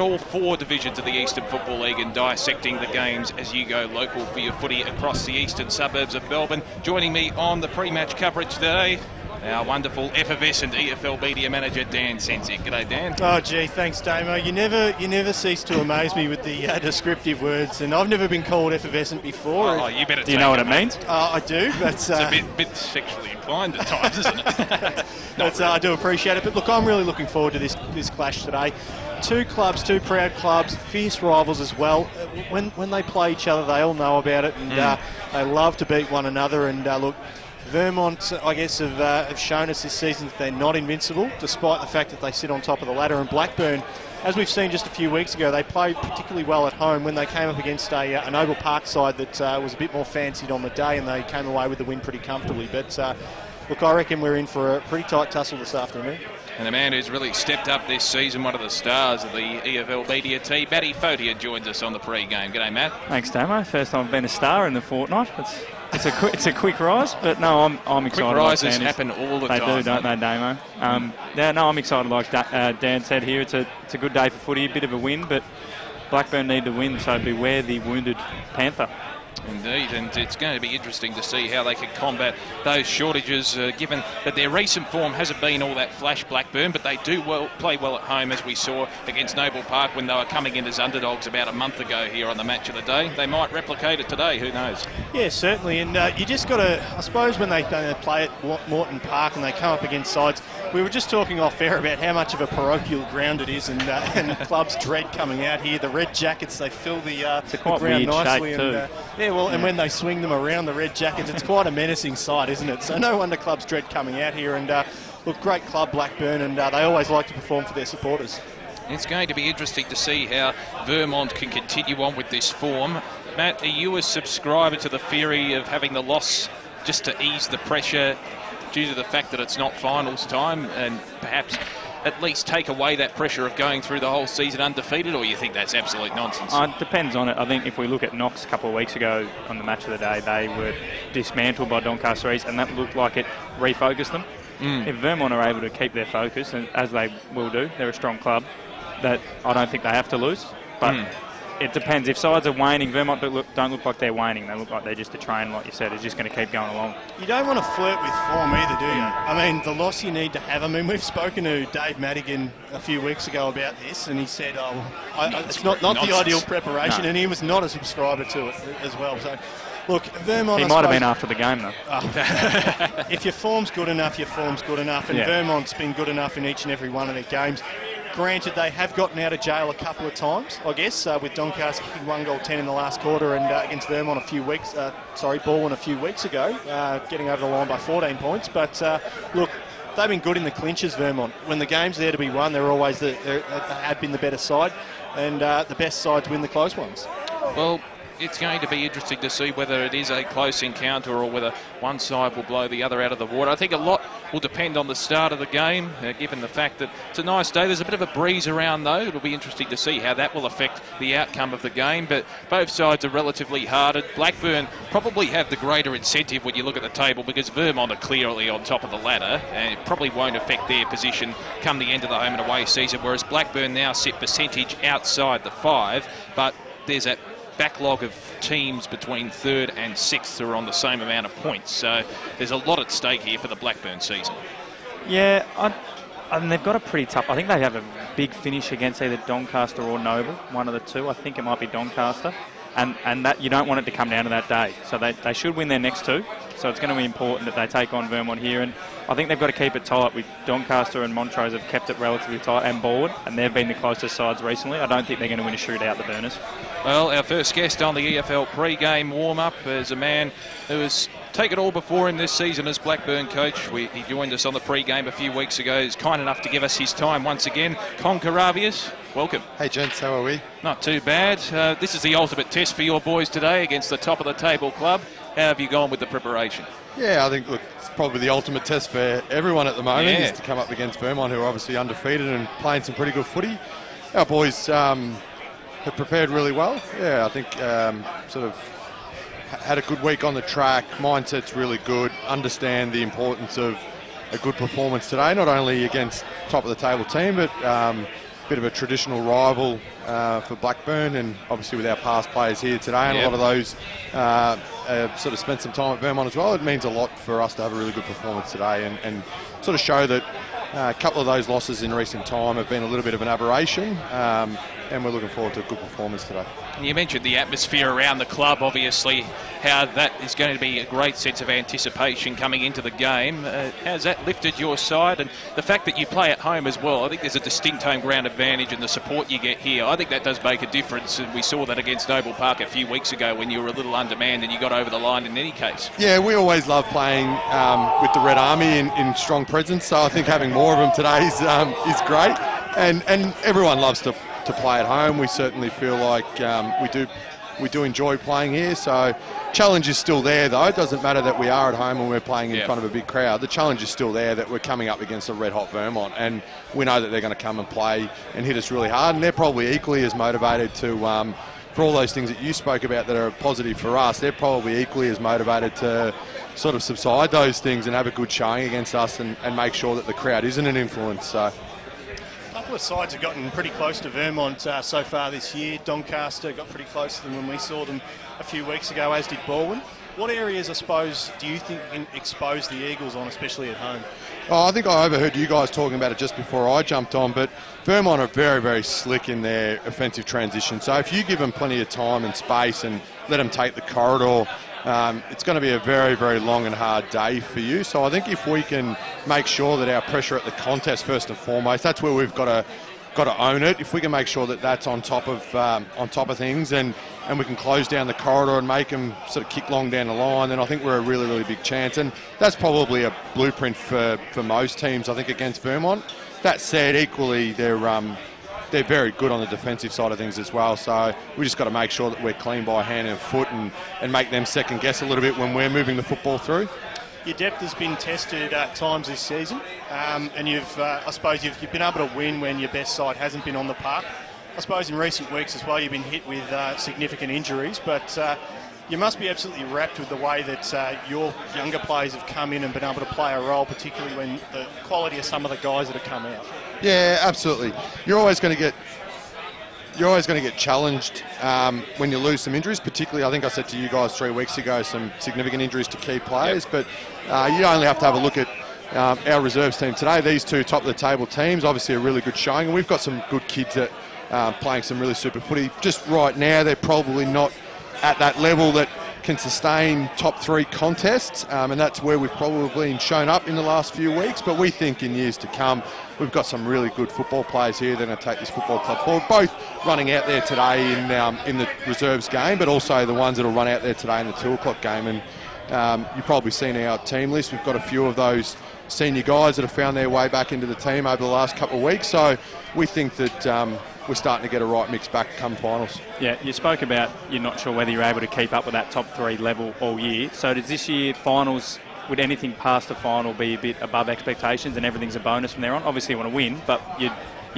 all 4 divisions of the Eastern Football League and dissecting the games as you go local for your footy across the eastern suburbs of Melbourne. Joining me on the pre-match coverage today, our wonderful effervescent EFL media manager, Dan Sensic. G'day, Dan. Oh, gee, thanks, Damo. You never cease to amaze me with the descriptive words, and I've never been called effervescent before. Oh, you better. Do you know what it means? I do. It's a bit sexually inclined at times, isn't it? Really. I do appreciate it. But look, I'm really looking forward to this clash today. 2 clubs, 2 proud clubs, fierce rivals as well. When they play each other, they all know about it, and they love to beat one another. And look, Vermont, I guess, have shown us this season that they're not invincible, despite the fact that they sit on top of the ladder. And Blackburn, as we've seen just a few weeks ago, they played particularly well at home when they came up against an Oval Park side that was a bit more fancied on the day, and they came away with the win pretty comfortably. But look, I reckon we're in for a pretty tight tussle this afternoon. And a man who's really stepped up this season, one of the stars of the EFL media team, Matty Fotier, joins us on the pre-game. G'day, Matt. Thanks, Damo. First time I've been a star in the fortnight. It's a quick rise, but no, I'm excited. Quick rises happen all the time. They do, don't they, Damo? Yeah, no, I'm excited. Like Dan said here, it's a good day for footy, a bit of a win, but Blackburn need to win, so beware the wounded Panther. Indeed, and it's going to be interesting to see how they can combat those shortages, given that their recent form hasn't been all that flash, Blackburn, but they do play well at home, as we saw against Noble Park when they were coming in as underdogs about a month ago here on the Match of the Day. They might replicate it today, who knows? Yeah, certainly, and you just got to, I suppose, when they play at Moreton Park and they come up against sides, we were just talking off air about how much of a parochial ground it is, and clubs dread coming out here. The red jackets, they fill the ground nicely. And when they swing them around, the red jackets, it's quite a menacing sight, isn't it? So no wonder clubs dread coming out here. And look, great club, Blackburn, and they always like to perform for their supporters. It's going to be interesting to see how Vermont can continue on with this form. Matt, are you a subscriber to the theory of having the loss just to ease the pressure due to the fact that it's not finals time, and perhaps at least take away that pressure of going through the whole season undefeated, or you think that's absolute nonsense? It depends on it. I think if we look at Knox a couple of weeks ago on the Match of the Day, they were dismantled by Doncaster East, and that looked like it refocused them. If Vermont are able to keep their focus, and as they will do, they're a strong club, that I don't think they have to lose. But it depends. If sides are waning, Vermont don't look like they're waning. They look like they're just a train, like you said, is just going to keep going along. You don't want to flirt with form either, do you? I mean, the loss you need to have. I mean, we've spoken to Dave Madigan a few weeks ago about this, and he said, it's not the ideal preparation, and he was not a subscriber to it as well. So, look, Vermont... He might have been after the game, though. If your form's good enough, your form's good enough, and Vermont's been good enough in each and every one of their games. Granted, they have gotten out of jail a couple of times, I guess, with Doncaster kicking 1 goal 10 in the last quarter, and against Vermont Baldwin a few weeks ago, getting over the line by 14 points. But look, they've been good in the clinches, Vermont. When the game's there to be won, they're always they have been the better side, and the best sides win the close ones. Well, it's going to be interesting to see whether it is a close encounter or whether one side will blow the other out of the water. I think a lot will depend on the start of the game, given the fact that it's a nice day. There's a bit of a breeze around, though. It'll be interesting to see how that will affect the outcome of the game, but both sides are relatively hardened. Blackburn probably have the greater incentive when you look at the table, because Vermont are clearly on top of the ladder, and it probably won't affect their position come the end of the home and away season, whereas Blackburn now sit percentage outside the 5, but there's that backlog of teams between 3rd and 6th who are on the same amount of points. So there's a lot at stake here for the Blackburn season. Yeah, and they've got a pretty tough... I think they have a big finish against either Doncaster or Noble, one of the two. I think it might be Doncaster. And that you don't want it to come down to that day. So they should win their next 2. So it's going to be important that they take on Vermont here. And I think they've got to keep it tight. With Doncaster and Montrose have kept it relatively tight and Baldwin, and they've been the closest sides recently. I don't think they're going to win a shootout, the Burners. Well, our first guest on the EFL pre-game warm-up is a man who has taken all before him this season as Blackburn coach. He joined us on the pre-game a few weeks ago. He's kind enough to give us his time once again. Con Caravias, welcome. Hey gents, how are we? Not too bad. This is the ultimate test for your boys today against the top of the table club. How have you gone with the preparation? Yeah, I think, look, it's probably the ultimate test for everyone at the moment, is to come up against Vermont, who are obviously undefeated and playing some pretty good footy. Our boys have prepared really well. Yeah, I think sort of had a good week on the track. Mindset's really good. Understand the importance of a good performance today, not only against top of the table team, but bit of a traditional rival for Blackburn, and obviously with our past players here today, and a lot of those sort of spent some time at Vermont as well. It means a lot for us to have a really good performance today and sort of show that a couple of those losses in recent time have been a little bit of an aberration, and we're looking forward to a good performance today. And you mentioned the atmosphere around the club, obviously, how that is going to be a great sense of anticipation coming into the game. How's that lifted your side? And the fact that you play at home as well, I think there's a distinct home ground advantage, and the support you get here, I think that does make a difference. And we saw that against Noble Park a few weeks ago when you were a little undermanned and you got over the line in any case. Yeah, we always love playing with the Red Army in strong presence, so I think having more of them today is great. And everyone loves to play at home. We certainly feel like we do enjoy playing here, so challenge is still there though. It doesn't matter that we are at home and we're playing in front of a big crowd. The challenge is still there that we're coming up against a red hot Vermont, and we know that they're going to come and play and hit us really hard, and they're probably equally as motivated to for all those things that you spoke about that are positive for us. They're probably equally as motivated to sort of subside those things and have a good showing against us and make sure that the crowd isn't an influence. So a couple of sides have gotten pretty close to Vermont so far this year. Doncaster got pretty close to them when we saw them a few weeks ago, as did Baldwin. What areas, I suppose, do you think can expose the Eagles on, especially at home? Oh, I think I overheard you guys talking about it just before I jumped on, but Vermont are very, very slick in their offensive transition. So if you give them plenty of time and space and let them take the corridor, it's going to be a very, very long and hard day for you. So I think if we can make sure that our pressure at the contest, first and foremost, that's where we've got to own it. If we can make sure that that's on top of things, and we can close down the corridor and make them sort of kick long down the line, then I think we're a really, really big chance. And that's probably a blueprint for most teams, I think, against Vermont. That said, equally, they're very good on the defensive side of things as well. So we just got to make sure that we're clean by hand and foot and make them second guess a little bit when we're moving the football through. Your depth has been tested at times this season, and I suppose you've been able to win when your best side hasn't been on the park. I suppose in recent weeks as well you've been hit with significant injuries, but you must be absolutely wrapped with the way that your younger players have come in and been able to play a role, particularly when the quality of some of the guys that have come out. Yeah, absolutely. You're always going to get challenged when you lose some injuries, particularly, I think I said to you guys 3 weeks ago, some significant injuries to key players, but you only have to have a look at our reserves team today. These two top-of-the-table teams, obviously a really good showing, and we've got some good kids that playing some really super footy. Just right now, they're probably not at that level that can sustain top 3 contests, and that's where we've probably shown up in the last few weeks, but we think in years to come we've got some really good football players here that are going to take this football club forward, both running out there today in the reserves game, but also the ones that will run out there today in the 2 o'clock game. And you've probably seen our team list. We've got a few of those senior guys that have found their way back into the team over the last couple of weeks, so we think that we're starting to get a right mix back come finals. Yeah, you spoke about you're not sure whether you're able to keep up with that top 3 level all year. So does this year finals, would anything past the final be a bit above expectations and everything's a bonus from there on? Obviously you want to win, but you'd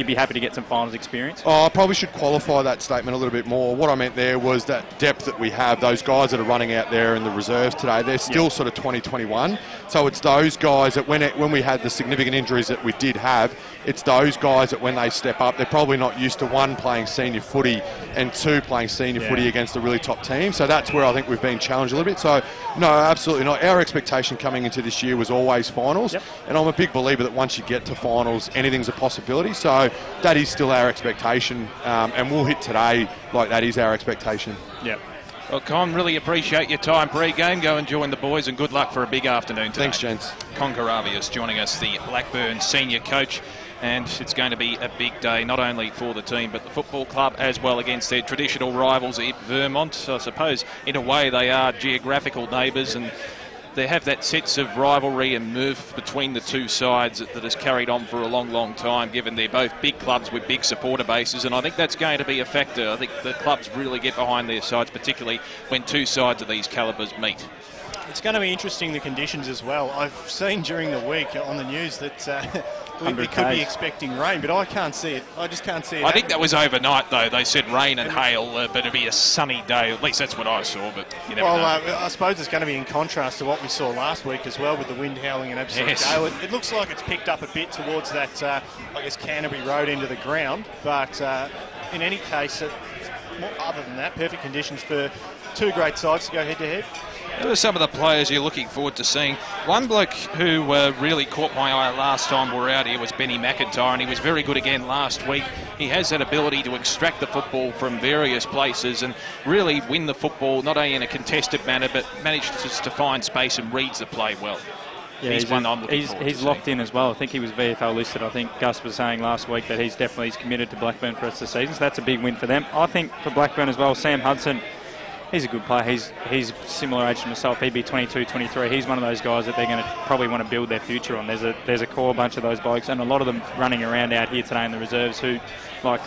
be happy to get some finals experience? Oh, I probably should qualify that statement a little bit more. What I meant there was that depth that we have, those guys that are running out there in the reserves today, they're still sort of 2021. So it's those guys that when we had the significant injuries that we did have, it's those guys that when they step up, they're probably not used to 1, playing senior footy, and 2, playing senior footy against a really top team. So that's where I think we've been challenged a little bit. So no, absolutely not. Our expectation coming into this year was always finals. And I'm a big believer that once you get to finals, anything's a possibility. So that is still our expectation, and we'll hit today like that is our expectation. Yep. Well, Con, really appreciate your time pre-game. Go and join the boys, and good luck for a big afternoon today. Thanks, gents. Con Caravius joining us, the Blackburn senior coach, and it's going to be a big day, not only for the team, but the football club as well, against their traditional rivals at Vermont. I suppose, in a way, they are geographical neighbours, and they have that sense of rivalry and mirth between the two sides that has carried on for a long, long time, given they're both big clubs with big supporter bases, and I think that's going to be a factor. I think the clubs really get behind their sides, particularly when two sides of these calibres meet. It's going to be interesting, the conditions as well. I've seen during the week on the news that we could be expecting rain, but I can't see it. I just can't see it. I think that was overnight, though. They said rain and hail, but it'd be a sunny day. At least that's what I saw, but you never know. I suppose it's going to be in contrast to what we saw last week as well, with the wind howling and absolute gale. It looks like it's picked up a bit towards that, I guess, Canterbury Road into the ground, but in any case, other than that, perfect conditions for two great sides to go head-to-head. Who are some of the players you're looking forward to seeing? One bloke who really caught my eye last time we were out here was Benny McIntyre, and he was very good again last week. He has that ability to extract the football from various places and really win the football, not only in a contested manner, but manages to find space and reads the play well. Yeah, he's one I'm looking forward to. He's locked in as well. I think he was VFL listed. I think Gus was saying last week that he's committed to Blackburn for the rest of the season, so that's a big win for them. I think for Blackburn as well, Sam Hudson, he's a good player. He's similar age to himself. He'd be 22, 23. He's one of those guys that they're going to probably want to build their future on. There's a core bunch of those blokes, and a lot of them running around out here today in the reserves who, like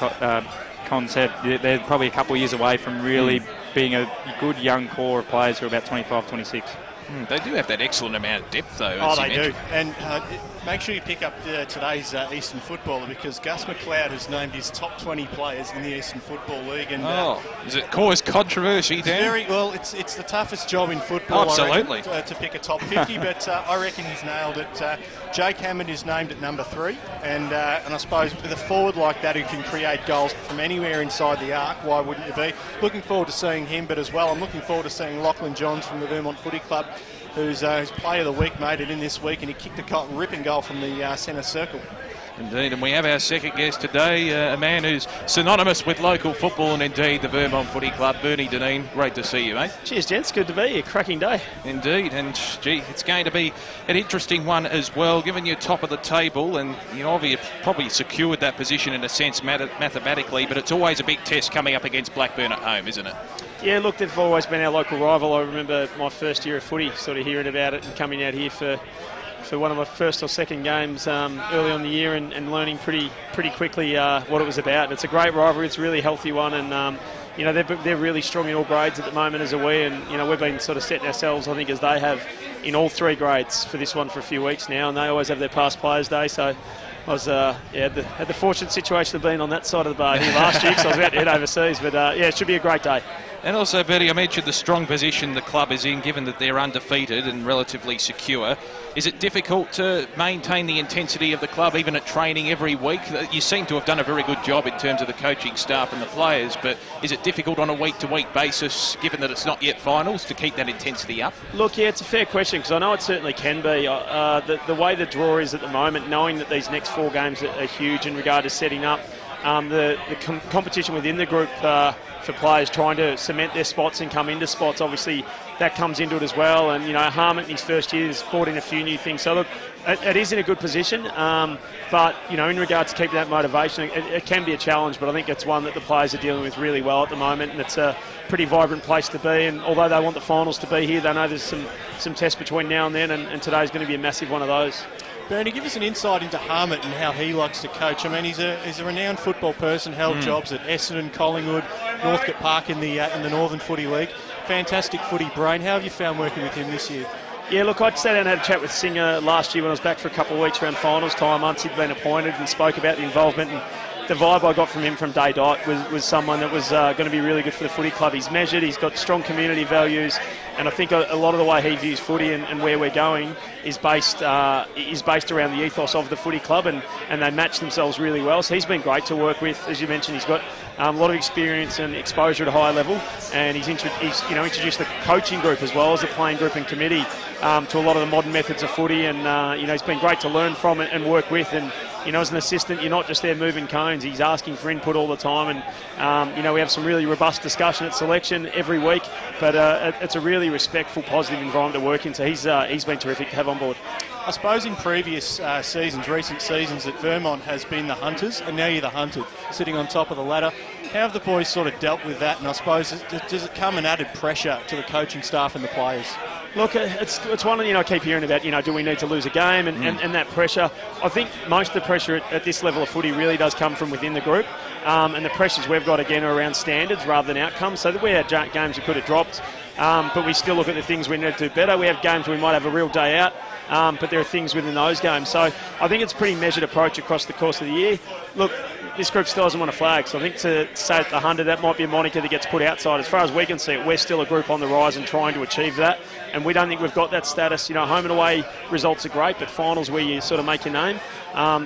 Con said, they're probably a couple of years away from really being a good young core of players who are about 25, 26. They do have that excellent amount of depth, though. Oh, they do. And make sure you pick up today's Eastern Footballer, because Gus McLeod has named his top 20 players in the Eastern Football League. And does it cause controversy, Dan? It's the toughest job in football, absolutely, I reckon, to pick a top 50, but I reckon he's nailed it. Jake Hammond is named at number 3, and I suppose with a forward like that who can create goals from anywhere inside the arc, why wouldn't you be? Looking forward to seeing him, but as well, I'm looking forward to seeing Lachlan Johns from the Vermont Footy Club, whose Player of the Week made it in this week, and he kicked a ripping goal from the centre circle. Indeed, and we have our second guest today, a man who's synonymous with local football and indeed the Vermont Footy Club, Bernie Deneen. Great to see you, mate. Cheers, gents. Good to be here. Cracking day. Indeed, and gee, it's going to be an interesting one as well, given you're top of the table, and you know, you've probably secured that position in a sense mathematically, but it's always a big test coming up against Blackburn at home, isn't it? Yeah, look, they've always been our local rival. I remember my first year of footy, sort of hearing about it and coming out here for one of my first or second games early on in the year and learning pretty quickly what it was about. It's a great rivalry. It's a really healthy one, and you know, they're really strong in all grades at the moment, as are we. And you know, we've been sort of setting ourselves, I think, as they have in all 3 grades for this one for a few weeks now, and they always have their past players day. So I was had the fortunate situation of being on that side of the bar here last year, because I was about to head overseas. But yeah, it should be a great day. And also, Bertie, I mentioned the strong position the club is in, given that they're undefeated and relatively secure. Is it difficult to maintain the intensity of the club, even at training every week? You seem to have done a very good job in terms of the coaching staff and the players, but is it difficult on a week-to-week basis, given that it's not yet finals, to keep that intensity up? Look, yeah, it's a fair question, because I know it certainly can be. The way the draw is at the moment, knowing that these next 4 games are huge in regard to setting up the competition within the group for players trying to cement their spots and come into spots, obviously that comes into it as well. And you know, Harmon in his first year has brought in a few new things, so look, it is in a good position, but you know, in regards to keeping that motivation, it can be a challenge, but I think it's one that the players are dealing with really well at the moment, and it's a pretty vibrant place to be. And although they want the finals to be here, they know there's some tests between now and then, and today's going to be a massive one of those. Bernie, give us an insight into Harmon and how he likes to coach. I mean, he's a renowned football person, held jobs at Essendon, Collingwood, Northcote Park in the Northern Footy League. Fantastic footy brain. How have you found working with him this year? Yeah, look, I sat down and had a chat with Singer last year when I was back for a couple of weeks around finals time. Once he'd been appointed, and spoke about the involvement, and the vibe I got from him from day dot was someone that was going to be really good for the footy club. He's measured, he's got strong community values, and I think a lot of the way he views footy and where we're going is based around the ethos of the footy club, and they match themselves really well. So he's been great to work with. As you mentioned, he's got a lot of experience and exposure at a high level, and he's introduced the coaching group as well as the playing group and committee to a lot of the modern methods of footy, and you know, he's been great to learn from and work with. And you know, as an assistant, you're not just there moving cones. He's asking for input all the time, and you know, we have some really robust discussion at selection every week. But it's a really respectful, positive environment to work in. So he's been terrific to have on board. I suppose in previous recent seasons, that Vermont has been the hunters, and now you're the hunted, sitting on top of the ladder. How have the boys sort of dealt with that? And I suppose, does it come an added pressure to the coaching staff and the players? Look, it's one, you know, I keep hearing about, you know, do we need to lose a game and that pressure. I think most of the pressure at this level of footy really does come from within the group, and the pressures we've got again are around standards rather than outcomes. So we had games we could have dropped, but we still look at the things we need to do better. We have games where we might have a real day out, but there are things within those games. So I think it's a pretty measured approach across the course of the year. Look, this group still hasn't won a flag, so I think to say at the 100, that might be a moniker that gets put outside. As far as we can see it, we're still a group on the rise and trying to achieve that, and we don't think we've got that status. You know, home and away results are great, but finals where you sort of make your name.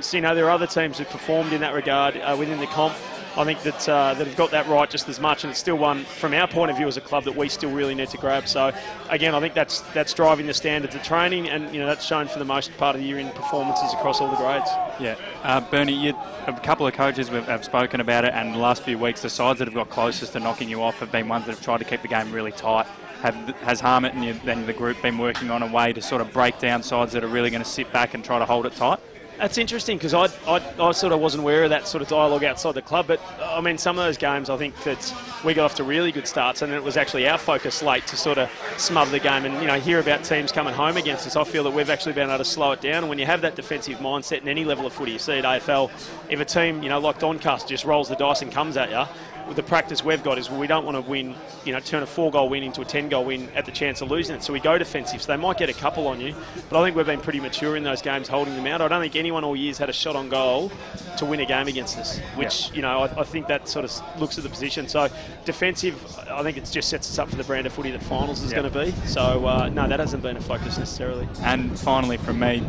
So, you know, there are other teams who've performed in that regard within the comp. I think that that have got that right just as much, and it's still one, from our point of view as a club, that we still really need to grab. So, again, I think that's driving the standards of training, and, you know, that's shown for the most part of the year in performances across all the grades. Yeah. Bernie, a couple of coaches have spoken about it, and the last few weeks, the sides that have got closest to knocking you off have been ones that have tried to keep the game really tight. Has Harmit and the group been working on a way to sort of break down sides that are really going to sit back and try to hold it tight? That's interesting, because I sort of wasn't aware of that sort of dialogue outside the club. But, I mean, some of those games, I think that we got off to really good starts, and it was actually our focus late to sort of smother the game and, you know, hear about teams coming home against us. I feel that we've actually been able to slow it down. And when you have that defensive mindset in any level of footy, you see at AFL, if a team, you know, like Doncaster just rolls the dice and comes at you, the practice we've got is, well, we don't want to win, you know, turn a 4-goal win into a 10-goal win at the chance of losing it. So we go defensive. So they might get a couple on you, but I think we've been pretty mature in those games, holding them out. I don't think anyone all year's had a shot on goal to win a game against us, which, you know, I think that sort of looks at the position. So defensive, I think it just sets us up for the brand of footy that finals is going to be. So, no, that hasn't been a focus necessarily. And finally, from me,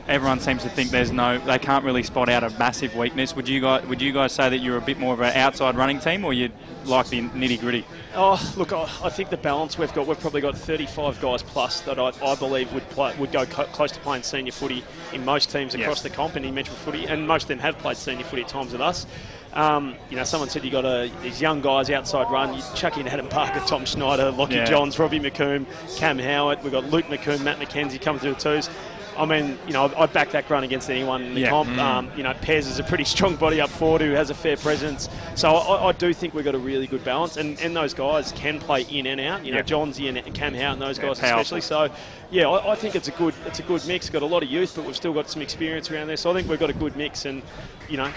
everyone seems to think they can't really spot out a massive weakness. Would you guys say that you're a bit more of an outside running team, or you like the nitty-gritty? Oh, look, I think the balance we've probably got 35 guys plus that I believe would go close to playing senior footy in most teams across the comp and in metro footy, and most of them have played senior footy at times with us. You know, someone said you got these young guys outside run. You chuck in Adam Parker, Tom Schneider, Lockie Johns, Robbie McComb, Cam Howard. We've got Luke McComb, Matt McKenzie coming through the twos. I mean, you know, I'd back that run against anyone in the comp. You know, Pez is a pretty strong body up forward who has a fair presence. So I do think we've got a really good balance. And those guys can play in and out. You know, Johnsy and Cam Howard and those guys especially. So, yeah, I think it's a good mix. Got a lot of youth, but we've still got some experience around there. So I think we've got a good mix. And, you know,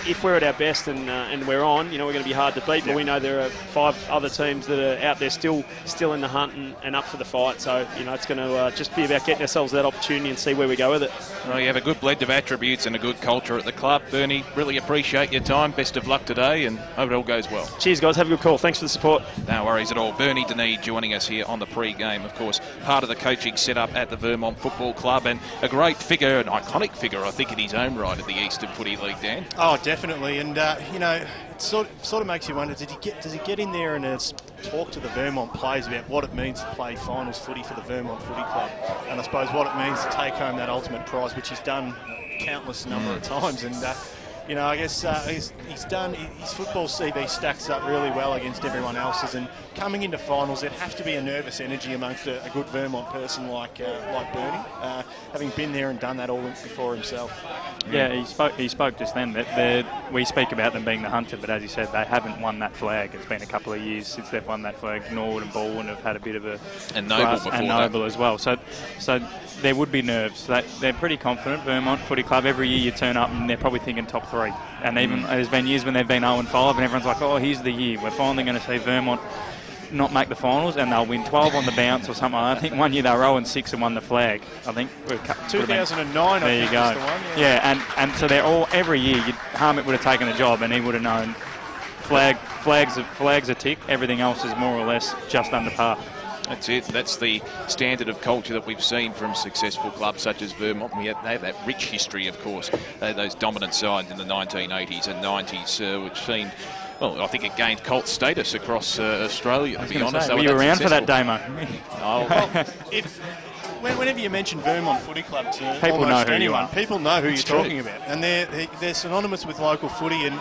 if we're at our best and we're on, you know, we're going to be hard to beat. But we know there are 5 other teams that are out there still in the hunt and up for the fight. So, you know, it's going to just be about getting ourselves that opportunity and see where we go with it. Well, you have a good blend of attributes and a good culture at the club. Bernie, really appreciate your time. Best of luck today, and hope it all goes well. Cheers, guys. Have a good call. Thanks for the support. No worries at all. Bernie Denee joining us here on the pre-game. Of course, part of the coaching setup at the Vermont Football Club, and a great figure, an iconic figure, I think, in his own right at the Eastern Footy League, Dan. Oh, definitely. And, you know, it sort of makes you wonder, does he get in there and talk to the Vermont players about what it means to play finals footy for the Vermont Footy Club, and I suppose what it means to take home that ultimate prize, which he's done countless number of times. And you know, I guess he's done, his football CV stacks up really well against everyone else's, and coming into finals there'd have to be a nervous energy amongst a good Vermont person like Bernie, having been there and done that all before himself. Yeah, he spoke just then that we speak about them being the hunter, but as he said, they haven't won that flag. It's been a couple of years since they've won that flag. Norwood and Baldwin have had a bit of a... And Noble before and Noble as well. So there would be nerves. They're pretty confident, Vermont Footy Club. Every year you turn up and they're probably thinking top 3. And even there's been years when they've been 0-5 and everyone's like, oh, here's the year. We're finally going to see Vermont not make the finals, and they'll win 12 on the bounce or something. I think one year they were 0-6 and won the flag. I think 2009. There you go. Yeah, and so they're all every year. Harmit would have taken the job, and he would have known flags a tick. Everything else is more or less just under par. That's it. That's the standard of culture that we've seen from successful clubs such as Vermont. They have that rich history, of course. Those dominant sides in the 1980s and 90s, which seemed... Well, I think it gained cult status across Australia, to be honest. Were you around for that demo? Whenever you mention Vermont Footy Club to people almost know who anyone, you are. people know who you're talking about, and they're synonymous with local footy. And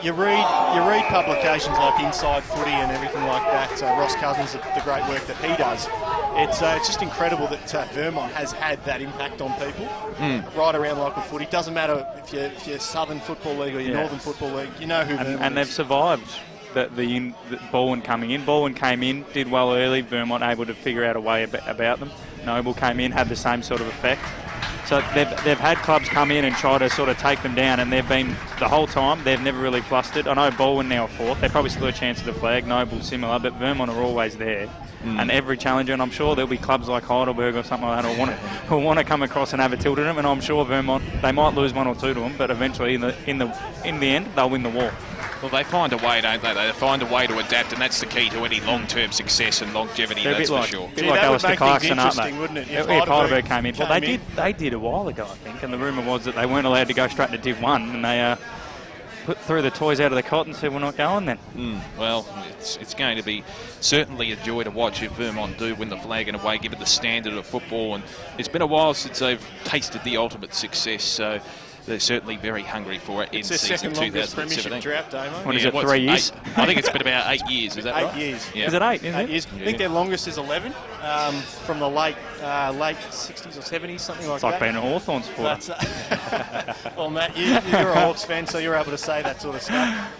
you read publications like Inside Footy and everything like that. Ross Cousins, the great work that he does. It's just incredible that Vermont has had that impact on people right around local footy. Doesn't matter if you're Southern Football League or your Northern Football League. You know who Vermont is. And they've survived the Baldwin coming in. Baldwin came in, did well early. Vermont able to figure out a way about them. Noble came in, had the same sort of effect. So they've had clubs come in and try to sort of take them down, and they've been, the whole time, they've never really flustered. I know Baldwin now are 4th. They probably still a chance of the flag. Noble similar, but Vermont are always there. And every challenger, and I'm sure there'll be clubs like Heidelberg or something like that who want to come across and have a tilt at them, and I'm sure Vermont, they might lose 1 or 2 to them, but eventually in the end, they'll win the war. Well, they find a way, don't they? They find a way to adapt, and that's the key to any long-term success and longevity, that's for sure. A bit like Alistair Clarkson, aren't they? Wouldn't it? If Heidelberg came in. Well, they did a while ago, I think, and the rumour was that they weren't allowed to go straight to Div 1, and they threw the toys out of the cot and said, we're not going then. Well, it's going to be certainly a joy to watch if Vermont do win the flag in a way, given the standard of football, and it's been a while since they've tasted the ultimate success, so they're certainly very hungry for it in season 2017. Drought, Damo. What is it, 3 years? I think it's been about 8 years, is that right? 8 years. Yeah. Is it 8? Is 8 it? years. I think their longest is 11, from the late 60s or 70s, something like that. It's like being a Hawthorn supporter. Well, Matt, you're a Hawks fan, so you're able to say that sort of stuff.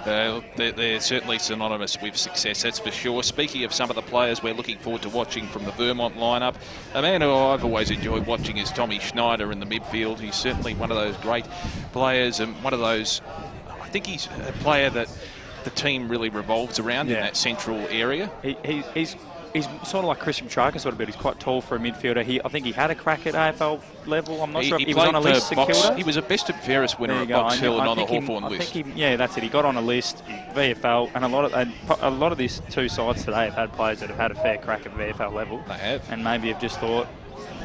They're certainly synonymous with success, that's for sure. Speaking of some of the players we're looking forward to watching from the Vermont lineup, a man who I've always enjoyed watching is Tommy Schneider in the midfield. He's certainly one of those great players, and one of those, I think he's a player that the team really revolves around in that central area. He's sort of like Christian Traker sort of bit. He's quite tall for a midfielder. I think he had a crack at AFL level. I'm not sure if he was on a list at Kilda. He was a best and fairest winner at Box Hill and on the Hawthorn list. That's it. He got on a list, VFL, and a lot of these two sides today have had players that have had a fair crack at VFL level. They have. And maybe have just thought,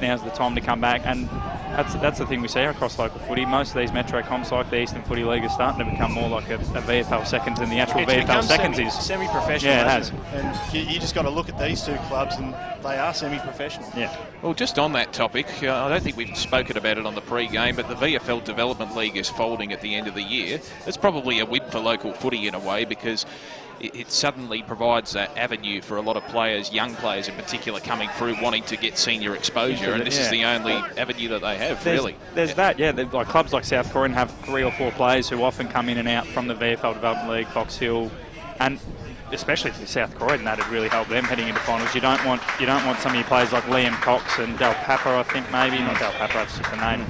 now's the time to come back, and that's the thing we see across local footy. Most of these metro comps, like the Eastern Footy League, are starting to become more like a VFL seconds than the actual VFL seconds is. Semi-professional. Yeah, it has. And you just got to look at these two clubs, and they are semi-professional. Yeah. Well, just on that topic, I don't think we've spoken about it on the pre-game, but the VFL Development League is folding at the end of the year. It's probably a win for local footy in a way, because it suddenly provides that avenue for a lot of players, young players in particular, coming through wanting to get senior exposure, and this is the only avenue that they have, really. There's that, yeah. Like clubs like South Croydon have 3 or 4 players who often come in and out from the VFL Development League, Box Hill, and especially for South Croydon, that'd really help them heading into finals. You don't want some of your players like Liam Cox and Del Papa, I think maybe not Del Papa, that's just a name.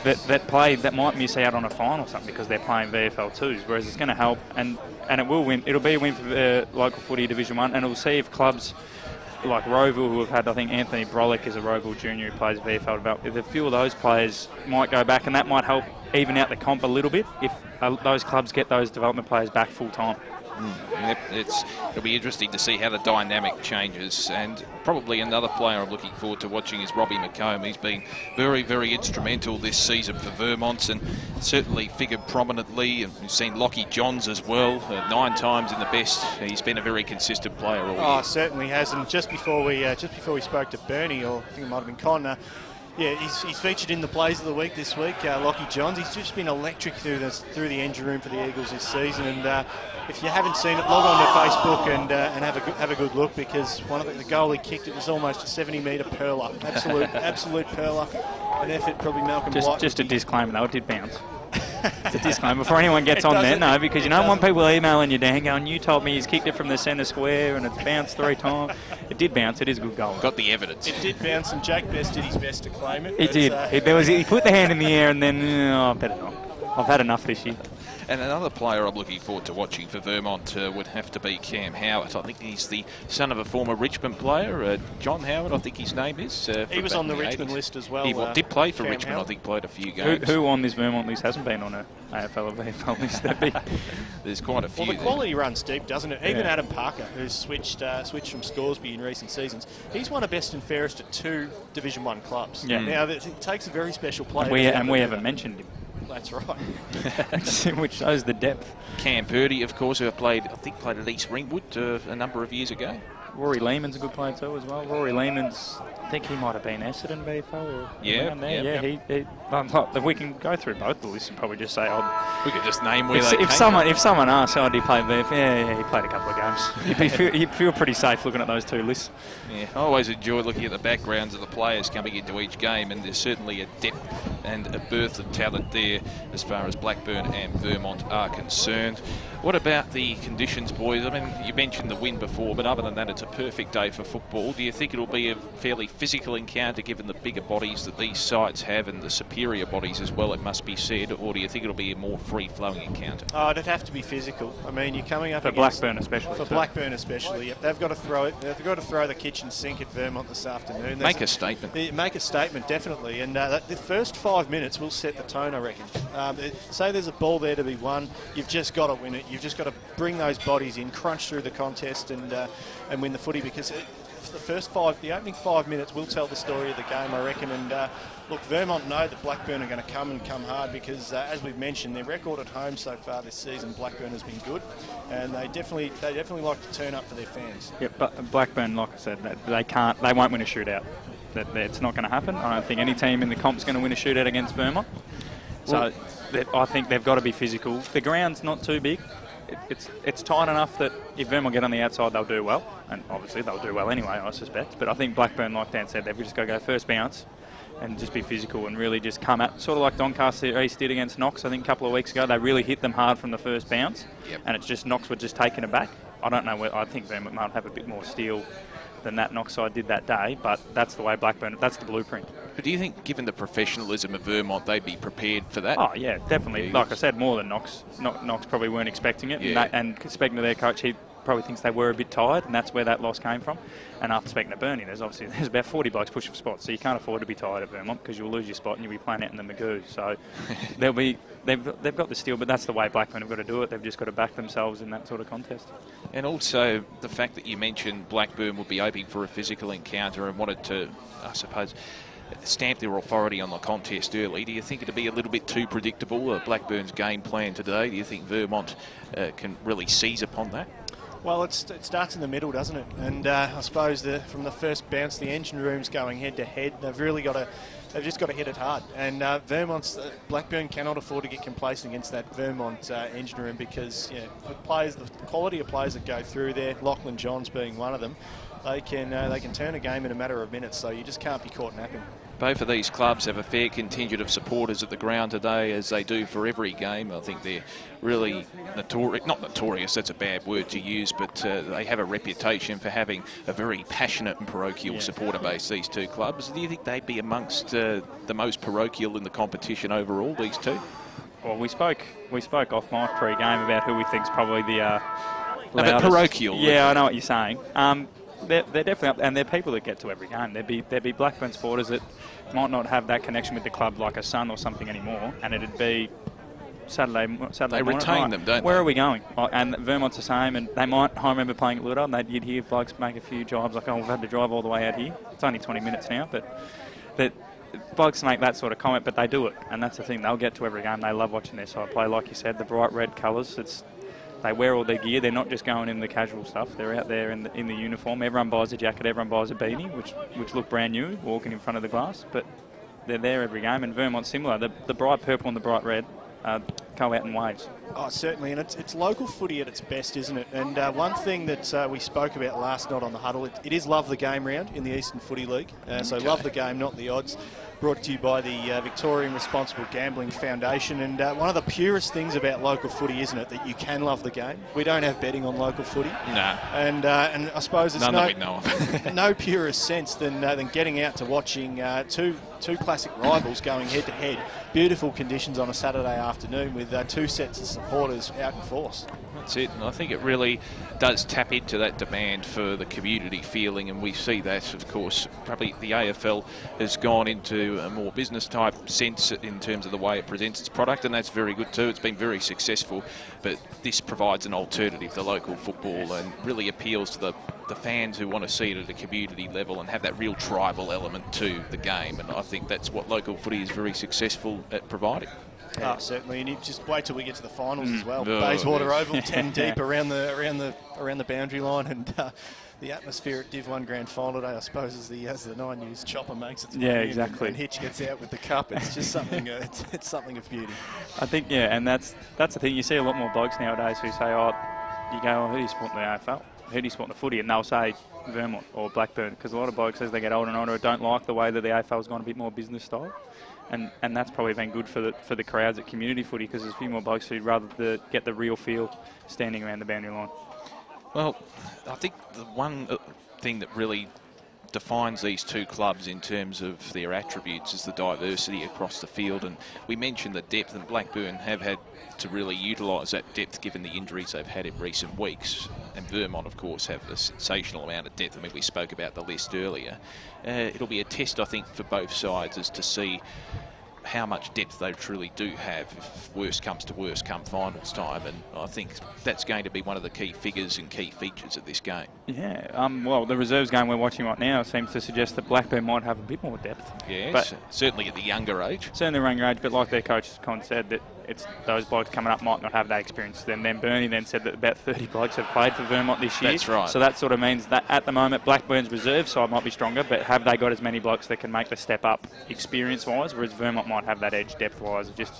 That might miss out on a final or something because they're playing VFL 2s, whereas it's going to help, and it will win. It'll be a win for local footy Division 1, and we'll see if clubs like Rowville, who have had, I think Anthony Brolick is a Rowville junior who plays VFL development, if a few of those players might go back, and that might help even out the comp a little bit if those clubs get those development players back full time. It'll be interesting to see how the dynamic changes, and probably another player I'm looking forward to watching is Robbie McComb. He's been very, very instrumental this season for Vermont, and certainly figured prominently, and we've seen Lockie Johns as well, 9 times in the best. He's been a very consistent player all year. Oh, certainly has, and just before we spoke to Bernie, or I think it might have been Connor, yeah, he's featured in the Plays of the Week this week, Lockie Johns. He's just been electric through the engine room for the Eagles this season, and if you haven't seen it, log on to Facebook and have a good look, because one of the goal he kicked, it was almost a 70-metre perler, absolute perler. An effort, probably Malcolm White. Just a disclaimer though, it did bounce. It's a disclaimer before anyone gets on there, no, because you don't want people emailing you down going, you told me he's kicked it from the centre square and it's bounced 3 times. It did bounce, it is a good goal. Got the evidence. It did bounce, and Jake Best did his best to claim it. He did. He put the hand in the air and then, better not. I've had enough this year. And another player I'm looking forward to watching for Vermont would have to be Cam Howard. I think he's the son of a former Richmond player, John Howard, I think his name is. He was on the Richmond list as well. He did play for Cam Richmond, Howard. I think played a few games. Who on this Vermont list hasn't been on a AFL or VFL list? There's quite a few. Well, the quality runs deep, doesn't it? Even Adam Parker, who's switched from Scoresby in recent seasons, he's won a best and fairest at 2 Division 1 clubs. Yeah. Now, it takes a very special player. And we haven't mentioned him. That's right. Which shows the depth. Cam Purdy, of course, who played at East Ringwood a number of years ago. Rory Lehman's a good player too as well. Rory Lehman's, I think he might have been Essendon VFL or around there. We can go through both the lists and probably just say, we could just name where if someone asks, did he play VFL? Yeah, he played a couple of games. You'd feel pretty safe looking at those 2 lists. Yeah, I always enjoy looking at the backgrounds of the players coming into each game, and there's certainly a depth and a birth of talent there as far as Blackburn and Vermont are concerned. What about the conditions, boys? I mean, you mentioned the wind before, but other than that, it's a perfect day for football. Do you think it'll be a fairly physical encounter given the bigger bodies that these sides have and the superior bodies as well, it must be said, or do you think it'll be a more free-flowing encounter? Oh, it'd have to be physical. I mean, you're coming up for against... Blackburn especially. For Blackburn especially, yep. They've got to throw it. They've got to throw the kitchen sink at Vermont this afternoon. Make a statement. Make a statement, definitely. And the first 5 minutes will set the tone, I reckon. Say there's a ball there to be won, you've just got to win it. You've just got to bring those bodies in, crunch through the contest and win the footy, because the opening 5 minutes will tell the story of the game, I reckon. And look, Vermont know that Blackburn are going to come hard because, as we've mentioned, their record at home so far this season, Blackburn has been good, and they definitely like to turn up for their fans. Yeah, but Blackburn, like I said, they won't win a shootout. It's not going to happen. I don't think any team in the comp's going to win a shootout against Vermont. So I think they've got to be physical. The ground's not too big. It's tight enough that if Vermont get on the outside, they'll do well. And obviously they'll do well anyway, I suspect. But I think Blackburn, like Dan said, they've just got to go first bounce and just be physical and really just come at, sort of like Doncaster East did against Knox, I think a couple of weeks ago. They really hit them hard from the first bounce. Yep. And it's just Knox were just taken aback. I don't know, I think Vermont might have a bit more steel than that Knox side did that day, but that's the way Blackburn, that's the blueprint. But do you think, given the professionalism of Vermont, they'd be prepared for that? Oh, yeah, definitely. Like I said, more than Knox. Knox probably weren't expecting it. Yeah. And speaking to their coach, he probably thinks they were a bit tired, and that's where that loss came from. And after speaking to Bernie, there's about 40 blokes pushing for spots, so you can't afford to be tired at Vermont because you'll lose your spot and you'll be playing out in the Magoo. So they've got the steel, but that's the way Blackburn have got to do it. They've just got to back themselves in that sort of contest. And also the fact that you mentioned Blackburn would be hoping for a physical encounter and wanted to, I suppose, stamp their authority on the contest early. Do you think it'd be a little bit too predictable, Blackburn's game plan today? Do you think Vermont can really seize upon that? Well, it starts in the middle, doesn't it? And I suppose from the first bounce, the engine room's going head to head. They've just got to hit it hard. And Blackburn cannot afford to get complacent against that Vermont engine room, because the quality of players that go through there, Lachlan Johns being one of them, they can turn a game in a matter of minutes. So you just can't be caught napping. Both of these clubs have a fair contingent of supporters at the ground today, as they do for every game. I think they're really not notorious, that's a bad word to use, but they have a reputation for having a very passionate and parochial supporter base, these two clubs. Do you think they'd be amongst the most parochial in the competition overall, these two? Well, we spoke off mic pre-game about who we think's probably the loudest. Parochial. Yeah, I know what you're saying. They're definitely up, and they're people that get to every game. There'd be Blackburn supporters that might not have that connection with the club like a son or something anymore, and it'd be Saturday they morning. Retain them, don't they? Where are we going? And Vermont's the same, and they might. I remember playing at Ludo, and you'd hear blokes make a few jibes like, "Oh, we've had to drive all the way out here." It's only 20 minutes now, but blokes make that sort of comment, but they do it, and that's the thing. They'll get to every game. They love watching their side play, like you said, the bright red colours. They wear all their gear. They're not just going in the casual stuff. They're out there in the uniform. Everyone buys a jacket. Everyone buys a beanie, which look brand new, walking in front of the glass. But they're there every game. And Vermont's similar. The bright purple and the bright red go out in waves. Oh, certainly. And it's local footy at its best, isn't it? And one thing that we spoke about last night on the huddle, it is Love the Game round in the Eastern Footy League. So love the game, not the odds. Brought to you by the Victorian Responsible Gambling Foundation. And one of the purest things about local footy, isn't it, that you can love the game? We don't have betting on local footy. No. And I suppose it's no purest sense than getting out to watching two classic rivals going head to head. Beautiful conditions on a Saturday afternoon with two sets of supporters out in force. That's it, and I think it really does tap into that demand for the community feeling, and we see that, of course. Probably the AFL has gone into a more business type sense in terms of the way it presents its product, and that's very good too. It's been very successful, but this provides an alternative to local football and really appeals to the fans who want to see it at a community level and have that real tribal element to the game, and I think that's what local footy is very successful at providing. Oh, certainly, and you just wait till we get to the finals as well. Bayswater Oval, 10 deep around the boundary line, and the atmosphere at Div 1 Grand Final day, I suppose, as the 9 News chopper makes its way exactly. and Hitch gets out with the cup. It's just something. It's something of beauty. I think, and that's the thing. You see a lot more blokes nowadays who say, who do you support in the AFL? Who do you support in the footy? And they'll say Vermont or Blackburn, because a lot of blokes, as they get older and older, don't like the way that the AFL's gone a bit more business style. and that's probably been good for the crowds at community footy, because there's a few more blokes who'd rather get the real feel standing around the boundary line. Well, I think the one thing that really defines these two clubs in terms of their attributes is the diversity across the field, and we mentioned the depth, and Blackburn have had to really utilise that depth given the injuries they've had in recent weeks, and Vermont of course have a sensational amount of depth. I mean, we spoke about the list earlier. It'll be a test, I think, for both sides as to see how much depth they truly do have if worst comes to worst come finals time, and I think that's going to be one of the key figures and key features of this game. Yeah, well, the reserves game we're watching right now seems to suggest that Blackburn might have a bit more depth. Yes, but certainly at the younger age. Certainly younger age, but like their coach Con said, that it's those blokes coming up might not have that experience. Then Bernie then said that about 30 blokes have played for Vermont this year. That's right. So that sort of means that at the moment Blackburn's reserve side might be stronger, but have they got as many blokes that can make the step up experience-wise, whereas Vermont might have that edge depth-wise, just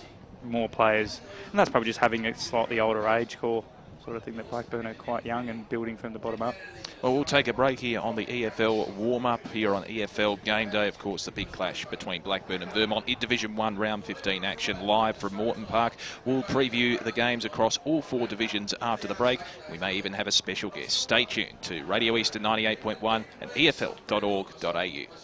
more players. And that's probably just having a slightly older age core sort of thing, that Blackburn are quite young and building from the bottom up. Well, we'll take a break here on the EFL warm-up here on EFL Game Day. Of course, the big clash between Blackburn and Vermont in Division 1 Round 15 action live from Moreton Park. We'll preview the games across all 4 divisions after the break. We may even have a special guest. Stay tuned to Radio Eastern 98.1 and EFL.org.au.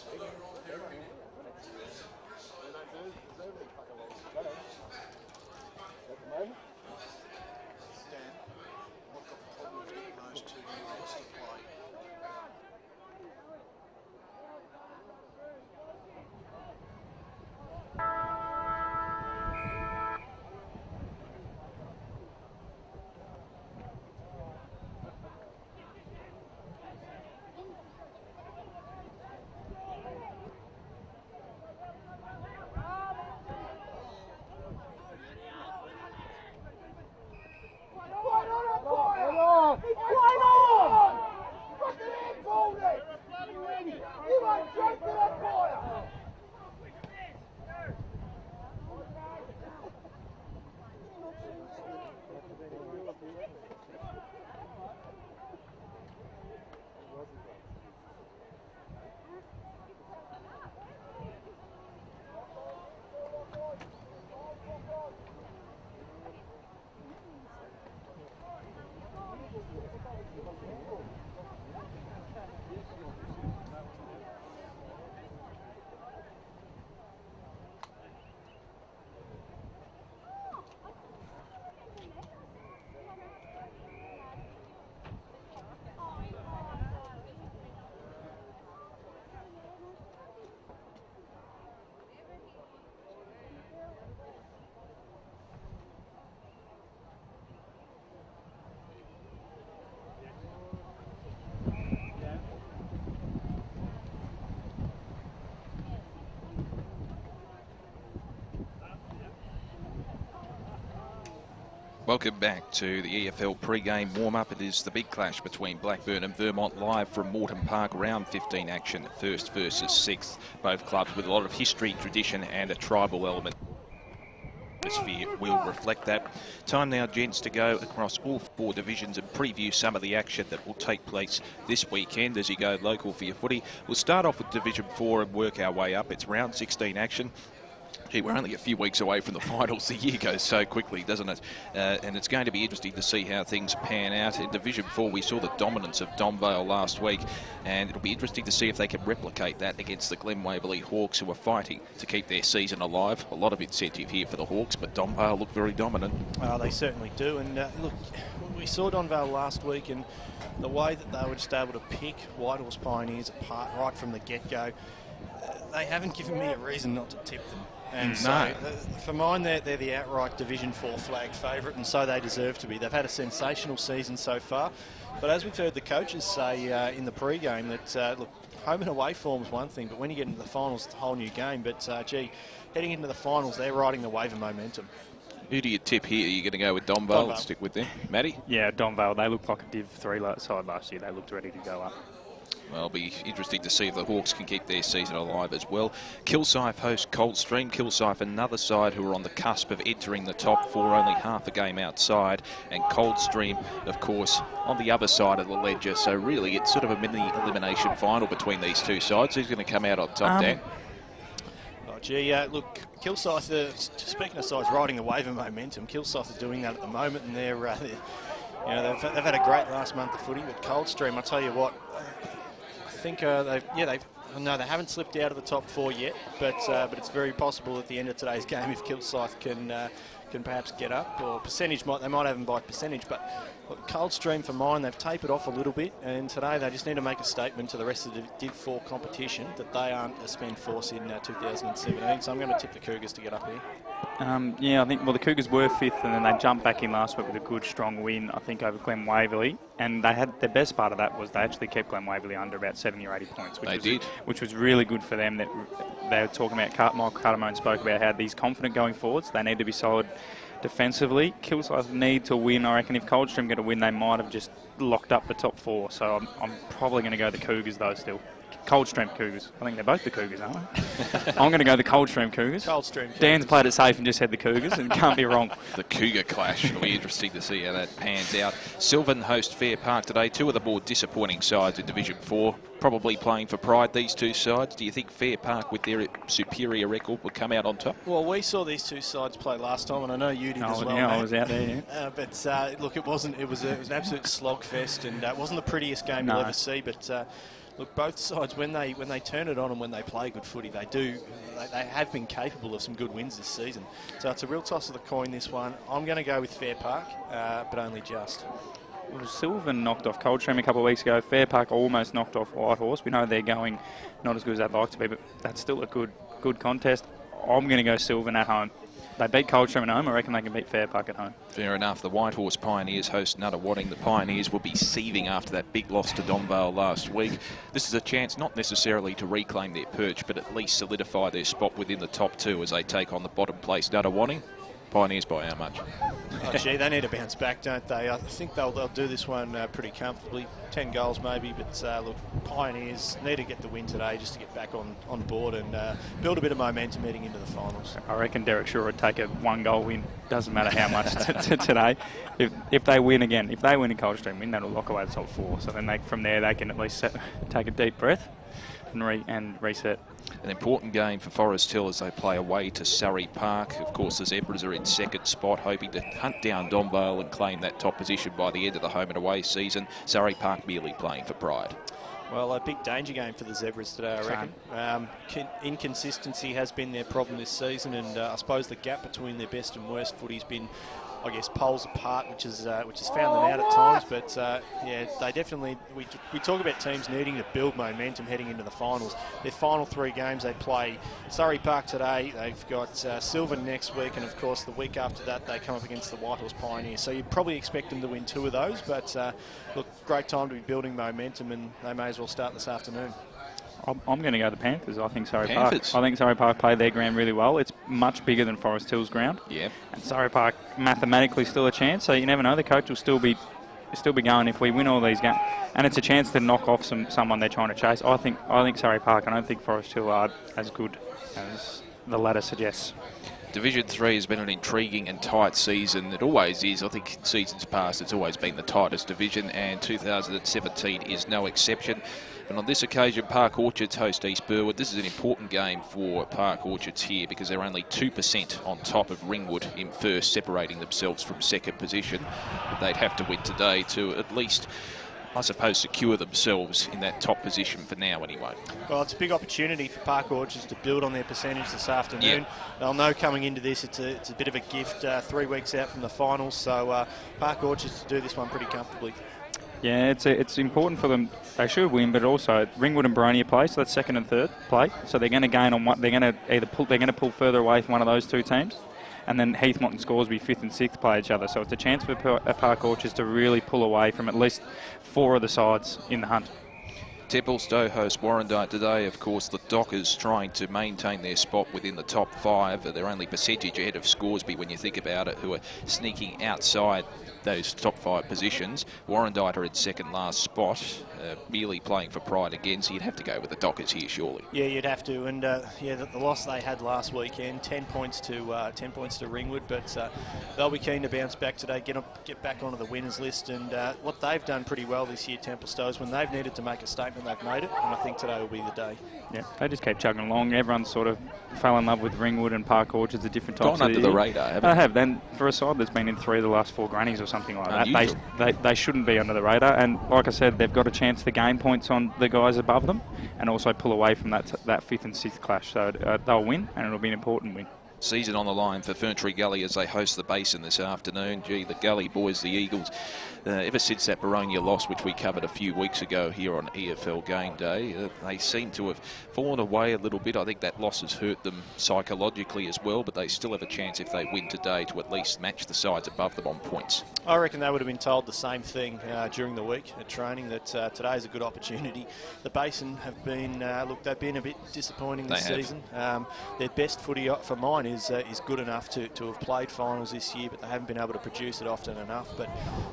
Welcome back to the EFL pre-game warm-up. It is the big clash between Blackburn and Vermont live from Moreton Park. Round 15 action, first versus sixth. Both clubs with a lot of history, tradition and a tribal element. Atmosphere will reflect that. Time now, gents, to go across all 4 divisions and preview some of the action that will take place this weekend as you go local for your footy. We'll start off with Division 4 and work our way up. It's round 16 action. Gee, we're only a few weeks away from the finals. The year goes so quickly, doesn't it? And it's going to be interesting to see how things pan out. In Division 4, we saw the dominance of Domvale last week, and it'll be interesting to see if they can replicate that against the Glen Waverley Hawks, who are fighting to keep their season alive. A lot of incentive here for the Hawks, but Domvale look very dominant. They certainly do. And look, we saw Domvale last week, and the way that they were just able to pick Whitehall's Pioneers apart right from the get-go, they haven't given me a reason not to tip them. And so, for mine, they're the outright Division 4 flag favourite, and so they deserve to be. They've had a sensational season so far, but as we've heard the coaches say in the pre-game, that look, home and away form is one thing, but when you get into the finals, it's a whole new game. But gee, heading into the finals, they're riding the wave of momentum. Who do you tip here? Are you going to go with Domvale? Let's stick with them. Matty? Yeah, Domvale. They looked like a Div 3 side last year. They looked ready to go up. Well, it'll be interesting to see if the Hawks can keep their season alive as well. Kilsyth host Coldstream. Kilsyth, another side who are on the cusp of entering the top 4, only half a game outside. And Coldstream, of course, on the other side of the ledger. So really, it's sort of a mini elimination final between these two sides. Who's going to come out on top, Dan? Gee, look, Kilsyth, speaking of sides riding the wave of momentum, Kilsyth are doing that at the moment, and they've had a great last month of footy. But Coldstream, I tell you what, I think they haven't slipped out of the top 4 yet, but it's very possible at the end of today's game if Kilsyth can perhaps get up, or they might have them by percentage, but look, Coldstream for mine, they've tapered off a little bit, and today they just need to make a statement to the rest of the Div 4 competition that they aren't a spend force in 2017, so I'm going to tip the Cougars to get up here. Yeah, I think, the Cougars were 5th, and then they jumped back in last week with a good, strong win, I think, over Glen Waverley. And they had, the best part of that was they actually kept Glen Waverley under about 70 or 80 points. Which was really good for them. That they were talking about, Michael Cardamone spoke about how these confident going forwards, they need to be solid defensively. Kilsyth need to win. I reckon if Coldstream get a win, they might have just locked up the top 4. So I'm probably going to go the Cougars, though, still. Coldstream Cougars. I think they're both the Cougars, aren't they? I'm going to go the Coldstream Cougars. Dan's played it safe and just had the Cougars, and can't be wrong. The Cougar clash. It'll be interesting to see how that pans out. Sylvan host Fair Park today. Two of the more disappointing sides in Division 4. Probably playing for pride, these two sides. Do you think Fair Park, with their superior record, will come out on top? Well, we saw these two sides play last time, and I know you did as well. Yeah, I was out there. Yeah. But look, it was an absolute slogfest, and it wasn't the prettiest game you'll ever see. But look, both sides, when they turn it on and when they play good footy, they have been capable of some good wins this season. So it's a real toss of the coin, this one. I'm going to go with Fair Park, but only just. Well, Sylvan knocked off Coldstream a couple of weeks ago. Fair Park almost knocked off Whitehorse. We know they're going not as good as they'd like to be, but that's still a good contest. I'm going to go Sylvan at home. They beat Coldstream at home. I reckon they can beat Fair Park at home. Fair enough. The Whitehorse Pioneers host Nuttawading. The Pioneers will be seething after that big loss to Donvale last week. This is a chance not necessarily to reclaim their perch, but at least solidify their spot within the top 2 as they take on the bottom place Nuttawading. Pioneers by how much? Oh, gee, they need to bounce back, don't they? I think they'll do this one pretty comfortably. 10 goals maybe, but look, Pioneers need to get the win today just to get back on board and build a bit of momentum heading into the finals. I reckon Derek Shaw would take a 1-goal win. Doesn't matter how much today. If they win again, if they win a Coldstream win, that'll lock away the top 4. So then from there they can at least take a deep breath and reset. An important game for Forest Hill as they play away to Surrey Park. Of course, the Zebras are in second spot, hoping to hunt down Donvale and claim that top position by the end of the home and away season. Surrey Park merely playing for pride. Well, a big danger game for the Zebras today, I reckon. Inconsistency has been their problem this season, and I suppose the gap between their best and worst footy's been, I guess, poles apart, which has found them out at times. But yeah, they definitely. We talk about teams needing to build momentum heading into the finals. Their final 3 games, they play Surrey Park today. They've got Sylvan next week, and of course the week after that they come up against the Whitehorse Pioneers. So you'd probably expect them to win 2 of those. But look, great time to be building momentum, and they may as well start this afternoon. I'm going to go the Panthers. I think Surrey Park played their ground really well. It's much bigger than Forest Hill's ground. Yeah. And Surrey Park mathematically still a chance, so you never know. The coach will still be going if we win all these games, and it's a chance to knock off someone they're trying to chase. I think Surrey Park. I don't think Forest Hill are as good as the ladder suggests. Division 3 has been an intriguing and tight season. It always is. I think in seasons past it's always been the tightest division, and 2017 is no exception. And on this occasion, Park Orchards host East Burwood. This is an important game for Park Orchards here because they're only 2% on top of Ringwood in first, separating themselves from second position. They'd have to win today to at least, I suppose, secure themselves in that top position for now anyway. Well, it's a big opportunity for Park Orchards to build on their percentage this afternoon. Yeah. They'll know coming into this it's a bit of a gift 3 weeks out from the finals, so Park Orchards to do this one pretty comfortably. Yeah, it's important for them. They should win, but also Ringwood and Boronia play, so that's second and third play. So they're going to gain on one. They're going to pull further away from one of those 2 teams, and then Heathmont and Scoresby 5th and 6th play each other. So it's a chance for Park Orchards to really pull away from at least 4 of the sides in the hunt. Templestowe host Warrandyte today. Of course, the Dockers trying to maintain their spot within the top 5. They're only percentage ahead of Scoresby when you think about it, who are sneaking outside those top 5 positions. Warrandyte are in second last spot, merely playing for pride again, so you'd have to go with the Dockers here, surely. Yeah, you'd have to, and yeah, the loss they had last weekend, 10 points to Ringwood, but they'll be keen to bounce back today, get back onto the winners list, and what they've done pretty well this year, Templestowe, is when they've needed to make a statement and they've made it, and I think today will be the day. Yeah, they just keep chugging along. Everyone sort of fell in love with Ringwood and Park Orchards at different times. Gone under the radar, haven't they? Have. Then for a side that's been in 3 of the last 4 grannies or something like Unusual. that, they shouldn't be under the radar. And like I said, they've got a chance to gain points on the guys above them and also pull away from that 5th and 6th clash. So they'll win, and it'll be an important win. Season on the line for Ferntree Gully as they host the Basin this afternoon. Gee, the Gully boys, the Eagles, ever since that Baronia loss, which we covered a few weeks ago here on EFL Game Day, they seem to have fallen away a little bit. I think that loss has hurt them psychologically as well, but they still have a chance if they win today to at least match the sides above them on points. I reckon they would have been told the same thing during the week at training, that today is a good opportunity. The Basin have been, look, they've been a bit disappointing this season. Their best footy for mine is good enough to have played finals this year, but they haven't been able to produce it often enough. But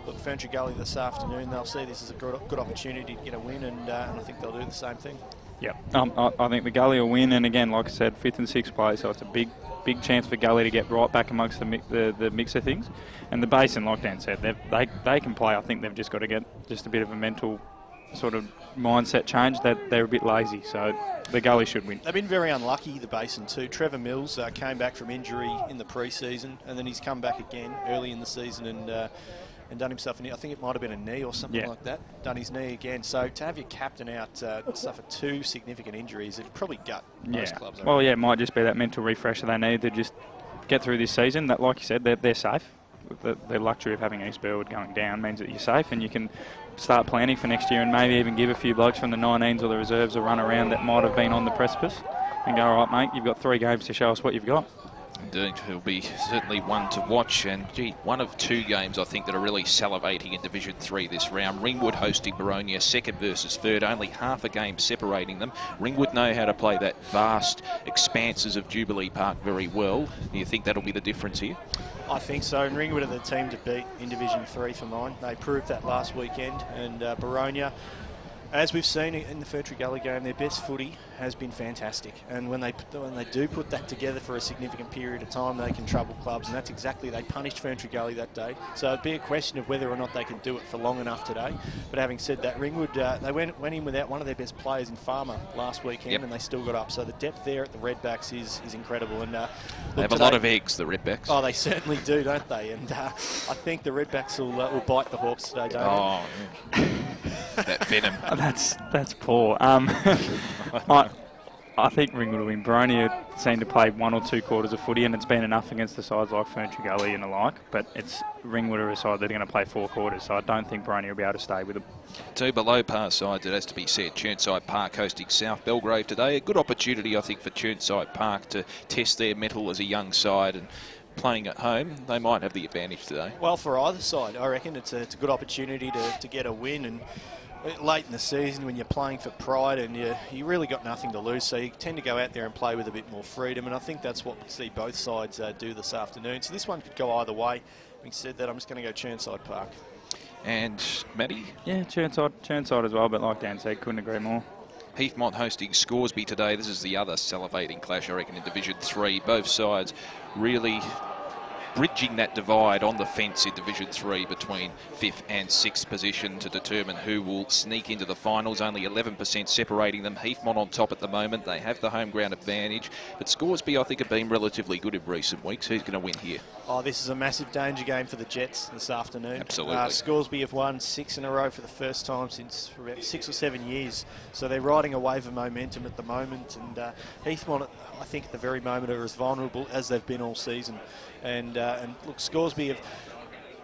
look, Ferntree Gully this afternoon, they'll see this as a good opportunity to get a win, and I think they'll do the same thing. Yeah, I think the Gully will win, and again, like I said, 5th and 6th place, so it's a big chance for Gully to get right back amongst the mix of things. And the Basin, like Dan said, they can play. I think they've just got to get just a bit of a mental sort of mindset change, that they're a bit lazy, so the Gully should win. They've been very unlucky, the Basin too. Trevor Mills came back from injury in the pre-season, and then he's come back again early in the season and done himself a knee. I think it might have been a knee or something like that. Done his knee again. So to have your captain out, suffer 2 significant injuries, it'd probably gut most clubs. Well, yeah, it might just be that mental refresher they need to just get through this season. That, like you said, they're safe. The luxury of having East Burwood going down means that you're safe, and you can start planning for next year and maybe even give a few blokes from the 19s or the reserves a run around that might have been on the precipice and go, all right, mate, you've got 3 games to show us what you've got. Indeed, it'll be certainly one to watch, and gee, one of 2 games I think that are really salivating in Division 3 this round. Ringwood hosting Baronia, 2nd versus 3rd, only half a game separating them. Ringwood know how to play that vast expanses of Jubilee Park very well. Do you think that'll be the difference here? I think so, and Ringwood are the team to beat in Division 3 for mine. They proved that last weekend, and Baronia, as we've seen in the Ferntree Gully game, their best footy has been fantastic. And when they do put that together for a significant period of time, they can trouble clubs. And that's exactly, they punished Ferntree Gully that day. So it'd be a question of whether or not they can do it for long enough today. But having said that, Ringwood, they went in without one of their best players in Farmer last weekend, and they still got up. So the depth there at the Redbacks is incredible. And they have a lot of eggs, the Redbacks. Oh, they certainly do, don't they? And I think the Redbacks will bite the Hawks today, don't they? That venom. That's poor. I think Ringwood will win. Baronia seem to play 1 or 2 quarters of footy, and it's been enough against the sides like Ferntree Gully and the like, but it's Ringwood are a side that are going to play 4 quarters, so I don't think Baronia will be able to stay with them. 2 below par sides, it has to be said. Churnside Park hosting South Belgrave today. A good opportunity, I think, for Churnside Park to test their mettle as a young side, and playing at home, they might have the advantage today. Well, for either side, I reckon it's a good opportunity to get a win, and late in the season when you're playing for pride and you really got nothing to lose, so you tend to go out there and play with a bit more freedom, and I think that's what we'll see both sides do this afternoon. So this one could go either way. Having said that, I'm just going to go Churnside Park. And Matty? Yeah, Churnside as well, but like Dan said, couldn't agree more. Heathmont hosting Scoresby today. This is the other salivating clash, I reckon, in Division 3. Both sides really bridging that divide on the fence in Division 3 between 5th and 6th position to determine who will sneak into the finals. Only 11% separating them. Heathmont on top at the moment. They have the home ground advantage. But Scoresby, I think, have been relatively good in recent weeks. Who's going to win here? Oh, this is a massive danger game for the Jets this afternoon. Absolutely. Scoresby have won 6 in a row for the first time since about 6 or 7 years. So they're riding a wave of momentum at the moment. And Heathmont, I think, at the very moment are as vulnerable as they've been all season. And look, Scoresby have,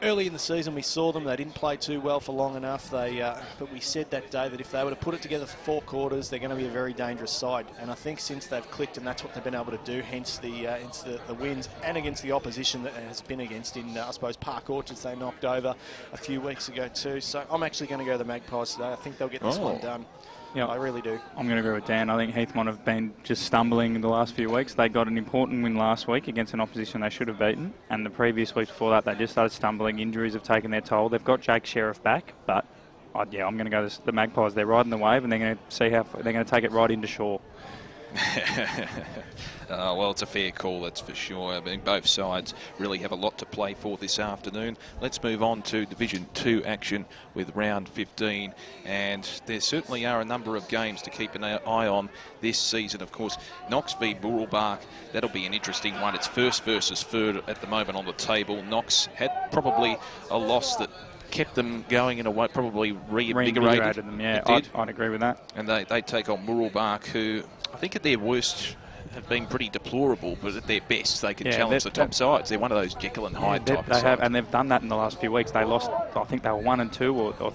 early in the season we saw them, they didn't play too well for long enough, but we said that day that if they were to put it together for 4 quarters, they're going to be a very dangerous side. And I think since they've clicked, and that's what they've been able to do, hence the wins, and against the opposition that has been against in, I suppose, Park Orchards they knocked over a few weeks ago too. So I'm actually going to go the Magpies today. I think they'll get this one done. Yeah, I really do. I'm going to agree with Dan. I think Heathmont have been just stumbling in the last few weeks. They got an important win last week against an opposition they should have beaten, and the previous weeks before that they just started stumbling. Injuries have taken their toll. They've got Jake Sheriff back, but I'm going to go the Magpies. They're riding the wave, and they're going to see how they're going to take it right into shore. Well, it's a fair call, that's for sure. I mean, both sides really have a lot to play for this afternoon. Let's move on to Division 2 action with round 15. And there certainly are a number of games to keep an eye on this season. Of course, Knox v Burrelbach, that'll be an interesting one. It's first versus third at the moment on the table. Knox had probably a loss that kept them going in a way, probably reinvigorated them. Yeah, I'd agree with that. And they take on Burrelbach, who I think at their worst have been pretty deplorable, but at their best they can challenge the top sides. They're one of those Jekyll and Hyde type sides. And they've done that in the last few weeks. They lost, I think they were 1-2 or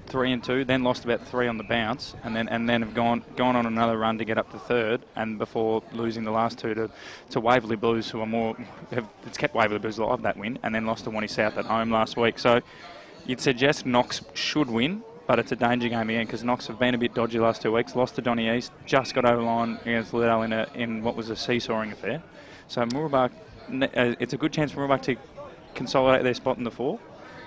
3-2, then lost about 3 on the bounce, and then have gone on another run to get up to third, and before losing the last 2 to Waverley Blues, who are more it's kept Waverley Blues alive, that win, and then lost to Wanty South at home last week. So you'd suggest Knox should win, but it's a danger game again because Knox have been a bit dodgy the last 2 weeks. Lost to Donny East, just got over the line against Liddell in what was a seesawing affair. So Burrelbach, it's a good chance for Burrelbach to consolidate their spot in the 4.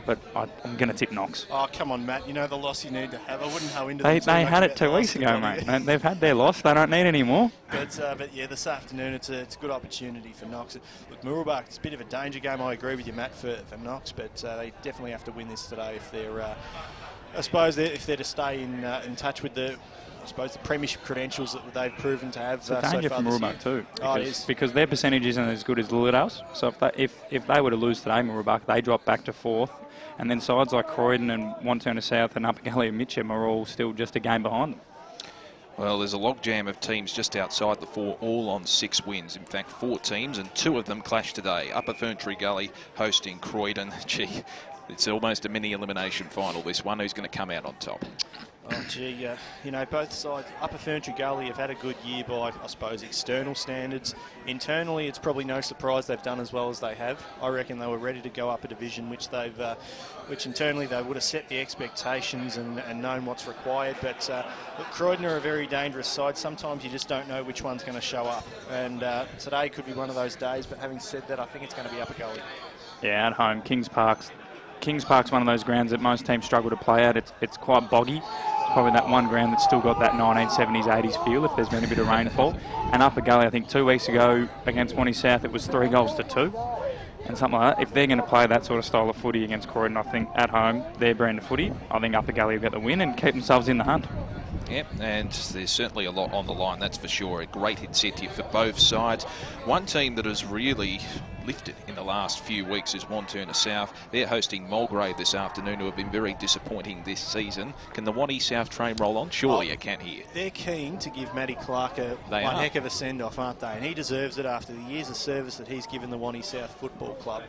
But I'm going to tip Knox. Oh, come on, Matt. You know the loss you need to have. I wouldn't go into them. They had it 2 weeks ago, mate. They've had their loss. They don't need any more. But yeah, this afternoon it's a good opportunity for Knox. Look, Burrelbach, it's a bit of a danger game. I agree with you, Matt, for Knox, but they definitely have to win this today if they're, I suppose, if they're to stay in touch with the premiership credentials that they've proven to have. It's a danger for Burrelbach too, because their percentage isn't as good as Liddell's. So if they were to lose today, Burrelbach, they drop back to 4th. And then sides like Croydon and Wanturna South and Upper Gully and Mitcham are all still just a game behind them. Well, there's a logjam of teams just outside the 4, all on 6 wins. In fact, 4 teams, and 2 of them clash today. Upper Ferntree Gully hosting Croydon. Gee, it's almost a mini elimination final, this one. Who's going to come out on top? Oh, gee, you know, both sides. Upper Ferntree Gully have had a good year by, I suppose, external standards. Internally, it's probably no surprise they've done as well as they have. I reckon they were ready to go up a division, which internally they would have set the expectations and known what's required. But look, Croydon are a very dangerous side. Sometimes you just don't know which one's going to show up. And today could be one of those days. But having said that, I think it's going to be Upper Gully. Yeah, at home, Kings Park's one of those grounds that most teams struggle to play at. It's quite boggy. It's probably that one ground that's still got that 1970s, 80s feel if there's been a bit of rainfall. And Upper Gully, I think 2 weeks ago against Wanty South, it was 3-2 and something like that. If they're going to play that sort of style of footy against Croydon, I think at home, their brand of footy, I think Upper Gully will get the win and keep themselves in the hunt. Yep, and there's certainly a lot on the line, that's for sure. A great incentive for both sides. One team that has really lifted in the last few weeks is Wanturna South. They're hosting Mulgrave this afternoon, who have been very disappointing this season. Can the Wanty South train roll on? Surely you can here. They're keen to give Matty Clark one heck of a send-off, aren't they? And he deserves it after the years of service that he's given the Wanty South Football Club,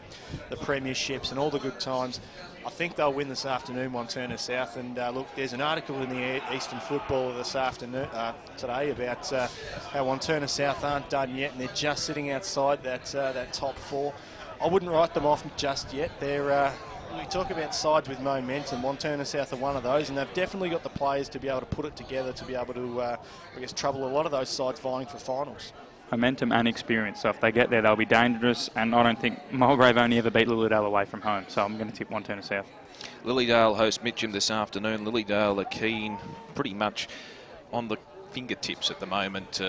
the premierships and all the good times. I think they'll win this afternoon, Wanturna South. And look, there's an article in the Eastern Footballer this afternoon, today, about how Wanturna South aren't done yet, and they're just sitting outside that top 4. I wouldn't write them off just yet. We talk about sides with momentum. Wanturna South are one of those, and they've definitely got the players to be able to put it together to be able to, trouble a lot of those sides vying for finals. Momentum and experience. So if they get there, they'll be dangerous. And I don't think Mulgrave only ever beat Lilydale away from home. So I'm going to tip Wanturna South. Lilydale host Mitcham this afternoon. Lilydale are keen, pretty much on the fingertips at the moment,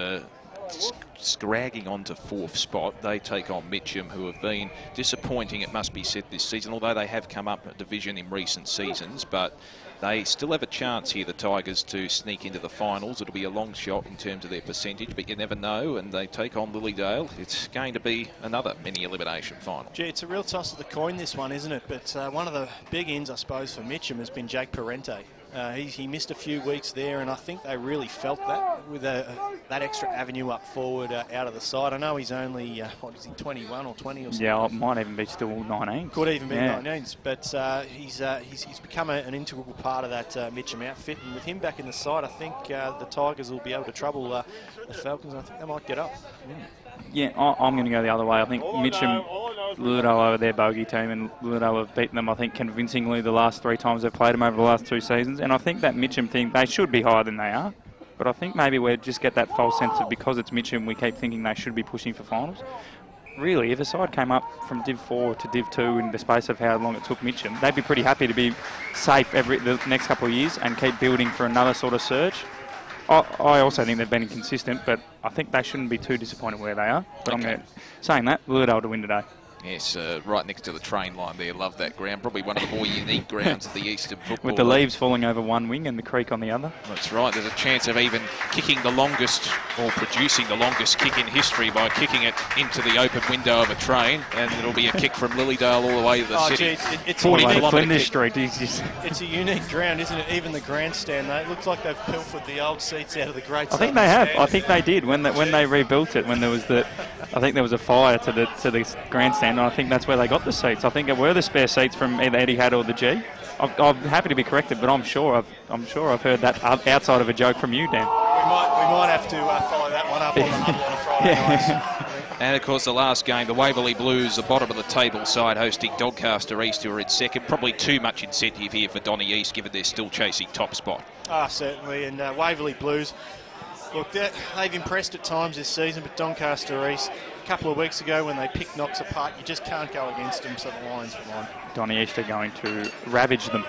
scragging on to 4th spot. They take on Mitcham, who have been disappointing, it must be said, this season, although they have come up a division in recent seasons. But they still have a chance here, the Tigers, to sneak into the finals. It'll be a long shot in terms of their percentage, but you never know. And they take on Lilydale. It's going to be another mini-elimination final. Gee, it's a real toss of the coin, this one, isn't it? But one of the big ins, I suppose, for Mitcham has been Jake Parente. He missed a few weeks there, and I think they really felt that with that extra avenue up forward out of the side. I know he's only, 21 or 20 or something? Yeah, it might even be still 19. Could even be 19s, but he's become an integral part of that Mitcham outfit, and with him back in the side, I think the Tigers will be able to trouble the Falcons, and I think they might get up. Yeah, I'm going to go the other way. I think Mitcham, Lilydale over their bogey team, and Lilydale have beaten them, I think, convincingly the last 3 times they've played them over the last 2 seasons. And I think that Mitcham thing, they should be higher than they are. But I think maybe we just get that false sense of because it's Mitcham, we keep thinking they should be pushing for finals. Really, if a side came up from Div 4 to Div 2 in the space of how long it took Mitcham, they'd be pretty happy to be safe the next couple of years and keep building for another sort of surge. I also think they've been inconsistent, but I think they shouldn't be too disappointed where they are. But saying that, Willowdale to win today. Yes, right next to the train line there. Love that ground. Probably one of the more unique grounds of the Eastern football. With the leaves falling over one wing and the creek on the other. That's right. There's a chance of even kicking the longest, or producing the longest kick in history by kicking it into the open window of a train, and it'll be a kick from Lilydale all the way to the city. Gee, it's 40 a kilometre Street. It's a unique ground, isn't it? Even the grandstand, though, it looks like they've pilfered the old seats out of the great. I think they have. I think they did when they rebuilt it. When there was I think there was a fire to the grandstand, and I think that's where they got the seats. I think it were the spare seats from either Etihad or the G. I'm happy to be corrected, but I'm sure I've heard that outside of a joke from you, Dan. We might have to follow that one up on the huddle on a Friday night. And of course the last game, the Waverley Blues, the bottom of the table side, hosting Doncaster East, who are in second. Probably too much incentive here for Donny East, given they're still chasing top spot. Certainly, and Waverley Blues, look, they've impressed at times this season, but Doncaster East, a couple of weeks ago when they picked Knox apart, you just can't go against them, so the Lions won. Donny East are going to ravage them.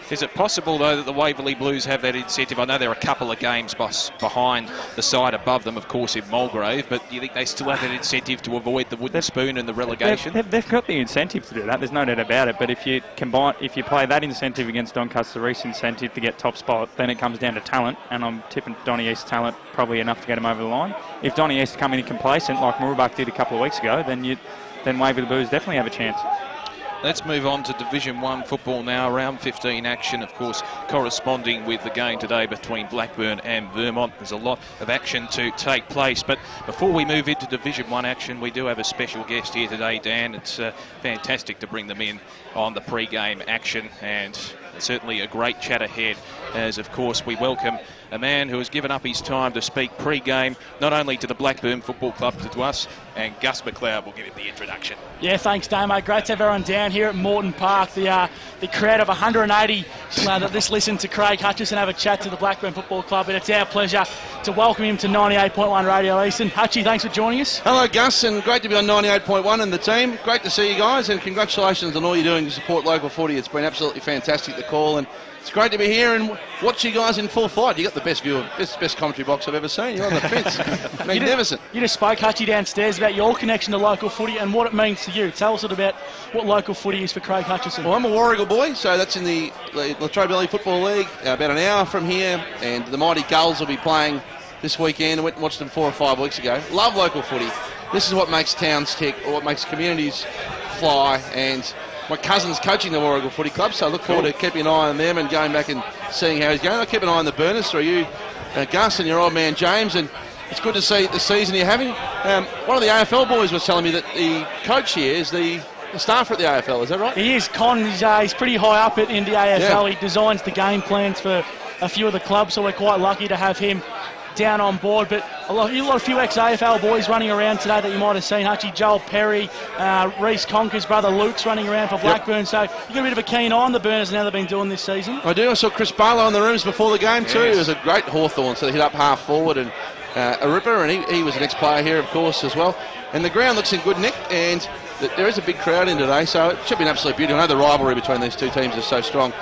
Is it possible, though, that the Waverley Blues have that incentive? I know they're a couple of games behind the side above them, of course, in Mulgrave, but do you think they still have that incentive to avoid the wooden spoon and the relegation? They've got the incentive to do that. There's no doubt about it. But if you play that incentive against Doncaster East incentive to get top spot, then it comes down to talent, and I'm tipping Donny East talent probably enough to get them over the line. If Donny East come in complacent like Mooroolbark did a couple of weeks ago, then Waverley Blues definitely have a chance. Let's move on to Division 1 football now. Round 15 action, of course, corresponding with the game today between Blackburn and Vermont. There's a lot of action to take place. But before we move into Division 1 action, we do have a special guest here today, Dan. It's fantastic to bring them in on the pre-game action, and certainly a great chat ahead, as, of course, we welcome a man who has given up his time to speak pre-game, not only to the Blackburn Football Club, but to us, and Gus McLeod will give him the introduction. Yeah, thanks, Damo. Great to have everyone down here at Moreton Park. The crowd of 180 that just listened to Craig Hutchison have a chat to the Blackburn Football Club, and it's our pleasure to welcome him to 98.1 Radio Eastern. Hutchie, thanks for joining us. Hello, Gus, and great to be on 98.1 and the team. Great to see you guys, and congratulations on all you're doing to support local footy. It's been absolutely fantastic, the call, and it's great to be here and watch you guys in full flight. You got the best view, best commentary box I've ever seen. You're on the fence. Magnificent. You just spoke, Hutchie, downstairs about your connection to local footy and what it means to you. Tell us a little about what local footy is for Craig Hutchison. Well, I'm a Warrigal boy, so that's in the Latrobe Valley Football League, about an hour from here, and the mighty Gulls will be playing this weekend. I went and watched them 4 or 5 weeks ago. Love local footy. This is what makes towns tick, or what makes communities fly, and my cousin's coaching the Warrigal Footy Club, so I look forward to keeping an eye on them and going back and seeing how he's going. I keep an eye on the Burners through you, Gus, and your old man James, and it's good to see the season you're having. One of the AFL boys was telling me that the coach here is the staffer at the AFL, is that right? He is. Con, he's pretty high up in the AFL. Yeah. He designs the game plans for a few of the clubs, so we're quite lucky to have him down on board. But a few ex-AFL boys running around today that you might have seen. Hutchie, Joel Perry, Reece Conker's brother Luke's running around for Blackburn. Yep. So you got a bit of a keen eye on the Burners and how they've been doing this season. I do. I saw Chris Barlow in the rooms before the game too. It was a great Hawthorn, so they hit up half forward, and a ripper, and he was an ex-player here, of course, as well. And the ground looks in good nick, and there is a big crowd in today, so it should be an absolute beauty. I know the rivalry between these two teams is so strong.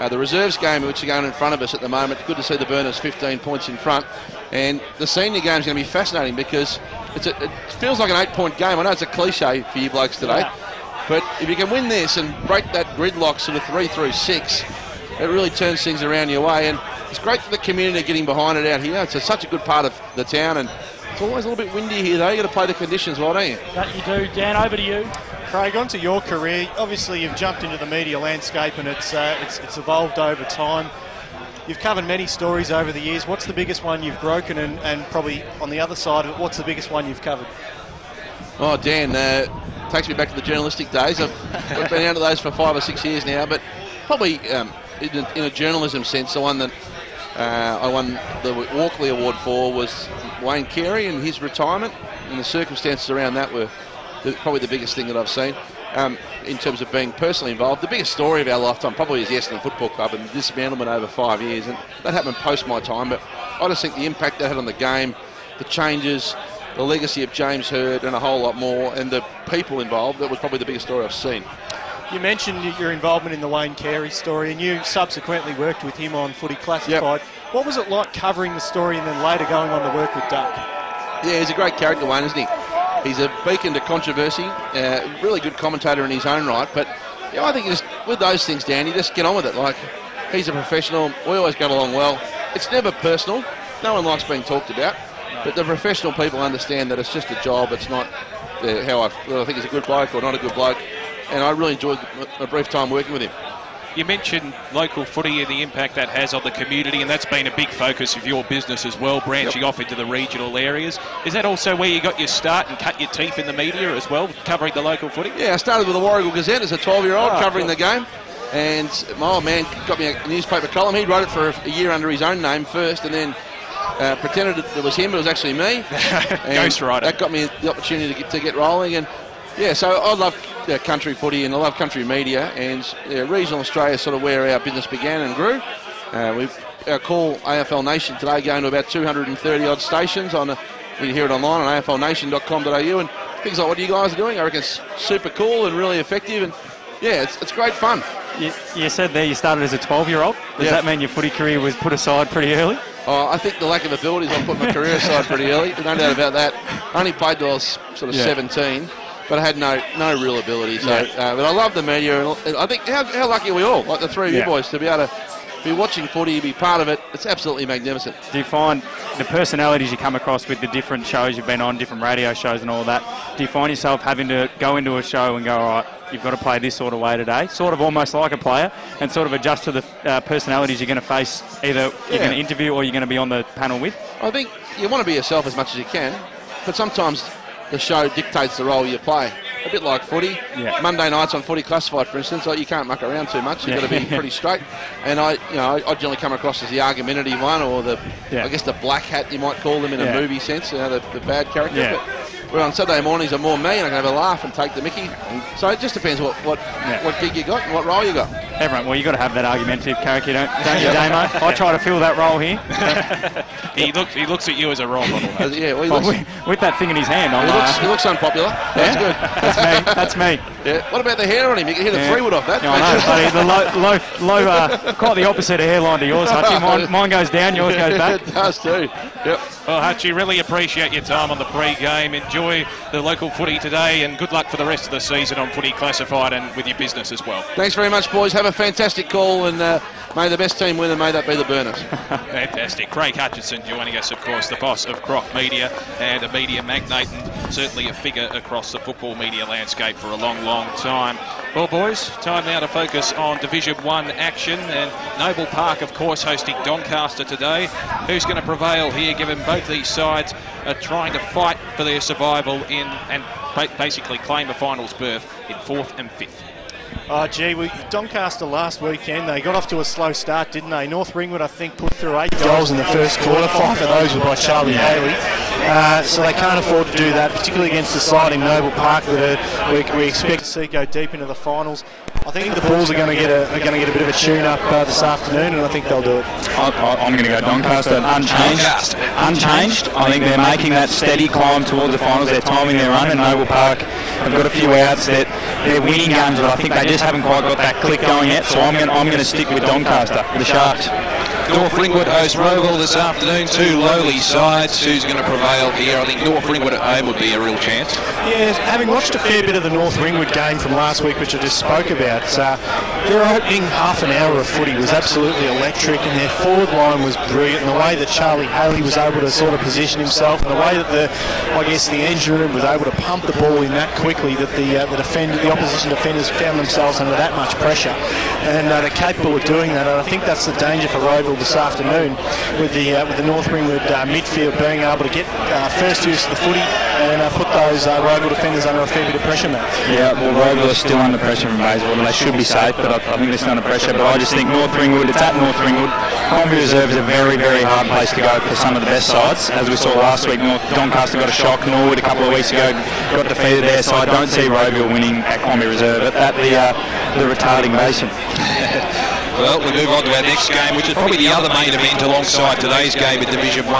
The reserves game, which are going in front of us at the moment, good to see the Burners 15 points in front. And the senior game is going to be fascinating because it feels like an 8-point game. I know it's a cliche for you blokes today, but if you can win this and break that gridlock sort of 3 through 6, it really turns things around your way. And it's great that the community are getting behind it out here. It's such a good part of the town, and it's always a little bit windy here though. You've got to play the conditions well, don't you? That you do. Dan, over to you. Craig, on to your career. Obviously, you've jumped into the media landscape, and it's evolved over time. You've covered many stories over the years. What's the biggest one you've broken, and probably on the other side of it, what's the biggest one you've covered? Oh, Dan, takes me back to the journalistic days. I've been out of those for 5 or 6 years now, but probably in a journalism sense, the one that I won the Walkley Award for was Wayne Carey and his retirement, and the circumstances around that were probably the biggest thing that I've seen. In terms of being personally involved, the biggest story of our lifetime probably is the Essendon Football Club and the dismantlement over 5 years, and that happened post my time, but I just think the impact that had on the game, the changes, the legacy of James Hird and a whole lot more, and the people involved, that was probably the biggest story I've seen. You mentioned your involvement in the Wayne Carey story, and you subsequently worked with him on Footy Classified. Yep. What was it like covering the story and then later going on to work with Doug? Yeah, he's a great character, Wayne, isn't he? He's a beacon to controversy, really good commentator in his own right, but I think just with those things, Dan, you just get on with it. Like, he's a professional, we always get along well. It's never personal, no one likes being talked about, but the professional people understand that it's just a job, it's not how I think he's a good bloke or not a good bloke, and I really enjoyed a brief time working with him. You mentioned local footy and the impact that has on the community, and that's been a big focus of your business as well, branching off into the regional areas. Is that also where you got your start and cut your teeth in the media as well, covering the local footy? Yeah, I started with the Warragul Gazette as a 12-year-old, covering the game, and my old man got me a newspaper column. He wrote it for a year under his own name first, and then pretended it was him, but it was actually me. Ghostwriter. That got me the opportunity to get rolling, and yeah, so I love country footy and I love country media, and regional Australia is sort of where our business began and grew. Our call AFL Nation today going to about 230 odd stations. You can hear it online on aflnation.com.au, and things like what you guys are doing, I reckon it's super cool and really effective, and yeah, it's great fun. You said there you started as a 12-year-old. Does that mean your footy career was put aside pretty early? Oh, I think the lack of abilities, I put my career aside pretty early. No doubt about that. I only played till I was sort of 17. But I had no real ability. So, but I love the media, and I think how lucky are we all, like the three of you boys, to be able to be watching footy, be part of it. It's absolutely magnificent. Do you find the personalities you come across with the different shows you've been on, different radio shows and all that, do you find yourself having to go into a show and go, all right, you've got to play this sort of way today, sort of almost like a player, and sort of adjust to the personalities you're going to face, either you're going to interview or you're going to be on the panel with? I think you want to be yourself as much as you can, but sometimes the show dictates the role you play. A bit like footy. Yeah. Monday nights on Footy Classified, for instance, you can't muck around too much. You've got to be pretty straight. And I generally come across as the argumentative one, or I guess the black hat you might call them in a movie sense, the bad character. Yeah. But where on Saturday mornings I'm more me, and I can have a laugh and take the mickey. So it just depends what gig you got and what role you got. Everyone, well, you've got to have that argumentative character, don't you, Damo? I try to fill that role here. He looks at you as a role model. With that thing in his hand. He looks unpopular. That's good. That's me. Yeah. What about the hair on him? You can hear the 3 wood off that. I know, buddy. Quite the opposite of hairline to yours, Hutchie. Mine goes down, yours goes back. It does too. Yep. Well, Hutchie, really appreciate your time on the pre-game. Enjoy the local footy today, and good luck for the rest of the season on Footy Classified and with your business as well. Thanks very much, boys. Have a fantastic call, and may the best team win, and may that be the Burners. Fantastic. Craig Hutchinson joining us, of course, the boss of Croc Media and a media magnate, and certainly a figure across the football media landscape for a long, long time. Well, boys, time now to focus on Division 1 action, and Noble Park, of course, hosting Doncaster today. Who's going to prevail here, given both these sides are trying to fight for their survival in and basically claim a finals berth in 4th and 5th? Oh, gee, Doncaster last weekend, they got off to a slow start, didn't they? North Ringwood, I think, put through 8 goals in the first quarter. 5 of those were by Charlie Haley. So they can't afford to do that, particularly against the side in Noble Park that we expect to see go deep into the finals. I think the Bulls are going to get a bit of a tune-up this afternoon, and I think they'll do it. I'm going to go Doncaster unchanged. Unchanged. I think they're making that steady climb towards the finals. They're timing their run, and Noble Park have got a few outs. They're winning games, but I think they just haven't quite got that click going yet. So I'm going to stick with Doncaster, the Sharks. North Ringwood host Roval this afternoon. 2 lowly sides. Who's going to prevail here? I think North Ringwood at home would be a real chance. Yeah, having watched a fair bit of the North Ringwood game from last week, which I just spoke about, their opening half an hour of footy was absolutely electric, and their forward line was brilliant. And the way that Charlie Haley was able to sort of position himself, and the way that the engine room was able to pump the ball in that quickly, that the opposition defenders found themselves under that much pressure, and they're capable of doing that. And I think that's the danger for Roval this afternoon, with the North Ringwood midfield being able to get first use of the footy and put those Roval defenders under a fair bit of pressure, Matt. Yeah, well, Roval is still under pressure from Bayswater. They should be safe, but I think they're still under pressure. But I just think North Ringwood, it's at North Ringwood. Combi Reserve is a very, very hard place to go for some of the best sides. As we saw last week, Doncaster got a shock. Norwood a couple of weeks ago got defeated there, so I don't see Roval winning at Combi Reserve at the retarding basin. Well, we move on to our next game, which is probably the other main event alongside today's game in Division 1.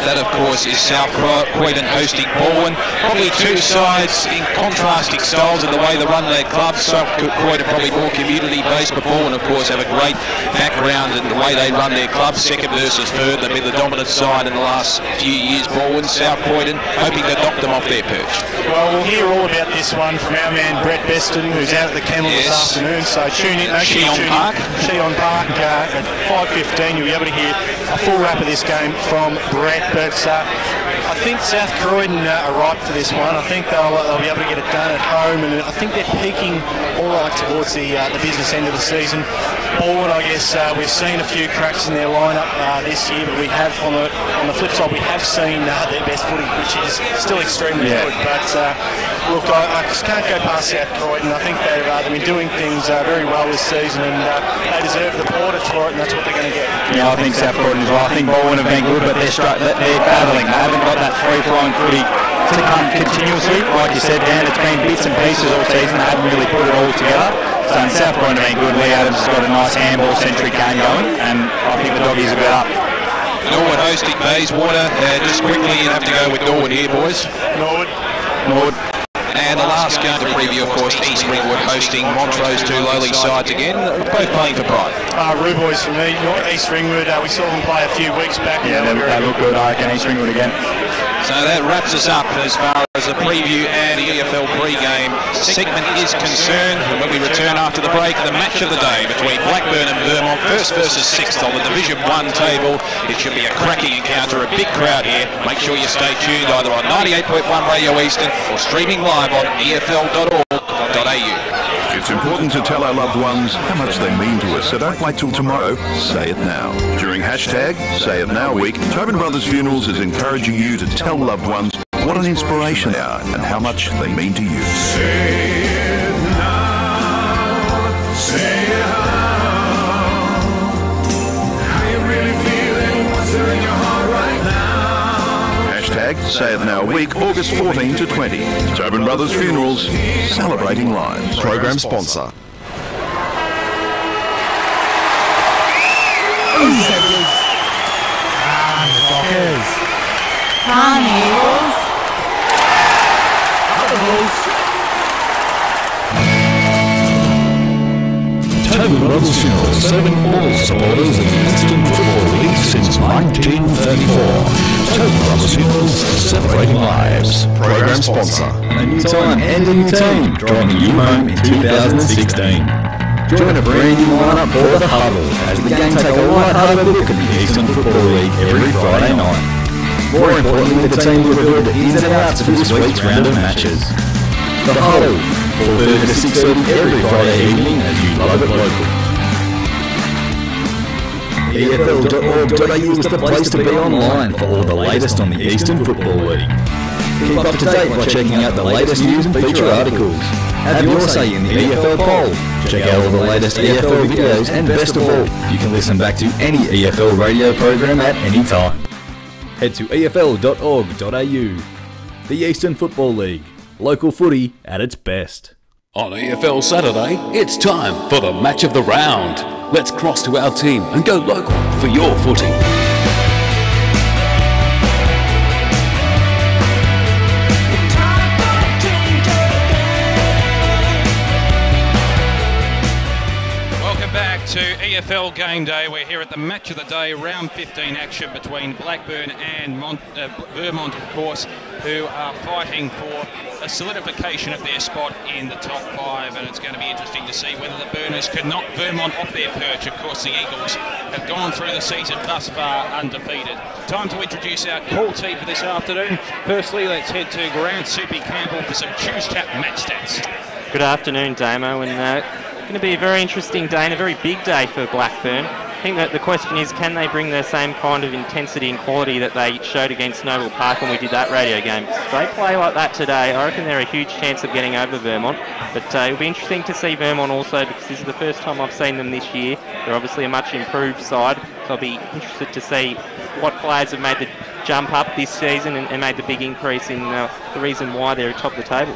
That, of course, is South Croydon hosting Balwyn. Probably two sides in contrasting styles in the way they run their clubs. South Croydon probably more community-based, but Balwyn, of course, have a great background in the way they run their clubs. Second versus third, they've been the dominant side in the last few years. Balwyn, South Croydon, hoping to knock them off their perch. Well, we'll hear all about this one from our man Brett Beston, who's out at the kennel this afternoon. So tune in. Sheon Park at 5:15. You'll be able to hear a full wrap of this game from Brett. But I think South Croydon are ripe for this one. I think they'll be able to get it done at home, and I think they're peaking all right towards the business end of the season. Balwyn, I guess we've seen a few cracks in their lineup this year, but we have on the flip side we have seen their best footy, which is still extremely good. But look, I just can't go past South Croydon. I think they've been doing things very well this season, and they deserve the plaudits for it, and that's what they're going to get. Yeah, I think South Croydon as well. I think Balwyn have been good, but they're battling. They haven't got that free-flowing footy to come continuously. Like you said, Dan, it's been bits and pieces all season. They haven't really put it all together. So in South Croydon have been good. Lee Adams has got a nice handball-centric game going, and I think the doggies are good up. Norwood hosting Bayswater. Just quickly, you'd have to go with Norwood here, boys. Norwood. And the last game to preview, of course, East Ringwood hosting Montrose, two lowly sides again, both playing for pride. Ruboys for me, East Ringwood, we saw them play a few weeks back. Yeah, they look good, I reckon, East Ringwood again. So that wraps us up as far as the preview and the EFL pre-game segment is concerned. And when we return after the break, the match of the day between Blackburn and Vermont, first versus sixth on the Division 1 table. It should be a cracking encounter, a big crowd here. Make sure you stay tuned either on 98.1 Radio Eastern or streaming live on efl.org.au. It's important to tell our loved ones how much they mean to us, so don't wait till tomorrow. Say it now. During hashtag Say It Now Week, Tobin Brothers Funerals is encouraging you to tell loved ones what an inspiration they are and how much they mean to you. Say it now. Say it now. How you really feeling? What's there in your heart right now? Hashtag Say It Now Week, August 14 to 20. Tobin Brothers Funerals, celebrating lives. Program sponsor. Tobin Brothers Funerals, serving all supporters of the Eastern Football League since 1934. Tobin Brothers Funerals, celebrating lives. Program sponsor. A new time and a new team, driving you home in 2016. Join a brand new lineup for the Huddle as the game take a light-hearted look at the Eastern Football League every Friday night. More importantly, the team will reveal the ins and outs of this week's round of matches. The Huddle, 4:30 to 6:30 every Friday evening as you love it local. EFL.org.au is the place to be online for all the latest on the Eastern Football League. Keep up to date by checking out the latest news and feature articles. Have your say in the EFL poll. Check out all the latest EFL videos, and best of all, you can listen back to any EFL radio program at any time. Head to EFL.org.au. The Eastern Football League. Local footy at its best. On EFL Saturday, it's time for the match of the round. Let's cross to our team and go local for your footy. To EFL Game Day. We're here at the match of the day, round 15 action between Blackburn and Vermont, of course, who are fighting for a solidification of their spot in the top 5, and it's going to be interesting to see whether the Burners can knock Vermont off their perch. Of course, the Eagles have gone through the season thus far undefeated. Time to introduce our call team for this afternoon. Firstly, let's head to Grant Soupy Campbell for some Choose Tap match stats. Good afternoon, Damo, and going to be a very interesting day and a very big day for Blackburn. I think that the question is, can they bring the same kind of intensity and quality that they showed against Noble Park when we did that radio game? If they play like that today, I reckon they're a huge chance of getting over Vermont. But it'll be interesting to see Vermont also, because this is the first time I've seen them this year. They're obviously a much improved side, so I'll be interested to see what players have made the jump up this season and made the big increase in the reason why they're atop the table.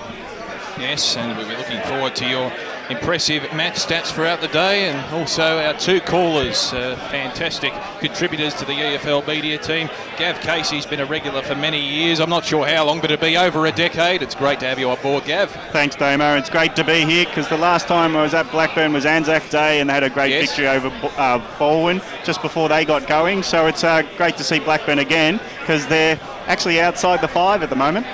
Yes, and we'll be looking forward to your impressive match stats throughout the day, and also our two callers, fantastic contributors to the EFL media team. Gav Casey's been a regular for many years. I'm not sure how long, but it'll be over a decade. It's great to have you on board, Gav. Thanks, Damo. It's great to be here because the last time I was at Blackburn was Anzac Day, and they had a great victory over Baldwin just before they got going. So it's great to see Blackburn again because they're actually outside the 5 at the moment.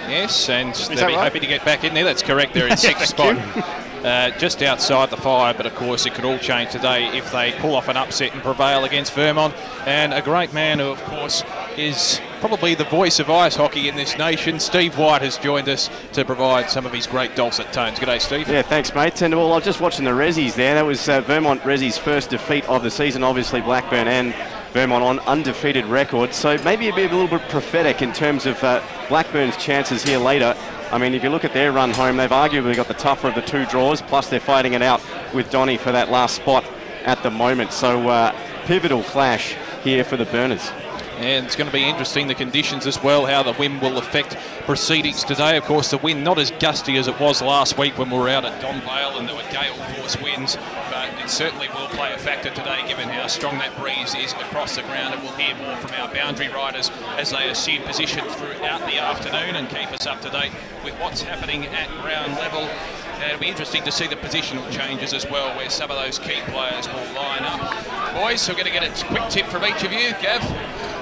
Yes, and they'll be happy to get back in there. That's correct. They're in 6th spot. Just outside the 5, but of course it could all change today if they pull off an upset and prevail against Vermont. And a great man who, of course, is probably the voice of ice hockey in this nation, Steve White, has joined us to provide some of his great dulcet tones. G'day, Steve. Yeah, thanks, mate. And well, I was just watching the Rezzies there. That was Vermont Rezzies' first defeat of the season. Obviously, Blackburn and Vermont on undefeated record. So maybe it'd be a little bit prophetic in terms of Blackburn's chances here later. I mean, if you look at their run home, they've arguably got the tougher of the 2 draws, plus they're fighting it out with Donny for that last spot at the moment. So pivotal clash here for the Burners. And it's going to be interesting, the conditions as well, how the wind will affect proceedings today. Of course, the wind not as gusty as it was last week when we were out at Don Vale and there were gale force winds, but it certainly will play a factor today given how strong that breeze is across the ground. And we'll hear more from our boundary riders as they assume position throughout the afternoon and keep us up to date with what's happening at ground level. And it'll be interesting to see the positional changes as well, where some of those key players will line up. Boys, we're going to get a quick tip from each of you. Gav?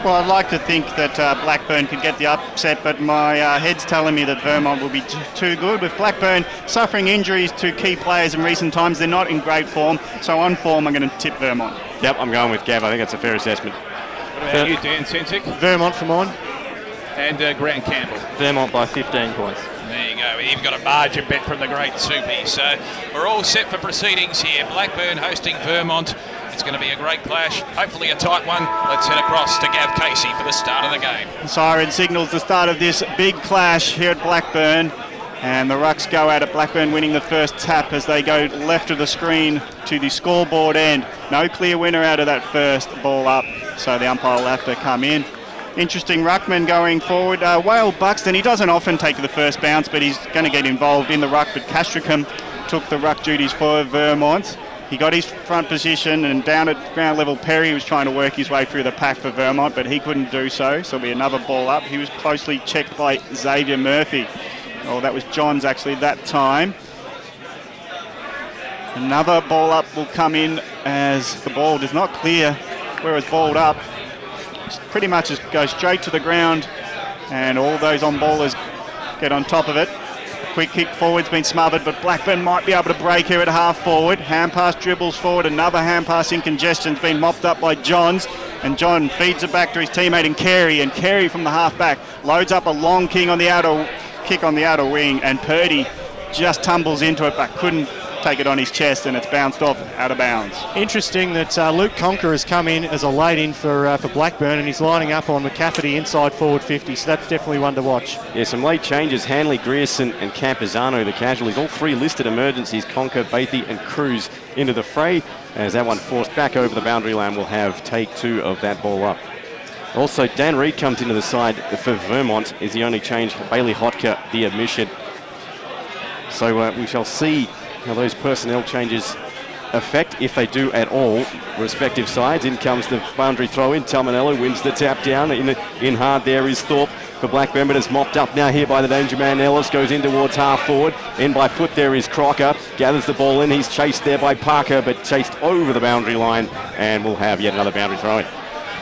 Well, I'd like to think that Blackburn could get the upset, but my head's telling me that Vermont will be too good. With Blackburn suffering injuries to key players in recent times, they're not in great form. So on form, I'm going to tip Vermont. Yep, I'm going with Gav. I think that's a fair assessment. What about you, Dan Sensic? Vermont for mine. And Grant Campbell. Vermont by 15 points. There you go. You've got a margin bet from the great Soupy. So we're all set for proceedings here. Blackburn hosting Vermont. It's going to be a great clash, hopefully a tight one. Let's head across to Gav Casey for the start of the game. Siren signals the start of this big clash here at Blackburn. And the Rucks go out at Blackburn winning the first tap as they go left of the screen to the scoreboard end. No clear winner out of that first ball up, so the umpire will have to come in. Interesting ruckman going forward. Whale Buxton, he doesn't often take the first bounce, but he's going to get involved in the ruck. But Castricum took the ruck duties for Vermont. He got his front position, and down at ground level, Perry was trying to work his way through the pack for Vermont, but he couldn't do so. So it'll be another ball up. He was closely checked by Xavier Murphy. Oh, that was Johns actually that time. Another ball up will come in as the ball does not clear where it's balled up. Pretty much just goes straight to the ground, and all those on-ballers get on top of it. Quick kick forward's been smothered, but Blackburn might be able to break here at half forward. Hand pass dribbles forward, another hand pass in congestion's been mopped up by Johns, and John feeds it back to his teammate and Carey from the half back loads up a long kick on the outer wing, and Purdy just tumbles into it but couldn't take it on his chest, and it's bounced off out of bounds. Interesting that Luke Conker has come in as a late in for Blackburn, and he's lining up on McCafferty inside forward 50, so that's definitely one to watch. Yeah, some late changes. Hanley, Grierson and Campazano, the casualties. All 3 listed emergencies. Conker, Bathy and Cruz into the fray. As that one forced back over the boundary line, we'll have take 2 of that ball up. Also, Dan Reid comes into the side for Vermont. Is the only change for Bailey Hotka, the admission. So we shall see how those personnel changes affect, if they do at all, respective sides. In comes the boundary throw in. Talmanello wins the tap down. In hard there is Thorpe for Blackburn, but it's mopped up now here by the danger man Ellis. Goes in towards half forward. In by foot there is Crocker. Gathers the ball in. He's chased there by Parker, but chased over the boundary line, and we'll have yet another boundary throw in.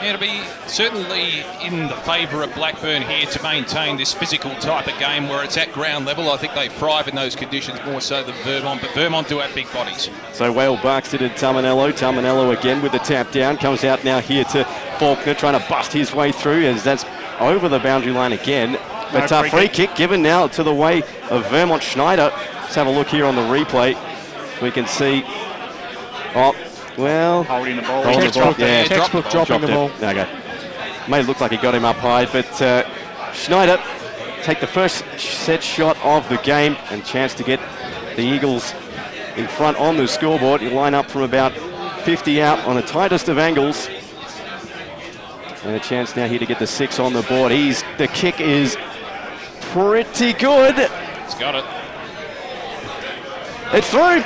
Yeah, it'll be certainly in the favour of Blackburn here to maintain this physical type of game where it's at ground level. I think they thrive in those conditions more so than Vermont, but Vermont do have big bodies. So Whale Buxton to Talmanello. Talmanello again with the tap down. Comes out now here to Faulkner, trying to bust his way through as that's over the boundary line again. But free kick given now to the way of Vermont. Schneider. Let's have a look here on the replay. We can see... Oh, well, holding the ball. Textbook dropping the ball. Okay. May look like he got him up high, but Schneider take the first set shot of the game and chance to get the Eagles in front on the scoreboard. You line up from about 50 out on the tightest of angles. And a chance now here to get the 6 on the board. The kick is pretty good. He's got it. It's through.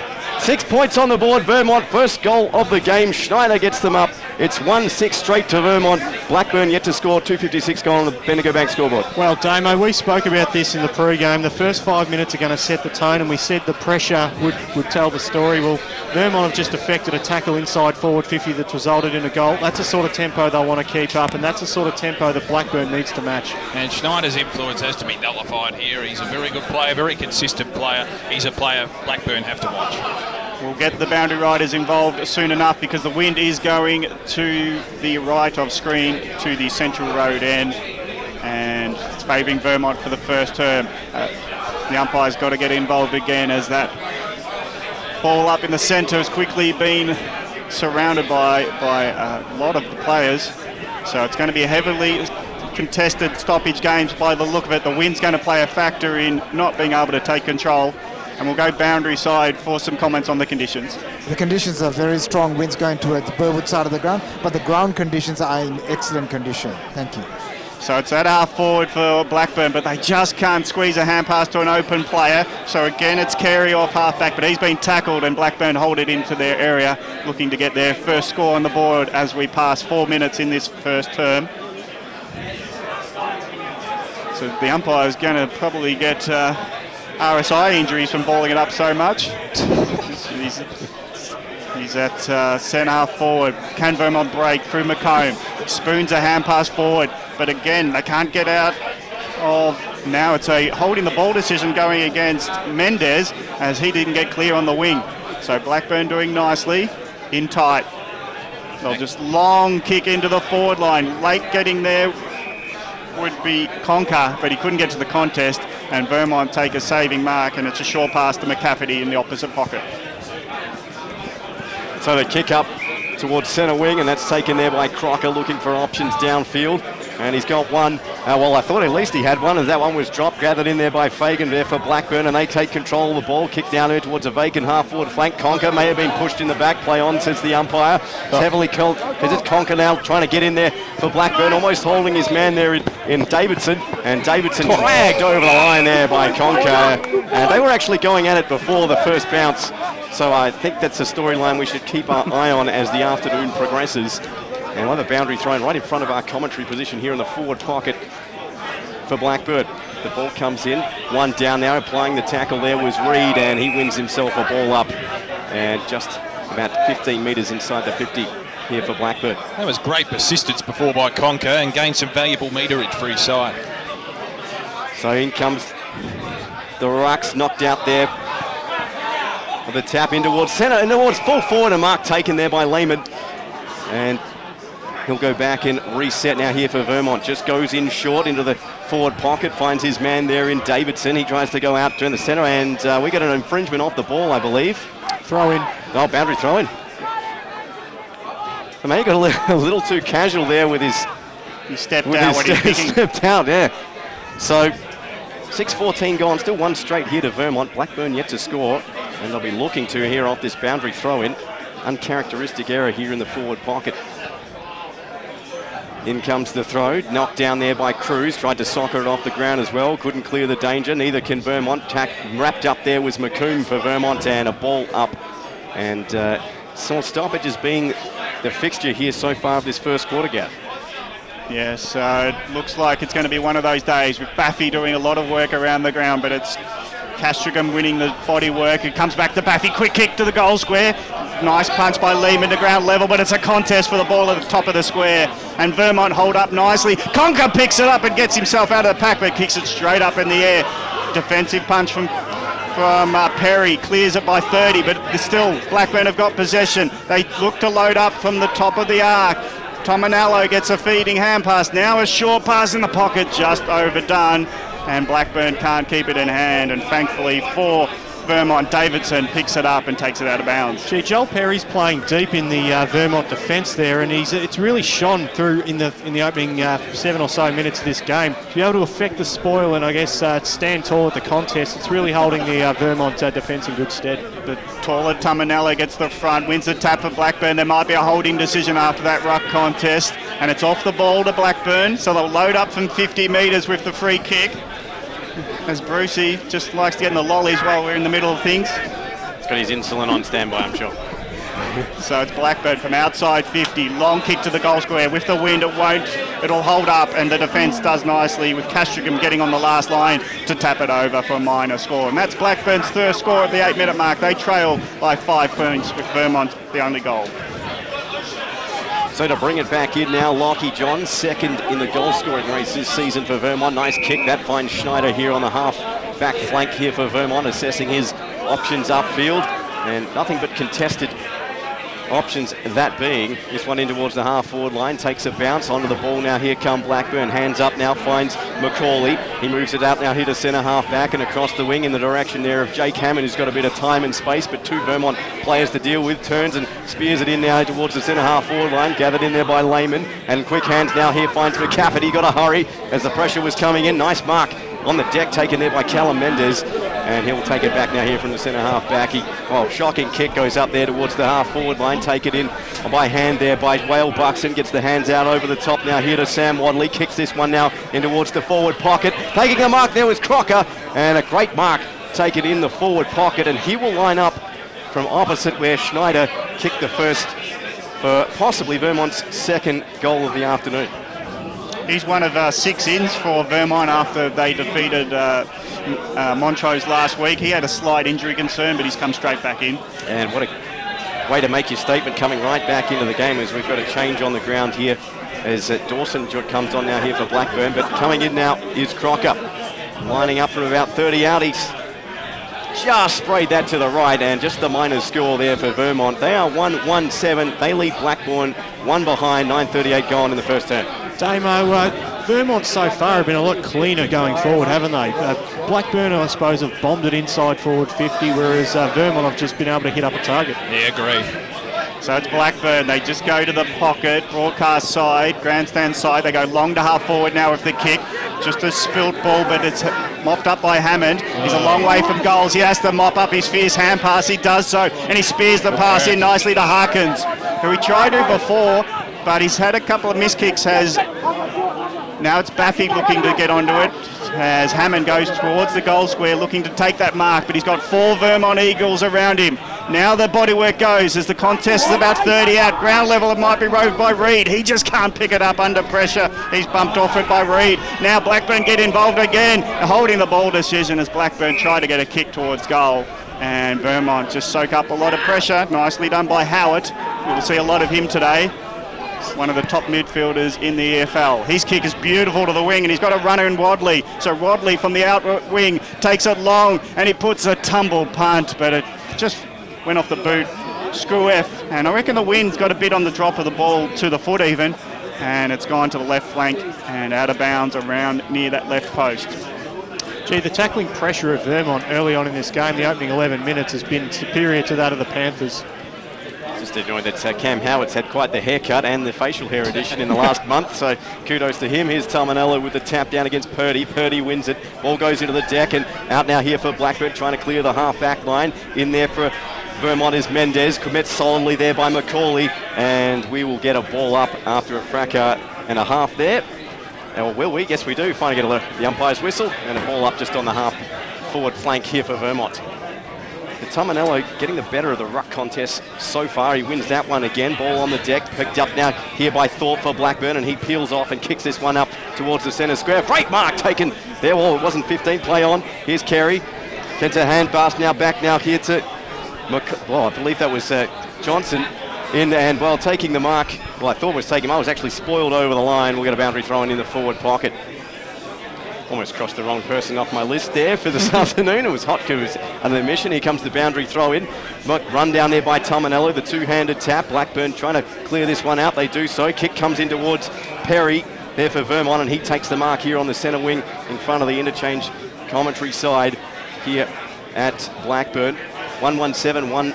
6 points on the board. Vermont, first goal of the game. Schneider gets them up. It's 1-6 straight to Vermont. Blackburn yet to score. 2:56 gone on the Bendigo Bank scoreboard. Well, Damo, we spoke about this in the pre-game. The first 5 minutes are going to set the tone, and we said the pressure would tell the story. Well, Vermont have just effected a tackle inside forward 50 that's resulted in a goal. That's the sort of tempo they'll want to keep up, and that's the sort of tempo that Blackburn needs to match. And Schneider's influence has to be nullified here. He's a very good player, very consistent player. He's a player Blackburn have to watch. We'll get the boundary riders involved soon enough because the wind is going to the right of screen to the central road end, and it's favouring Vermont for the first term. The umpire's got to get involved again as that ball up in the centre has quickly been surrounded by a lot of the players. So it's going to be a heavily contested stoppage games by the look of it. The wind's going to play a factor in not being able to take control. And we'll go boundary side for some comments on the conditions. The conditions are very strong, winds going towards the Burwood side of the ground, but the ground conditions are in excellent condition. Thank you. So it's at half forward for Blackburn, but they just can't squeeze a hand pass to an open player. So again, it's Carey off half back, but he's been tackled and Blackburn hold it into their area, looking to get their first score on the board as we pass 4 minutes in this first term. So the umpire is going to probably get RSI injuries from balling it up so much. He's at centre half forward. Can Vermont break through McComb? Spoons a hand pass forward, but again they can't get out of. Now it's a holding the ball decision going against Mendez as he didn't get clear on the wing. So Blackburn doing nicely in tight. They'll just long kick into the forward line. Late getting there would be Conker, but he couldn't get to the contest, and Vermont take a saving mark, and it's a short pass to McCafferty in the opposite pocket. So the kick up towards centre wing, and that's taken there by Crocker, looking for options downfield. And he's got one. Well, I thought at least he had one, and that one was dropped, gathered in there by Fagan there for Blackburn, and they take control of the ball, kick down there towards a vacant half-forward flank. Conker may have been pushed in the back, play on, says the umpire. It's heavily called. Is it Conker now trying to get in there for Blackburn, almost holding his man there in Davidson, and Davidson dragged over the line there by Conker. And they were actually going at it before the first bounce, so I think that's a storyline we should keep our eye on as the afternoon progresses. And another boundary thrown right in front of our commentary position here in the forward pocket for Blackburn. The ball comes in, one down now, applying the tackle there was Reed, and he wins himself a ball up. And just about 15 metres inside the 50 here for Blackburn. That was great persistence before by Conker and gained some valuable meterage for his side. So in comes the Rucks, knocked out there. The tap in towards centre, and towards full forward, a mark taken there by Lehman. And he'll go back and reset now here for Vermont. Just goes in short into the forward pocket, finds his man there in Davidson. He tries to go out, turn the centre, and we got an infringement off the ball, I believe. Throw in. Oh, boundary throw in. I mean, he got a little too casual there with his... He stepped out when he's kicking. Stepped out, yeah. So, 6:14 gone, still one straight here to Vermont. Blackburn yet to score, and they'll be looking to here off this boundary throw in. Uncharacteristic error here in the forward pocket. In comes the throw, knocked down there by Cruz, tried to soccer it off the ground as well, couldn't clear the danger, neither can Vermont. Wrapped up there was McComb for Vermont, and a ball up. And stoppage as being the fixture here so far of this first quarter, Gav. Yes, it looks like it's going to be one of those days with Baffy doing a lot of work around the ground, but it's Castricum winning the body work. It comes back to Baffy, quick kick to the goal square. Nice punch by Lehman to ground level, but it's a contest for the ball at the top of the square. And Vermont hold up nicely. Conker picks it up and gets himself out of the pack, but kicks it straight up in the air. Defensive punch from Perry, clears it by 30, but still Blackburn have got possession. They look to load up from the top of the arc. Tominello gets a feeding hand pass. Now a short pass in the pocket, just overdone. And Blackburn can't keep it in hand. And thankfully for Vermont, Davidson picks it up and takes it out of bounds. Gee, Joel Perry's playing deep in the Vermont defence there, and it's really shone through in the opening 7 or so minutes of this game. To be able to affect the spoil and I guess stand tall at the contest, it's really holding the Vermont defence in good stead. The taller Tominello gets the front, wins the tap for Blackburn. There might be a holding decision after that ruck contest, and it's off the ball to Blackburn, so they'll load up from 50 metres with the free kick. As Brucey just likes to get in the lollies while we're in the middle of things. He's got his insulin on standby, I'm sure. So it's Blackburn from outside 50. Long kick to the goal square. With the wind, it'll hold up, and the defence does nicely with Castricum getting on the last line to tap it over for a minor score. And that's Blackburn's first score at the 8-minute mark. They trail by 5 points with Vermont the only goal. So to bring it back in now, Lockie John, second in the goal scoring race this season for Vermont. Nice kick. That finds Schneider here on the half-back flank here for Vermont, assessing his options upfield. And nothing but contested options, that being this one in towards the half-forward line, takes a bounce onto the ball now. Here come Blackburn, hands up now, finds Macaulay. He moves it out now here to centre half-back and across the wing in the direction there of Jake Hammond, who's got a bit of time and space, but 2 Vermont players to deal with. Turns and spears it in now towards the centre half-forward line, gathered in there by Lehman, and quick hands now here finds McCafferty. Got to hurry as the pressure was coming in. Nice mark on the deck taken there by Callum Mendes, and he'll take it back now here from the centre half back. Shocking kick goes up there towards the half forward line, take it in by hand there by Wale Buxton, gets the hands out over the top now here to Sam Wadley, kicks this one now in towards the forward pocket, taking a mark there was Crocker, and a great mark taken in the forward pocket, and he will line up from opposite where Schneider kicked the first for possibly Vermont's second goal of the afternoon. He's one of 6 ins for Vermont after they defeated Montrose last week. He had a slight injury concern, but he's come straight back in. And what a way to make your statement, coming right back into the game, as we've got a change on the ground here as Dawson comes on now here for Blackburn. But coming in now is Crocker, lining up from about 30 out. He's just sprayed that to the right, and just the minor score there for Vermont. They are 1-1-7. They lead Blackburn 1 behind, 9:38 gone in the first term. Damo, Vermont so far have been a lot cleaner going forward, haven't they? Blackburn, I suppose, have bombed it inside forward 50, whereas Vermont have just been able to hit up a target. Yeah, agree. So it's Blackburn. They just go to the pocket, broadcast side, grandstand side. They go long to half forward now with the kick. Just a spilt ball, but it's mopped up by Hammond. He's a long way from goals. He has to mop up his fierce hand pass. He does so, and he spears the pass in nicely to Harkins, who he tried to before, but he's had a couple of miss kicks. Now it's Baffy looking to get onto it as Hammond goes towards the goal square looking to take that mark, but he's got 4 Vermont Eagles around him. Now the bodywork goes as the contest is about 30 out. Ground level, it might be rode by Reed. He just can't pick it up under pressure. He's bumped off it by Reed. Now Blackburn get involved again, holding the ball decision as Blackburn try to get a kick towards goal. And Vermont just soak up a lot of pressure. Nicely done by Howard. We'll see a lot of him today. One of the top midfielders in the EFL. His kick is beautiful to the wing, and he's got a runner in Wadley. So Wadley from the out wing takes it long, and he puts a tumble punt, but it just went off the boot. Screw F, and I reckon the wind's got a bit on the drop of the ball to the foot even, and it's gone to the left flank and out of bounds around near that left post. Gee, the tackling pressure of Vermont early on in this game, the opening 11 minutes, has been superior to that of the Panthers. Just annoyed that Cam Howard's had quite the haircut and the facial hair addition in the last month, so kudos to him. Here's Talmanello with the tap down against Purdy. Purdy wins it. Ball goes into the deck, and out now here for Blackburn, trying to clear the half-back line. In there for Vermont is Mendes. Commits solidly there by Macaulay, and we will get a ball up after a fracas and a half there. Or will we? Yes, we do. Finally get the umpire's whistle, and a ball up just on the half-forward flank here for Vermont. Tomanello getting the better of the ruck contest so far. He wins that one again. Ball on the deck, picked up now here by Thorpe for Blackburn, and he peels off and kicks this one up towards the centre square. Great mark taken there. Well, it wasn't 15. Play on. Here's Carey. Gets a hand pass now back now here to I believe that was Johnson in, and while taking the mark, well, I thought it was taking him. I was actually spoiled over the line. We'll get a boundary throw in the forward pocket. Almost crossed the wrong person off my list there for this afternoon. It was Hotke who was under the mission. Here comes the boundary throw in. Run down there by Tomanello, the two-handed tap. Blackburn trying to clear this one out. They do so. Kick comes in towards Perry there for Vermont, and he takes the mark here on the centre wing in front of the interchange commentary side here at Blackburn. 1-1-7-1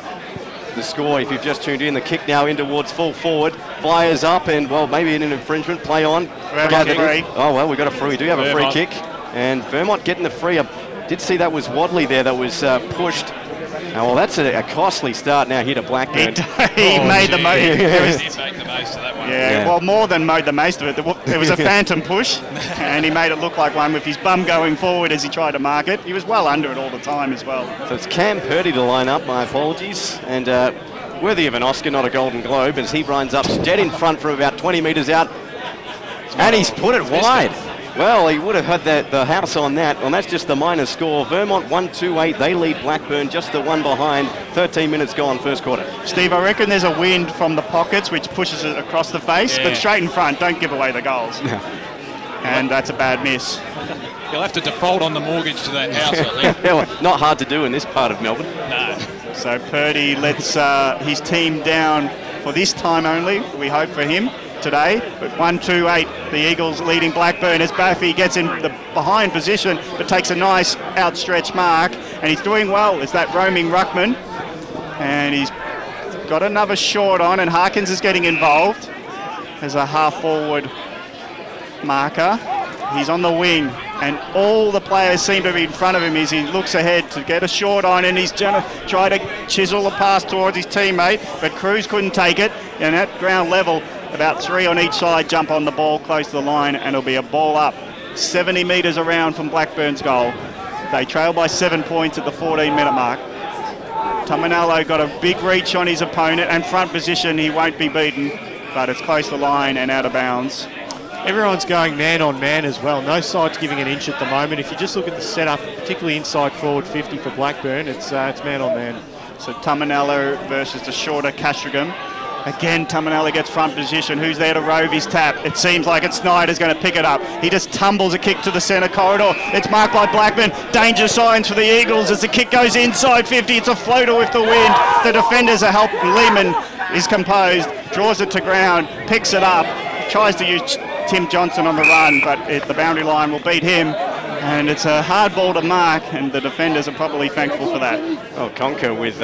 the score if you've just tuned in. The kick now in towards full forward. Fires up, and, well, maybe an infringement. Play on. Oh, well, we got a free. We do have a free kick. And Vermont getting the free. I did see that was Wadley there that was pushed. well, that's a costly start now here to Blackburn. He made the most. He made the most of that one. Yeah, well, more than made the most of it. There was a phantom push, and he made it look like one with his bum going forward as he tried to mark it. He was well under it all the time as well. So it's Cam Purdy to line up, my apologies. And worthy of an Oscar, not a Golden Globe, as he runs up dead in front from about 20 metres out. And he's put it wide. Well, he would have had the house on that. Well, that's just the minor score. Vermont 1-2-8. They lead Blackburn just the one behind. 13 minutes gone, first quarter. Steve, I reckon there's a wind from the pockets which pushes it across the face, but straight in front, don't give away the goals. And that's a bad miss. You'll have to default on the mortgage to that house, I think. Well, not hard to do in this part of Melbourne. No. So Purdy lets his team down for this time only. We hope for him today, but 1-2-8, the Eagles leading Blackburn as Baffy gets in the behind position but takes a nice outstretched mark, and he's doing well. It's that roaming ruckman, and he's got another short on, and Harkins is getting involved as a half forward marker. He's on the wing, and all the players seem to be in front of him as he looks ahead to get a short on, and he's going to try to chisel a pass towards his teammate, but Cruz couldn't take it, and at ground level, about 3 on each side jump on the ball close to the line, and it'll be a ball up 70 metres around from Blackburn's goal. They trail by 7 points at the 14-minute mark. Tominello got a big reach on his opponent, and front position he won't be beaten, but it's close to the line and out of bounds. Everyone's going man on man as well. No side's giving an inch at the moment. If you just look at the setup, particularly inside forward 50 for Blackburn, it's man on man. So Tominello versus the shorter Castricum. Again, Tominello gets front position. Who's there to rove his tap? It seems like it's Snyder's going to pick it up. He just tumbles a kick to the centre corridor. It's marked by Blackburn. Danger signs for the Eagles as the kick goes inside 50. It's a floater with the wind. The defenders are helping. Lehman is composed, draws it to ground, picks it up, tries to use Tim Johnson on the run, but the boundary line will beat him. And it's a hard ball to mark, and the defenders are probably thankful for that. Oh, Conker with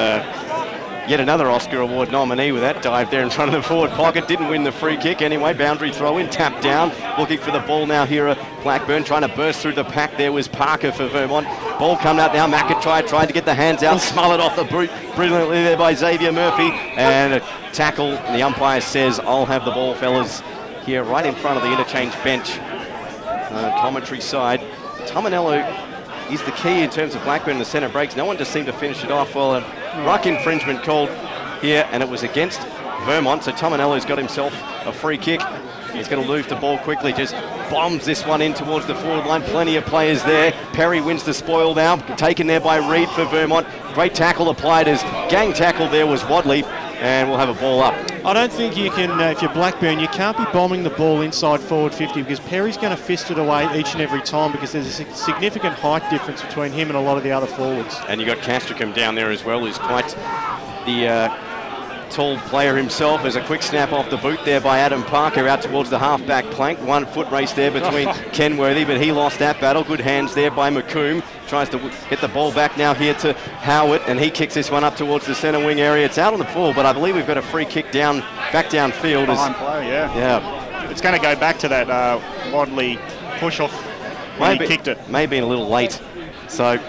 yet another Oscar Award nominee with that dive there in front of the forward pocket. Didn't win the free kick anyway. Boundary throw in, tap down. Looking for the ball now here at Blackburn. Trying to burst through the pack. There was Parker for Vermont. Ball coming out now. McIntyre tried to get the hands out. Smell it off the boot. Brilliantly there by Xavier Murphy. And a tackle. And the umpire says, I'll have the ball, fellas, here right in front of the interchange bench. Commentary side. Tominello is the key in terms of Blackburn in the centre breaks. No one just seemed to finish it off. Well, a ruck infringement called here, and it was against Vermont. So Tominello's got himself a free kick. He's going to lose the ball quickly, just bombs this one in towards the forward line. Plenty of players there. Perry wins the spoil now, taken there by Reed for Vermont. Great tackle applied as gang tackle there was Wadley, and we'll have a ball up. I don't think you can, if you're Blackburn, you can't be bombing the ball inside forward 50 because Perry's going to fist it away each and every time because there's a significant height difference between him and a lot of the other forwards. And you got Castricum down there as well, who's quite the tall player himself. There's a quick snap off the boot there by Adam Parker out towards the half-back plank. 1 foot race there between Kenworthy, but he lost that battle. Good hands there by McComb. Tries to hit the ball back now here to Howard, and he kicks this one up towards the centre wing area. It's out on the full, but I believe we've got a free kick back downfield. Behind play, yeah. It's going to go back to that Wadley push-off when he kicked it. May have been a little late. So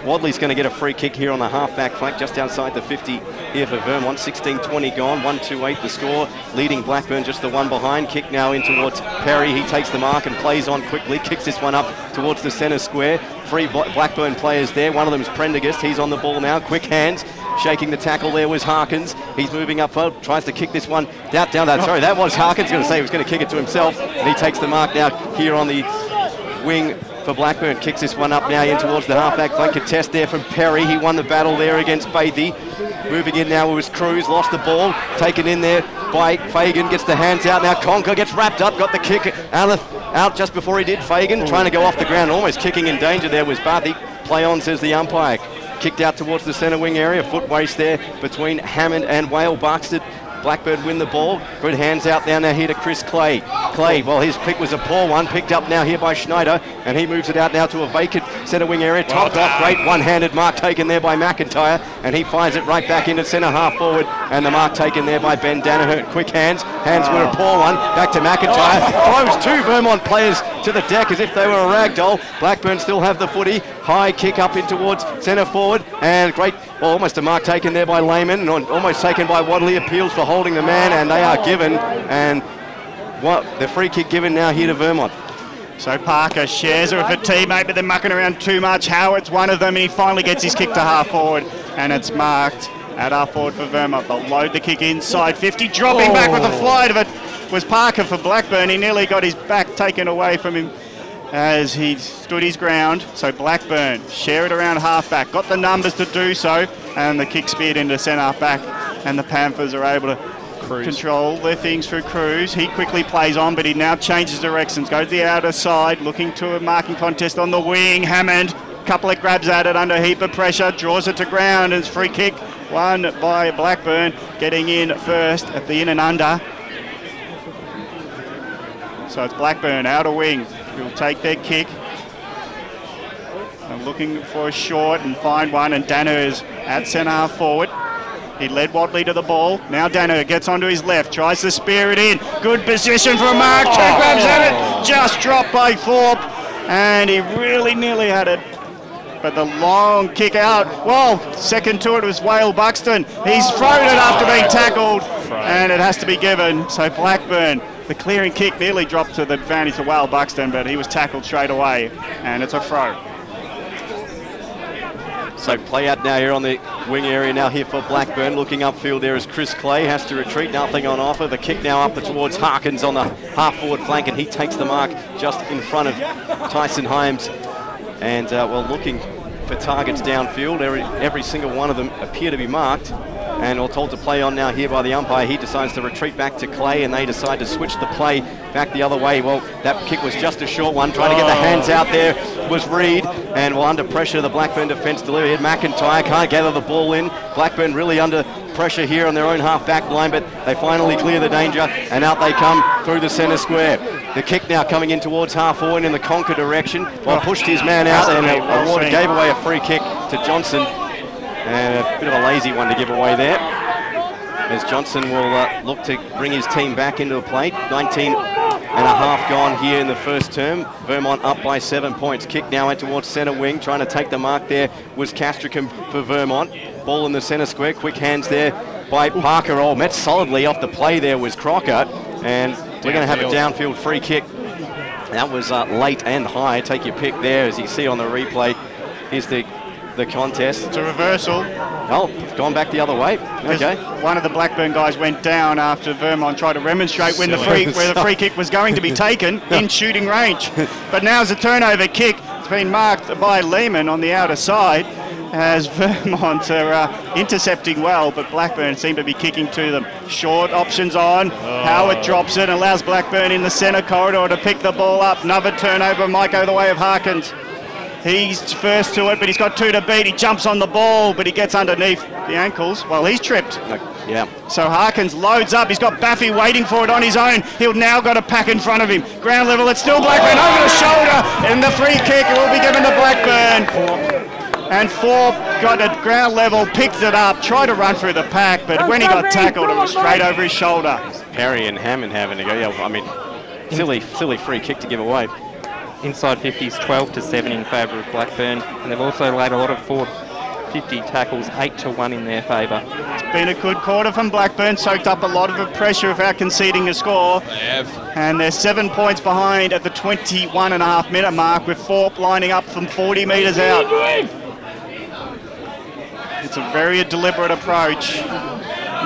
Wadley's going to get a free kick here on the half-back flank, just outside the 50 here for Vermont. 16-20 gone, 1-2-8 the score. Leading Blackburn just the one behind. Kick now in towards Perry. He takes the mark and plays on quickly. Kicks this one up towards the centre square. 3 Blackburn players there. One of them is Prendergast. He's on the ball now. Quick hands. Shaking the tackle there was Harkins. He's moving up forward. Tries to kick this one down that. Sorry, that was Harkins. Going to say he was going to kick it to himself. And he takes the mark now here on the wing for Blackburn. Kicks this one up now in towards the half-back flank. Contest there from Perry. He won the battle there against Bathy. Moving in now was Cruz. Lost the ball. Taken in there by Fagan. Gets the hands out now. Conker gets wrapped up. Got the kick out just before he did. Fagan trying to go off the ground. Almost kicking in danger there was Bathy. Play on, says the umpire. Kicked out towards the centre wing area. Foot waste there between Hammond and Whale Buxted. Blackburn win the ball. Good hands out now here to Chris Clay. Clay, well, his pick was a poor one. Picked up now here by Schneider, and he moves it out now to a vacant centre wing area. Topped off, great one-handed mark taken there by McIntyre, and he finds it right back into centre half forward, and the mark taken there by Ben Danaher. Quick hands. Hands were a poor one. Back to McIntyre. Throws 2 Vermont players to the deck as if they were a ragdoll. Blackburn still have the footy. High kick up in towards centre forward, and great Well, almost a mark taken there by Lehman, and almost taken by Wadley. Appeals for holding the man, and they are given. And the free kick given now here to Vermont. So Parker shares it with a teammate, but they're mucking around too much. Howard's one of them, and he finally gets his kick to half forward, and it's marked at half forward for Vermont. They'll load the kick inside 50, dropping back with the flight of it was Parker for Blackburn. He nearly got his back taken away from him as he stood his ground. So Blackburn share it around half back, got the numbers to do so, and the kick speared into centre half back, and the Panthers are able to control their things through Cruz. He quickly plays on, but he now changes directions, goes to the outer side, looking to a marking contest on the wing. Hammond, couple of grabs at it under a heap of pressure, draws it to ground, and it's free kick, won by Blackburn, getting in first at the in and under. So it's Blackburn, outer wing, who'll take their kick. And looking for a short and find one, and Danaher's at centre half forward. He led Wadley to the ball. Now Danaher gets onto his left, tries to spear it in. Good position for Mark. Two grabs at it. Just dropped by Thorpe. And he really nearly had it. But the long kick out. Well, second to it was Wale Buxton. He's thrown it after being tackled. And it has to be given. So Blackburn, the clearing kick nearly dropped to the advantage of Wale Buxton, but he was tackled straight away. And it's a throw. So play out now here on the wing area now here for Blackburn. Looking upfield there is Chris Clay, has to retreat, nothing on offer. The kick now up towards Harkins on the half-forward flank, and he takes the mark just in front of Tyson Himes. And well, looking for targets downfield. Every single one of them appear to be marked. And all told to play on now here by the umpire. He decides to retreat back to Clay, and they decide to switch the play back the other way. Well, that kick was just a short one. Trying to get the hands out there was Reed, and well, under pressure, the Blackburn defence delivered. McIntyre can't gather the ball in. Blackburn really under pressure here on their own half-back line, but they finally clear the danger, and out they come through the centre square. The kick now coming in towards half-forward in the Conquer direction. Well, pushed his man out, and gave away a free kick to Johnson. And a bit of a lazy one to give away there, as Johnson will look to bring his team back into the play. 19 and a half gone here in the first term. Vermont up by 7 points. Kick now out towards centre wing. Trying to take the mark there was Castricum for Vermont. Ball in the centre square. Quick hands there by Parker. Oh, met solidly off the play there was Crocker. And we're going to have a downfield free kick. That was late and high. Take your pick there, as you see on the replay. Here's the contest. It's a reversal. Oh, gone back the other way. Okay. One of the Blackburn guys went down after Vermont tried to remonstrate where the free kick was going to be taken in shooting range. But now it's a turnover kick. It's been marked by Lehman on the outer side, as Vermont are intercepting well, but Blackburn seem to be kicking to them. Short options on. Howard drops it and allows Blackburn in the centre corridor to pick the ball up. Another turnover might go the way of Harkins. He's first to it, but he's got two to beat. He jumps on the ball, but he gets underneath the ankles. Well, he's tripped. Yeah. So Harkins loads up. He's got Baffy waiting for it on his own. He'll now got a pack in front of him. Ground level, it's still Blackburn over the shoulder, and the free kick will be given to Blackburn. And Thorpe got it ground level, picked it up, tried to run through the pack, but when he got tackled, it was straight over his shoulder. Perry and Hammond having to go. Yeah, I mean, silly free kick to give away. Inside 50s 12-7 in favour of Blackburn, and they've also laid a lot of forward 50 tackles, 8-1 in their favour. It's been a good quarter from Blackburn, soaked up a lot of the pressure without conceding a score. They have. And they're 7 points behind at the 21.5 minute mark, with Thorpe lining up from 40 metres out. It's a very deliberate approach.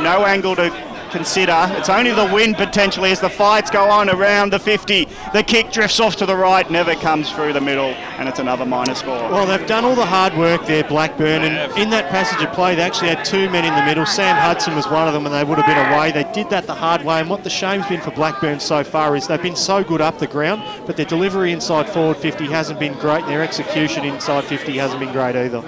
No angle to consider. It's only the wind potentially as the fights go on around the 50. The kick drifts off to the right, never comes through the middle, and it's another minor score. Well, they've done all the hard work there, Blackburn, and in that passage of play, they actually had two men in the middle. Sam Hudson was one of them, and they would have been away. They did that the hard way, and what the shame's been for Blackburn so far is they've been so good up the ground, but their delivery inside forward 50 hasn't been great, and their execution inside 50 hasn't been great either.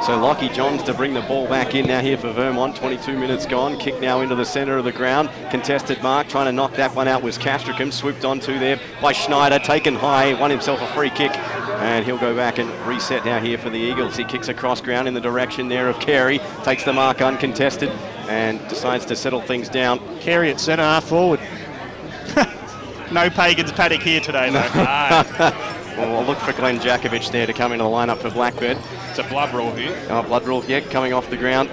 So Lockie Johns to bring the ball back in now here for Vermont. 22 minutes gone. Kick now into the centre of the ground. Contested mark. Trying to knock that one out was Castricum. Swooped onto there by Schneider. Taken high. Won himself a free kick. And he'll go back and reset now here for the Eagles. He kicks across ground in the direction there of Carey. Takes the mark uncontested and decides to settle things down. Carey at centre half forward. No Pagans paddock here today, though. Well, we'll look for Glenn Jakovic there to come into the lineup for Blackburn. It's a blood rule here. Oh, blood rule, yeah, coming off the ground.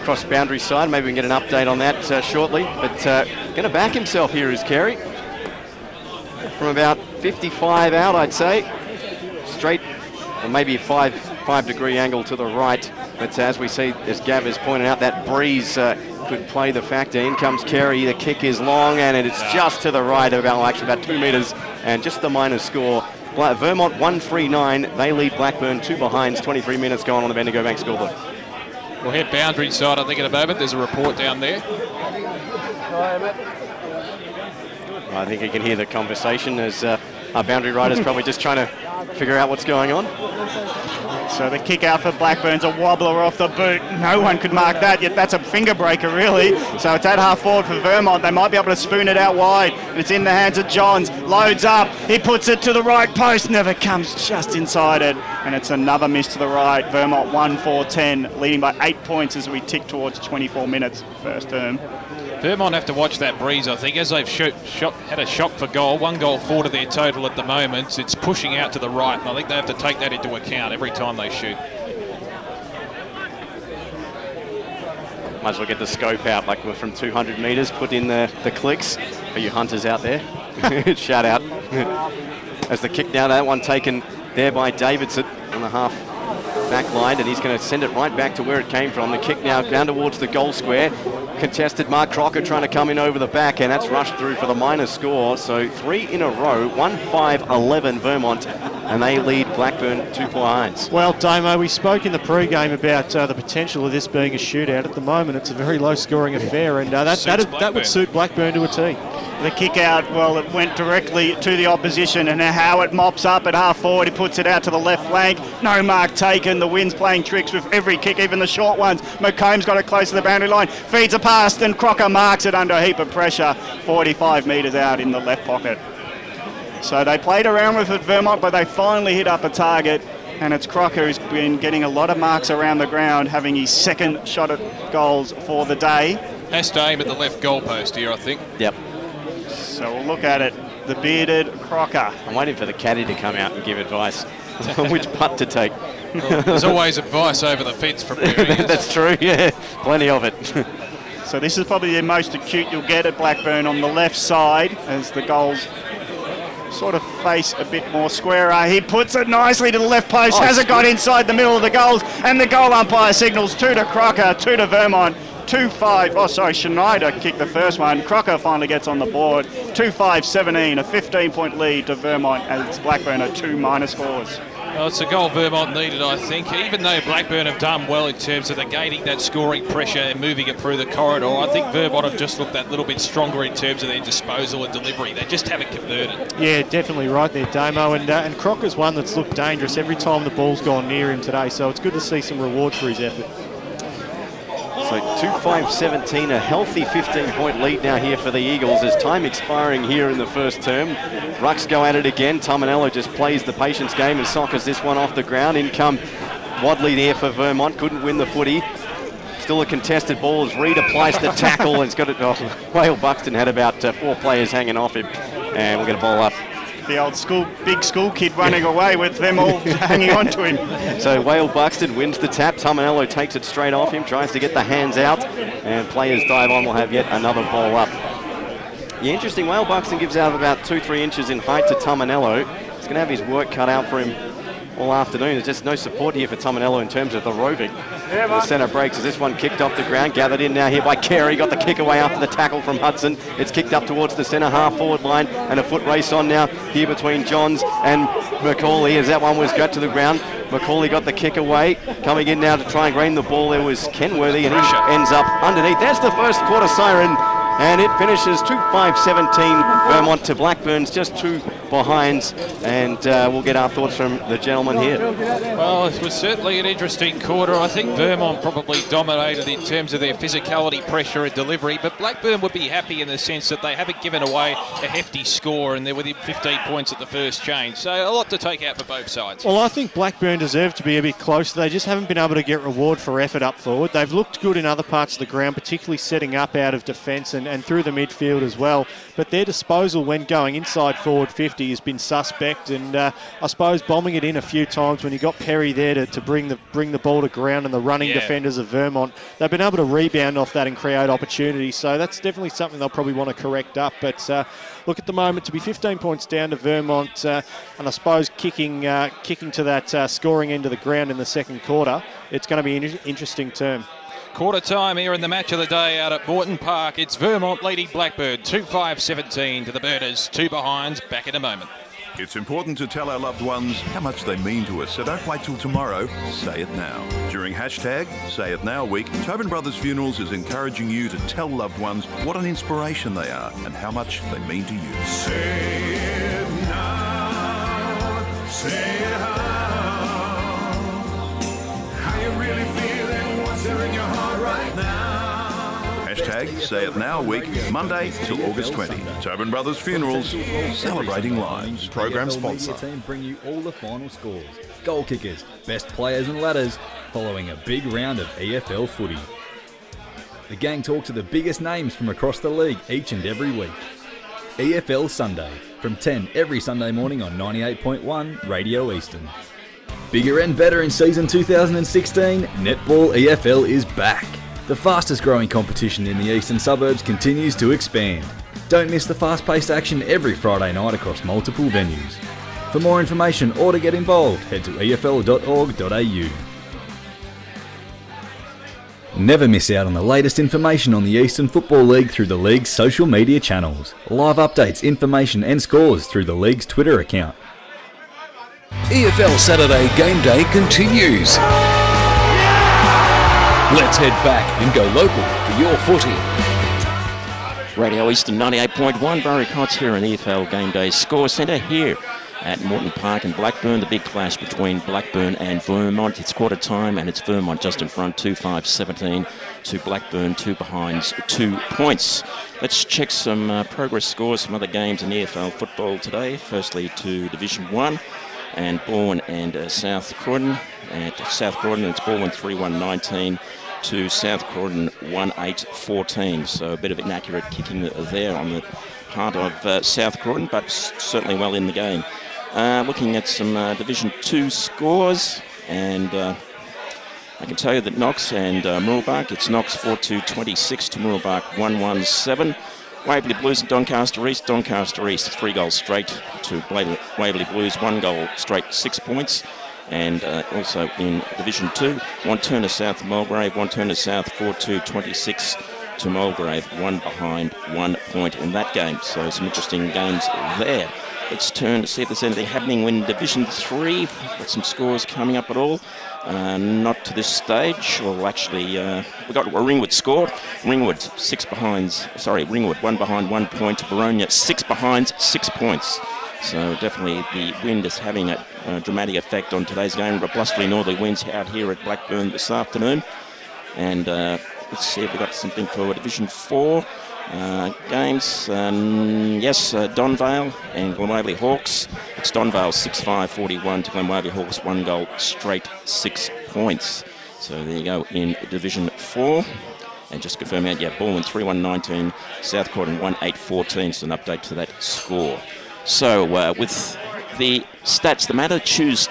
Cross boundary side, maybe we can get an update on that shortly. But going to back himself here is Carey. From about 55 out, I'd say. Straight, or maybe a 5-degree angle to the right. But as we see, as Gav has pointed out, that breeze could play the factor. In comes Carey, the kick is long, and it's just to the right, actually about 2 metres, and just the minor score. Vermont 1-3-9, they lead Blackburn 2 behinds, 23 minutes gone on the Bendigo Bank scoreboard. We'll head boundary side, I think, in a moment. There's a report down there. I think you can hear the conversation as our boundary rider's probably just trying to figure out what's going on. So the kick out for Blackburn's a wobbler off the boot. No one could mark that, yet that's a finger breaker, really. So it's at half forward for Vermont. They might be able to spoon it out wide. And it's in the hands of Johns. Loads up. He puts it to the right post. Never comes just inside it. And it's another miss to the right. Vermont 1-4-10, leading by 8 points as we tick towards 24 minutes first term. Vermont have to watch that breeze, I think, as they've had a shot for goal. 1 goal, 4 to their total at the moment. It's pushing out to the right, and I think they have to take that into account every time they shoot. Might as well get the scope out, like we're from 200 metres, put in the clicks for you hunters out there. Shout out. As the kick now, that one taken there by Davidson on the half back line, and he's going to send it right back to where it came from. The kick now down towards the goal square. Contested, Mark Crocker trying to come in over the back, and that's rushed through for the minor score. So 3 in a row, 1-5-11 Vermont, and they lead Blackburn 2 behinds. Well, Damo, we spoke in the pre-game about the potential of this being a shootout. At the moment, it's a very low-scoring affair, and that would suit Blackburn to a T. The kick out, well, it went directly to the opposition, and Howard mops up at half forward. He puts it out to the left flank. No mark taken. The wind's playing tricks with every kick, even the short ones. McComb's got it close to the boundary line. Feeds a pass, and Crocker marks it under a heap of pressure. 45 metres out in the left pocket. So they played around with it, Vermont, but they finally hit up a target. And it's Crocker who's been getting a lot of marks around the ground, having his second shot at goals for the day. Has to aim at the left goalpost here, I think. Yep. So we'll look at it. The bearded Crocker. I'm waiting for the caddy to come out and give advice on which putt to take. Well, there's always advice over the fence from there. That's true, yeah. Plenty of it. So this is probably the most acute you'll get at Blackburn on the left side as the goals sort of face a bit more squarer. He puts it nicely to the left post. Hasn't got inside the middle of the goals. And the goal umpire signals 2 to Crocker, 2 to Vermont. 2-5, oh sorry, Schneider kicked the first one. Crocker finally gets on the board. 2-5-17, a 15-point lead to Vermont as Blackburn are 2 minor scores. Well, it's a goal Vermont needed, I think. Even though Blackburn have done well in terms of negating that scoring pressure and moving it through the corridor, I think Vermont have just looked that little bit stronger in terms of their disposal and delivery. They just haven't converted. Yeah, definitely right there, Damo. And Crocker's one that's looked dangerous every time the ball's gone near him today, so it's good to see some reward for his effort. So 2-5-17, a healthy 15-point lead now here for the Eagles as time expiring here in the first term. Rucks go at it again. Tominello just plays the patience game and soccers this one off the ground. In come Wadley there for Vermont, couldn't win the footy. Still a contested ball as Reed applies the tackle and it's got it. Oh, Whale Buxton had about 4 players hanging off him, and we'll get a ball up. The old big school kid running away with them all hanging on to him. So Whale Buxton wins the tap. Tominello takes it straight off him, tries to get the hands out, and players dive on. We'll have yet another ball up. The interesting, Whale Buxton gives out about 2-3 inches in height to Tominello. He's going to have his work cut out for him all afternoon. There's just no support here for Tominello in terms of the roving. The centre breaks as this one kicked off the ground, gathered in now here by Carey. Got the kick away after the tackle from Hudson. It's kicked up towards the centre half forward line, and a foot race on now here between Johns and McCauley as that one was got to the ground. McCauley got the kick away. Coming in now to try and green the ball, there was Kenworthy, and he ends up underneath. That's the first quarter siren, and it finishes 2-5-17 Vermont to Blackburn's just 2 behinds, and we'll get our thoughts from the gentleman here. Well, it was certainly an interesting quarter. I think Vermont probably dominated in terms of their physicality, pressure and delivery, but Blackburn would be happy in the sense that they haven't given away a hefty score and they're within 15 points at the first change. So a lot to take out for both sides. Well, I think Blackburn deserve to be a bit closer. They just haven't been able to get reward for effort up forward. They've looked good in other parts of the ground, particularly setting up out of defence and through the midfield as well. But their disposal when going inside forward 50 50 has been suspect, and I suppose bombing it in a few times when you got Perry there to bring the ball to ground, and the running defenders of Vermont, they've been able to rebound off that and create opportunities. So that's definitely something they'll probably want to correct up. But look, at the moment, to be 15 points down to Vermont, and I suppose kicking to that scoring end of the ground in the second quarter, it's going to be an interesting term. Quarter time here in the match of the day out at Moreton Park. It's Vermont leading Blackburn 2-5-17 to the Birders. 2 behinds. Back in a moment. It's important to tell our loved ones how much they mean to us, so don't wait till tomorrow. Say it now. During hashtag Say It Now week, Tobin Brothers Funerals is encouraging you to tell loved ones what an inspiration they are and how much they mean to you. Say it now. Say it how you really feeling, what's there in your heart right now. Hashtag Say It Now week, Monday till August 20. Tobin Brothers Funerals, celebrating lives. Program sponsor. Media team bring you all the final scores, goal kickers, best players and ladders, following a big round of EFL footy. The gang talk to the biggest names from across the league each and every week. EFL Sunday, from 10 every Sunday morning on 98.1 Radio Eastern. Bigger and better in season 2016, Netball EFL is back. The fastest growing competition in the eastern suburbs continues to expand. Don't miss the fast-paced action every Friday night across multiple venues. For more information or to get involved, head to efl.org.au. Never miss out on the latest information on the Eastern Football League through the league's social media channels. Live updates, information and scores through the league's Twitter account. EFL Saturday Game Day continues. Let's head back and go local for your footy. Radio Eastern 98.1, Barry Cots here in EFL Game Day Score Centre here at Moreton Park in Blackburn. The big clash between Blackburn and Vermont. It's quarter time and it's Vermont just in front, 2-5-17 to Blackburn, 2 behinds, 2 points. Let's check some progress scores from other games in EFL football today. Firstly to Division 1 and Bourne and South Croydon. At South Croydon, it's Bourne 3-1-19 to South Croydon 1-8-14. So a bit of inaccurate kicking there on the part of South Croydon, but certainly well in the game. Looking at some Division 2 scores, and I can tell you that Knox and Mooroolbark, it's Knox 4-2-26 to Mooroolbark 1-1-7. Waverley Blues and Doncaster East 3 goals straight to Waverley Blues, 1 goal straight, 6 points. And also in Division 2, Wanturna South Mulgrave, Wanturna South 4-2-26 to Mulgrave, 1 behind, 1 point in that game. So some interesting games there. Let's turn to see if there's anything happening in Division 3. Got some scores coming up at all. Not to this stage. Well, actually, we got a Ringwood score. Ringwood 1 behind, 1 point. Baronia 6 behind, 6 points. So definitely the wind is having a dramatic effect on today's game. Blustery northerly winds out here at Blackburn this afternoon. And let's see if we've got something for Division 4 games. Yes, Donvale and Glenwaverley Hawks. It's Donvale 6-5-41 to Glenwaverley Hawks, 1 goal straight, 6 points. So there you go in Division 4. And just confirm out, Bourne 3-1-19, South Croydon 1-8-14. So an update to that score. So with the stats, the matter, choose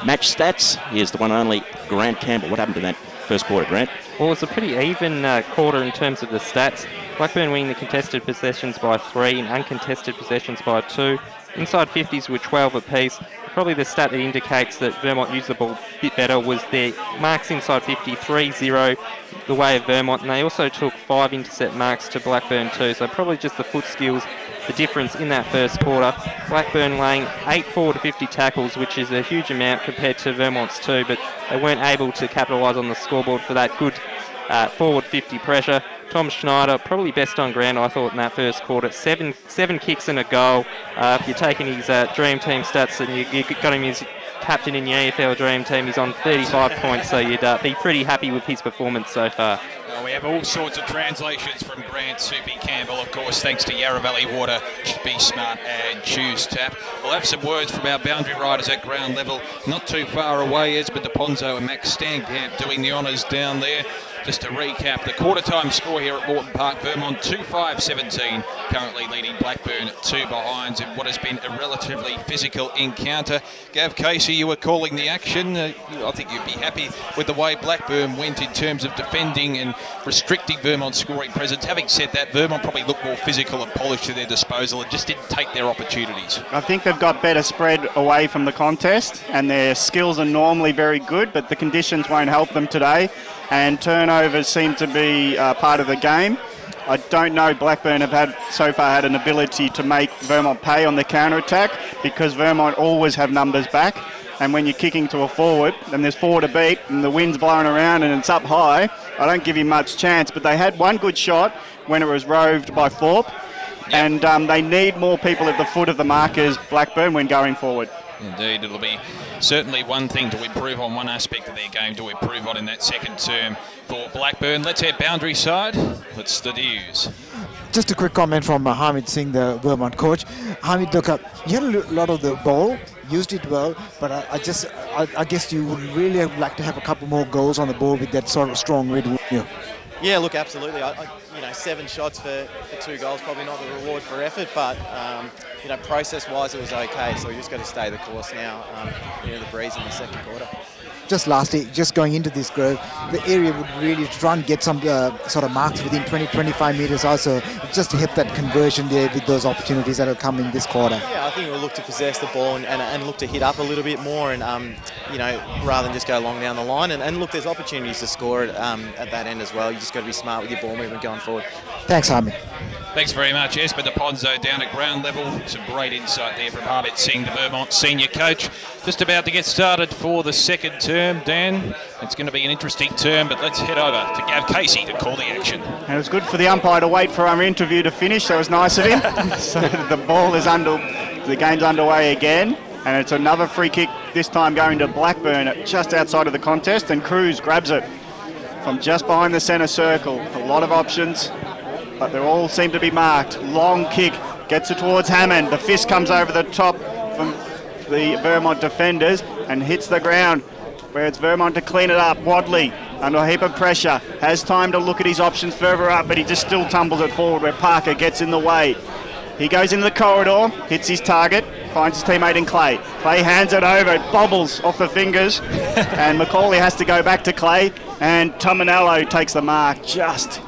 match stats. Here's the one only, Grant Campbell. What happened to that first quarter, Grant? Well, it's a pretty even quarter in terms of the stats. Blackburn winning the contested possessions by 3 and uncontested possessions by 2. Inside 50s were 12 apiece. Probably the stat that indicates that Vermont used the ball a bit better was their marks inside 50, 3-0 the way of Vermont, and they also took 5 intercept marks to Blackburn too. So probably just the foot skills, the difference in that first quarter. Blackburn laying 8 forward to 50 tackles, which is a huge amount compared to Vermont's 2, but they weren't able to capitalise on the scoreboard for that good forward 50 pressure. Tom Schneider, probably best on ground, I thought, in that first quarter. Seven kicks and a goal. If you're taking his Dream Team stats and you got him as captain in your AFL Dream Team, he's on 35 points, so you'd be pretty happy with his performance so far. Well, we have all sorts of translations from Grant Soupy Campbell, of course, thanks to Yarra Valley Water, Be Smart and Choose Tap. We'll have some words from our boundary riders at ground level. Not too far away, Esmond DePonzo and Max Stankamp doing the honours down there. Just to recap, the quarter-time score here at Moreton Park, Vermont 2-5-17, currently leading Blackburn 2 behinds in what has been a relatively physical encounter. Gav Casey, you were calling the action. I think you'd be happy with the way Blackburn went in terms of defending and restricting Vermont's scoring presence. Having said that, Vermont probably looked more physical and polished to their disposal and just didn't take their opportunities. I think they've got better spread away from the contest, and their skills are normally very good, but the conditions won't help them today, and turnovers seem to be part of the game. I don't know Blackburn have so far had an ability to make Vermont pay on the counter-attack, because Vermont always have numbers back, and when you're kicking to a forward and there's 4 to beat and the wind's blowing around and it's up high, I don't give you much chance. But they had one good shot when it was roved by Thorpe, and they need more people at the foot of the markers, Blackburn, when going forward. Indeed, it'll be certainly one thing to improve on, one aspect of their game to improve on in that second term for Blackburn. Let's head boundary side. That's the news. Just a quick comment from Hamid Singh, the Vermont coach. Hamid, look, you had a lot of the ball, used it well, but I guess you would really like to have a couple more goals on the board with that sort of strong red, wouldn't you? Yeah, look, absolutely. You know, 7 shots for 2 goals, probably not the reward for effort, but you know, process-wise, it was okay. So we just got to stay the course now. You know, the breeze in the second quarter. Just lastly, just going into this grove, the area would really try and get some sort of marks within 20-25 metres also, just to hit that conversion there with those opportunities that will come in this quarter. Yeah, I think we'll look to possess the ball and look to hit up a little bit more, and you know, rather than just go long down the line. And look, there's opportunities to score at that end as well. You just got to be smart with your ball movement going forward. Thanks, Hamid. Thanks very much, Esper DePonzo down at ground level. Some great insight there from Hamid Singh, the Vermont senior coach. Just about to get started for the second term, Dan. It's going to be an interesting term, but let's head over to Gav Casey to call the action. And it was good for the umpire to wait for our interview to finish. That was nice of him. So the ball is the game's underway again, and it's another free kick, this time going to Blackburn just outside of the contest, and Cruz grabs it from just behind the centre circle. A lot of options, but they all seem to be marked. Long kick, gets it towards Hammond. The fist comes over the top from the Vermont defenders and hits the ground, where it's Vermont to clean it up. Wadley, under a heap of pressure, has time to look at his options further up, but he just still tumbles it forward where Parker gets in the way. He goes into the corridor, hits his target, finds his teammate in Clay. Clay hands it over, it bobbles off the fingers, and Macaulay has to go back to Clay, and Tominello takes the mark just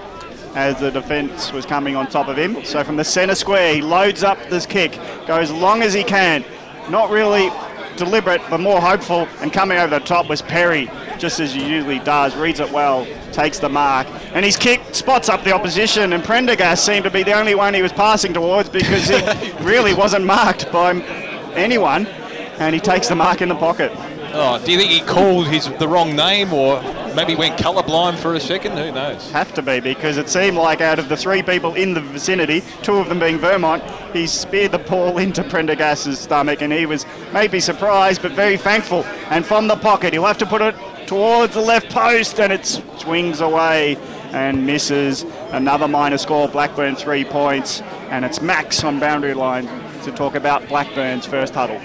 as the defence was coming on top of him. So from the centre square, he loads up this kick, goes long as he can. Not really deliberate, but more hopeful, and coming over the top was Perry, just as he usually does, reads it well, takes the mark, and his kick spots up the opposition, and Prendergast seemed to be the only one he was passing towards, because he really wasn't marked by anyone, and he takes the mark in the pocket. Oh, do you think he called the wrong name, or maybe went colourblind for a second? Who knows? Have to be, because it seemed like out of the 3 people in the vicinity, 2 of them being Vermont, he speared the ball into Prendergast's stomach, and he was maybe surprised but very thankful. And from the pocket, he'll have to put it towards the left post, and it swings away and misses. Another minor score, Blackburn 3 points, and it's Max on boundary line to talk about Blackburn's first huddle.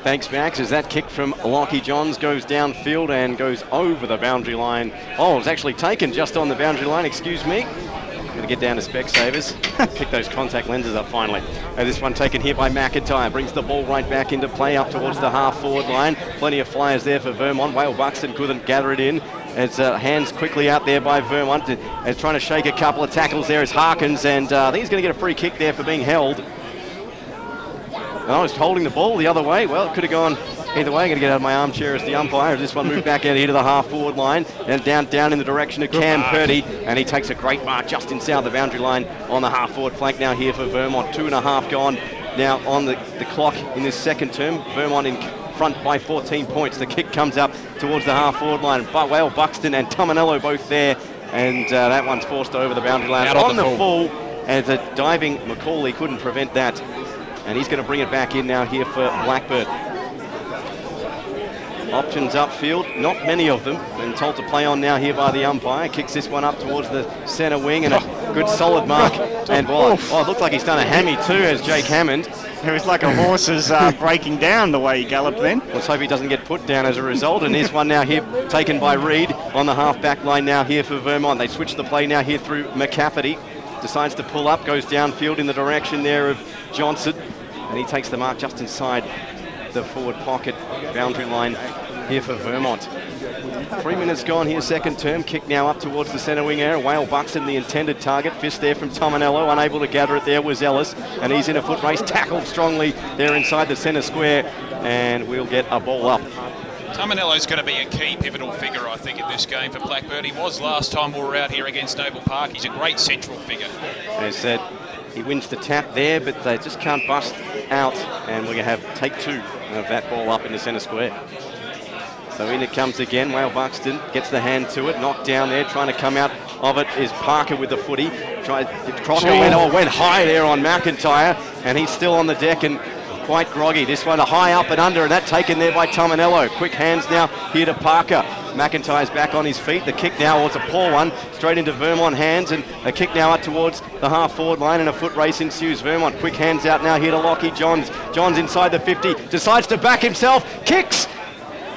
Thanks, Max, as that kick from Lockie Johns goes downfield and goes over the boundary line. Oh, it's actually taken just on the boundary line, excuse me. Going to get down to Specsavers. Pick those contact lenses up finally. This one taken here by McIntyre. Brings the ball right back into play up towards the half-forward line. Plenty of flyers there for Vermont. Whale Buxton couldn't gather it in. It's hands quickly out there by Vermont. It's trying to shake a couple of tackles there as Harkins, and I think he's going to get a free kick there for being held. I was holding the ball the other way. Well, it could have gone either way. I'm going to get out of my armchair as the umpire. This one moved back out here to the half-forward line and down in the direction of Cam Purdy, and he takes a great mark just inside the boundary line on the half-forward flank now here for Vermont. 2.5 gone now on the clock in this second term. Vermont in front by 14 points. The kick comes up towards the half-forward line. Whale Buxton and Tominello both there, and that one's forced over the boundary line. Out on on the the full, and the diving Macaulay couldn't prevent that. And he's going to bring it back in now here for Blackburn. Options upfield, not many of them. Been told to play on now here by the umpire. Kicks this one up towards the centre wing and a good solid mark. And it looked like he's done a hammy too, as Jake Hammond. It was like a horse's breaking down the way he galloped then. Let's hope he doesn't get put down as a result. And here's one now here taken by Reed on the half-back line now here for Vermont. They switch the play now here through McCafferty. Decides to pull up, goes downfield in the direction there of Johnson. And he takes the mark just inside the forward pocket boundary line here for Vermont. 3 minutes gone here, second term. Kick now up towards the centre wing area. Whale Buxton, the intended target. Fist there from Tominello. Unable to gather it there was Ellis. And he's in a foot race. Tackled strongly there inside the centre square. And we'll get a ball up. Tominello's going to be a key pivotal figure, I think, in this game for Blackburn. He was last time we were out here against Noble Park. He's a great central figure. As said, he wins the tap there, but they just can't bust out. And we're going to have take 2 of that ball up in the centre square. So in it comes again. Whale Buxton gets the hand to it, knocked down there. Trying to come out of it is Parker with the footy. Went high there on McIntyre, and he's still on the deck and quite groggy. This one a high up and under, and that taken there by Tominello. Quick hands now here to Parker. McIntyre's back on his feet. The kick now was a poor one, straight into Vermont hands, and a kick now up towards the half-forward line, and a foot race ensues. Vermont quick hands out now here to Lockie Johns. Johns inside the 50, decides to back himself, kicks,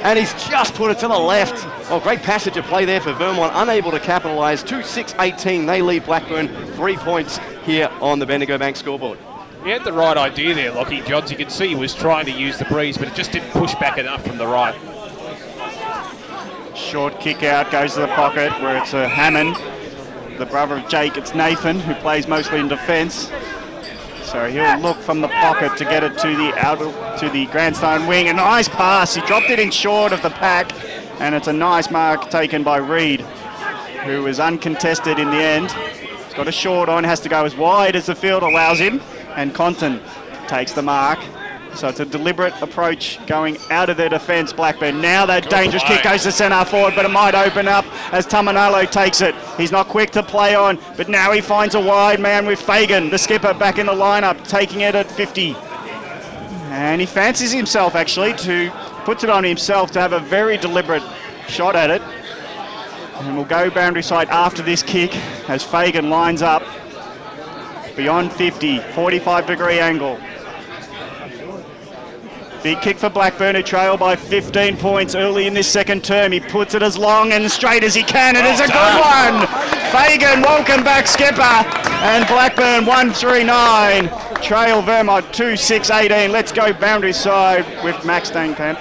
and he's just put it to the left. Oh, great passage of play there for Vermont, unable to capitalise. 2-6-18, they lead Blackburn 3 points here on the Bendigo Bank scoreboard. He had the right idea there, Lockie Johns. You can see he was trying to use the breeze, but it just didn't push back enough from the right. Short kick out, goes to the pocket where it's a Hammond, the brother of Jake. It's Nathan, who plays mostly in defence. So he'll look from the pocket to get it to the grandstand wing. A nice pass. He dropped it in short of the pack, and it's a nice mark taken by Reed, who is uncontested in the end. He's got a short on, has to go as wide as the field allows him, and Compton takes the mark. So it's a deliberate approach going out of their defence, Blackburn. Now that dangerous kick goes to centre forward, but it might open up as Tominello takes it. He's not quick to play on, but now he finds a wide man with Fagan, the skipper, back in the lineup, taking it at 50. And he fancies himself, actually, puts it on himself to have a very deliberate shot at it. And we'll go boundary side after this kick as Fagan lines up beyond 50, 45-degree angle. Big kick for Blackburn, who trail by 15 points early in this second term. He puts it as long and straight as he can. It is a good one. Fagan, welcome back, skipper. And Blackburn 1-3-9. Trail Vermont 2-6-18. Let's go boundary side with Max Steenkamp.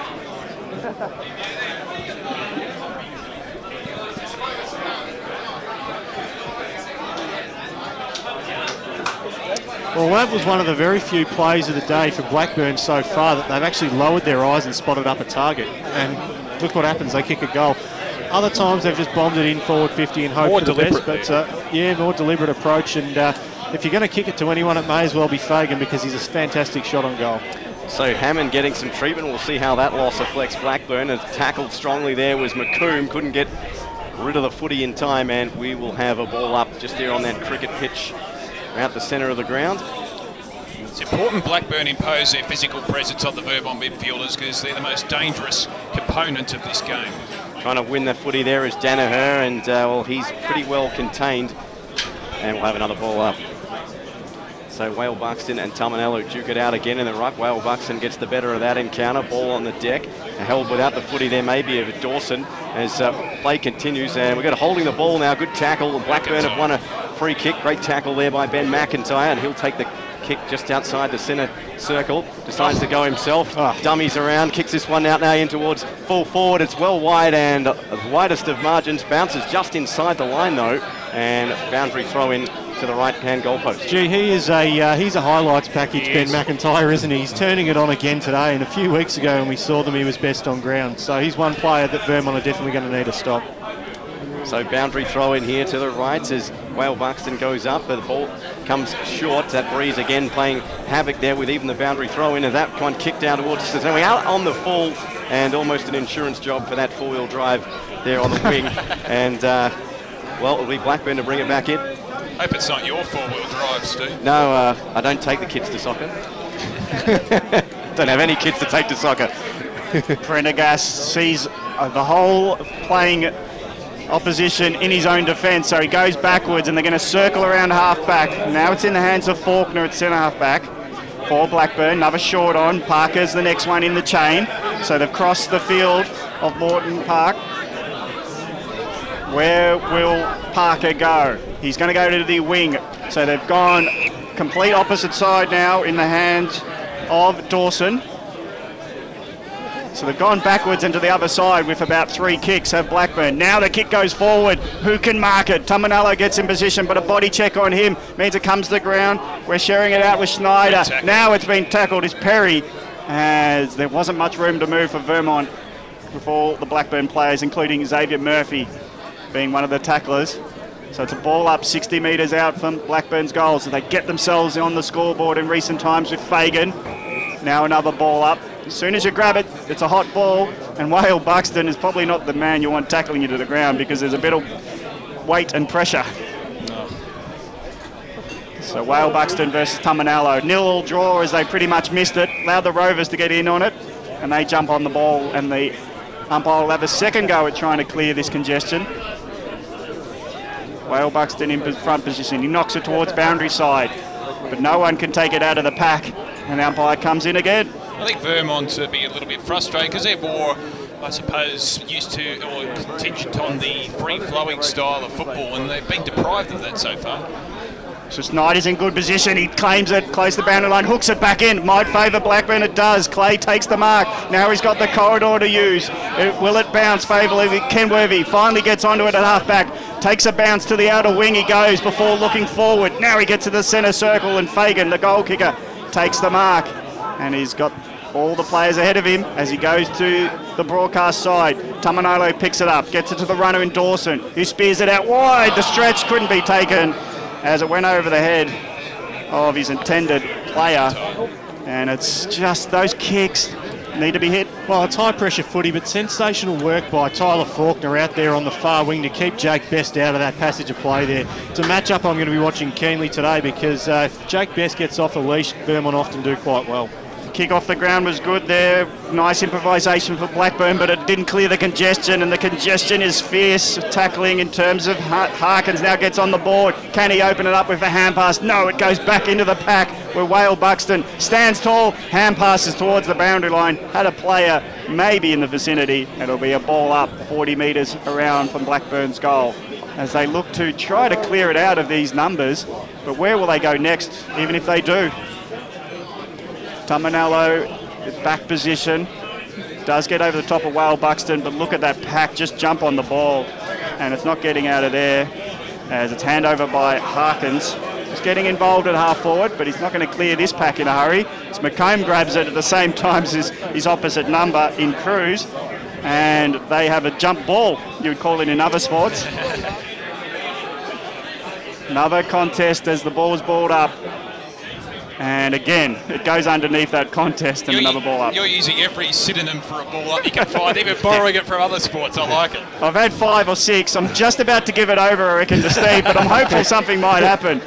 Well, that was one of the very few plays of the day for Blackburn so far that they've actually lowered their eyes and spotted up a target. And look what happens, they kick a goal. Other times they've just bombed it in forward 50 and hoped for the best. But yeah, more deliberate approach. And if you're going to kick it to anyone, it may as well be Fagan because he's a fantastic shot on goal. So Hammond getting some treatment. We'll see how that loss affects Blackburn. And tackled strongly there was McComb. Couldn't get rid of the footy in time, and we will have a ball up just there on that cricket pitch out the centre of the ground. It's important Blackburn impose their physical presence on the Vermont midfielders because they're the most dangerous component of this game. Trying to win the footy there is Danaher, and well, he's pretty well contained, and we'll have another ball up. So Whale Buxton and Tominello duke it out again in the ruck. Whale Buxton gets the better of that encounter. Ball on the deck, held without the footy there maybe of Dawson as play continues, and we've got a holding the ball now. Good tackle, and Blackburn have won a free kick. Great tackle there by Ben McIntyre, and he'll take the kick just outside the centre circle. Decides to go himself. Dummies around, kicks this one out now in towards full forward. It's well wide, and the widest of margins. Bounces just inside the line though, and boundary throw in to the right-hand goalpost. Gee, he's a highlights package, Ben McIntyre, isn't he? He's turning it on again today, and a few weeks ago when we saw them, he was best on ground. So he's one player that Vermont are definitely going to need to stop. So boundary throw in here to the right as Whale Buxton goes up, but the ball comes short. That Breeze again playing havoc there with even the boundary throw in, and that one kicked down towards the centre. Out on the full, and almost an insurance job for that four-wheel drive there on the wing. And well, it'll be Blackburn to bring it back in. Hope it's not your four-wheel drive, Steve. No, I don't take the kids to soccer. Don't have any kids to take to soccer. Prendergast sees the whole playing opposition in his own defence, so he goes backwards and they're going to circle around half-back. Now it's in the hands of Faulkner at centre half-back for Blackburn. Another short on. Parker's the next one in the chain. So they've crossed the field of Moreton Park. Where will Parker go? He's going to go to the wing. So they've gone complete opposite side now in the hands of Dawson. So they've gone backwards into the other side with about 3 kicks of Blackburn. Now the kick goes forward. Who can mark it? Tamanalo gets in position, but a body check on him means it comes to the ground. We're sharing it out with Schneider. Now it's been tackled. Is Perry, as there wasn't much room to move for Vermont with all the Blackburn players, including Xavier Murphy being one of the tacklers. So it's a ball up 60 metres out from Blackburn's goal. So they get themselves on the scoreboard in recent times with Fagan. Now another ball up. As soon as you grab it, it's a hot ball, and Whale Buxton is probably not the man you want tackling you to the ground because there's a bit of weight and pressure. So Whale Buxton versus Tamanalo. 0-0 draw as they pretty much missed it. Allowed the Rovers to get in on it, and they jump on the ball, and the umpire will have a second go at trying to clear this congestion. Whale Buxton in front position. He knocks it towards boundary side, but no one can take it out of the pack, and the umpire comes in again. I think Vermont would be a little bit frustrated because they're more, I suppose, used to or contingent on the free-flowing style of football, and they've been deprived of that so far. So Snyder's in good position. He claims it close to the boundary line, hooks it back in. Might favour Blackburn. It does. Clay takes the mark. Now he's got the corridor to use. Will it bounce favourably? Kenworthy finally gets onto it at half-back. Takes a bounce to the outer wing. He goes before looking forward. Now he gets to the centre circle, and Fagan, the goal kicker, takes the mark. And he's got all the players ahead of him as he goes to the broadcast side. Tamanolo picks it up, gets it to the runner in Dawson, who spears it out wide. The stretch couldn't be taken as it went over the head of his intended player. And it's just those kicks need to be hit. Well, it's high-pressure footy, but sensational work by Tyler Faulkner out there on the far wing to keep Jake Best out of that passage of play there. It's a matchup I'm going to be watching keenly today because if Jake Best gets off the leash, Vermont often do quite well. Kick off the ground was good there. Nice improvisation for Blackburn, but it didn't clear the congestion, and the congestion is fierce. Tackling in terms of Harkins now gets on the board. Can he open it up with a hand pass? No, it goes back into the pack where Whale Buxton stands tall. Hand passes towards the boundary line. Had a player maybe in the vicinity. It'll be a ball up 40 metres around from Blackburn's goal as they look to try to clear it out of these numbers. But where will they go next, even if they do? Tamanalo, back position, does get over the top of Whale Buxton, but look at that pack just jump on the ball, and it's not getting out of there as it's handover by Harkins. He's getting involved at half forward, but he's not going to clear this pack in a hurry. As McComb grabs it at the same time as his opposite number in Cruz, and they have a jump ball, you would call it in other sports. Another contest as the ball is balled up. And again, it goes underneath that contest and another ball up. You're using every synonym for a ball up you can find, even borrowing it from other sports. I like it. I've had 5 or 6. I'm just about to give it over, I reckon, to Steve, but I'm hopeful something might happen.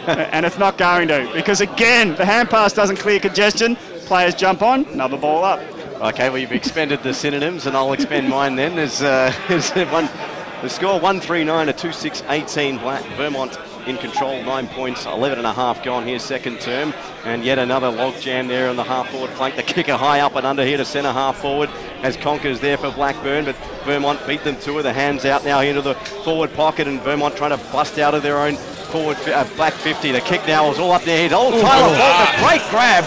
And it's not going to, because again, the hand pass doesn't clear congestion. Players jump on, another ball up. Okay, well, you've expended the synonyms, and I'll expend mine then. The score 139 to 26-18. Vermont in control, 9 points, 11.5 gone here, second term, and yet another log jam there on the half forward flank. The kicker high up and under here to centre half forward as Conker's there for Blackburn, but Vermont beat them to it. The hands out now into the forward pocket, and Vermont trying to bust out of their own forward black 50. The kick now is all up their head. Tyler Faulkner, great grab.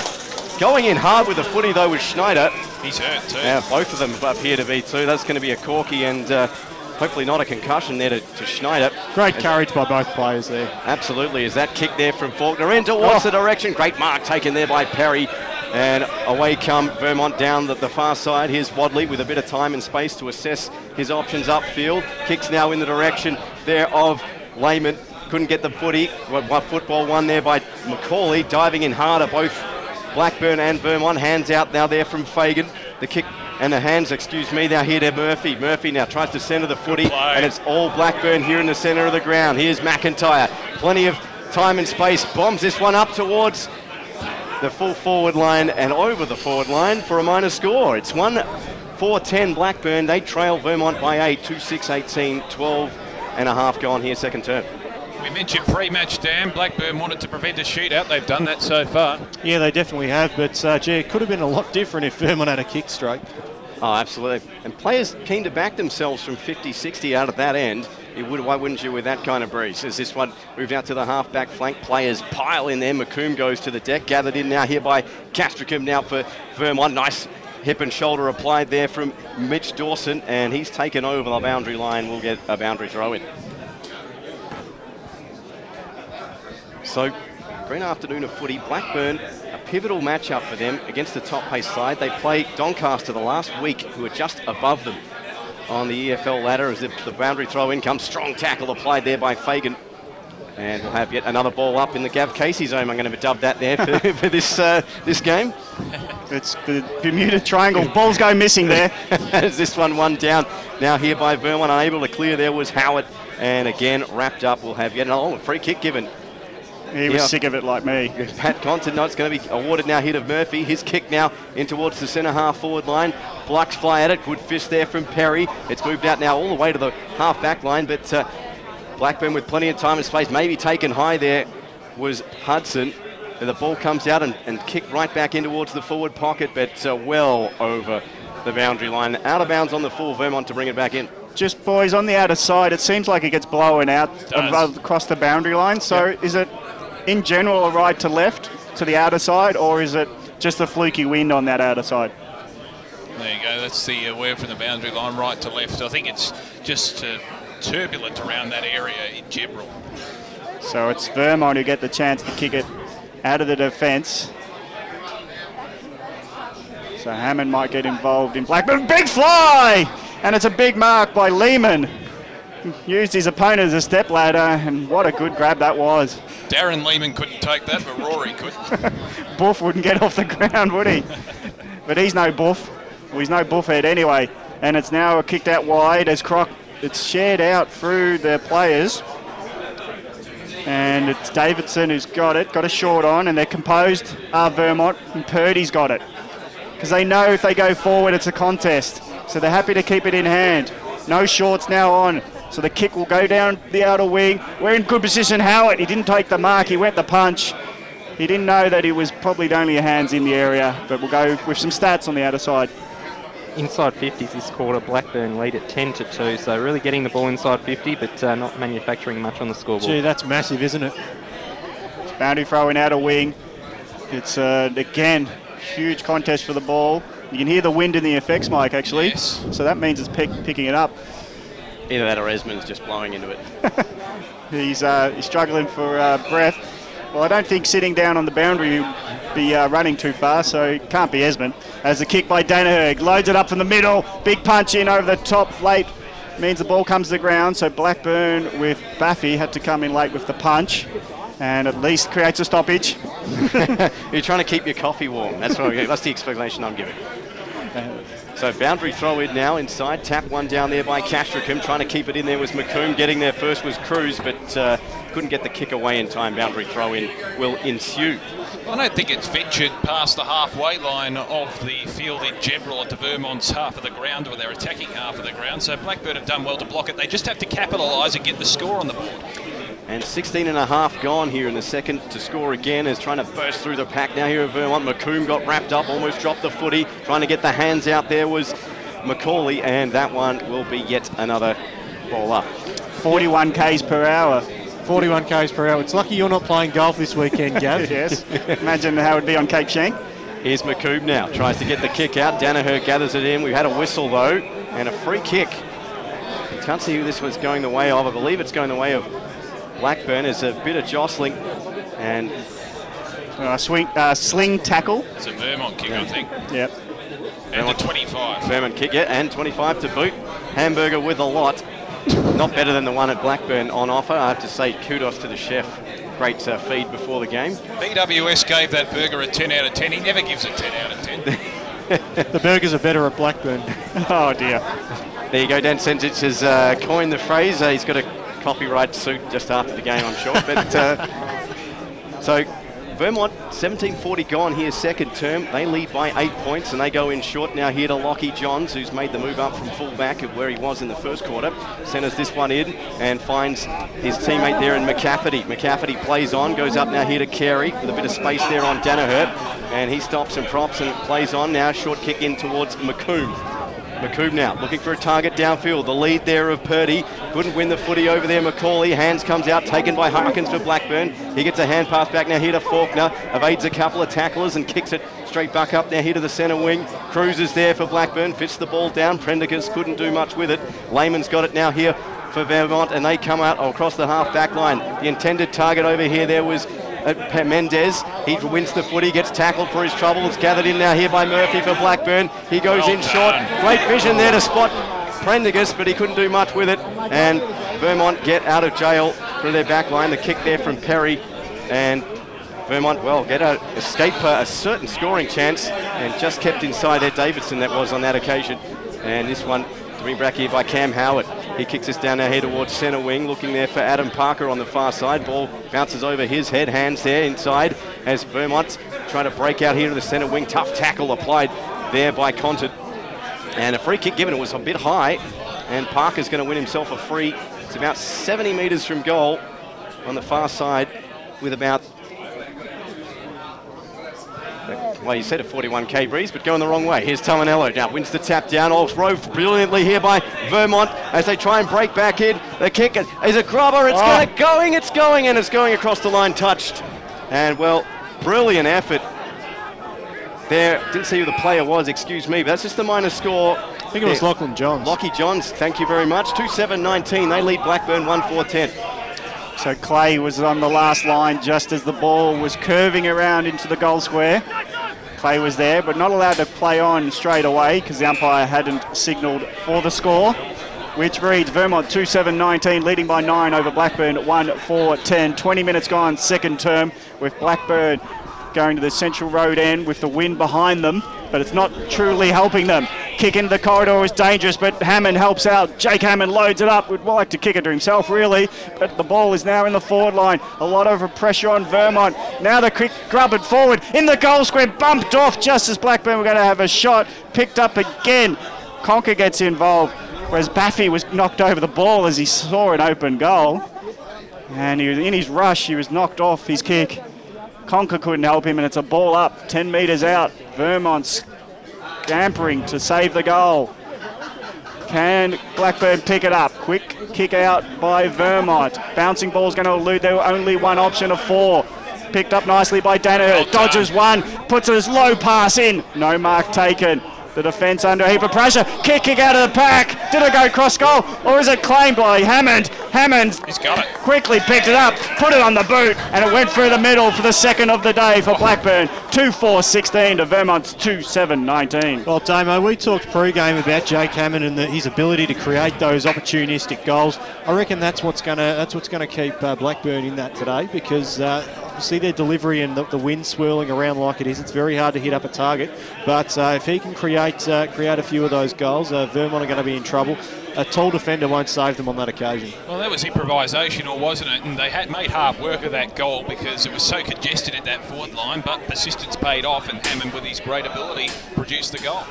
Going in hard with the footy though with Schneider. He's hurt too. Yeah, both of them appear to be too. That's going to be a corky, and hopefully not a concussion there to Schneider. Great courage by both players there. Absolutely. Is that kick there from Faulkner in towards the direction. Great mark taken there by Perry. And away come Vermont down the far side. Here's Wadley with a bit of time and space to assess his options upfield. Kicks now in the direction there of Lehman. Couldn't get the footy. Football won there by Macaulay. Diving in harder, both Blackburn and Vermont. Hands out now there from Fagan. The kick and the hands, now here to Murphy. Murphy now tries to centre the footy, and it's all Blackburn here in the centre of the ground. Here's McIntyre. Plenty of time and space. Bombs this one up towards the full forward line and over the forward line for a minor score. It's 1-4-10 Blackburn. They trail Vermont by 8, 2-6-18, 12 and a half gone here, second term. We mentioned pre-match, Dan. Blackburn wanted to prevent a shootout. They've done that so far. Yeah, they definitely have, but gee, it could have been a lot different if Vermont had a kick straight. Oh, absolutely. And players keen to back themselves from 50-60 out at that end. Why wouldn't you with that kind of breeze? As this one moved out to the half-back flank, players pile in there. McComb goes to the deck, gathered in now here by Castricum now for Vermont. Nice hip and shoulder applied there from Mitch Dawson, and he's taken over the boundary line. We'll get a boundary throw in. So, great afternoon of footy. Blackburn, a pivotal matchup for them against the top-paced side. They played Doncaster the last week, who are just above them on the EFL ladder as the boundary throw in comes. Strong tackle applied there by Fagan. And we'll have yet another ball up in the Gav Casey zone. I'm going to dub that there for this game. It's the Bermuda Triangle. Balls go missing there. As this one down now here by Vermont. Unable to clear there was Howard. And again, wrapped up. We'll have yet another free kick given. He was sick of it like me. Pat Conton, it's going to be awarded now here to Murphy. His kick now in towards the centre half forward line. Blux fly at it. Good fist there from Perry. It's moved out now all the way to the half back line, but Blackburn with plenty of time and space. Maybe taken high there was Hudson. And the ball comes out and kicked right back in towards the forward pocket, but well over the boundary line. Out of bounds on the full, Vermont to bring it back in. Just, boys, on the outer side, it seems like it gets blown out across the boundary line. So is it, in general, a right to left to the outer side, or is it just a fluky wind on that outer side? There you go. That's the word from the boundary line, right to left. I think it's just turbulent around that area in general. So it's Vermont who get the chance to kick it out of the defence. So Hammond might get involved in Blackburn. Big fly! And it's a big mark by Lehman. Used his opponent as a step ladder, and what a good grab that was. Darren Lehman couldn't take that, but Rory could. Buff wouldn't get off the ground, would he? But he's no buff. Well, he's no buff head anyway. And it's now kicked out wide as Croc. It's shared out through the players. And it's Davidson who's got it. Got a short on, and they're composed. Vermont, and Purdy's got it. Because they know if they go forward, it's a contest. So they're happy to keep it in hand. No shorts now on. So the kick will go down the outer wing. We're in good position. Howard, he didn't take the mark. He went the punch. He didn't know that it was probably only a hands in the area. But we'll go with some stats on the outer side. Inside 50s this quarter, Blackburn lead at 10-2. So really getting the ball inside 50, but not manufacturing much on the scoreboard. Gee, that's massive, isn't it? Boundary throw in outer wing. It's, again, huge contest for the ball. You can hear the wind in the effects mic, actually. Yes. So that means it's picking it up. Either that or Esmond's just blowing into it. He's struggling for breath. Well, I don't think sitting down on the boundary would be running too far, so it can't be Esmond. As the kick by Danaher, loads it up from the middle. Big punch in over the top late. Means the ball comes to the ground, so Blackburn with Baffy had to come in late with the punch. And at least creates a stoppage. You're trying to keep your coffee warm. That's the explanation I'm giving. So boundary throw in now inside. Tap one down there by Castricum. Trying to keep it in there was McComb. Getting there first was Cruz, but couldn't get the kick away in time. Boundary throw in will ensue. I don't think it's ventured past the halfway line of the field in general at the Vermont's half of the ground, or their attacking half of the ground. So Blackburn have done well to block it. They just have to capitalise and get the score on the board. And 16 and a half gone here in the second to score again is trying to burst through the pack now here at Vermont. McComb got wrapped up, almost dropped the footy. Trying to get the hands out there was Macaulay, and that one will be yet another ball up. 41 k's per hour. 41 k's per hour. It's lucky you're not playing golf this weekend, Gav. Yes. Imagine how it would be on Cape Shank. Here's McComb now. Tries to get the kick out. Danaher gathers it in. We've had a whistle, though, and a free kick. You can't see who this was going the way of. I believe it's going the way of Blackburn. There's a bit of jostling and sling tackle. It's a Vermont kick, I think. Yep. And the 25. Vermont kick, yeah, and 25 to boot. Hamburger with a lot. Not better than the one at Blackburn on offer. I have to say kudos to the chef. Great feed before the game. BWS gave that burger a 10 out of 10. He never gives a 10 out of 10. The burgers are better at Blackburn. Oh, dear. There you go. Dan Senzic has coined the phrase. He's got a copyright suit just after the game, I'm sure. But so Vermont, 17:40 gone here, second term. They lead by 8 points, and they go in short now here to Lockie Johns, who's made the move up from full-back of where he was in the first quarter. Centres this one in and finds his teammate there in McCafferty. McCafferty plays on, goes up now here to Carey with a bit of space there on Danaher, and he stops and props and plays on now. Short kick in towards McComb. McComb now looking for a target downfield. The lead there of Purdy. Couldn't win the footy over there. Macaulay. Hands comes out, taken by Harkins for Blackburn. He gets a hand pass back now here to Faulkner. Evades a couple of tacklers and kicks it straight back up now here to the centre wing. Cruz is there for Blackburn. Fits the ball down. Prendergast couldn't do much with it. Lehman's got it now here for Vermont, and they come out across the half-back line. The intended target over here there was Mendez. He wins the footy, gets tackled for his trouble. It's gathered in now here by Murphy for Blackburn. He goes in short. Great vision there to spot Prendergast, but he couldn't do much with it. And Vermont get out of jail for their back line. The kick there from Perry, and Vermont, well, escape a certain scoring chance, and just kept inside there. Davidson that was on that occasion. And this one to bring back here by Cam Howard. He kicks us down now here towards centre wing, looking there for Adam Parker on the far side. Ball bounces over his head, hands there inside as Vermont's trying to break out here to the centre wing. Tough tackle applied there by Content. And a free kick given. It was a bit high, and Parker's going to win himself a free. It's about 70 metres from goal on the far side with about, well, you said a 41k breeze, but going the wrong way. Here's Tomanello now, wins the tap down. All rove brilliantly here by Vermont as they try and break back in. The kick is a grubber. It's going, and it's going across the line, touched. And, well, brilliant effort there. Didn't see who the player was, excuse me, but that's just the minor score. I think it was Lachlan Johns. Lockie Johns, thank you very much. 2-7-19. They lead Blackburn 1-4-10. So Clay was on the last line just as the ball was curving around into the goal square. Clay was there, but not allowed to play on straight away because the umpire hadn't signalled for the score, which reads Vermont 2-7-19, leading by 9 over Blackburn 1-4-10. 20 minutes gone, second term, with Blackburn going to the Central Road end with the wind behind them, but it's not truly helping them. Kick into the corridor is dangerous, but Hammond helps out. Jake Hammond loads it up. Would like to kick it to himself, really, but the ball is now in the forward line. A lot of pressure on Vermont. Now the quick grub it forward in the goal square, bumped off just as Blackburn were going to have a shot. Picked up again. Conker gets involved, whereas Baffy was knocked over the ball as he saw an open goal. And he was, in his rush, he was knocked off his kick. Conker couldn't help him, and it's a ball up, 10 metres out. Vermont's scampering to save the goal. Can Blackburn pick it up? Quick kick out by Vermont. Bouncing ball's going to elude. There were only one option of 4. Picked up nicely by Danaher. Dodges one, puts his low pass in. No mark taken. The defence under a heap of pressure. Kicking out of the pack. Did it go cross goal, or is it claimed by Hammond? Hammond He's got it. Quickly picked it up, put it on the boot, and it went through the middle for the second of the day for Blackburn. 2-4-16 to Vermont's 2-7-19. Well, Damo, we talked pre-game about Jake Hammond and his ability to create those opportunistic goals. I reckon that's what's going to keep Blackburn in that today, because see their delivery and the wind swirling around like it is. It's very hard to hit up a target, but if he can create a few of those goals, Vermont are going to be in trouble. A tall defender won't save them on that occasion. Well, that was improvisational, wasn't it? And they had made hard work of that goal because it was so congested at that forward line, but persistence paid off, and Hammond, with his great ability, produced the goal.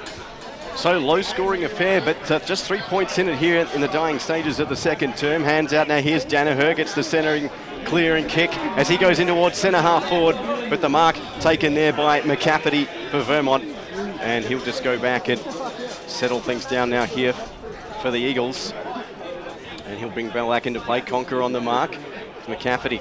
So low-scoring affair, but just 3 points in it here in the dying stages of the second term. Hands out now. Here's Danaher, gets the centering, clearing kick as he goes in towards centre half forward, but the mark taken there by McCafferty for Vermont, and he'll just go back and settle things down now here for the Eagles, and he'll bring Bell back into play. Conker on the mark. McCafferty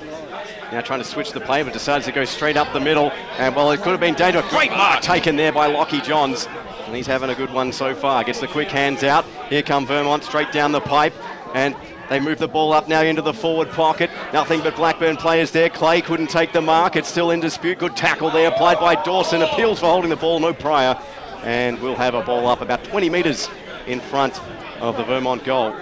now trying to switch the play, but decides to go straight up the middle, and well, it could have been dangerous. Great mark taken there by Lockie Johns, and he's having a good one so far. Gets the quick hands out. Here come Vermont straight down the pipe, and they move the ball up now into the forward pocket. Nothing but Blackburn players there. Clay couldn't take the mark. It's still in dispute. Good tackle there applied by Dawson. Appeals for holding the ball, no prior, and we'll have a ball up about 20 metres in front of the Vermont goal.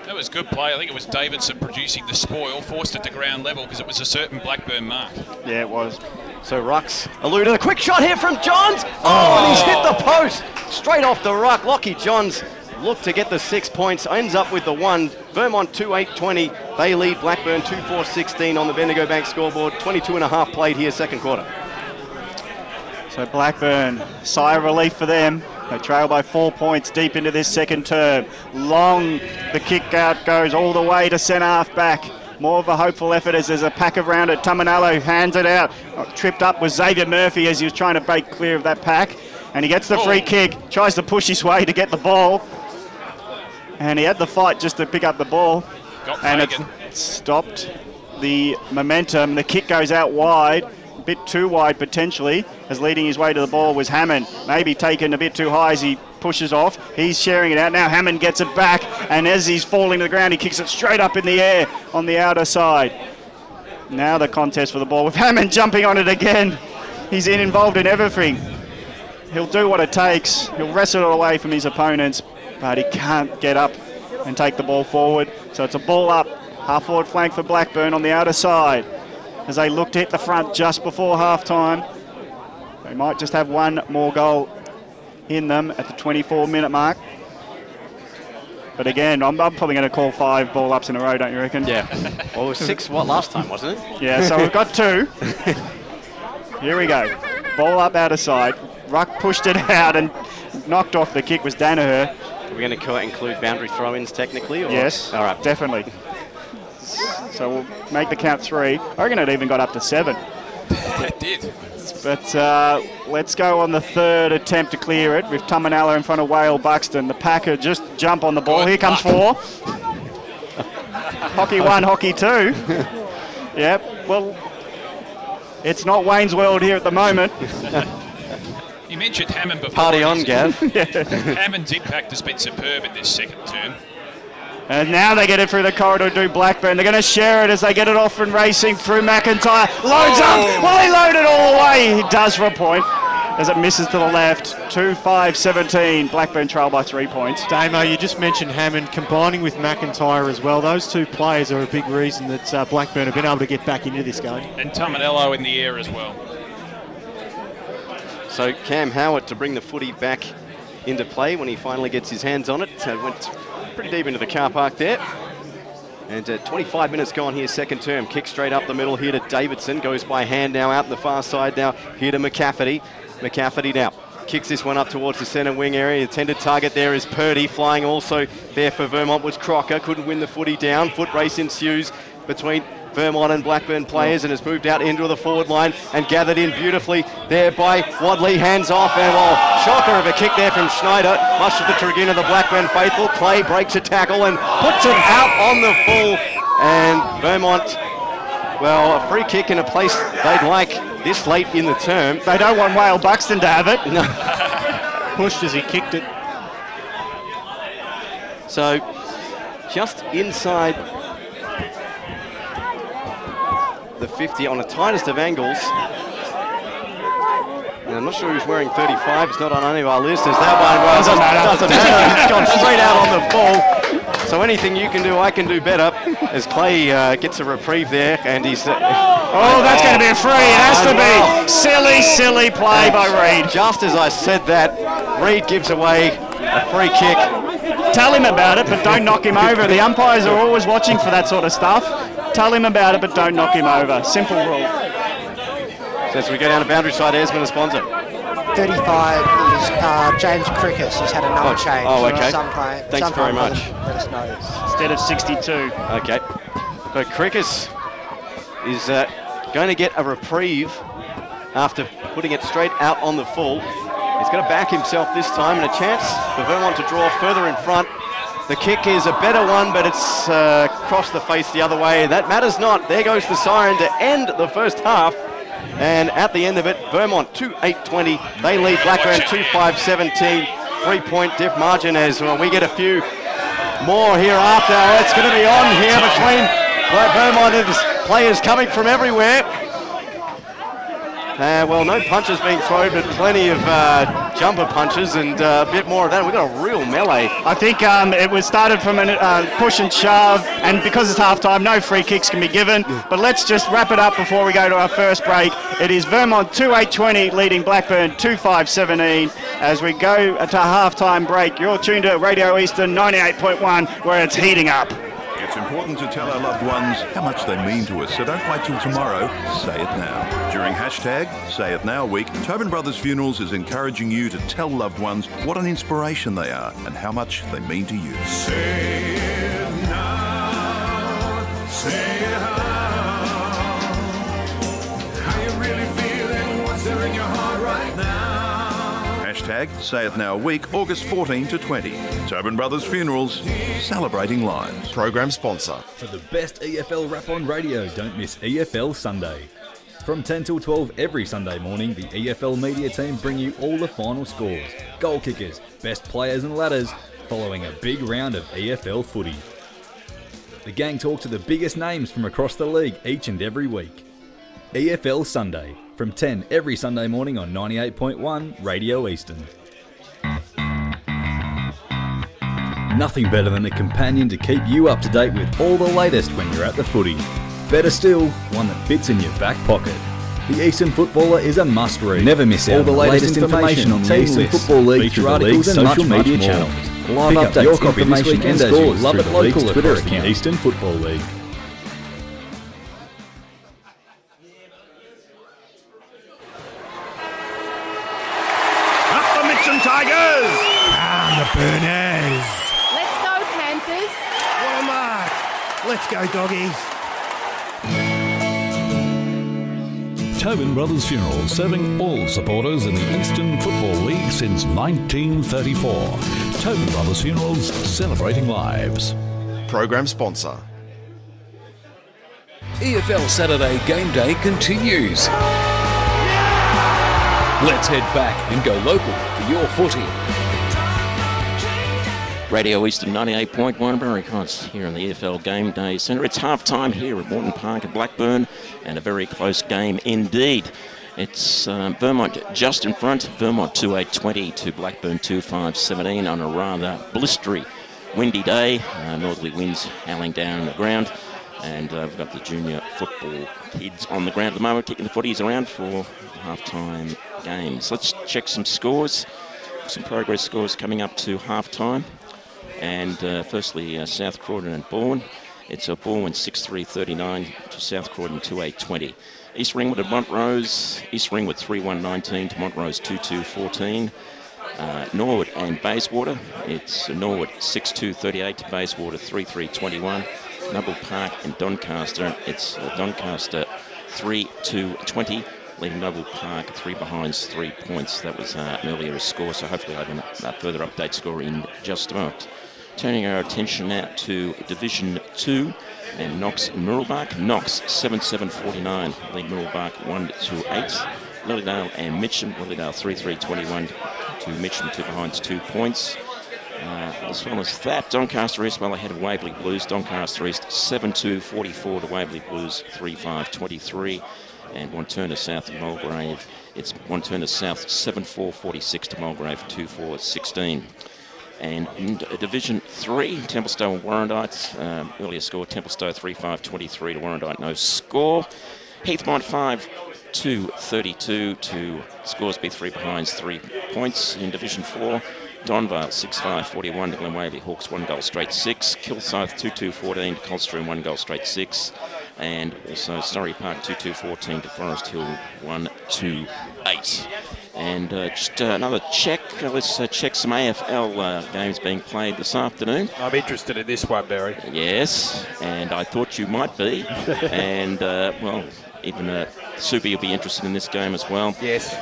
That was good play. I think it was Davidson producing the spoil, forced it to ground level because it was a certain Blackburn mark. Yeah, it was. So Rucks eluded a quick shot here from Johns. Oh, and he's hit the post straight off the ruck. Lockie Johns look to get the 6 points, ends up with the 1. Vermont 2-8-20. They lead Blackburn 2-4-16 on the Bendigo Bank scoreboard. 22.5 played here, second quarter. So Blackburn, sigh of relief for them. They trail by 4 points deep into this second term. Long, the kick out goes all the way to centre half back. More of a hopeful effort as there's a pack around it. Tamanalo hands it out. Tripped up was Xavier Murphy as he was trying to break clear of that pack. And he gets the free kick, tries to push his way to get the ball. And he had the fight just to pick up the ball. And it stopped the momentum. The kick goes out wide, a bit too wide potentially, as leading his way to the ball was Hammond. Maybe taken a bit too high as he pushes off. He's sharing it out. Now Hammond gets it back, and as he's falling to the ground, he kicks it straight up in the air on the outer side. Now the contest for the ball with Hammond jumping on it again. He's involved in everything. He'll do what it takes. He'll wrestle it away from his opponents, but he can't get up and take the ball forward. So it's a ball up, half-forward flank for Blackburn on the outer side as they look to hit the front just before half-time. They might just have one more goal in them at the 24-minute mark. But again, I'm probably going to call 5 ball-ups in a row, don't you reckon? Yeah. Well, it was 6 last time, wasn't it? Yeah, so we've got 2. Here we go. Ball up outer side. Ruck pushed it out and knocked off the kick was Danaher. Are we going to include boundary throw-ins technically? Or? Yes, all right, definitely. So we'll make the count 3. I reckon it even got up to 7. It did. But let's go on the third attempt to clear it with Tamanalo in front of Whale Buxton. The Packer just jump on the ball. Here comes 4. Hockey 1, hockey 2. Yep, well, it's not Wayne's World here at the moment. You mentioned Hammond before. Party on, Gav. Hammond's impact has been superb in this second term. And now they get it through the corridor to Blackburn. They're going to share it as they get it off and racing through McIntyre. Loads up. Will he load it all the way? He does for a point as it misses to the left. 2-5-17. Blackburn trail by 3 points. Damo, you just mentioned Hammond combining with McIntyre as well. Those 2 players are a big reason that Blackburn have been able to get back into this game. And Tamanello in the air as well. So Cam Howard to bring the footy back into play when he finally gets his hands on it. Went pretty deep into the car park there. And 25 minutes gone here, second term. Kick straight up the middle here to Davidson. Goes by hand now out the far side now. Here to McCafferty. McCafferty now kicks this one up towards the centre wing area. The intended target there is Purdy. Flying also there for Vermont was Crocker. Couldn't win the footy down. Foot race ensues between Vermont and Blackburn players and has moved out into the forward line and gathered in beautifully there by Wadley. Hands off and shocker of a kick there from Schneider. Much to the chagrin of the Blackburn faithful. Clay breaks a tackle and puts it out on the full. And Vermont, well, a free kick in a place they'd like this late in the term. They don't want Whale Buxton to have it. No. Pushed as he kicked it. So just inside the 50 on the tightest of angles. And I'm not sure who's wearing 35. It's not on any of our lists. There's that one. Well, doesn't matter. It's gone straight out on the full. So anything you can do, I can do better. As Clay gets a reprieve there, and he's... oh, that's going to be a free. It has to be. Silly play by Reid. Just as I said that, Reid gives away a free kick. Tell him about it, but don't knock him over. The umpires are always watching for that sort of stuff. Tell him about it, but don't knock him over. Simple rule. So as we go down to boundary side, Esmond, a sponsor. 35 is James Crickus. He's had a number change. Oh, okay. Thanks very much. Let us know. Instead of 62. Okay. So Crickus is going to get a reprieve after putting it straight out on the full. He's going to back himself this time and a chance for Vermont to draw further in front. The kick is a better one, but it's crossed the face the other way. That matters not. There goes the siren to end the first half. And at the end of it, Vermont 2-8-20. They lead Blackburn 2-5-17. 3-point diff margin as well. We get a few more hereafter. It's going to be on here between Vermont and players coming from everywhere. Well, no punches being thrown, but plenty of jumper punches and a bit more of that. We've got a real melee. I think it was started from a push and shove, and because it's half-time, no free kicks can be given. But let's just wrap it up before we go to our first break. It is Vermont 2-8-20 leading Blackburn 2-5-17 as we go to half-time break. You're tuned to Radio Eastern 98.1 where it's heating up. It's important to tell our loved ones how much they mean to us, so don't wait till tomorrow. Say it now. During hashtag Say It Now week, Tobin Brothers Funerals is encouraging you to tell loved ones what an inspiration they are and how much they mean to you. Say it now, say it how you really feeling, what's there in your heart right now. Hashtag Say It Now week, August 14 to 20. Tobin Brothers Funerals, celebrating lives. Program sponsor. For the best EFL rap on radio, don't miss EFL Sunday. From 10 till 12 every Sunday morning, the EFL media team bring you all the final scores, goal kickers, best players and ladders, following a big round of EFL footy. The gang talk to the biggest names from across the league each and every week. EFL Sunday, from 10 every Sunday morning on 98.1 Radio Eastern. Nothing better than a companion to keep you up to date with all the latest when you're at the footy. Better still, one that fits in your back pocket. The Eastern Footballer is a must-read. Never miss out all the latest information on the Eastern Football League, feature articles and social media channels. Live updates, your copy this weekend as you love it local Twitter account. The Eastern Football League. Up the Mitcham Tigers! Down the Burners! Let's go, Panthers! What a mark! Let's go, doggies! Tobin Brothers Funerals, serving all supporters in the Eastern Football League since 1934. Tobin Brothers Funerals, celebrating lives. Program sponsor. EFL Saturday Game Day continues. Let's head back and go local for your footy. Radio Eastern 98.1 Barricades here in the EFL Game Day Centre. It's half-time here at Morton Park at Blackburn, and a very close game indeed. It's Vermont just in front, Vermont 2-8-20 to Blackburn 2-5-17 on a rather blistery, windy day. Northerly winds howling down the ground, and we've got the junior football kids on the ground at the moment, kicking the footies around for half-time games. Let's check some scores, some progress scores coming up to half-time. And firstly, South Croydon and Bourne. It's a Bourne 6-3-39 to South Croydon 2-8-20. East Ringwood and Montrose. East Ringwood 3-1-19 to Montrose 2-2-14. Norwood and Bayswater. It's Norwood 6-2-38 to Bayswater 3-3-21. Noble Park and Doncaster. It's Doncaster 3-2-20. Leading Noble Park 3 behinds 3 points. That was an earlier score, so hopefully I'll have a further update score in just a moment. Turning our attention now to Division 2 and Knox and Mirrabbark. Knox 7-7-49, lead Mirrabbark 1-8. Lilydale and Mitcham. Lilydale 3-3-21 to Mitcham, 2 behinds 2 points. As well as that, Doncaster East well ahead of Waverley Blues. Doncaster East 7-2-44 to Waverley Blues 3-5-23. And Wanturna South and Mulgrave, it's Wanturna South 7-4-46 to Mulgrave 2-4-16. And in Division 3, Templestowe and Warrandyte, earlier score, Templestowe 3-5-23 to Warrandyte, no score. Heathmont 5-2-32 to Scoresby, 3 behinds 3 points. In Division 4, Donvale 6-5-41 to Glenwaverley Hawks, 1 goal straight 6. Kilsyth 2-2-14 to Coldstream, 1 goal straight 6. And also Surrey Park 2-2-14 to Forest Hill 1-2-8. And just another check. Let's check some AFL games being played this afternoon. I'm interested in this one, Barry. Yes, and I thought you might be. And well, even Super, you'll be interested in this game as well. Yes.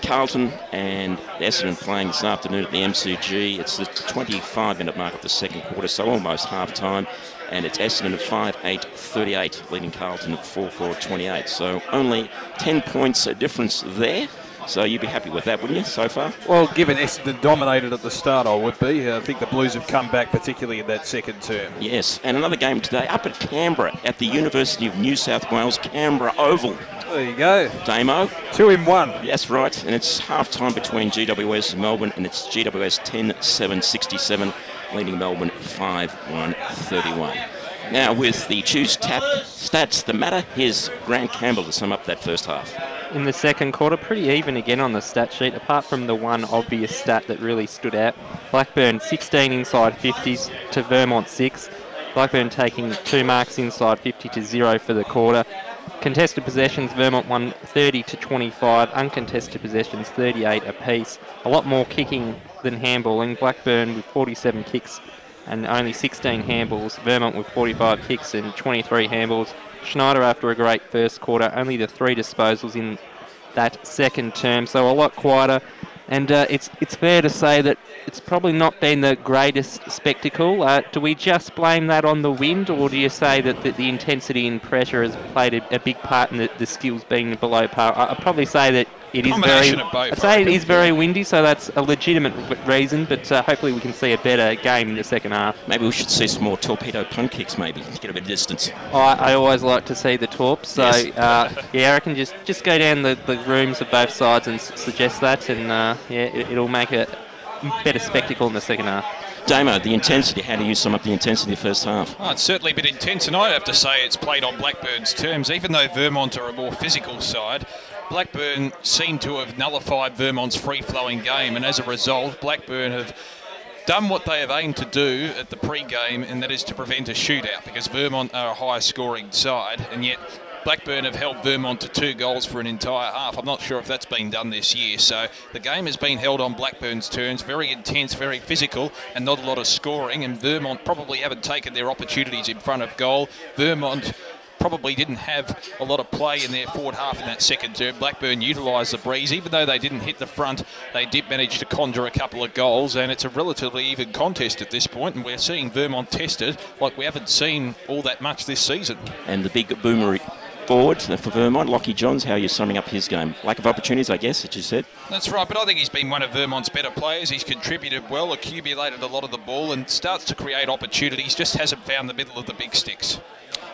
Carlton and Essendon playing this afternoon at the MCG. It's the 25-minute mark of the second quarter, so almost half-time. And it's Essendon at 5-8-38, leading Carlton at 4-4-28. So only 10 points difference there. So you'd be happy with that, wouldn't you, so far? Well, given Essendon dominated at the start, I would be. I think the Blues have come back, particularly in that second term. Yes, and another game today up at Canberra at the University of New South Wales, Canberra Oval. There you go. Damo. 2 in 1. Yes, right. And it's half-time between GWS and Melbourne, and it's GWS 10-7-67, leading Melbourne 5-1-31. Now with the Choose Tap stats that matter, here's Grant Campbell to sum up that first half. In the second quarter, pretty even again on the stat sheet, apart from the one obvious stat that really stood out. Blackburn 16 inside 50s to Vermont 6. Blackburn taking 2 marks inside 50 to 0 for the quarter. Contested possessions, Vermont won 30-25. Uncontested possessions, 38 apiece. A lot more kicking than handballing. Blackburn with 47 kicks and only 16 handballs. Vermont with 45 kicks and 23 handballs. Schneider, after a great first quarter, only the 3 disposals in that second term, so a lot quieter. And it's fair to say that it's probably not been the greatest spectacle. Do we just blame that on the wind, or do you say that the intensity and pressure has played a big part in the skills being below par? I'd probably say that it is very. I'd say it is very windy, so that's a legitimate reason. But hopefully we can see a better game in the second half. Maybe we should see some more torpedo punt kicks, maybe to get a bit of distance. I always like to see the torps. So yeah, I reckon just go down the rooms of both sides and suggest that, and it'll make a better spectacle in the second half. Damo, the intensity, how do you sum up the intensity of the first half? Oh, it's certainly been intense, and I'd have to say it's played on Blackburn's terms. Even though Vermont are a more physical side, Blackburn seem to have nullified Vermont's free-flowing game, and as a result, Blackburn have done what they have aimed to do at the pre-game, and that is to prevent a shootout, because Vermont are a high-scoring side, and yet Blackburn have held Vermont to 2 goals for an entire half. I'm not sure if that's been done this year. So the game has been held on Blackburn's terms, very intense, very physical, and not a lot of scoring. And Vermont probably haven't taken their opportunities in front of goal. Vermont probably didn't have a lot of play in their forward half in that second term. Blackburn utilised the breeze. Even though they didn't hit the front, they did manage to conjure a couple of goals, and it's a relatively even contest at this point, and we're seeing Vermont tested like we haven't seen all that much this season. And the big boomer forward for Vermont, Lockie Johns, how are you summing up his game? Lack of opportunities, I guess, as you said. That's right, but I think he's been one of Vermont's better players. He's contributed well, accumulated a lot of the ball, and starts to create opportunities, just hasn't found the middle of the big sticks.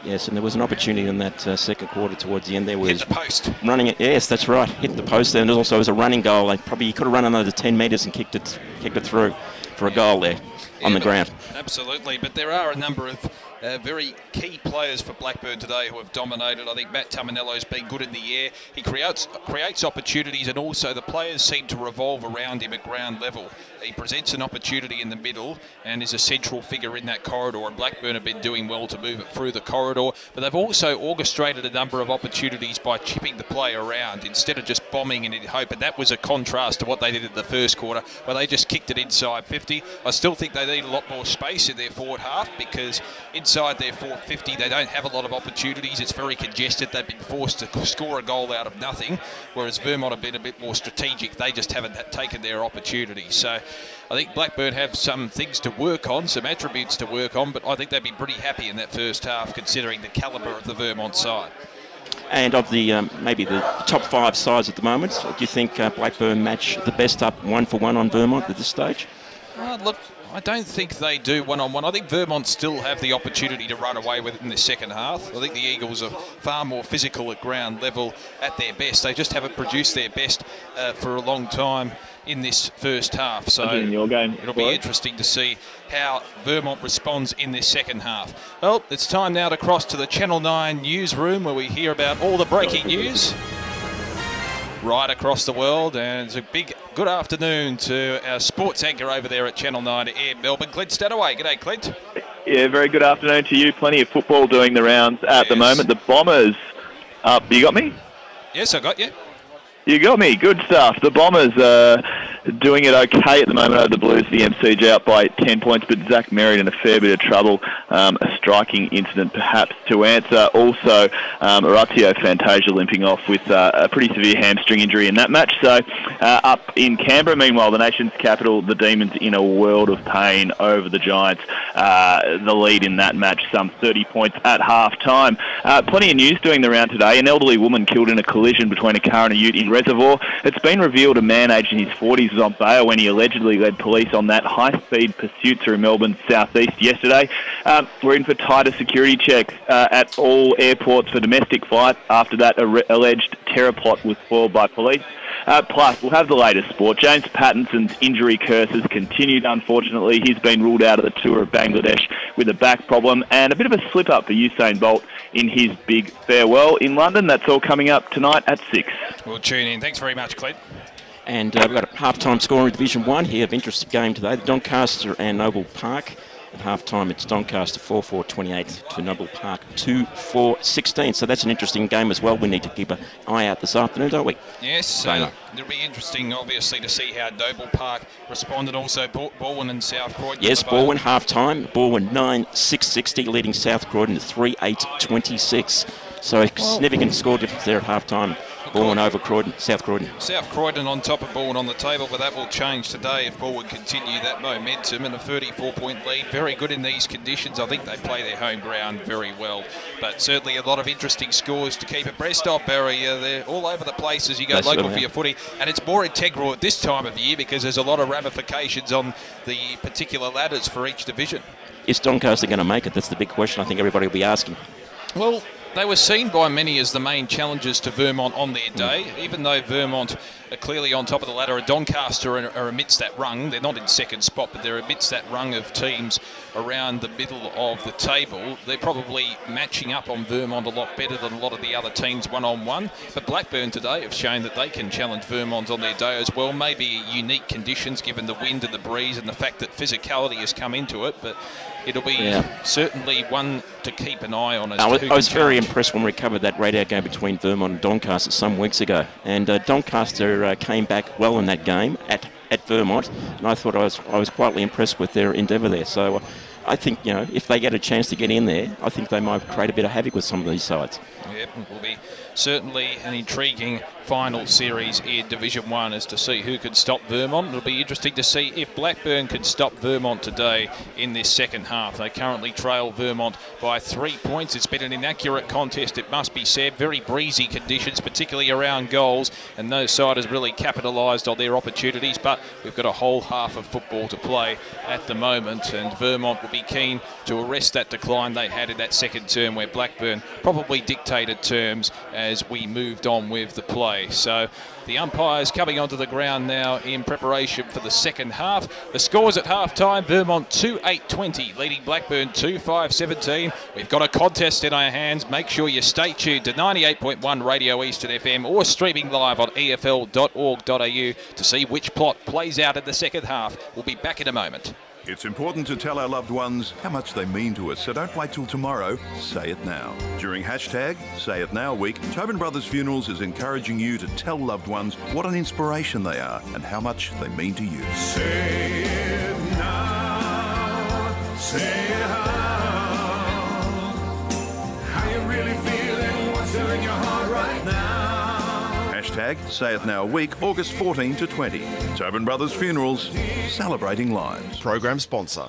Yes, and there was an opportunity in that second quarter towards the end. There was hit the post. Running it. Yes, that's right. Hit the post there, and also was a running goal. Like he could have run another 10 metres and kicked it through for a goal there on the ground. Absolutely, but there are a number of very key players for Blackburn today who have dominated. I think Matt Tamanello's been good in the air. He creates opportunities, and also the players seem to revolve around him at ground level. He presents an opportunity in the middle and is a central figure in that corridor, and Blackburn have been doing well to move it through the corridor, but they've also orchestrated a number of opportunities by chipping the play around instead of just bombing in hope, and that was a contrast to what they did in the first quarter, where they just kicked it inside 50. I still think they need a lot more space in their forward half, because inside their forward 50 they don't have a lot of opportunities. It's very congested. They've been forced to score a goal out of nothing, whereas Vermont have been a bit more strategic. They just haven't taken their opportunities. So I think Blackburn have some things to work on, some attributes to work on, but I think they'd be pretty happy in that first half considering the calibre of the Vermont side. And of the maybe the top 5 sides at the moment, do you think Blackburn match the best up 1-for-1 on Vermont at this stage? Look, I don't think they do one-on-one. I think Vermont still have the opportunity to run away with it in the second half. I think the Eagles are far more physical at ground level at their best. They just haven't produced their best for a long time in this first half. So it'll be interesting to see how Vermont responds in this second half. Well, it's time now to cross to the Channel 9 newsroom, where we hear about all the breaking news right across the world, and it's a big good afternoon to our sports anchor over there at Channel 9 Air Melbourne, Clint Stanaway. G'day, Clint. Yeah, very good afternoon to you. Plenty of football doing the rounds at the moment. The Bombers up. You got me? Yes, I got you. You got me. Good stuff. The Bombers doing it okay at the moment over the Blues. The MCG out by 10 points, but Zach Merritt in a fair bit of trouble. A striking incident perhaps to answer. Also, Orazio Fantasia limping off with a pretty severe hamstring injury in that match. So up in Canberra, meanwhile, the nation's capital, the Demons in a world of pain over the Giants. The lead in that match, some 30 points at half-time. Plenty of news doing the round today. An elderly woman killed in a collision between a car and a ute in Reservoir. It's been revealed a man aged in his 40s was on bail when he allegedly led police on that high-speed pursuit through Melbourne's southeast yesterday. We're in for tighter security checks at all airports for domestic flights after that alleged terror plot was foiled by police. Plus, we'll have the latest sport. James Pattinson's injury curse has continued, unfortunately. He's been ruled out of the tour of Bangladesh with a back problem, and a bit of a slip-up for Usain Bolt in his big farewell in London. That's all coming up tonight at 6. We'll tune in. Thanks very much, Clint. And we've got a half-time score in Division 1 here of interesting game today. Doncaster and Noble Park. At half-time, it's Doncaster 4-4-28 to Noble Park 2-4-16. So that's an interesting game as well. We need to keep an eye out this afternoon, don't we? Yes, it'll be interesting, obviously, to see how Noble Park responded. Also, Balwyn and South Croydon. Yes, Balwyn half-time. Balwyn 9-6-60, leading South Croydon 3-8-26. So a significant score difference there at half-time. Balwyn over Croydon, South Croydon. South Croydon on top of Balwyn on the table, but that will change today if Balwyn continue that momentum and a 34-point lead. Very good in these conditions. I think they play their home ground very well. But certainly a lot of interesting scores to keep abreast of, Barry. They're all over the place as you go local for your footy. And it's more integral at this time of the year because there's a lot of ramifications on the particular ladders for each division. Is Doncaster going to make it? That's the big question I think everybody will be asking. Well, they were seen by many as the main challengers to Vermont on their day. Even though Vermont are clearly on top of the ladder, Doncaster are amidst that rung. They're not in second spot, but they're amidst that rung of teams around the middle of the table. They're probably matching up on Vermont a lot better than a lot of the other teams one-on-one. But Blackburn today have shown that they can challenge Vermont on their day as well. Maybe unique conditions given the wind and the breeze and the fact that physicality has come into it, but it'll be certainly one to keep an eye on. I was very impressed when we covered that radio game between Vermont and Doncaster some weeks ago. And Doncaster came back well in that game at Vermont, and I thought I was quietly impressed with their endeavour there. So I think, if they get a chance to get in there, I think they might create a bit of havoc with some of these sides. Yep, it will be certainly an intriguing final series in Division 1 as to see who can stop Vermont. It'll be interesting to see if Blackburn can stop Vermont today in this second half. They currently trail Vermont by 3 points. It's been an inaccurate contest, it must be said. Very breezy conditions, particularly around goals, and no side has really capitalised on their opportunities, but we've got a whole half of football to play at the moment, and Vermont will be keen to arrest that decline they had in that second term where Blackburn probably dictated terms as we moved on with the play. So the umpires coming onto the ground now in preparation for the second half. The scores at half-time, Vermont 2-8-20, leading Blackburn 2-5-17. We've got a contest in our hands. Make sure you stay tuned to 98.1 Radio Eastern FM or streaming live on efl.org.au to see which plot plays out in the second half. We'll be back in a moment. It's important to tell our loved ones how much they mean to us, so don't wait till tomorrow. Say it now. During hashtag Say It Now Week, Tobin Brothers Funerals is encouraging you to tell loved ones what an inspiration they are and how much they mean to you. Say it now, say it how you really feeling, what's in your heart right now. Hashtag Say It Now Week, August 14 to 20. Tobin Brothers Funerals, celebrating lives. Program sponsor.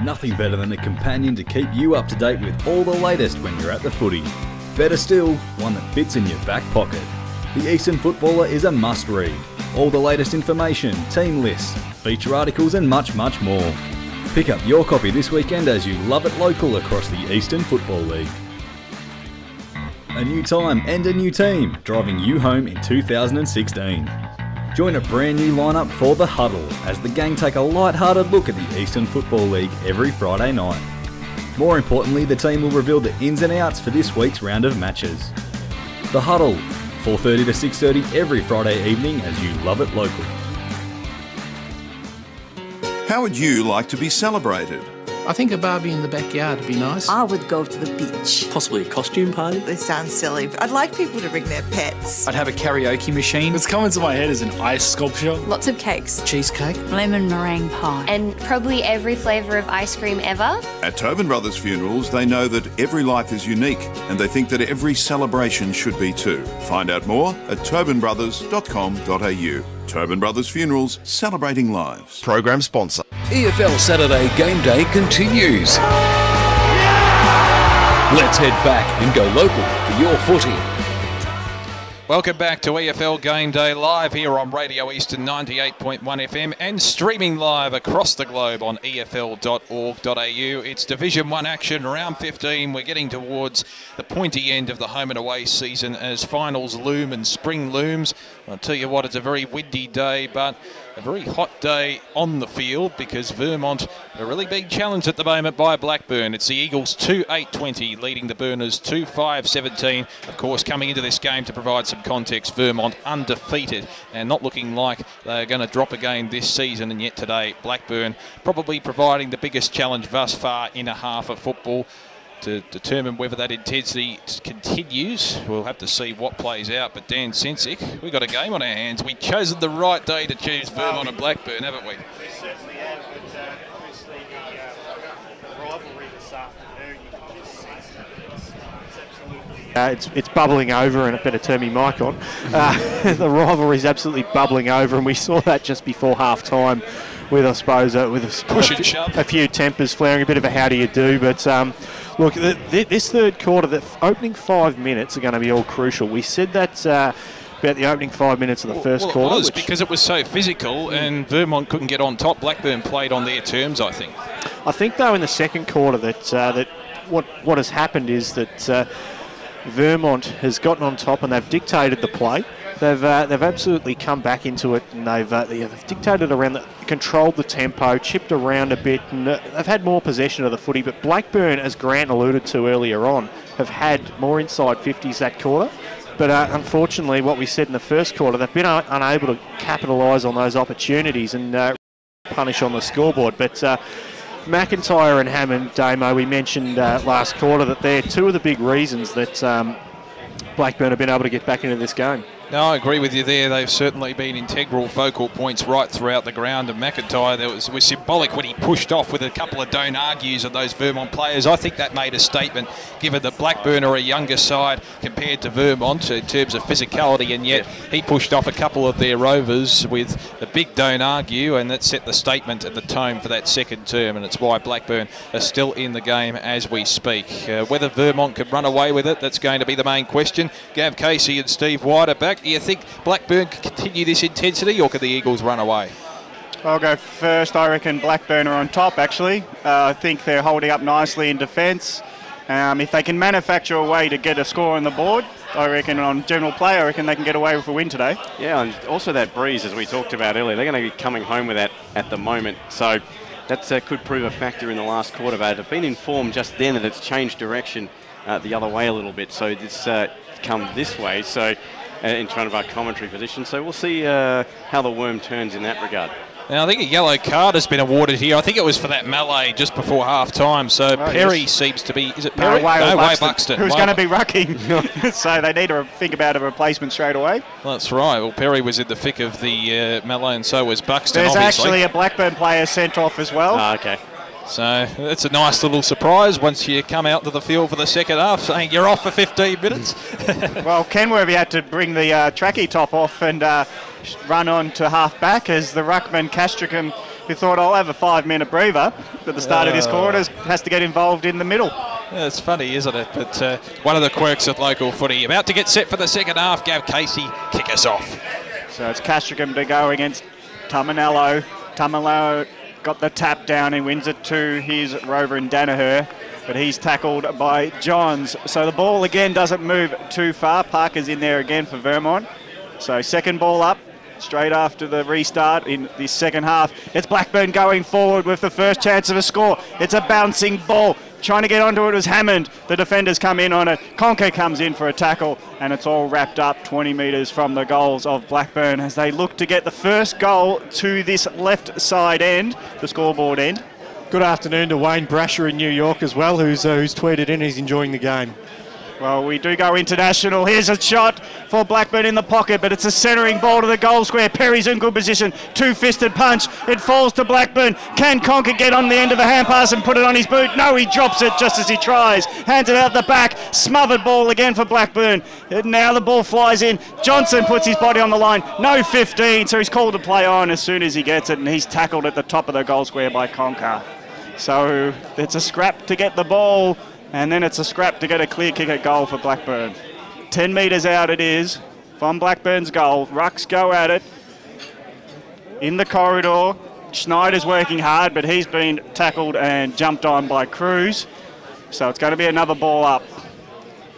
Nothing better than a companion to keep you up to date with all the latest when you're at the footy. Better still, one that fits in your back pocket. The Eastern Footballer is a must-read. All the latest information, team lists, feature articles and much, much more. Pick up your copy this weekend as you love it local across the Eastern Football League. A new time and a new team, driving you home in 2016. Join a brand new lineup for The Huddle as the gang take a light-hearted look at the Eastern Football League every Friday night. More importantly, the team will reveal the ins and outs for this week's round of matches. The Huddle, 4:30 to 6:30 every Friday evening as you love it local. How would you like to be celebrated? I think a barbie in the backyard would be nice. I would go to the beach. Possibly a costume party. This sounds silly, but I'd like people to bring their pets. I'd have a karaoke machine. What's coming to my head is an ice sculpture. Lots of cakes. Cheesecake. Lemon meringue pie. And probably every flavour of ice cream ever. At Tobin Brothers Funerals, they know that every life is unique and they think that every celebration should be too. Find out more at tobinbrothers.com.au. Tobin Brothers Funerals, celebrating lives. Program sponsor. EFL Saturday Game Day continues. Let's head back and go local for your footy. Welcome back to EFL Game Day live here on Radio Eastern 98.1 FM and streaming live across the globe on efl.org.au. It's Division 1 action, round 15. We're getting towards the pointy end of the home and away season as finals loom and spring looms. I'll tell you what, it's a very windy day, but a very hot day on the field because Vermont are really being challenged at the moment by Blackburn. It's the Eagles 2-8-20 leading the Burners 2-5-17. Of course, coming into this game to provide some context, Vermont undefeated and not looking like they're going to drop a game this season, and yet today Blackburn probably providing the biggest challenge thus far in a half of football. To determine whether that intensity continues, we'll have to see what plays out. But Dan Sensick, we've got a game on our hands. We've chosen the right day to choose Vermont and Blackburn, haven't we? We certainly have, but obviously the rivalry this afternoon, you can just sense that it's absolutely... it's bubbling over, and I better turn my mic on. The rivalry is absolutely bubbling over, and we saw that just before half-time with, I suppose, with a few tempers flaring, a bit of a how do you do, but... Look, this third quarter, the opening 5 minutes are going to be all crucial. We said that about the opening 5 minutes of the first quarter. It was because it was so physical and Vermont couldn't get on top. Blackburn played on their terms, I think. I think, though, in the second quarter that what has happened is that Vermont has gotten on top and they've dictated the play. They've absolutely come back into it, and they've dictated around, controlled the tempo, chipped around a bit, and they've had more possession of the footy. But Blackburn, as Grant alluded to earlier on, have had more inside 50s that quarter. But unfortunately, what we said in the first quarter, they've been unable to capitalise on those opportunities and punish on the scoreboard. But McIntyre and Hammond, Damo, we mentioned last quarter that they're two of the big reasons that Blackburn have been able to get back into this game. No, I agree with you there. They've certainly been integral focal points right throughout the ground. And McIntyre, that was symbolic when he pushed off with a couple of don't argues of those Vermont players. I think that made a statement, given that Blackburn are a younger side compared to Vermont in terms of physicality, and yet he pushed off a couple of their rovers with a big don't argue, and that set the statement and the tone for that second term, and it's why Blackburn are still in the game as we speak. Whether Vermont could run away with it, that's going to be the main question. Gav Casey and Steve White are back. Do you think Blackburn can continue this intensity, or can the Eagles run away? I'll go first. I reckon Blackburn are on top, actually. I think they're holding up nicely in defence. If they can manufacture a way to get a score on the board, I reckon on general play, I reckon they can get away with a win today. Yeah, and also that breeze, as we talked about earlier, they're going to be coming home with that at the moment. So that could prove a factor in the last quarter. But I've been informed just then that it's changed direction the other way a little bit. So it's come this way. So in front of our commentary position. So we'll see how the worm turns in that regard. Now, I think a yellow card has been awarded here. I think it was for that melee just before half-time. So Perry seems to be... Is it Perry? No, Buxton. Who's going to be rucking. So they need to think about a replacement straight away. Well, that's right. Well, Perry was in the thick of the melee, and so was Buxton, There's obviously. Actually a Blackburn player sent off as well. Oh, okay. So that's a nice little surprise once you come out to the field for the second half, saying you're off for 15 minutes. Well, Kenworthy had to bring the trackie top off and run on to half-back as the ruckman Castricum, who thought, I'll have a 5-minute breather at the start of this quarter, has to get involved in the middle. Yeah, it's funny, isn't it? But one of the quirks of local footy. About to get set for the second half. Gav Casey, kick us off. So it's Castricum to go against Tamanello. Tamanello got the tap down. He wins it to his rover in Danaher, but he's tackled by Johns. So the ball again doesn't move too far. Parker's in there again for Vermont. So second ball up straight after the restart in the second half. It's Blackburn going forward with the first chance of a score. It's a bouncing ball. Trying to get onto it was Hammond. The defenders come in on it. Conker comes in for a tackle, and it's all wrapped up 20 metres from the goals of Blackburn as they look to get the first goal to this left side end, the scoreboard end. Good afternoon to Wayne Brasher in New York as well, who's tweeted in. He's enjoying the game. Well, we do go international. Here's a shot for Blackburn in the pocket, but it's a centering ball to the goal square. Perry's in good position. Two-fisted punch. It falls to Blackburn. Can Conker get on the end of a hand pass and put it on his boot? No, he drops it just as he tries. Hands it out the back. Smothered ball again for Blackburn. And now the ball flies in. Johnson puts his body on the line. No 15, so he's called to play on as soon as he gets it, and he's tackled at the top of the goal square by Conker. So it's a scrap to get the ball, and then it's a scrap to get a clear kick at goal for Blackburn. 10 metres out it is from Blackburn's goal. Rucks go at it in the corridor. Schneider's working hard, but he's been tackled and jumped on by Cruz. So it's going to be another ball up.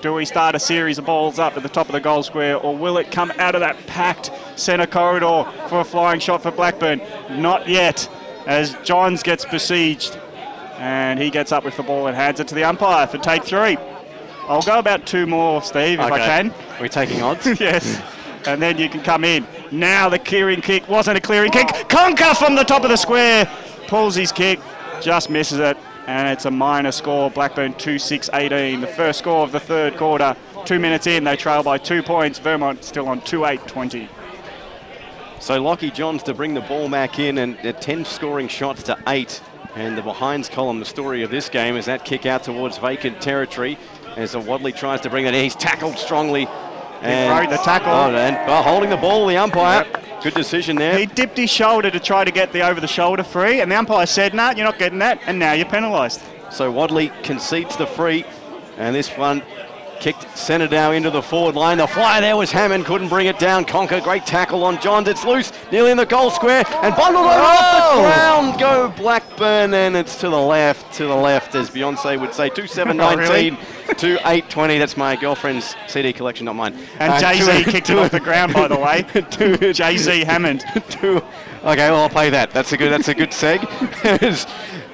Do we start a series of balls up at the top of the goal square, or will it come out of that packed centre corridor for a flying shot for Blackburn? Not yet, as Johns gets besieged. And he gets up with the ball and hands it to the umpire for take 3. I'll go about 2 more, Steve, if I can. Are we taking odds? Yes. And then you can come in. Now the clearing kick wasn't a clearing kick. Conker from the top of the square pulls his kick, just misses it, and it's a minor score. Blackburn 2-6-18. The first score of the third quarter. 2 minutes in, they trail by 2 points. Vermont still on 2-8-20. So Lockie Johns to bring the ball back in, and 10 scoring shots to 8. And the behinds column, the story of this game, is that kick out towards vacant territory as Wadley tries to bring that in. He's tackled strongly. And the tackle. Holding the ball, the umpire. Yep. Good decision there. He dipped his shoulder to try to get the over-the-shoulder free, and the umpire said, "No, you're not getting that," and now you're penalised. So Wadley concedes the free, and this one kicked centre now into the forward line. The flyer there was Hammond, couldn't bring it down. Conker, great tackle on Johns. It's loose, nearly in the goal square, and bundled over off the ground. Go Blackburn, and it's to the left, as Beyonce would say. 2-7-19 to 8-20. That's my girlfriend's CD collection, not mine. And Jay-Z kicked it off the ground, by the way. Jay-Z Hammond. Okay, well, I'll play that. That's a good seg.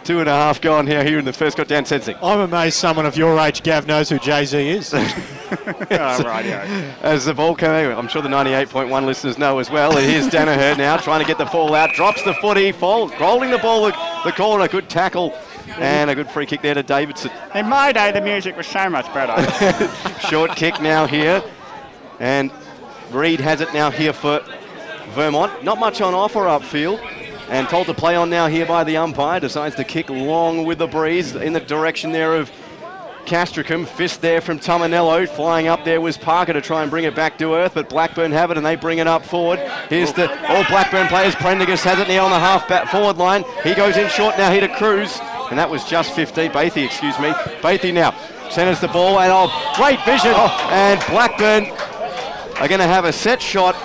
2.5 gone here in the first. Got Dan Sensing. I'm amazed someone of your age, Gav, knows who Jay-Z is. As the ball came out, I'm sure the 98.1 listeners know as well. And here's Danaher now trying to get the ball out. Drops the footy, rolling the ball the corner. Good tackle. And a good free kick there to Davidson. In my day, the music was so much better. Short kick now here. And Reed has it now here for Vermont. Not much on offer upfield. And told to play on now here by the umpire. Decides to kick long with the breeze in the direction there of Castricum. Fist there from Tominello. Flying up there was Parker to try and bring it back to earth, but Blackburn have it and they bring it up forward. Here's all Blackburn players. Prendergast has it now on the half-back forward line. He goes in short now here to Cruz, and that was just 15. Bathy, excuse me. Bathy now centers the ball, and great vision. And Blackburn are going to have a set shot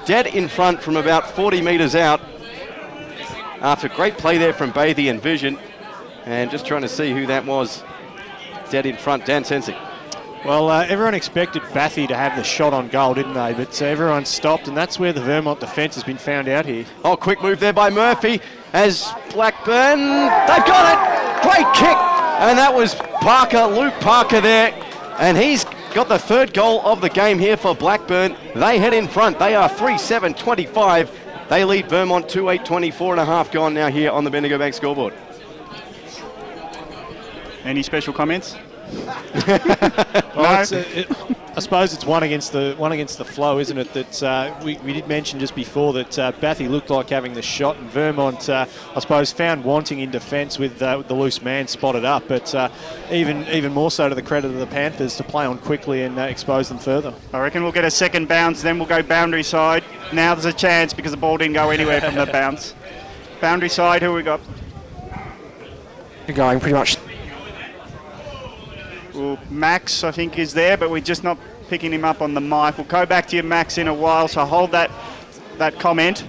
dead in front from about 40 metres out. After great play there from Bathy and vision, and just trying to see who that was. Dead in front, Dan Sensing. Well, everyone expected Bathy to have the shot on goal, didn't they? But everyone stopped, and that's where the Vermont defence has been found out here. Oh, quick move there by Murphy as Blackburn. They've got it! Great kick! And that was Parker, Luke Parker there. And he's got the third goal of the game here for Blackburn. They head in front. They are 3-7-25. They lead Vermont 2-8-20, 4.5 gone now here on the Bendigo Bank scoreboard. Any special comments? Well, I suppose it's one against the flow, isn't it? That we did mention just before that Bathy looked like having the shot, and Vermont, I suppose, found wanting in defence with the loose man spotted up. But even more so to the credit of the Panthers to play on quickly and expose them further. I reckon we'll get a second bounce, then we'll go boundary side. Now there's a chance because the ball didn't go anywhere from the bounce. Boundary side, who we got? You're going pretty much. Well, Max, I think, is there, but we're just not picking him up on the mic. We'll go back to you, Max, in a while, so hold that comment.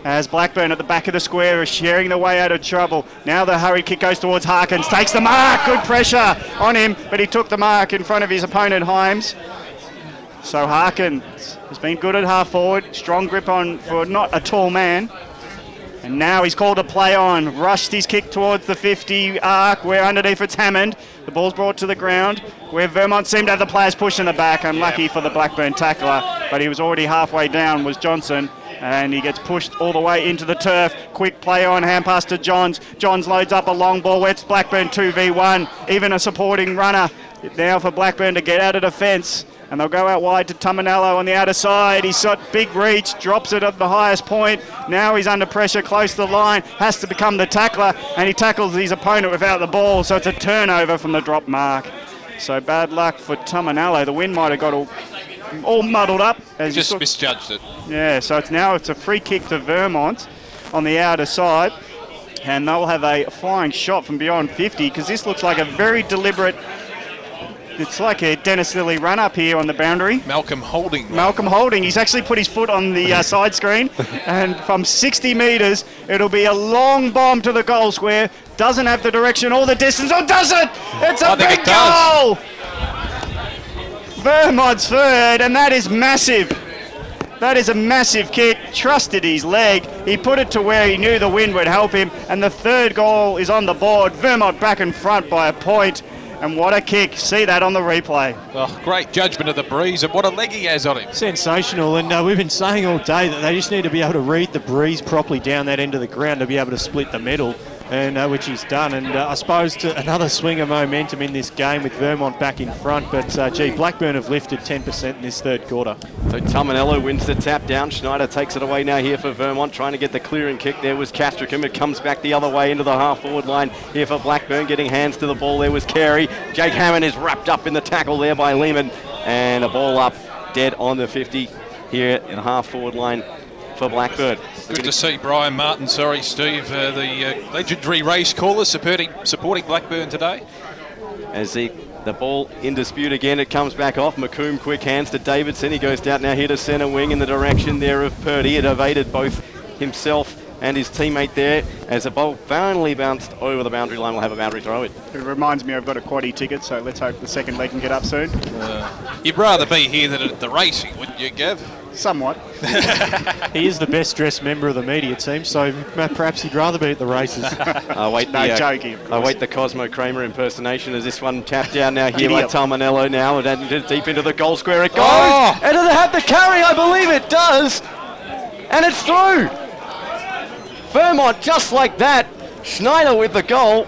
As Blackburn at the back of the square is sharing the way out of trouble. Now the hurry kick goes towards Harkins. Takes the mark. Good pressure on him, but he took the mark in front of his opponent, Himes. So Harkins has been good at half forward. Strong grip on for not a tall man. And now he's called a play on. Rushed his kick towards the 50 arc, where underneath it's Hammond. The ball's brought to the ground, where Vermont seemed to have the players pushing the back. Unlucky for the Blackburn tackler, but he was already halfway down, was Johnson. And he gets pushed all the way into the turf. Quick play on, hand pass to Johns. Johns loads up a long ball. It's Blackburn 2v1. Even a supporting runner now for Blackburn to get out of defence. And they'll go out wide to Tominello on the outer side. He's got big reach, drops it at the highest point. Now he's under pressure, close to the line, has to become the tackler, and he tackles his opponent without the ball, so it's a turnover from the drop mark. So bad luck for Tominello. The wind might have got all muddled up. As just misjudged it. Yeah, so it's a free kick to Vermont on the outer side, and they'll have a flying shot from beyond 50, because this looks like a very deliberate It's like a Dennis Lilly run up here on the boundary. Malcolm Holding. Malcolm Holding. He's actually put his foot on the side screen. And from 60 metres, it'll be a long bomb to the goal square. Doesn't have the direction or the distance. Or does it? It's a big goal! Vermont's third, and that is massive. That is a massive kick. Trusted his leg. He put it to where he knew the wind would help him. And the third goal is on the board. Vermont back in front by a point. And what a kick. See that on the replay. Oh, great judgment of the breeze, and what a leg he has on him. Sensational, and we've been saying all day that they just need to be able to read the breeze properly down that end of the ground to be able to split the middle, and which he's done. And I suppose another swing of momentum in this game with Vermont back in front, but Blackburn have lifted 10% in this third quarter. So Tominello wins the tap down. Schneider takes it away now here for Vermont, trying to get the clearing kick. There was Castricum. It comes back the other way into the half-forward line here for Blackburn, getting hands to the ball. There was Carey. Jake Hammond is wrapped up in the tackle there by Lehman, and a ball up dead on the 50 here in the half-forward line for Blackburn. Good to see Brian Martin, Steve, the legendary race caller supporting Blackburn today. As the ball in dispute again, it comes back off. McComb, quick hands to Davidson. He goes down now here to centre wing in the direction there of Purdy. It evaded both himself and his teammate there as the ball finally bounced over the boundary line. We'll have a boundary throw in. It reminds me I've got a quaddie ticket, so let's hope the second leg can get up soon. You'd rather be here than at the racing, wouldn't you, Gav? Somewhat. He is the best dressed member of the media team, so perhaps he'd rather be at the races. I wait joking. I wait the Cosmo Kramer impersonation as this one tapped down now here by Tominello now, and deep into the goal square it goes. Oh! And does it have the carry? I believe it does. And it's through. Vermont just like that. Schneider with the goal.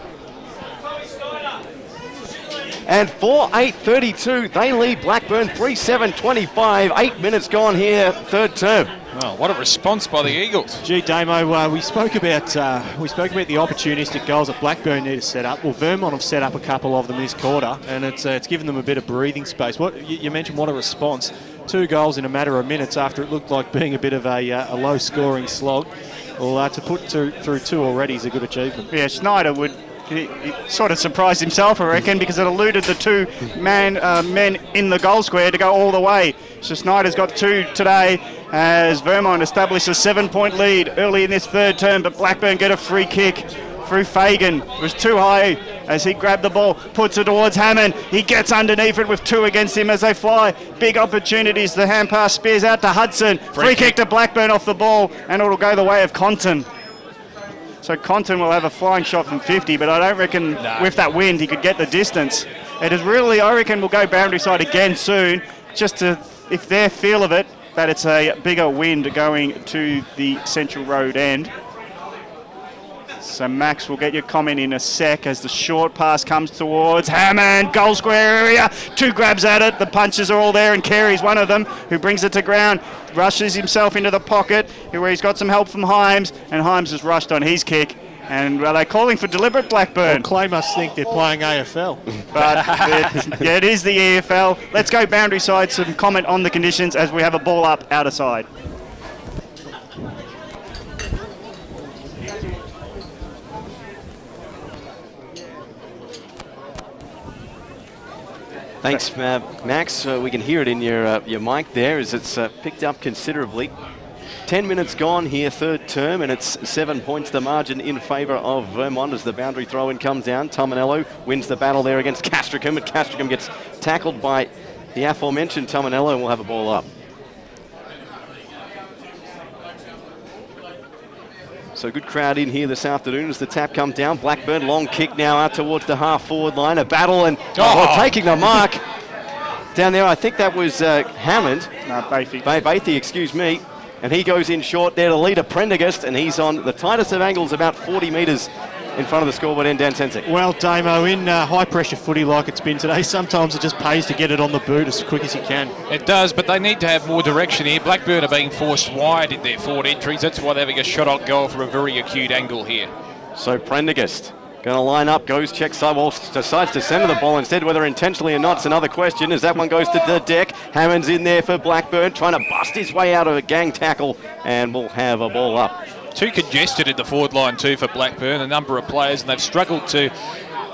And 4:8:32, they lead Blackburn 3-7-25. 8 minutes gone here, third term. Oh, what a response by the Eagles. Gee, Damo, we spoke about the opportunistic goals that Blackburn need to set up. Well, Vermont have set up a couple of them this quarter, and it's given them a bit of breathing space. What you mentioned, what a response. 2 goals in a matter of minutes after it looked like being a bit of a low-scoring slog. Well, to put through 2 already is a good achievement. Yeah, Schneider would... He sort of surprised himself, I reckon, because it eluded the 2 men in the goal square to go all the way. So Snyder's got 2 today as Vermont established a 7-point lead early in this third term, but Blackburn get a free kick through Fagan. It was too high as he grabbed the ball, puts it towards Hammond. He gets underneath it with 2 against him as they fly. Big opportunities. The hand pass spears out to Hudson. Free kick to Blackburn off the ball, and it'll go the way of Compton. So Compton will have a flying shot from 50, but I don't reckon with that wind he could get the distance. It is really, I reckon we'll go boundary side again soon, just to, if their feel of it, that it's a bigger wind going to the Central Road end. So Max will get your comment in a sec as the short pass comes towards Hammond, goal square area, 2 grabs at it, the punches are all there, and Carey's one of them who brings it to ground, rushes himself into the pocket where he's got some help from Himes, and Himes has rushed on his kick. And are they calling for deliberate Blackburn? Well, Clay must think they're playing AFL. But it is the EFL. Let's go boundary side, some comment on the conditions as we have a ball up outer side. Thanks, Max. We can hear it in your mic there as it's picked up considerably. 10 minutes gone here, third term, and it's 7 points the margin in favour of Vermont as the boundary throw-in comes down. Tominello wins the battle there against Castricum, and Castricum gets tackled by the aforementioned Tominello, and we'll have a ball up. So good crowd in here this afternoon as the tap comes down. Blackburn, long kick now out towards the half-forward line. A battle and taking the mark down there. I think that was Hammond. No, Bathy. Bathy, excuse me. And he goes in short there to lead a Prendergast, and he's on the tightest of angles, about 40 metres in front of the scoreboard end, Dan Tensek. Well, Damo, in high-pressure footy like it's been today, sometimes it just pays to get it on the boot as quick as you can. It does, but they need to have more direction here. Blackburn are being forced wide in their forward entries. That's why they're having a shot on goal from a very acute angle here. So Prendergast going to line up, goes, checks sidewall, decides to center the ball instead. Whether intentionally or not, it's another question as that one goes to the deck. Hammond's in there for Blackburn, trying to bust his way out of a gang tackle, and we'll have a ball up. Too congested in the forward line too for Blackburn, a number of players, and they've struggled to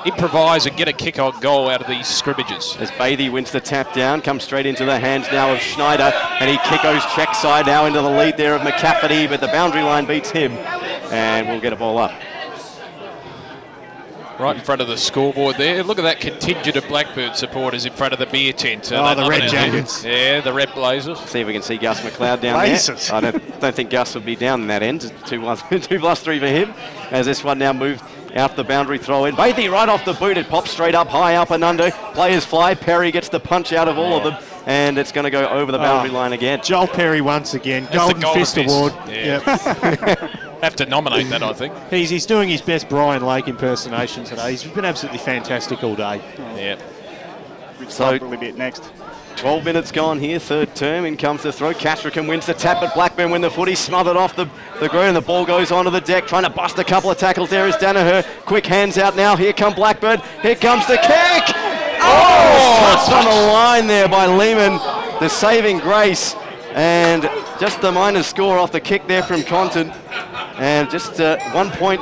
improvise and get a kick-on goal out of these scrimmages. As Bathy wins the tap down, comes straight into the hands now of Schneider, and he goes check side now into the lead there of McCafferty, but the boundary line beats him, and we'll get a ball up. Right in front of the scoreboard there. Look at that contingent of Blackburn supporters in front of the beer tent. The red jackets. Yeah, the red blazers. See if we can see Gus McLeod down Blazers. there. I don't think Gus would be down in that end. 2+3 for him. As this one now moved out the boundary throw in. Bathy right off the boot. It pops straight up, high up and under. Players fly. Perry gets the punch out of all of them. And it's going to go over the boundary line again. Joel Perry once again. That's Golden Fist Award. Yeah. Yep. Have to nominate that, I think. He's doing his best Brian Lake impersonation today. He's been absolutely fantastic all day. Yeah. So a bit next. 12 minutes gone here, third term. In comes the throw. Castricum wins the tap, but Blackburn win the footy. Smothered off the ground. The ball goes onto the deck, trying to bust a couple of tackles. There is Danaher. Quick hands out now. Here come Blackburn. Here comes the kick. Touched on the line there by Lehman. The saving grace. And just the minor score off the kick there from Compton. And just 1 point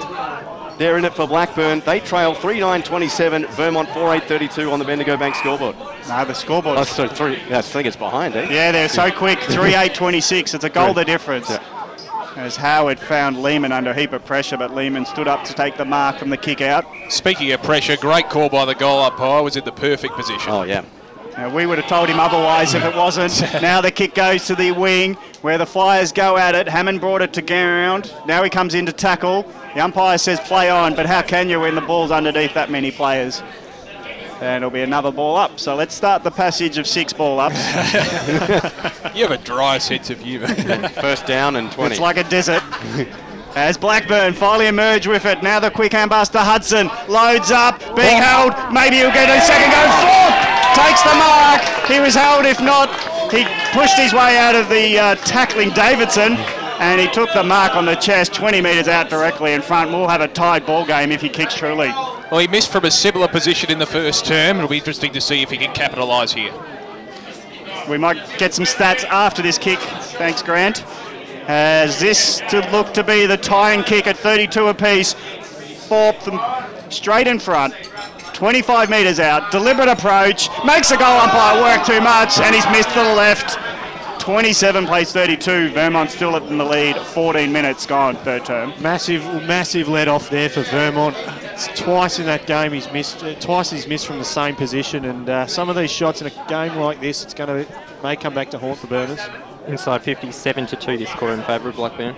there in it for Blackburn. They trail 3-9-27, Vermont 4-8-32 on the Bendigo Bank scoreboard. No, the scoreboard. I think it's behind, eh? Yeah, they're so quick. 3-8-26. It's a goal the difference. Yeah. As Howard found Lehman under a heap of pressure, but Lehman stood up to take the mark from the kick out. Speaking of pressure, great call by the goal umpire. Was in the perfect position. Oh, yeah. We would have told him otherwise if it wasn't. Now the kick goes to the wing where the Flyers go at it. Hammond brought it to ground. Now he comes in to tackle. The umpire says play on, but how can you when the ball's underneath that many players? And it'll be another ball up. So let's start the passage of 6 ball ups. You have a dry sense of humour. First down and 20. It's like a desert. As Blackburn finally emerge with it. Now the quick hand pass to Hudson. Loads up, being held. Maybe he'll get a second go. Thorpe takes the mark. He was held. If not, he pushed his way out of the tackling Davidson. And he took the mark on the chest, 20 metres out directly in front. We'll have a tied ball game if he kicks truly. Well, he missed from a similar position in the first term. It'll be interesting to see if he can capitalise here. We might get some stats after this kick. Thanks, Grant. As this to look to be the tying kick at 32 apiece. Thorpe straight in front. 25 metres out. Deliberate approach. Makes the goal umpire work too much, and he's missed to the left. 27 plays 32. Vermont still in the lead. 14 minutes gone, third term. Massive let off there for Vermont. It's twice in that game he's missed. Twice he's missed from the same position, and some of these shots in a game like this, may come back to haunt the Burners. Inside 57-2 this score in favour of Blackburn.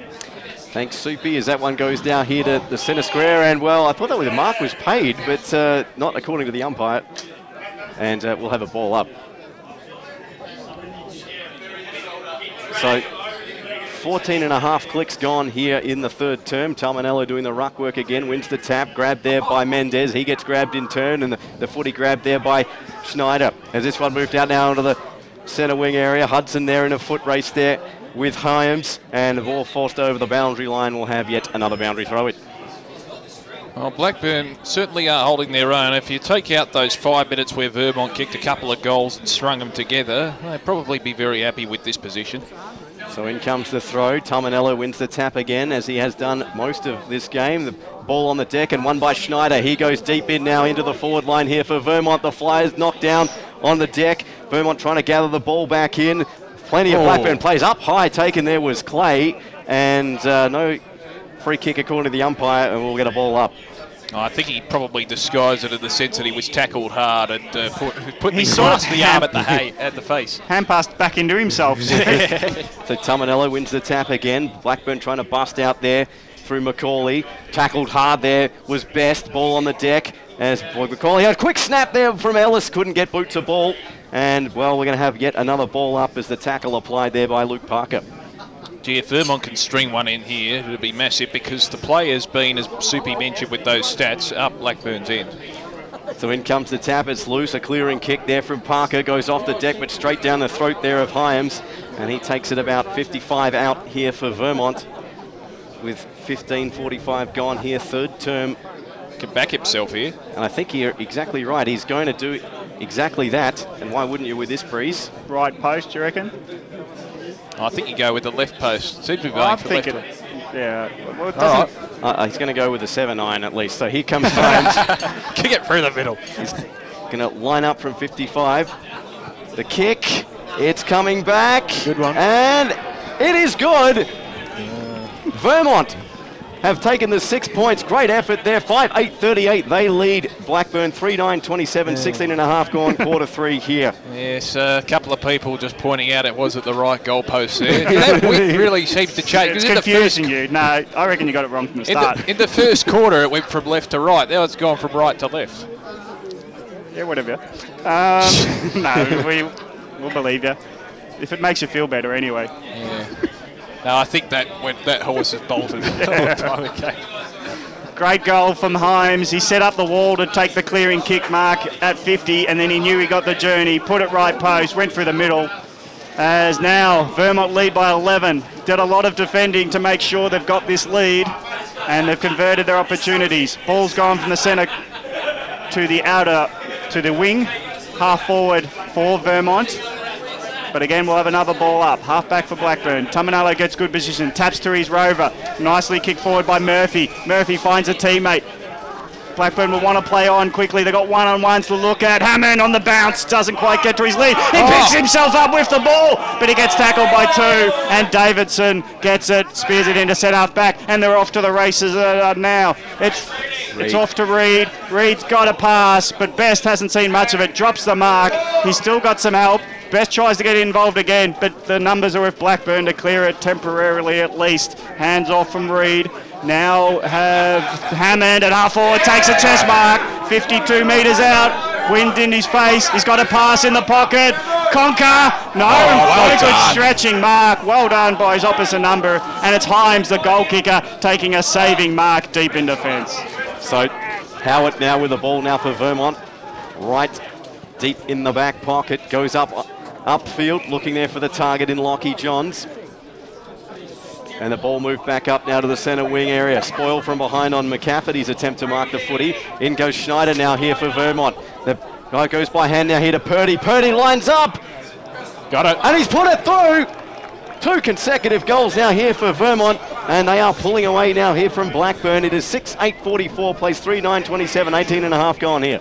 Thanks, Soupy, as that one goes down here to the centre square. And, well, I thought that the mark was paid, but not according to the umpire. And we'll have a ball up. So 14 and a half clicks gone here in the third term. Talmanello doing the ruck work again, wins the tap, grabbed there by Mendez. He gets grabbed in turn, and the footy grabbed there by Schneider. As this one moved out now into the centre wing area. Hudson there in a foot race there with Hyams, and the ball forced over the boundary line. Will have yet another boundary throw in. Well, Blackburn certainly are holding their own. If you take out those 5 minutes where Vermont kicked a couple of goals and strung them together, they'd probably be very happy with this position. So in comes the throw. Talmanello wins the tap again, as he has done most of this game. The ball on the deck and won by Schneider. He goes deep in now into the forward line here for Vermont. The Flyers knocked down on the deck. Vermont trying to gather the ball back in. Plenty of Blackburn plays. Up high taken there was Clay, and no free kick according to the umpire, and we'll get a ball up. I think he probably disguised it in the sense that he was tackled hard and put the arm at the face. Hand passed back into himself. So Talmanello wins the tap again. Blackburn trying to bust out there through Macaulay. Tackled hard there was Best. Ball on the deck as Macaulay had a quick snap there from Ellis. Couldn't get boot to ball. And, well, we're going to have yet another ball up as the tackle applied there by Luke Parker. Gee, if Vermont can string one in here, it'll be massive because the player's been, as Soupy mentioned with those stats, up Blackburn's end. So in comes the tap, it's loose, a clearing kick there from Parker, goes off the deck but straight down the throat there of Hyams, and he takes it about 55 out here for Vermont with 15:45 gone here, third term. Can back himself here. And I think you're exactly right, he's going to do exactly that, and why wouldn't you with this breeze? Right post, you reckon? I think you go with the left post. Seems to be going for left. Yeah. Well, He's going to go with a 7-iron at least. So here comes Holmes. Kick it through the middle. He's going to line up from 55. The kick, it's coming back. Good one. And it is good. Vermont have taken the 6 points. Great effort there. 5-8-38. They lead Blackburn 3-9-27. 16 and a half gone. Quarter 3 here. Yes, a couple of people just pointing out it was at the right goalpost there. That width really seems to change. It's confusing you. No, I reckon you got it wrong from the start. In the first quarter, it went from left to right. Now it's gone from right to left. Yeah, whatever. No, we'll believe you. If it makes you feel better anyway. Yeah. No, I think that horse is bolted a long time ago. Great goal from Himes. He set up the wall to take the clearing kick mark at 50, and then he knew he got the journey, put it right post, went through the middle. As now Vermont lead by 11. Did a lot of defending to make sure they've got this lead, and they've converted their opportunities. Ball's gone from the centre to the outer, to the wing, half forward for Vermont. But again, we'll have another ball up. Half back for Blackburn. Tamanalo gets good position. Taps to his rover. Nicely kicked forward by Murphy. Murphy finds a teammate. Blackburn will want to play on quickly. They've got one-on-ones to look at. Hammond on the bounce. Doesn't quite get to his lead. He picks himself up with the ball, but he gets tackled by 2. And Davidson gets it, spears it into set half back, and they're off to the races now. It's off to Reed. Reed's got a pass, but Best hasn't seen much of it. Drops the mark. He's still got some help. Best tries to get involved again, but the numbers are with Blackburn to clear it temporarily at least. Hands off from Reed. Now have Hammond at half forward, takes a chest mark, 52 metres out, wind in his face, he's got a pass in the pocket, Conker, no, very good stretching mark, well done by his opposite number, and it's Himes, the goal kicker, taking a saving mark deep in defence. So Howard now with the ball now for Vermont, right deep in the back pocket, goes upfield, looking there for the target in Lockie Johns. And the ball moved back up now to the centre wing area. Spoil from behind on McCafferty's attempt to mark the footy. In goes Schneider now here for Vermont. The guy goes by hand now here to Purdy. Purdy lines up. Got it. And he's put it through. 2 consecutive goals now here for Vermont. And they are pulling away now here from Blackburn. It is 6-8-44, plays 3-9-27, 18 and a half gone here.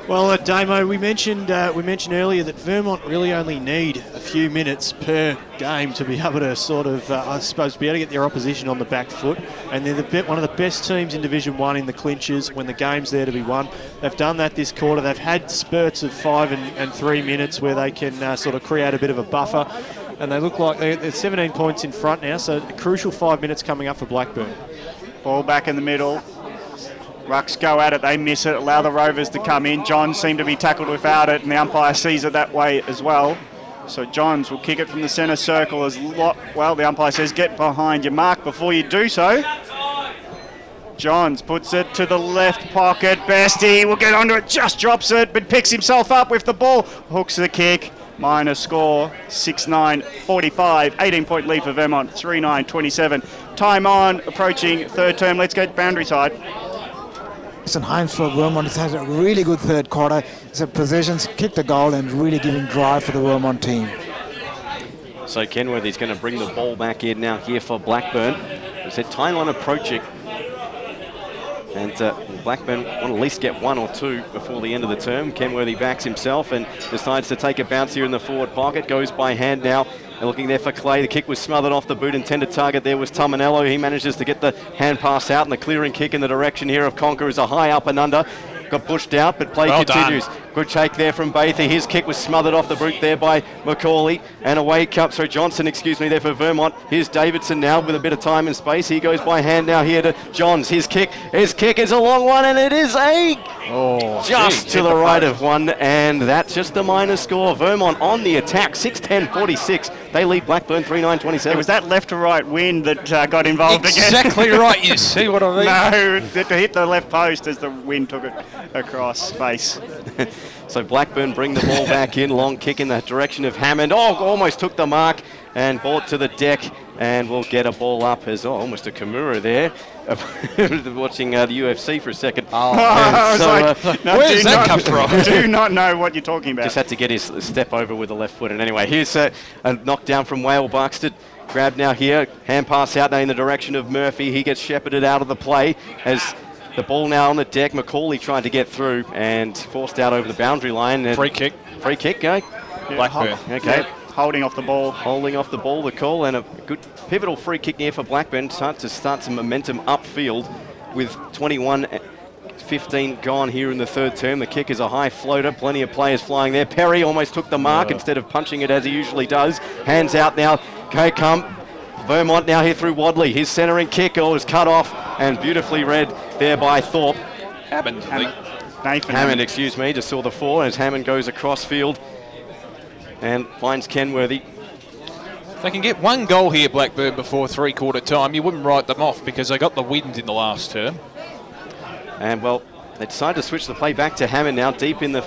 Well, Damo, we mentioned earlier that Vermont really only need a few minutes per game to be able to sort of, I suppose, be able to get their opposition on the back foot. And they're one of the best teams in Division 1 in the clinches when the game's there to be won. They've done that this quarter. They've had spurts of 5 and 3 minutes where they can sort of create a bit of a buffer. And they look like they're 17 points in front now, so a crucial 5 minutes coming up for Blackburn. Ball back in the middle. Rucks go at it, they miss it, allow the Rovers to come in. Johns seem to be tackled without it, and the umpire sees it that way as well. So Johns will kick it from the centre circle as well, the umpire says, get behind your mark before you do so. Johns puts it to the left pocket. Bestie will get onto it, just drops it, but picks himself up with the ball. Hooks the kick. Minor score, 6-9-45. 18-point lead for Vermont, 3-9-27. Time on, approaching third term. Let's go boundary side. Himes for Vermont has had a really good third quarter. So possessions, kicked a goal and really giving drive for the Vermont team. So Kenworthy's going to bring the ball back in now here for Blackburn. We said time on approaching. And Blackburn want to at least get 1 or 2 before the end of the term. Kenworthy backs himself and decides to take a bounce here in the forward pocket. Goes by hand now. They're looking there for Clay. The kick was smothered off the boot. Intended target there was Tamanello. He manages to get the hand pass out, and the clearing kick in the direction here of Conker is a high up and under. Got pushed out, but play continues. Good shake there from Bathy. His kick was smothered off the boot there by Macaulay. And away comes, Johnson, there for Vermont. Here's Davidson now with a bit of time and space. He goes by hand now here to Johns. His kick is a long one, and it is just to the right of one. And that's just a minor score. Vermont on the attack, 6-10-46. They lead Blackburn 3-9-27. It was that left to right wind that got involved again. Exactly right, you see what I mean? No, it hit the left post as the wind took it across face. So Blackburn bring the ball back in, long kick in the direction of Hammond. Almost took the mark and ball it to the deck, and we'll get a ball up as almost a Kimura there. Watching the UFC for a second. Where does that come from? Do not know what you're talking about. Just had to get his step over with the left foot. And anyway, here's a knockdown from Whale Buxted. grab now here. Hand pass out now in the direction of Murphy. He gets shepherded out of the play as the ball now on the deck. McCauley trying to get through and forced out over the boundary line. And free kick. Free kick, eh? Yeah, Blackburn. Okay. Yeah, holding off the ball. Holding off the ball, the call, and a good pivotal free kick here for Blackburn to start some momentum upfield with 21-15 gone here in the third term. The kick is a high floater, plenty of players flying there. Perry almost took the mark instead of punching it as he usually does. Hands out now, come. Vermont now here through Wadley. His centering kick is cut off and beautifully read there by Thorpe. Hammond, excuse me, just saw the fall as Hammond goes across field and finds Kenworthy. They can get one goal here, Blackburn, before three-quarter time. You wouldn't write them off because they got the wind in the last term. And, well, they decided to switch the play back to Hammond now, deep in the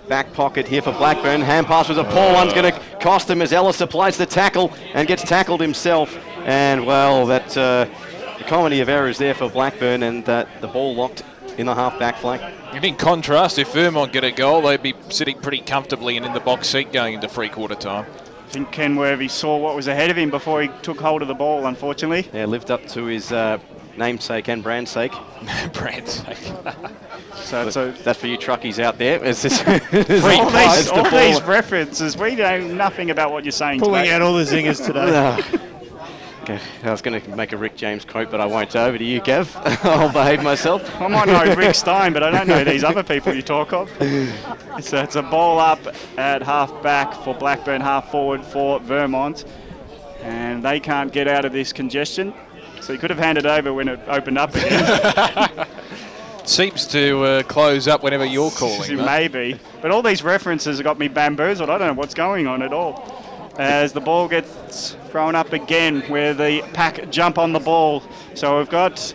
back pocket here for Blackburn. Hand pass was a poor one's going to cost him as Ellis applies the tackle and gets tackled himself. And, well, that the comedy of errors there for Blackburn, and the ball locked in the half-back flank. And in contrast, if Vermont get a goal, they'd be sitting pretty comfortably and in the box seat going into three-quarter time. I think Kenworthy saw what was ahead of him before he took hold of the ball, unfortunately. Yeah, lived up to his namesake and brandsake. So that's for you truckies out there. It's just all these references, we know nothing about what you're saying. Pulling out all the zingers today. Okay, I was going to make a Rick James quote, but I won't. Over to you, Gav. I'll behave myself. I might know Rick Stein, but I don't know these other people you talk of. So it's a ball up at half-back for Blackburn, half-forward for Vermont. And they can't get out of this congestion. So he could have handed over when it opened up again. Seems to close up whenever you're calling. Maybe. But all these references have got me bamboozled. I don't know what's going on at all. As the ball gets thrown up again where the pack jump on the ball. So we've got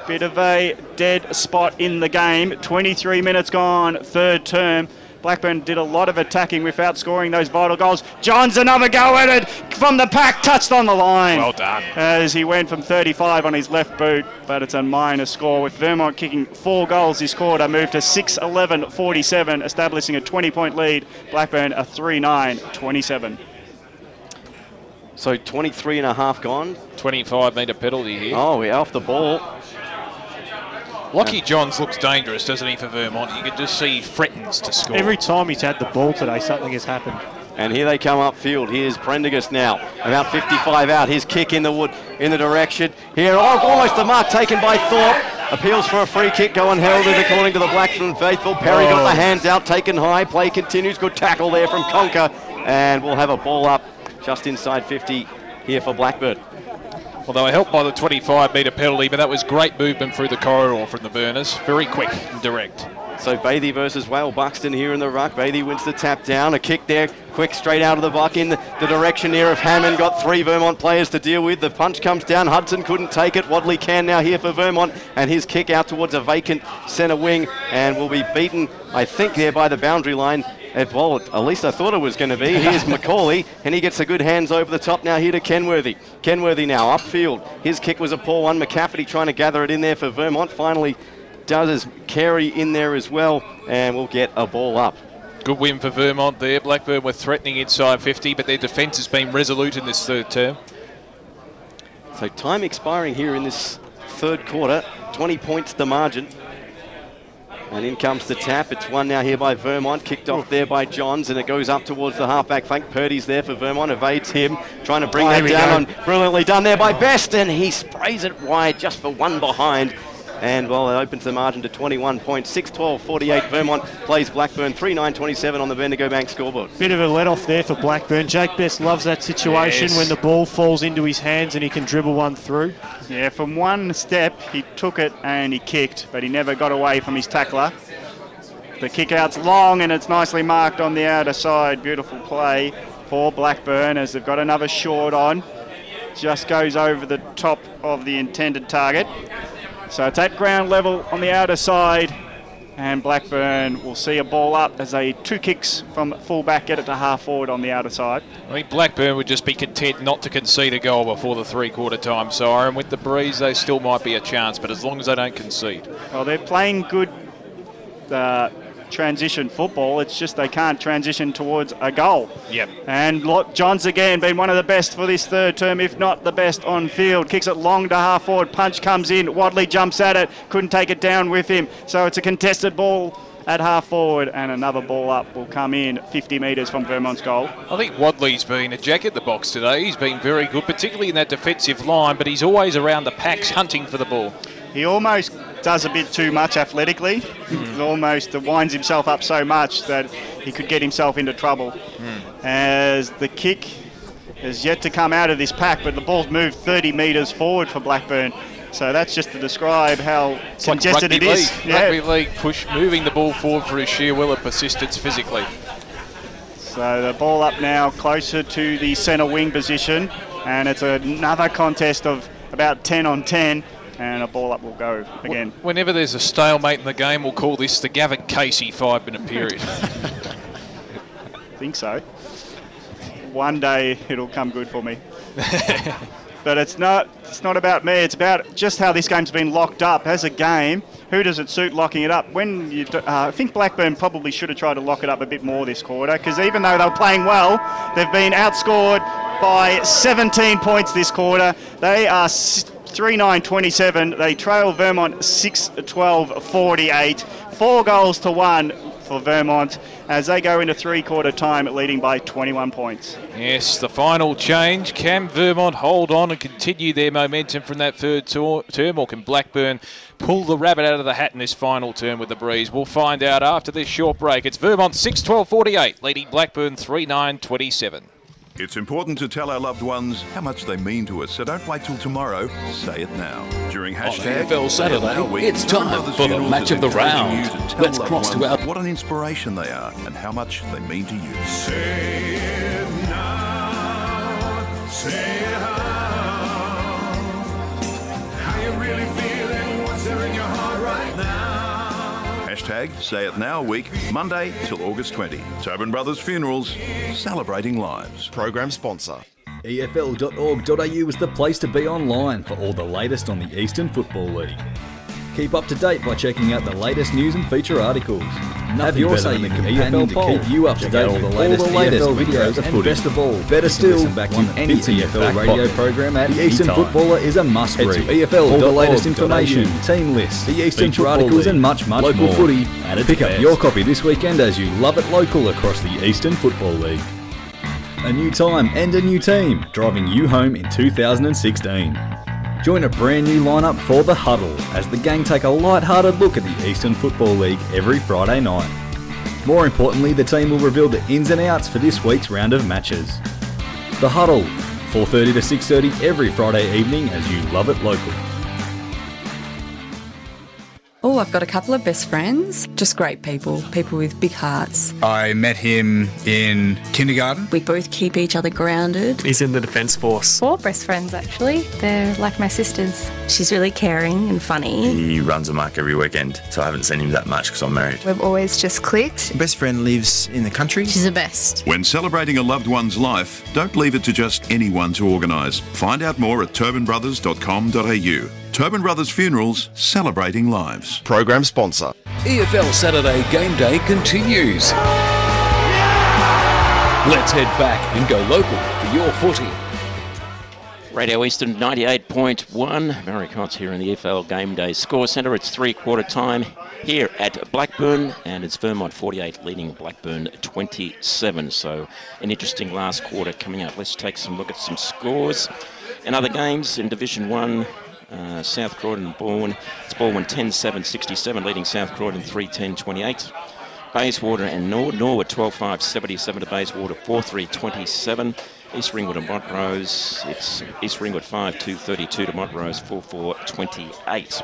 a bit of a dead spot in the game. 23 minutes gone, third term. Blackburn did a lot of attacking without scoring those vital goals. John's another go at it from the pack, touched on the line. Well done. As he went from 35 on his left boot, but it's a minor score. With Vermont kicking 4 goals this quarter, moved to 6-11-47, establishing a 20-point lead. Blackburn a 3-9-27. So 23 and a half gone. 25-metre penalty here. Oh, we're off the ball. Lockie Johns looks dangerous, doesn't he, for Vermont? You can just see he threatens to score. Every time he's had the ball today, something has happened. And here they come upfield. Here's Prendergast now, about 55 out. His kick in the wood, in the direction. Here, almost the mark taken by Thorpe. Appeals for a free kick, go unheralded according to the Blackburn faithful. Perry got the hands out, taken high. Play continues. Good tackle there from Conker. And we'll have a ball up just inside 50 here for Blackburn. Well, they were helped by the 25-metre penalty, but that was great movement through the corridor from the Burners. Very quick and direct. So Bathy versus Whale Buxton here in the ruck. Bathy wins the tap down. A kick there, quick straight out of the buck in the direction here of Hammond. Got 3 Vermont players to deal with. The punch comes down. Hudson couldn't take it. Wadley can now here for Vermont. And his kick out towards a vacant centre wing and will be beaten, I think, there by the boundary line. Well, at least I thought it was going to be. Here's McCauley, and he gets a good hands over the top now here to Kenworthy. Kenworthy now upfield. His kick was a poor one. McCafferty trying to gather it in there for Vermont. Finally does as Carey in there as well, and we'll get a ball up. Good win for Vermont there. Blackburn were threatening inside 50, but their defence has been resolute in this third term. So time expiring here in this third quarter. 20 points the margin. And in comes the tap. It's won now here by Vermont. Kicked off there by Johns, and it goes up towards the halfback flank. Purdy's there for Vermont, evades him, trying to bring that down. Brilliantly done there by Best, and he sprays it wide just for one behind. And, well, it opens the margin to 21 points. 6-12-48. Vermont plays Blackburn 3-9-27 on the Bendigo Bank scoreboard. Bit of a let-off there for Blackburn. Jake Best loves that situation when the ball falls into his hands and he can dribble one through. Yeah, from one step, he took it and he kicked, but he never got away from his tackler. The kick-out's long and it's nicely marked on the outer side. Beautiful play for Blackburn as they've got another short on. Just goes over the top of the intended target. So it's at ground level on the outer side, and Blackburn will see a ball up as they 2 kicks from full-back get it to half-forward on the outer side. I think Blackburn would just be content not to concede a goal before the three-quarter time siren. With the breeze, they still might be a chance, but as long as they don't concede. Well, they're playing good transition football. It's just they can't transition towards a goal. Yep. And John's again been one of the best for this third term, if not the best on field. Kicks it long to half forward. Punch comes in. Wadley jumps at it. Couldn't take it down with him. So it's a contested ball at half forward, and another ball up will come in 50 metres from Vermont's goal. I think Wadley's been a jack at the box today. He's been very good, particularly in that defensive line, but he's always around the packs hunting for the ball. He almost does a bit too much athletically. He almost winds himself up so much that he could get himself into trouble. As the kick is yet to come out of this pack, but the ball's moved 30 metres forward for Blackburn. So that's just to describe how congested it is. Rugby league push, moving the ball forward for his sheer will of persistence physically. So the ball up now closer to the centre wing position, and it's another contest of about 10 on 10, and a ball up will go again. Whenever there's a stalemate in the game, we'll call this the Gavin Casey 5-minute period. I think so. One day it'll come good for me. But it's not about me. It's about just how this game's been locked up as a game. Who does it suit locking it up? I think Blackburn probably should have tried to lock it up a bit more this quarter, because even though they were playing well, they've been outscored by 17 points this quarter. They are 39-27. They trail Vermont 6-12-48. 4 goals to 1 for Vermont as they go into three-quarter time leading by 21 points. Yes, the final change. Can Vermont hold on and continue their momentum from that third term, or can Blackburn pull the rabbit out of the hat in this final term with the breeze? We'll find out after this short break. It's Vermont 6-12-48, leading Blackburn 3-9-27. It's important to tell our loved ones how much they mean to us, so don't wait till tomorrow. Say it now. During hashtag AFL Saturday, it's time for the match of the round. Let's cross to our... What an inspiration they are and how much they mean to you. Say it now. Say it how you really feeling, what's there in your heart right now. Hashtag Say It Now week, Monday till August 20. Tobin Brothers Funerals, celebrating lives. Program sponsor. EFL.org.au is the place to be online for all the latest on the Eastern Football League. Keep up to date by checking out the latest news and feature articles. Have your say in the EFL poll to keep you up to date with all the latest EFL videos and best of all, better still, listen back to any EFL radio program at the Eastern Footballer is a must-read. Head to EFL, all the latest information, team lists, the Eastern feature articles and much local more. Footy at its Pick up your copy this weekend as you love it local across the Eastern Football League. A new time and a new team, driving you home in 2016. Join a brand new lineup for The Huddle as the gang take a light-hearted look at the Eastern Football League every Friday night. More importantly, the team will reveal the ins and outs for this week's round of matches. The Huddle, 4:30 to 6:30 every Friday evening as you love it local. Oh, I've got a couple of best friends. Just great people with big hearts. I met him in kindergarten. We both keep each other grounded. He's in the Defence Force. 4 best friends, actually. They're like my sisters. She's really caring and funny. He runs amok every weekend, so I haven't seen him that much because I'm married. We've always just clicked. My best friend lives in the country. She's the best. When celebrating a loved one's life, don't leave it to just anyone to organise. Find out more at tobinbrothers.com.au. Tobin Brothers Funerals, celebrating lives. Program sponsor. EFL Saturday Game Day continues. Let's head back and go local for your footy. Radio Eastern 98.1. Maricots here in the EFL Game Day Score Centre. It's three-quarter time here at Blackburn, and it's Vermont 48 leading Blackburn 27. So an interesting last quarter coming up. Let's take some look at some scores. In other games in Division 1, South Croydon and Balwyn. It's Balwyn 10-7-67, leading South Croydon 3-10-28. Bayswater and Norwood 12-5-77 to Bayswater 4-3-27. East Ringwood and Montrose, it's East Ringwood 5-2-32 to Montrose 4-4-28.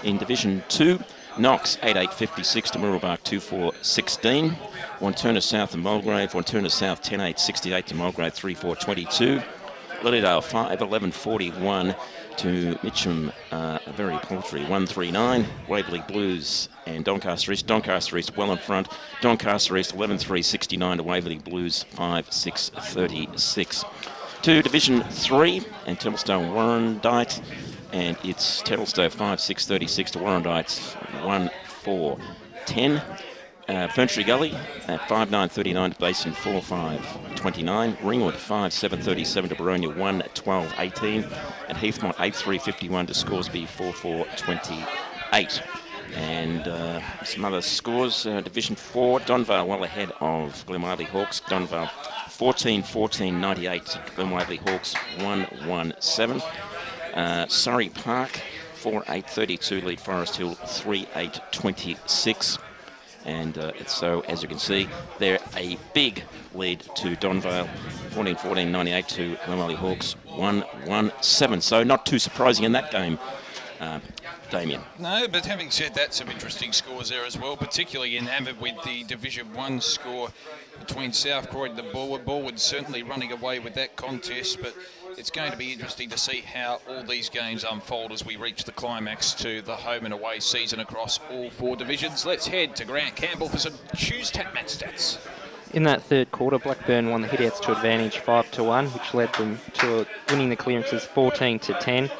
In Division 2, Knox 8-8-56 to Mooroolbark 2-4-16. Wanturna South and Mulgrave, Wanturna South 10-8-68 to Mulgrave 3-4-22. Lilydale 5-11-41 to Mitcham, very paltry 1-3-9. Waverley Blues and Doncaster East. Doncaster East well in front. Doncaster East 11-3-69 to Waverley Blues 5-6-36. To Division 3 and Tettlestone Warrandyte, and it's Tettlestone 5-6-36 to Warrandyte 1-4-10. Ferntree Gully at 5.9.39 to Basin 4.5.29. Ringwood 5.7.37 to Baronia 1.12.18. And Heathmont 8.3.51 to Scoresby 4.4.28. And some other scores. Division 4, Donvale well ahead of Glenwildley Hawks. Donvale 14.14.98. Glenwildley Hawks 1.17. Surrey Park 4.8.32 lead Forest Hill 3.8.26. And so, as you can see, they're a big lead to Donvale, 14.14.98 to Glenwildley Hawks, 1.17. So not too surprising in that game, Damien. No, but having said that, some interesting scores there as well, particularly enamoured with the Division 1 score between South Croydon and Bulwood. Bulwood certainly running away with that contest, but it's going to be interesting to see how all these games unfold as we reach the climax to the home and away season across all 4 divisions. Let's head to Grant Campbell for some Choose Tapmat stats. In that third quarter, Blackburn won the hitouts to advantage 5-1, which led them to winning the clearances 14-10.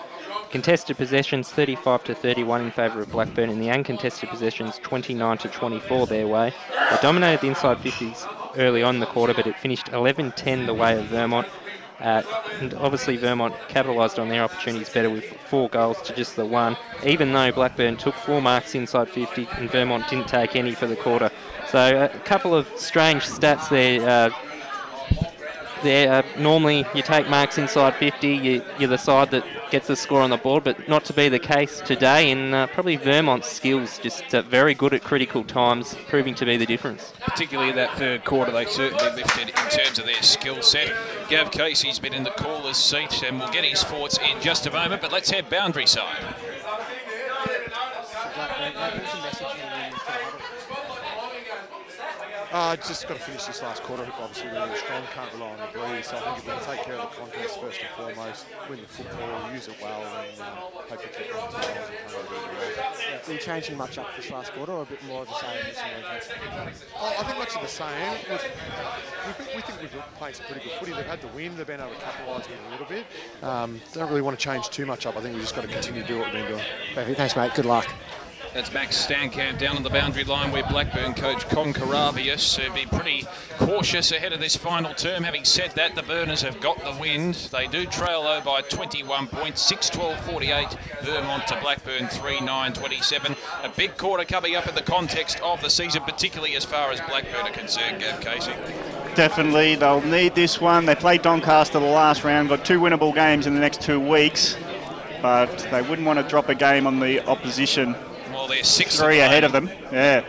Contested possessions 35-31 in favour of Blackburn, and the uncontested possessions 29-24 their way. They dominated the inside 50s early on in the quarter, but it finished 11-10 the way of Vermont. And obviously Vermont capitalised on their opportunities better with 4 goals to just the 1, even though Blackburn took 4 marks inside 50 and Vermont didn't take any for the quarter. So a couple of strange stats there. Normally you take marks inside 50, you're the side that gets the score on the board, but not to be the case today, and probably Vermont's skills just very good at critical times, proving to be the difference. Particularly in that third quarter, they certainly lifted in terms of their skill set. Gav Casey's been in the caller's seat, and we'll get his thoughts in just a moment, but let's head boundary side. Just got to finish this last quarter. Obviously, really strong. Can't rely on the breeze. So I think if we can take care of the contest first and foremost, win the football, use it well, and hopefully keep on to Been changing much up this last quarter, or a bit more of the same this emergence? I think much of the same. Look, we think we've played some pretty good footy. They've had the win. They've been able to capitalise with it a little bit. Don't really want to change too much up. I think we've just got to continue to do what we've been doing. Perfect. Thanks, mate. Good luck. That's Max Stankamp down on the boundary line where Blackburn coach Con Caravius be pretty cautious ahead of this final term. Having said that, the Burners have got the wind. They do trail though by 21 points, 6-12-48. Vermont to Blackburn 3-9-27. A big quarter coming up in the context of the season, particularly as far as Blackburn are concerned. Gav Casey. Definitely, they'll need this one. They played Doncaster the last round, got 2 winnable games in the next 2 weeks, but they wouldn't want to drop a game on the opposition. Well, they're 6-3 ahead of them. Yeah.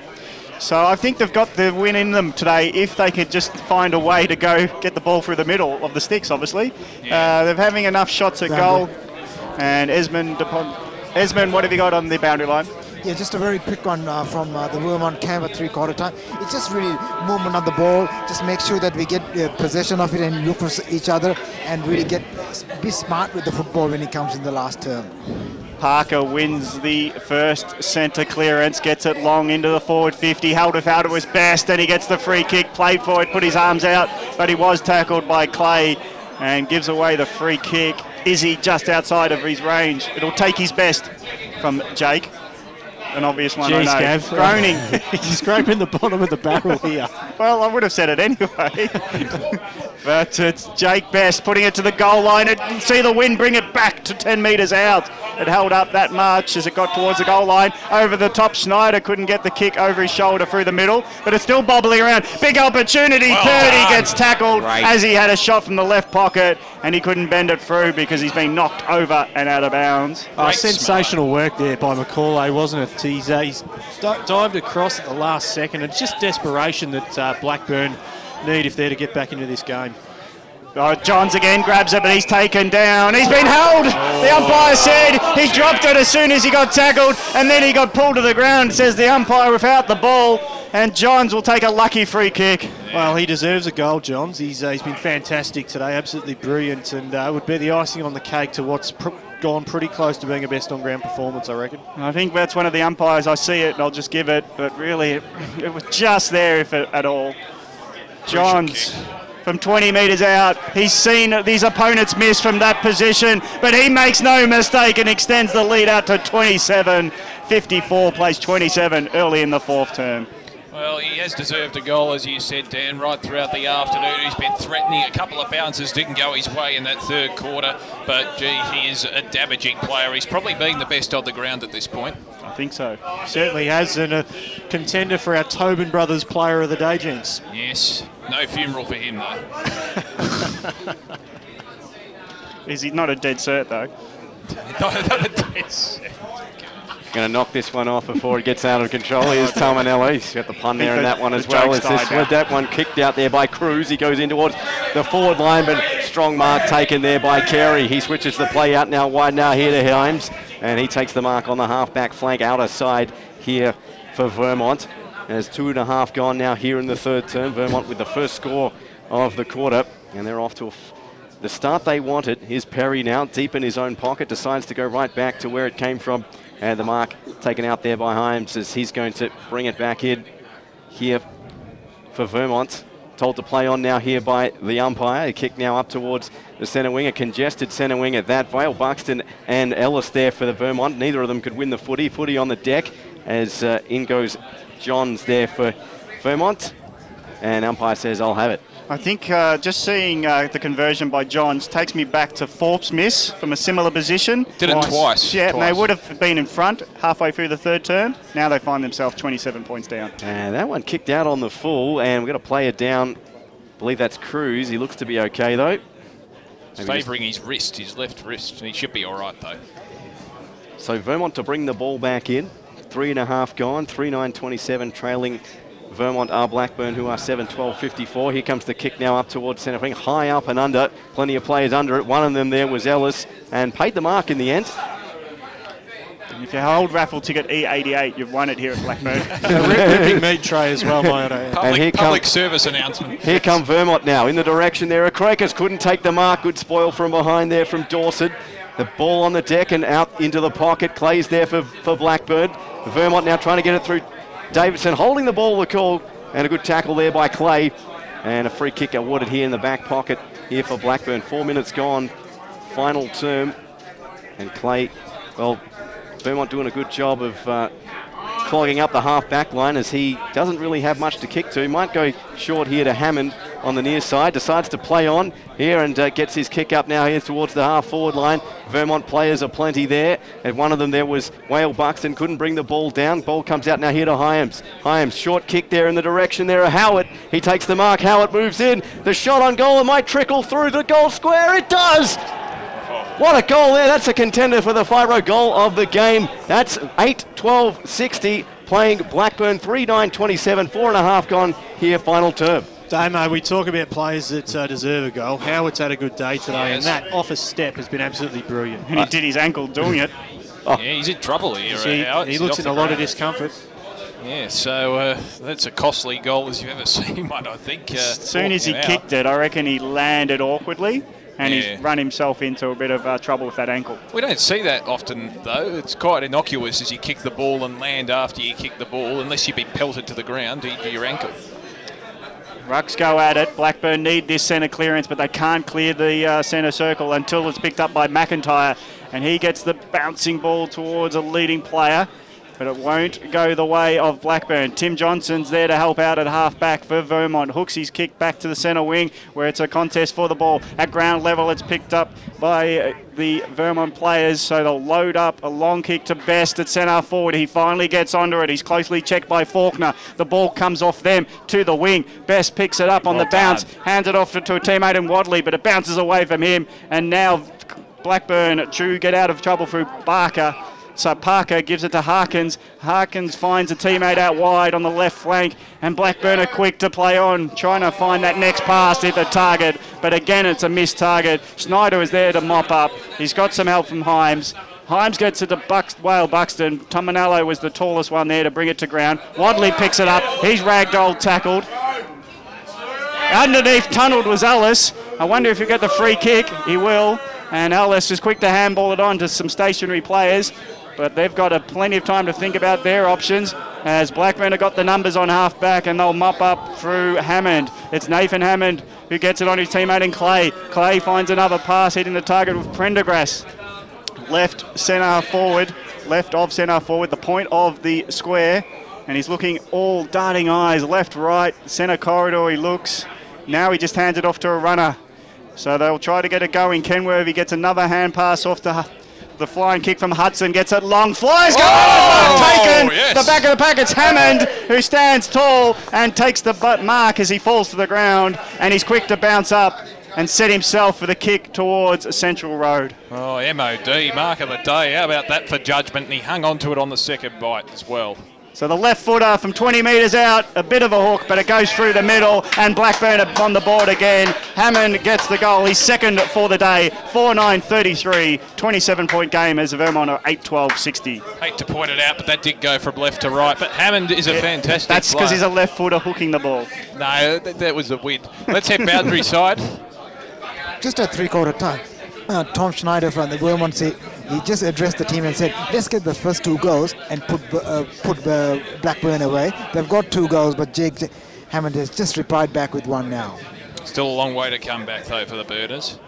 So I think they've got the win in them today if they could just find a way to go get the ball through the middle of the sticks, obviously. Yeah. They're having enough shots at goal. And Esmond, what have you got on the boundary line? Yeah, just a very quick one from the Vermont camp at 3/4 time. It's just really movement of the ball. Just make sure that we get possession of it and look for each other and really be smart with the football when it comes in the last term. Parker wins the first centre clearance, gets it long into the forward 50, held it out to his best, and he gets the free kick, played for it, put his arms out, but he was tackled by Clay and gives away the free kick. Izzy just outside of his range. It'll take his best from Jake. An obvious one, Jeez, I know. Gav. Groaning. He's scraping the bottom of the barrel here. Well, I would have said it anyway. But it's Jake Best putting it to the goal line. And see the wind bring it back to 10 metres out. It held up that much as it got towards the goal line. Over the top, Schneider couldn't get the kick over his shoulder through the middle, but it's still bobbling around. Big opportunity. Purdy gets tackled as he had a shot from the left pocket, and he couldn't bend it through because he's been knocked over and out of bounds. Sensational work there by McCauley, wasn't it? He's dived across at the last second. It's just desperation that Blackburn need if they're to get back into this game. Johns again grabs it, but he's taken down. He's been held. The umpire said he dropped it as soon as he got tackled, and then he got pulled to the ground, says the umpire without the ball, and Johns will take a lucky free kick. Well, he deserves a goal, Johns. He's been fantastic today, absolutely brilliant, and would be the icing on the cake to what's gone pretty close to being a best on-ground performance, I reckon. I think that's one of the umpires. I see it, and I'll just give it, but really, it was just there, if at all. Johns. From 20 metres out, he's seen these opponents miss from that position, but he makes no mistake and extends the lead out to 27. 54 plays 27 early in the 4th term. Well, he has deserved a goal, as you said, Dan, right throughout the afternoon. He's been threatening. A couple of bounces didn't go his way in that third quarter, but, gee, he is a damaging player. He's probably been the best on the ground at this point. I think so. Certainly has, and a contender for our Tobin Brothers Player of the Day, gents. Yes, no funeral for him, though. Is he not a dead cert, though? not a dead cert. Going to knock this one off before it gets out of control. Here's Tamanelli. He's got the pun there in that one as well. As this with that one kicked out there by Cruz. He goes in towards the forward line, but strong mark taken there by Carey. He switches the play out now wide now here to Himes, and he takes the mark on the half-back flank outer side here for Vermont. There's 2.5 gone now here in the third term. Vermont with the first score of the quarter, and they're off to the start they wanted. Here's Perry now, deep in his own pocket, decides to go right back to where it came from. And the mark taken out there by Himes as he's going to bring it back in here for Vermont. Told to play on now here by the umpire. A kick now up towards the centre wing, a congested centre wing at that. Vale, Buxton and Ellis there for the Vermont. Neither of them could win the footy. Footy on the deck as in goes Johns there for Vermont. And umpire says, I'll have it. I think just seeing the conversion by Johns takes me back to Forbes' miss from a similar position. Did it twice. Yeah, twice. They would have been in front halfway through the third term. Now they find themselves 27 points down. And that one kicked out on the full, and we've got a player down. I believe that's Cruz. He looks to be okay, though. He's favouring his wrist, his left wrist, and he should be all right, though. So Vermont to bring the ball back in. 3.5 gone, 3-9-27 trailing Vermont are Blackburn, who are 7-12-54. Here comes the kick now up towards centre wing, high up and under. Plenty of players under it. One of them there was Ellis, and paid the mark in the end. And if you hold raffle ticket E88, you've won it here at Blackburn. Ripping meat tray as well, might I add. Public service announcement. Here come Vermont now in the direction there. Akrakis couldn't take the mark. Good spoil from behind there from Dawson. The ball on the deck and out into the pocket. Clay's there for Blackburn. Vermont now trying to get it through Davidson, holding the ball, the call, and a good tackle there by Clay. And a free kick awarded here in the back pocket here for Blackburn. 4 minutes gone, final term. And Clay, well, Vermont doing a good job of clogging up the half-back line as he doesn't really have much to kick to. Might go short here to Hammond on the near side. Decides to play on here and gets his kick up now here towards the half-forward line. Vermont players are plenty there. And one of them there was Whale Buxton. Couldn't bring the ball down. Ball comes out now here to Hyams. Hyams, short kick there in the direction there of Howard. He takes the mark. Howard moves in. The shot on goal. It might trickle through the goal square. It does! What a goal there. That's a contender for the Fibro goal of the game. That's 8-12-60, playing Blackburn 3-9-27, 4.5 gone here, final term. Damo, we talk about players that deserve a goal. Howard's had a good day today, and that off-a step has been absolutely brilliant. And he did his ankle doing it. Yeah, he's in trouble here. Howard. He looks in a lot of discomfort. Yeah, so that's a costly goal as you've ever seen one, I think. As soon as he kicked it, I reckon he landed awkwardly. And he's run himself into a bit of trouble with that ankle. We don't see that often, though. It's quite innocuous as you kick the ball and land after you kick the ball, unless you've been pelted to the ground to your ankle. Rucks go at it. Blackburn need this centre clearance, but they can't clear the centre circle until it's picked up by McIntyre. And he gets the bouncing ball towards a leading player. But it won't go the way of Blackburn. Tim Johnson's there to help out at half-back for Vermont. Hooks his kick back to the centre wing where it's a contest for the ball. At ground level, it's picked up by the Vermont players, so they'll load up a long kick to Best at centre forward. He finally gets onto it. He's closely checked by Faulkner. The ball comes off them to the wing. Best picks it up on the bounce, hands it off to a teammate in Wadley, but it bounces away from him. And now Blackburn get out of trouble through Barker. So Parker gives it to Harkins. Harkins finds a teammate out wide on the left flank, and Blackburn are quick to play on, trying to find that next pass to hit the target. But again, it's a missed target. Schneider is there to mop up. He's got some help from Hymes. Hymes gets it to Whale Buxton. Tomanello was the tallest one there to bring it to ground. Wadley picks it up. He's ragdoll tackled. Underneath, tunnelled was Ellis. I wonder if he'll get the free kick. He will. And Ellis is quick to handball it on to some stationary players. But they've got plenty of time to think about their options as Blackburn have got the numbers on half-back and they'll mop up through Hammond. It's Nathan Hammond who gets it on his teammate in Clay. Clay finds another pass hitting the target with Prendergrass. Left of centre forward, the point of the square. and he's looking all darting eyes, left, right, centre corridor he looks. Now he just hands it off to a runner. So they'll try to get it going. Kenworthy gets another hand pass off to the flying kick from Hudson, gets it long, flies, taken. Yes. The back of the pack, it's Hammond, who stands tall and takes the mark as he falls to the ground, and he's quick to bounce up and set himself for the kick towards Central Road. Oh, MOD, mark of the day. How about that for judgment? And he hung on to it on the second bite as well. So the left footer from 20 metres out, a bit of a hook, but it goes through the middle, and Blackburn are on the board again. Hammond gets the goal. He's second for the day, 4-9-33, 27-point game as Vermont are 8-12-60. Hate to point it out, but that did go from left to right. But Hammond is a fantastic That's because player. he's a left footer hooking the ball. No, that was a win. Let's head boundary side. Just at three-quarter time, Tom Schneider from the Vermont said, he just addressed the team and said, let's get the first 2 goals and put Blackburn away. They've got 2 goals, but Jake Hammond has just replied back with 1 now. Still a long way to come back, though, for the Birders.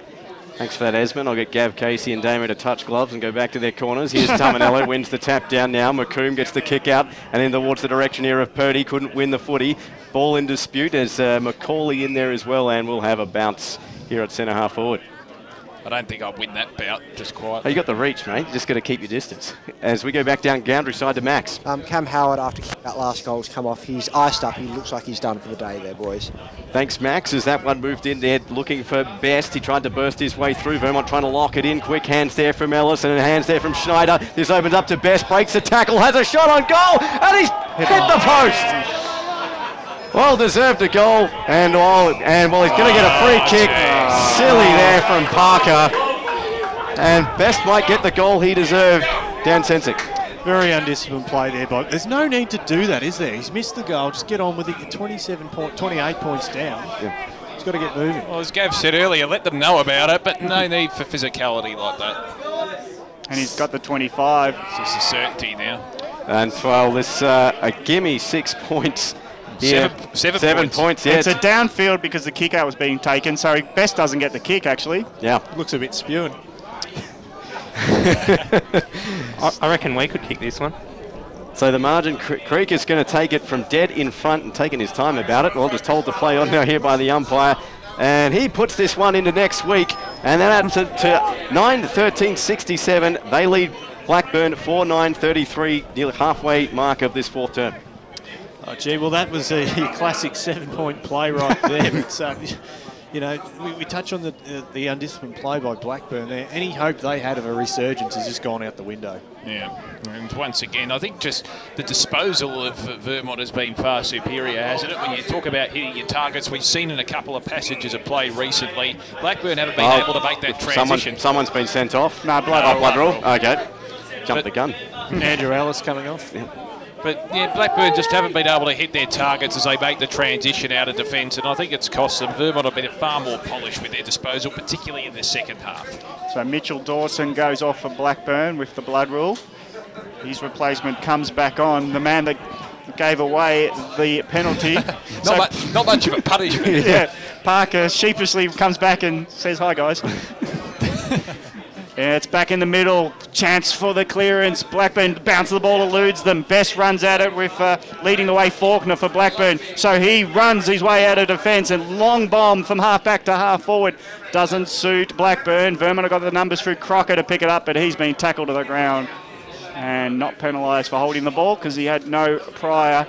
Thanks for that, Esmond. I'll get Gav Casey and Damo to touch gloves and go back to their corners. Here's Tamanello, wins the tap down now. McComb gets the kick out and then towards the direction here of Purdy. Couldn't win the footy. Ball in dispute as Macaulay in there as well, and we'll have a bounce here at centre half forward. I don't think I'll win that bout, just quiet. Oh, you got the reach, mate. You just got to keep your distance. As we go back down boundary side to Max. Cam Howard, after that last goal's come off, he's iced up. He looks like he's done for the day there, boys. Thanks, Max, as that one moved in there looking for Best. He tried to burst his way through. Vermont trying to lock it in. Quick hands there from Ellis and hands there from Schneider. This opens up to Best, breaks the tackle, has a shot on goal, and he's hit the post. Well deserved a goal, and well, he's going to get a free kick. Silly there from Parker. And Best might get the goal he deserved. Dan Sensick. Very undisciplined play there, but there's no need to do that, is there? He's missed the goal. Just get on with it. You're 28 points down. Yeah. He's got to get moving. Well, as Gav said earlier, let them know about it, but no need for physicality like that. And he's got the 25. It's just a certainty now. And well, this a gimme 6 points. Yeah. Seven points. Yeah. It's a downfield because the kick out was being taken, so Best doesn't get the kick actually. Yeah. Looks a bit spewing. I reckon we could kick this one. So the margin, Creek is going to take it from dead in front and taking his time about it. Well, just told to play on now here by the umpire. And he puts this one into next week. And then adds to 9-13-67. They lead Blackburn 4-9-33, nearly halfway mark of this 4th term. Oh, gee, well, that was a classic 7-point play right there. So, you know, we touch on the undisciplined play by Blackburn there. Any hope they had of a resurgence has just gone out the window. Yeah, and once again, I think just the disposal of Vermont has been far superior, hasn't it? When you talk about hitting your targets, we've seen in a couple of passages of play recently, Blackburn haven't been able to make that transition. Someone's been sent off. No, blood rule. Okay, jumped the gun. Andrew Ellis coming off. Yeah. But yeah, Blackburn just haven't been able to hit their targets as they make the transition out of defence, and I think it's cost them. Vermont have been far more polished with their disposal, particularly in the second half. So Mitchell Dawson goes off for Blackburn with the blood rule. His replacement comes back on, the man that gave away the penalty. Not much of a punishment. Yeah, Parker sheepishly comes back and says, "Hi guys." Yeah, it's back in the middle. Chance for the clearance. Blackburn bounces the ball, eludes them. Best runs at it with leading the way Faulkner for Blackburn. So he runs his way out of defence and long bomb from half back to half forward. Doesn't suit Blackburn. Vermont have got the numbers through Crocker to pick it up, but he's been tackled to the ground and not penalised for holding the ball because he had no prior.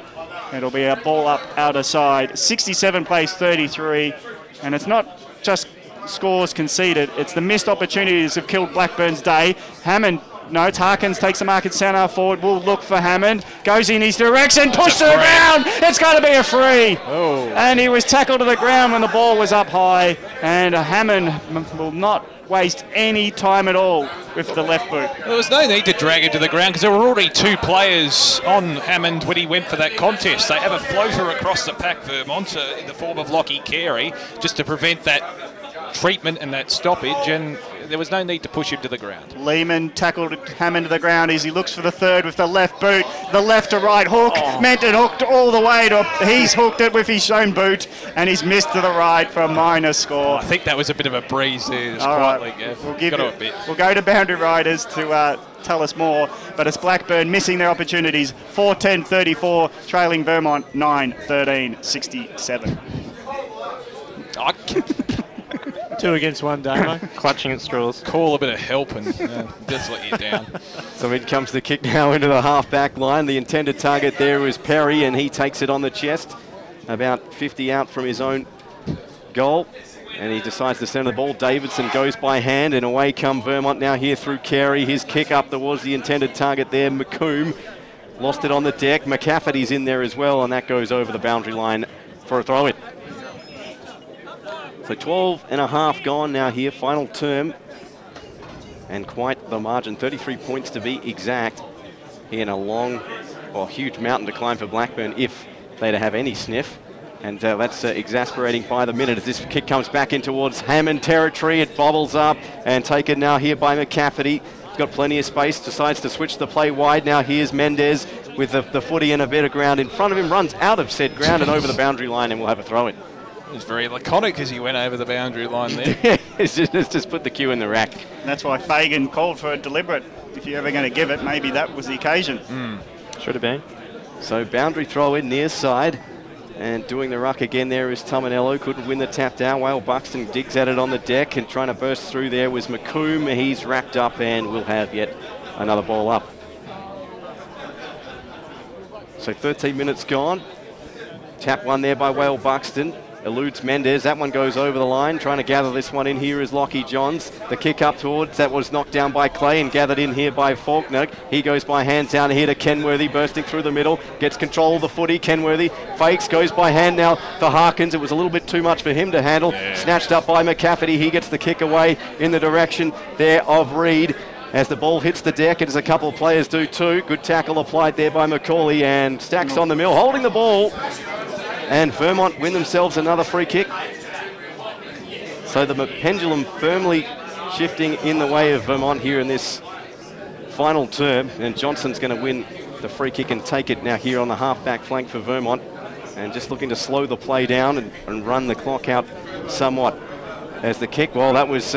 It'll be a ball up outer side. 67 plays 33, and it's not just scores conceded, it's the missed opportunities have killed Blackburn's day. Hammond notes, Harkins takes the mark at centre forward, will look for Hammond, goes in his direction, pushed to the ground, it's going to be a free. Oh. And he was tackled to the ground when the ball was up high, and Hammond will not waste any time at all with the left boot. There was no need to drag him to the ground because there were already 2 players on Hammond when he went for that contest. They have a floater across the pack, Vermont, in the form of Lockie Carey, just to prevent that treatment and that stoppage, and there was no need to push him to the ground. Lehman tackled Hammond to the ground as he looks for the third with the left boot. The left to right hook. Menton hooked all the way to... He's hooked it with his own boot, and he's missed to the right for a minor score. I think that was a bit of a breeze there, just All quietly. right. Yeah. We'll go to boundary riders to tell us more, but it's Blackburn missing their opportunities. 4-10-34, trailing Vermont 9-13-67. 2 against 1, Damo. Clutching at straws. Call a bit of help and just let you down. So in comes the kick now into the half-back line. The intended target there was Perry, and he takes it on the chest, about 50 out from his own goal. And he decides to send the ball. Davidson goes by hand, and away come Vermont now here through Carey. His kick up towards the intended target there, McComb. Lost it on the deck. McCafferty's in there as well, and that goes over the boundary line for a throw-in. So 12 and a half gone now here, final term. And quite the margin, 33 points to be exact. In a long, or huge mountain to climb for Blackburn if they to have any sniff. And that's exasperating by the minute as this kick comes back in towards Hammond territory. It bobbles up and taken now here by McCafferty. He's got plenty of space, decides to switch the play wide. Now here's Mendez with the footy in a bit of ground in front of him, runs out of said ground and over the boundary line, and we'll have a throw-in. It was very laconic as he went over the boundary line there. It's just put the cue in the rack. And that's why Fagan called for a deliberate. If you're ever going to give it, maybe that was the occasion. Should have been. So boundary throw in near side. And doing the ruck again there is Tominello. Couldn't win the tap down. Whale Buxton digs at it on the deck, and trying to burst through there was McComb. He's wrapped up, and we'll have yet another ball up. So 13 minutes gone. Tap one there by Whale Buxton. Eludes Mendez. That one goes over the line. Trying to gather this one in here is Lockie Johns. The kick up towards, that was knocked down by Clay and gathered in here by Faulkner. He goes by hand down here to Kenworthy, bursting through the middle. Gets control of the footy. Kenworthy fakes, goes by hand now for Harkins. It was a little bit too much for him to handle. Snatched up by McCafferty. He gets the kick away in the direction there of Reed. As the ball hits the deck, as a couple of players do too. Good tackle applied there by McCauley, and Stacks on the mill, holding the ball. And Vermont win themselves another free kick. So the pendulum firmly shifting in the way of Vermont here in this final term. And Johnson's going to win the free kick and take it now here on the half-back flank for Vermont. And just looking to slow the play down and run the clock out somewhat. As the kick, well, that was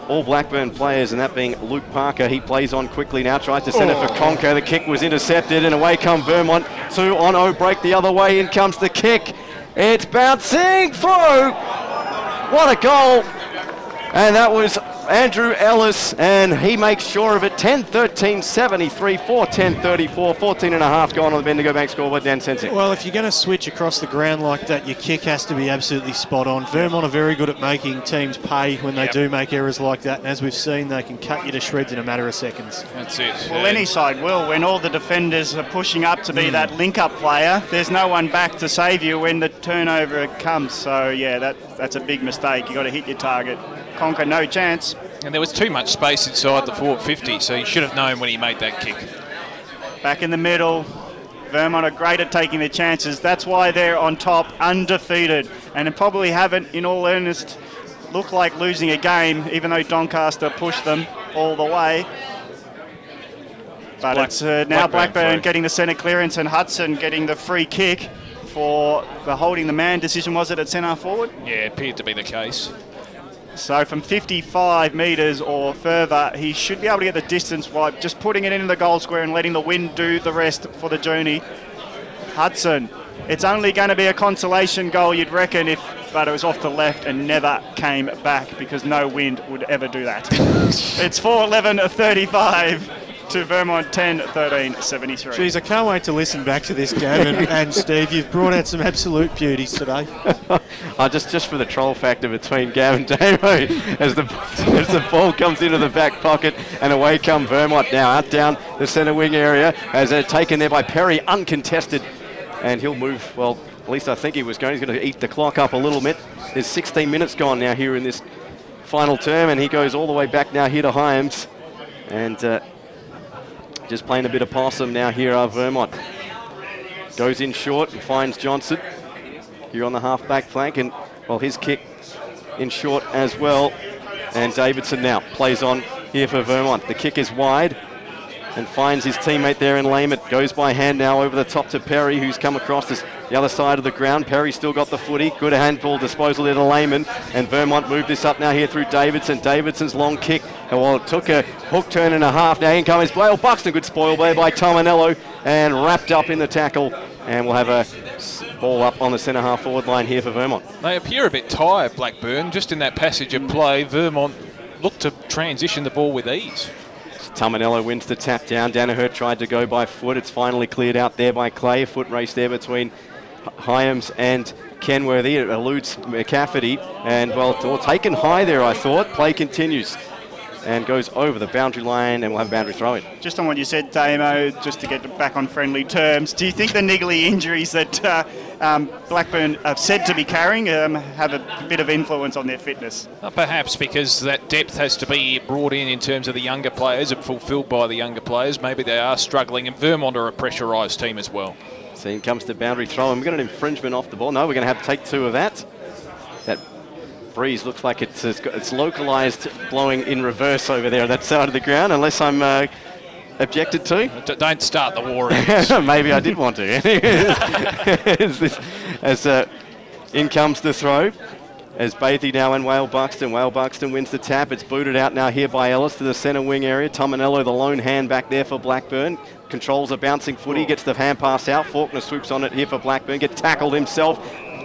all Blackburn players, and that being Luke Parker. He plays on quickly now, tries to send it for Conker. The kick was intercepted, and away come Vermont. 2 on 0, break the other way. In comes the kick. It's bouncing through. What a goal. And that was Andrew Ellis, and he makes sure of it. 10-13-73, 4-10-34, 14 and a half gone on the Bendigo Bank scoreboard. Dan Sensing. Well, if you're going to switch across the ground like that, your kick has to be absolutely spot on. Vermont are very good at making teams pay when they do make errors like that, and as we've seen, they can cut you to shreds in a matter of seconds. That's it. Well, any side will. When all the defenders are pushing up to be that link-up player, there's no one back to save you when the turnover comes. So, yeah, that's a big mistake. You've got to hit your target. Conker, no chance. And there was too much space inside the forward 50, so he should have known when he made that kick. Back in the middle. Vermont are great at taking their chances. That's why they're on top, undefeated. And they probably haven't, in all earnest, looked like losing a game, even though Doncaster pushed them all the way. But it's now Blackburn getting the centre clearance, and Hudson getting the free kick for the holding the man decision, was it, at centre forward? Yeah, it appeared to be the case. So from 55 metres or further, he should be able to get the distance by just putting it into the goal square and letting the wind do the rest for the journey. Hudson, it's only going to be a consolation goal, you'd reckon, but it was off the left and never came back because no wind would ever do that. It's 4-11-35 to Vermont 10-13-73. Geez, I can't wait to listen back to this, Gavin. And Steve, you've brought out some absolute beauties today. Just for the troll factor between Gav and Damo as the ball comes into the back pocket, and away come Vermont now out down the centre wing area as they're taken there by Perry, uncontested, and he'll move, well, at least I think he was going. He's going to eat the clock up a little bit. There's 16 minutes gone now here in this final term, and he goes all the way back now here to Hyams, and just playing a bit of possum now here are Vermont. Goes in short and finds Johnson here on the half-back flank, and well, his kick in short as well. And Davidson now plays on here for Vermont. The kick is wide and finds his teammate there in Lehman. Goes by hand now over the top to Perry, who's come across the other side of the ground. Perry still got the footy. Good handball disposal there to Lehman. And Vermont moved this up now here through Davidson. Davidson's long kick. Well, it took a hook turn and a half. Now in comes Blair Buxton. Good spoil there by Tominello and wrapped up in the tackle. And we'll have a ball up on the centre half forward line here for Vermont. They appear a bit tired, Blackburn. Just in that passage of play, Vermont looked to transition the ball with ease. Tominello wins the tap down. Danaher tried to go by foot. It's finally cleared out there by Clay. A foot race there between Hyams and Kenworthy. It eludes McCafferty. And, well, taken high there, I thought. Play continues and goes over the boundary line, and we'll have a boundary throw-in. Just on what you said, Damo, just to get back on friendly terms, do you think the niggly injuries that Blackburn are said to be carrying have a bit of influence on their fitness? Perhaps because that depth has to be brought in terms of the younger players and fulfilled by the younger players. Maybe they are struggling, and Vermont are a pressurised team as well. So in comes the boundary throw, and we've got an infringement off the ball. No, we're going to have to take 2 of that. That breeze looks like it's localised, blowing in reverse over there on that side of the ground, unless I'm objected to. Don't start the war. Maybe I did want to. As in comes the throw, as Bathy now and Whale Buxton. Whale Buxton wins the tap. It's booted out now here by Ellis to the centre wing area. Tominello, the lone hand back there for Blackburn. Controls a bouncing footy, gets the hand pass out. Faulkner swoops on it here for Blackburn. Gets tackled himself.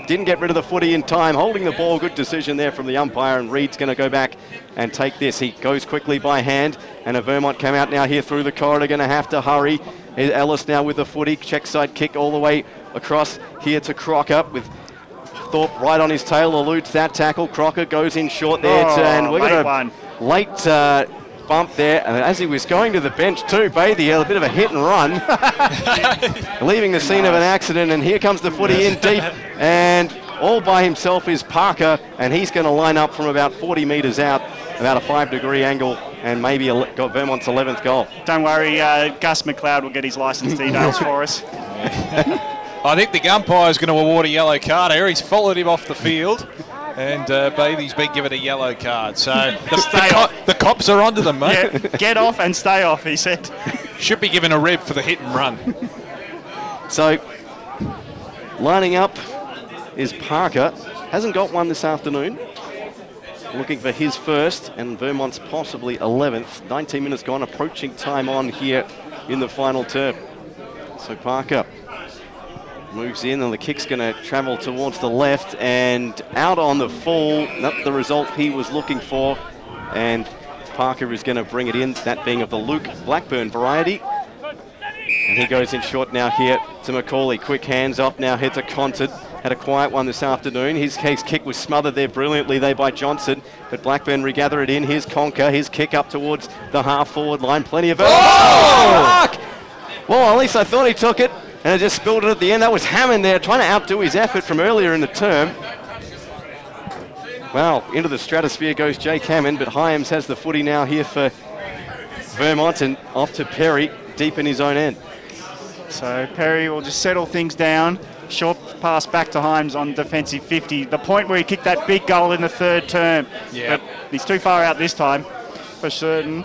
Didn't get rid of the footy in time, holding the ball. Good decision there from the umpire, and Reed's going to go back and take this. He goes quickly by hand, and a Vermont come out now here through the corridor, going to have to hurry. Ellis now with the footy, check side kick all the way across here to Crocker with Thorpe right on his tail, eludes that tackle. Crocker goes in short there, and we're going to late bump there, and as he was going to the bench too, Bathy had a bit of a hit and run, leaving the scene of an accident, and here comes the footy in deep, and all by himself is Parker, and he's going to line up from about 40 metres out, about a 5-degree angle, and maybe got Vermont's 11th goal. Don't worry, Gus McLeod will get his licence details for us. I think the umpire is going to award a yellow card here. He's followed him off the field. And Bathy's been given a yellow card, so the cops are onto them, mate. Yeah, get off and stay off, he said. Should be given a red for the hit and run. So, lining up is Parker. Hasn't got one this afternoon. Looking for his first, and Vermont's possibly 11th. 19 minutes gone, approaching time on here in the final term. So Parker moves in, and the kick's going to travel towards the left and out on the full. Not the result he was looking for, and Parker is going to bring it in, that being of the Luke Blackburn variety. And he goes in short now here to Macaulay. Quick hands off now, head to Content. Had a quiet one this afternoon. His kick was smothered there brilliantly there by Johnson, but Blackburn regather it in. Here's Conker, his kick up towards the half-forward line. Plenty of... Oh! Well, at least I thought he took it, and it just spilled it at the end. That was Hammond there, trying to outdo his effort from earlier in the term. Well, into the stratosphere goes Jake Hammond, but Hyams has the footy now here for Vermont, and off to Perry, deep in his own end. So Perry will just settle things down. Short pass back to Hyams on defensive 50. The point where he kicked that big goal in the third term. Yeah. But he's too far out this time, for certain.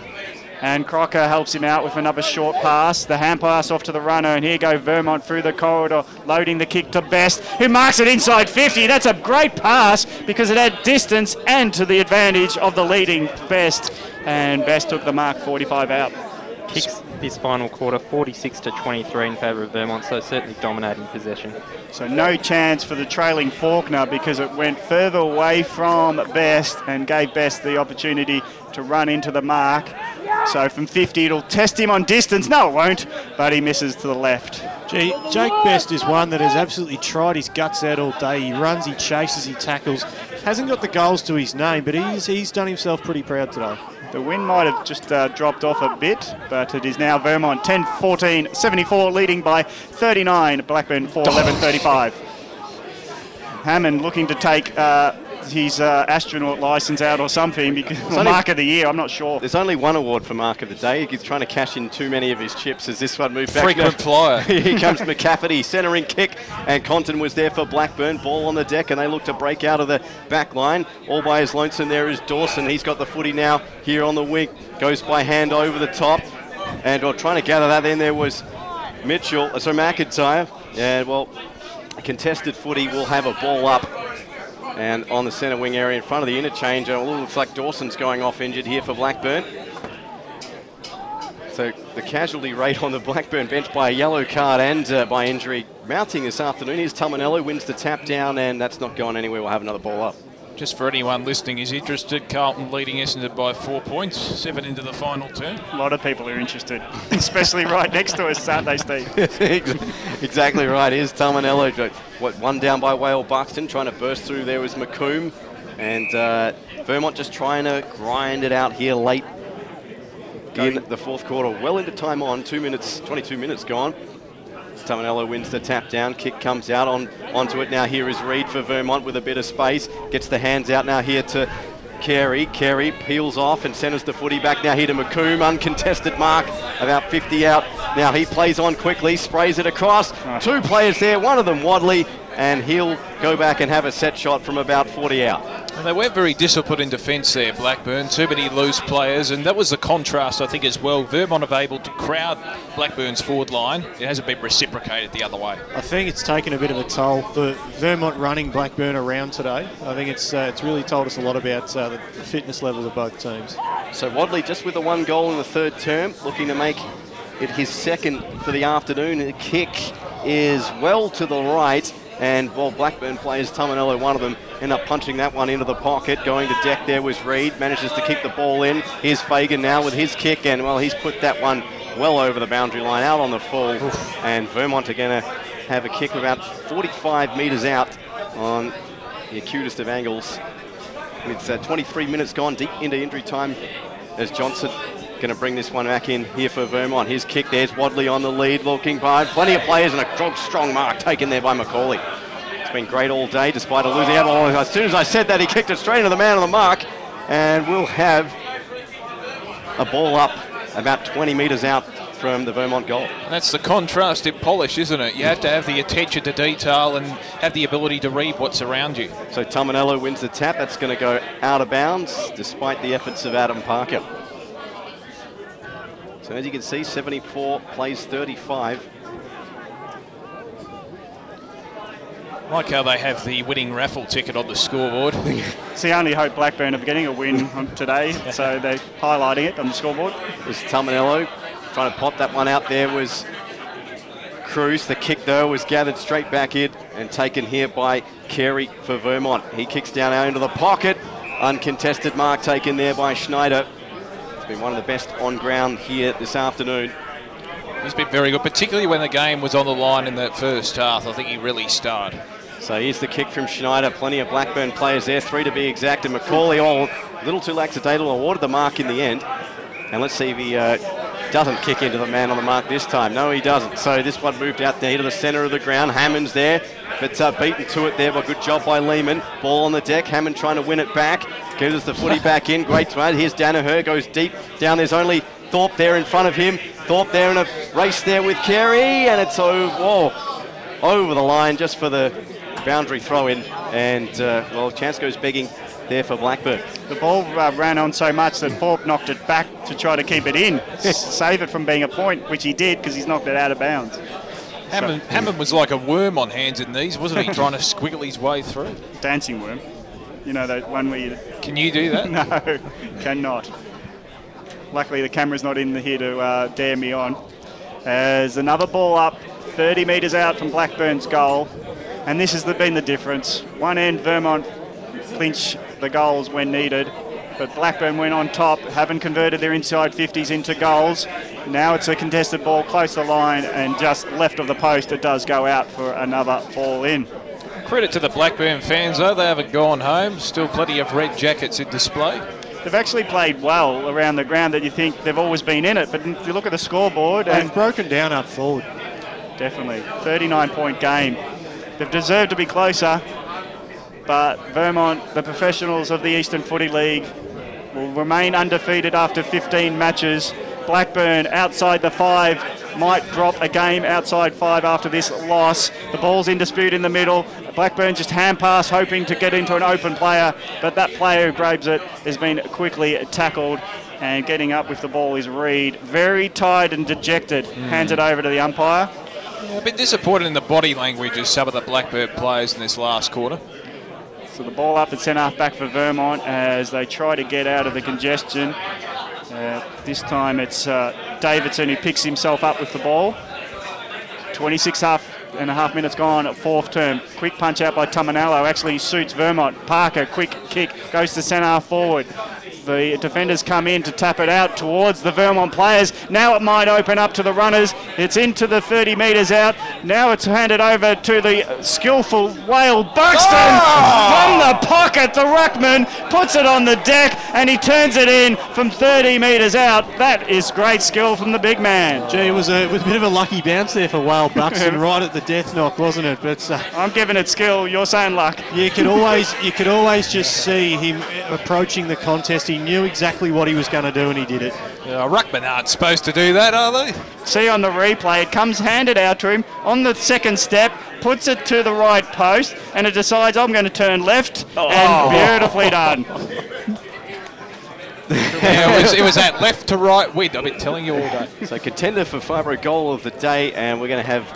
And Crocker helps him out with another short pass. The hand pass off to the runner, and here go Vermont through the corridor, loading the kick to Best, who marks it inside 50. That's a great pass because it had distance and to the advantage of the leading Best. And Best took the mark 45 out. Kicks this final quarter 46-23 in favour of Vermont, so certainly dominating possession. So no chance for the trailing Faulkner because it went further away from Best and gave Best the opportunity to run into the mark. So from 50 it'll test him on distance. No, it won't, but he misses to the left. Gee, Jake Best is one that has absolutely tried his guts out all day. He runs, he chases, he tackles. Hasn't got the goals to his name, but he's done himself pretty proud today. The wind might have just dropped off a bit, but it is now Vermont 10-14, 74, leading by 39. Blackburn 4-11-35. Hammond looking to take his astronaut license out or something, because Mark of the Year, I'm not sure. There's only one award for Mark of the Day. He's trying to cash in too many of his chips as this one moved back. Frequent flyer. Here comes McCafferty, centering kick, and Compton was there for Blackburn. Ball on the deck, and they look to break out of the back line. All by his lonesome there is Dawson. He's got the footy now here on the wing. Goes by hand over the top, and trying to gather that. Then there was McIntyre, and well, a contested footy will have a ball up and on the centre wing area in front of the interchange. It looks like Dawson's going off injured here for Blackburn. So the casualty rate on the Blackburn bench by a yellow card and by injury mounting this afternoon. Here's Tominello, wins the tap down, and that's not going anywhere. We'll have another ball up. Just for anyone listening who's interested, Carlton leading Essendon by 4 points, 7 into the final term. A lot of people are interested, especially right next to us, aren't they, Steve? Exactly right. Here's Tominello. One down by Whale Buxton, trying to burst through. There was McComb, and Vermont just trying to grind it out here late in the fourth quarter. Well into time on, 22 minutes gone. Tominello wins the tap down, kick comes out onto it. Now here is Reid for Vermont with a bit of space, gets the hands out now here to Carey. Carey peels off and centres the footy back now here to McComb, uncontested mark, about 50 out. Now he plays on quickly, sprays it across, two players there, one of them Wadley, and he'll go back and have a set shot from about 40 out. And they weren't very disciplined in defence there, Blackburn. Too many loose players, and that was the contrast, I think, as well. Vermont have able to crowd Blackburn's forward line. It hasn't been reciprocated the other way. I think it's taken a bit of a toll for Vermont running Blackburn around today. I think it's really told us a lot about the fitness level of both teams. So Wadley just with the one goal in the third term, looking to make it his second for the afternoon. The kick is well to the right. And while Blackburn players, Tominello, one of them, end up punching that one into the pocket. Going to deck there was Reid, manages to kick the ball in. Here's Fagan now with his kick, and well, he's put that one well over the boundary line, out on the full. And Vermont are going to have a kick about 45 metres out on the acutest of angles. With 23 minutes gone, deep into injury time, as Johnson going to bring this one back in here for Vermont. His kick, there's Wadley on the lead, looking by. Plenty of players and a strong mark taken there by Macaulay. It's been great all day despite a losing out. As soon as I said that, he kicked it straight into the man on the mark, and we'll have a ball up about 20 metres out from the Vermont goal. And that's the contrast in polish, isn't it? You have to have the attention to detail and have the ability to read what's around you. So Tominello wins the tap. That's going to go out of bounds despite the efforts of Adam Parker. So as you can see, 74 plays 35. Like how they have the winning raffle ticket on the scoreboard. It's the only hope Blackburn are getting a win today, so they're highlighting it on the scoreboard. There's Tominello trying to pop that one out. There was Cruz. The kick though was gathered straight back in and taken here by Carey for Vermont. He kicks down out into the pocket. Uncontested mark taken there by Schneider. It's been one of the best on ground here this afternoon. He's been very good, particularly when the game was on the line in that first half. I think he really starred. So here's the kick from Schneider. Plenty of Blackburn players there, 3 to be exact. And Macaulay, a little too lackadaisical, awarded the mark in the end. And let's see if he doesn't kick into the man on the mark this time. No, he doesn't. So this one moved out there to the centre of the ground. Hammond's there, but beaten to it there. But good job by Lehman. Ball on the deck. Hammond trying to win it back. Gives us the footy back in. Great run. Here's Danaher, goes deep down. There's only Thorpe there in front of him. Thorpe there in a race there with Carey, and it's over the line just for the boundary throw in. And well, chance goes begging there for Blackburn. The ball ran on so much that Thorpe knocked it back to try to keep it in, save it from being a point, which he did because he's knocked it out of bounds. Hammond was like a worm on hands and knees, wasn't he, trying to squiggle his way through? Dancing worm. You know, that one where you... Can you do that? No, cannot. Luckily, the camera's not in here to dare me on. There's another ball up, 30 metres out from Blackburn's goal. And this has been the difference. One end, Vermont clinch the goals when needed. But Blackburn went on top, haven't converted their inside 50s into goals. Now it's a contested ball close to the line and just left of the post. It does go out for another ball in. Credit to the Blackburn fans, though. They haven't gone home. Still plenty of red jackets in display. They've actually played well around the ground that you think they've always been in it. But if you look at the scoreboard... They've broken down up forward. Definitely. 39-point game. They've deserved to be closer, but Vermont, the professionals of the Eastern Footy League, will remain undefeated after 15 matches. Blackburn outside the 5, might drop a game outside 5 after this loss. The ball's in dispute in the middle. Blackburn just hand pass, hoping to get into an open player, but that player who grabs it has been quickly tackled, and getting up with the ball is Reed. Very tired and dejected, hands it over to the umpire. Yeah, a bit disappointed in the body language of some of the Blackburn players in this last quarter. So the ball up at centre half back for Vermont as they try to get out of the congestion. This time it's Davidson who picks himself up with the ball. 26.5 minutes gone at fourth term. Quick punch out by Tumanello actually suits Vermont. Parker, quick kick, goes to centre half forward. The defenders come in to tap it out towards the Vermont players. Now it might open up to the runners. It's into the 30 metres out. Now it's handed over to the skillful Whale Buxton. From the pocket, the ruckman puts it on the deck and he turns it in from 30 metres out. That is great skill from the big man. Gee, it was a bit of a lucky bounce there for Whale Buxton, right at the death knock, wasn't it? But I'm giving it skill. You're saying luck. You could always just see him approaching the contest. He knew exactly what he was going to do and he did it. Ruckman aren't supposed to do that, are they? See on the replay, it comes handed out to him on the second step, puts it to the right post, and it decides I'm going to turn left, and beautifully done. Yeah, it was that left to right wind, I've been telling you all day. So contender for Fibro goal of the day, and we're going to have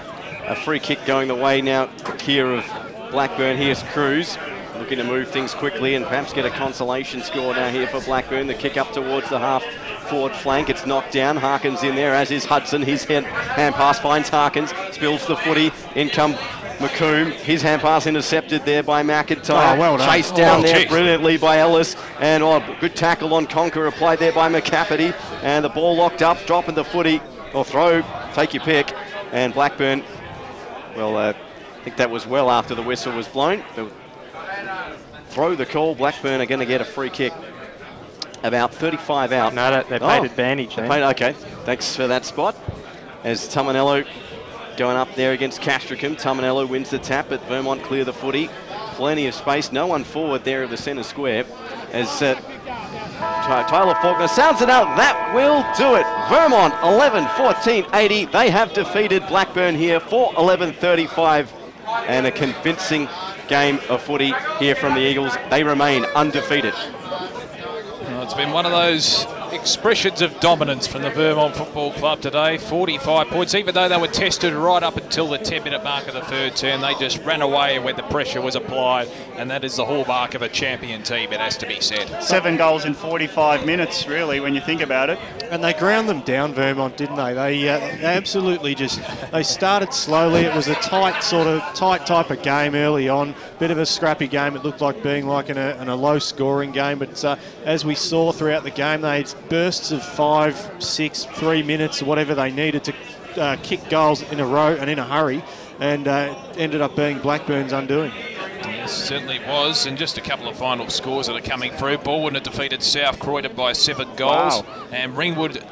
a free kick going the way now here of Blackburn. Here's Cruz, looking to move things quickly and perhaps get a consolation score now here for Blackburn. The kick up towards the half forward flank. It's knocked down. Harkins in there, as is Hudson. His hand pass finds Harkins, spills the footy. In come McComb. His hand pass intercepted there by McIntyre. Oh, well done. Chased down there brilliantly by Ellis. And good tackle on Conker applied there by McCafferty. And the ball locked up, dropping the footy. Or throw, take your pick. And Blackburn, well, I think that was well after the whistle was blown. Throw the call. Blackburn are going to get a free kick. About 35 out. No, they paid advantage. Okay, thanks for that spot. As Tumanello going up there against Castricum. Tumanello wins the tap, but Vermont clear the footy. Plenty of space. No one forward there of the centre square. As Tyler Faulkner sounds it out. That will do it. Vermont 11-14-80. They have defeated Blackburn here for 11-35. And a convincing game of footy here from the Eagles. They remain undefeated. Well, it's been one of those expressions of dominance from the Vermont Football Club today. 45 points, even though they were tested right up until the 10-minute mark of the third term. They just ran away when the pressure was applied, and that is the hallmark of a champion team, it has to be said. 7 goals in 45 minutes, really, when you think about it. And they ground them down, Vermont, didn't they? They absolutely they started slowly. It was a tight type of game early on. Bit of a scrappy game. It looked like being like in a low-scoring game. But as we saw throughout the game, they had bursts of 5, 6, 3 minutes, or whatever they needed to kick goals in a row and in a hurry, and ended up being Blackburn's undoing. Yes, certainly was, and just a couple of final scores that are coming through. Baldwin had defeated South Croydon by 7 goals, and Ringwood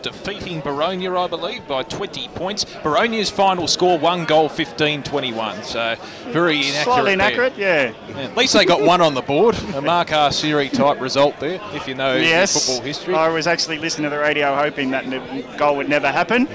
defeating Baronia, I believe, by 20 points. Baronia's final score, 1 goal, 15-21, so very inaccurate. Slightly inaccurate, yeah. At least they got one on the board, a Mark Arceri type result there, if you know football history. I was actually listening to the radio hoping that goal would never happen.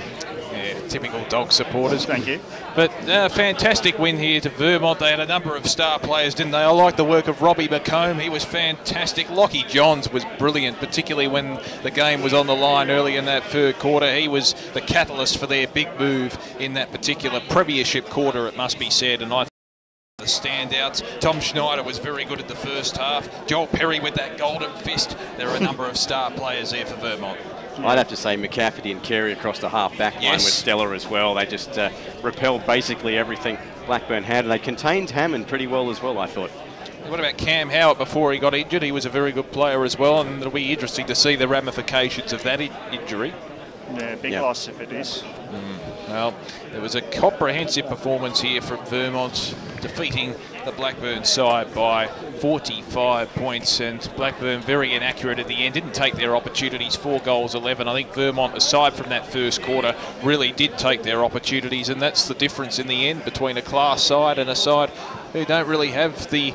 Yeah, typical dog supporters. Thank you. But fantastic win here to Vermont. They had a number of star players, didn't they? I like the work of Robbie McComb. He was fantastic. Lockie Johns was brilliant, particularly when the game was on the line early in that third quarter. He was the catalyst for their big move in that particular premiership quarter, it must be said. And I the standouts. Tom Schneider was very good at the first half. Joel Perry with that golden fist. There are a number of star players there for Vermont. I'd have to say McCafferty and Carey across the half-back line with stellar as well. They just repelled basically everything Blackburn had, and they contained Hammond pretty well as well, I thought. What about Cam Howard before he got injured? He was a very good player as well, and it'll be interesting to see the ramifications of that injury. Yeah, big loss if it is. Well, it was a comprehensive performance here from Vermont, defeating the Blackburn side by 45 points, and Blackburn very inaccurate at the end, didn't take their opportunities, 4 goals, 11. I think Vermont, aside from that first quarter, really did take their opportunities, and that's the difference in the end between a class side and a side who don't really have the,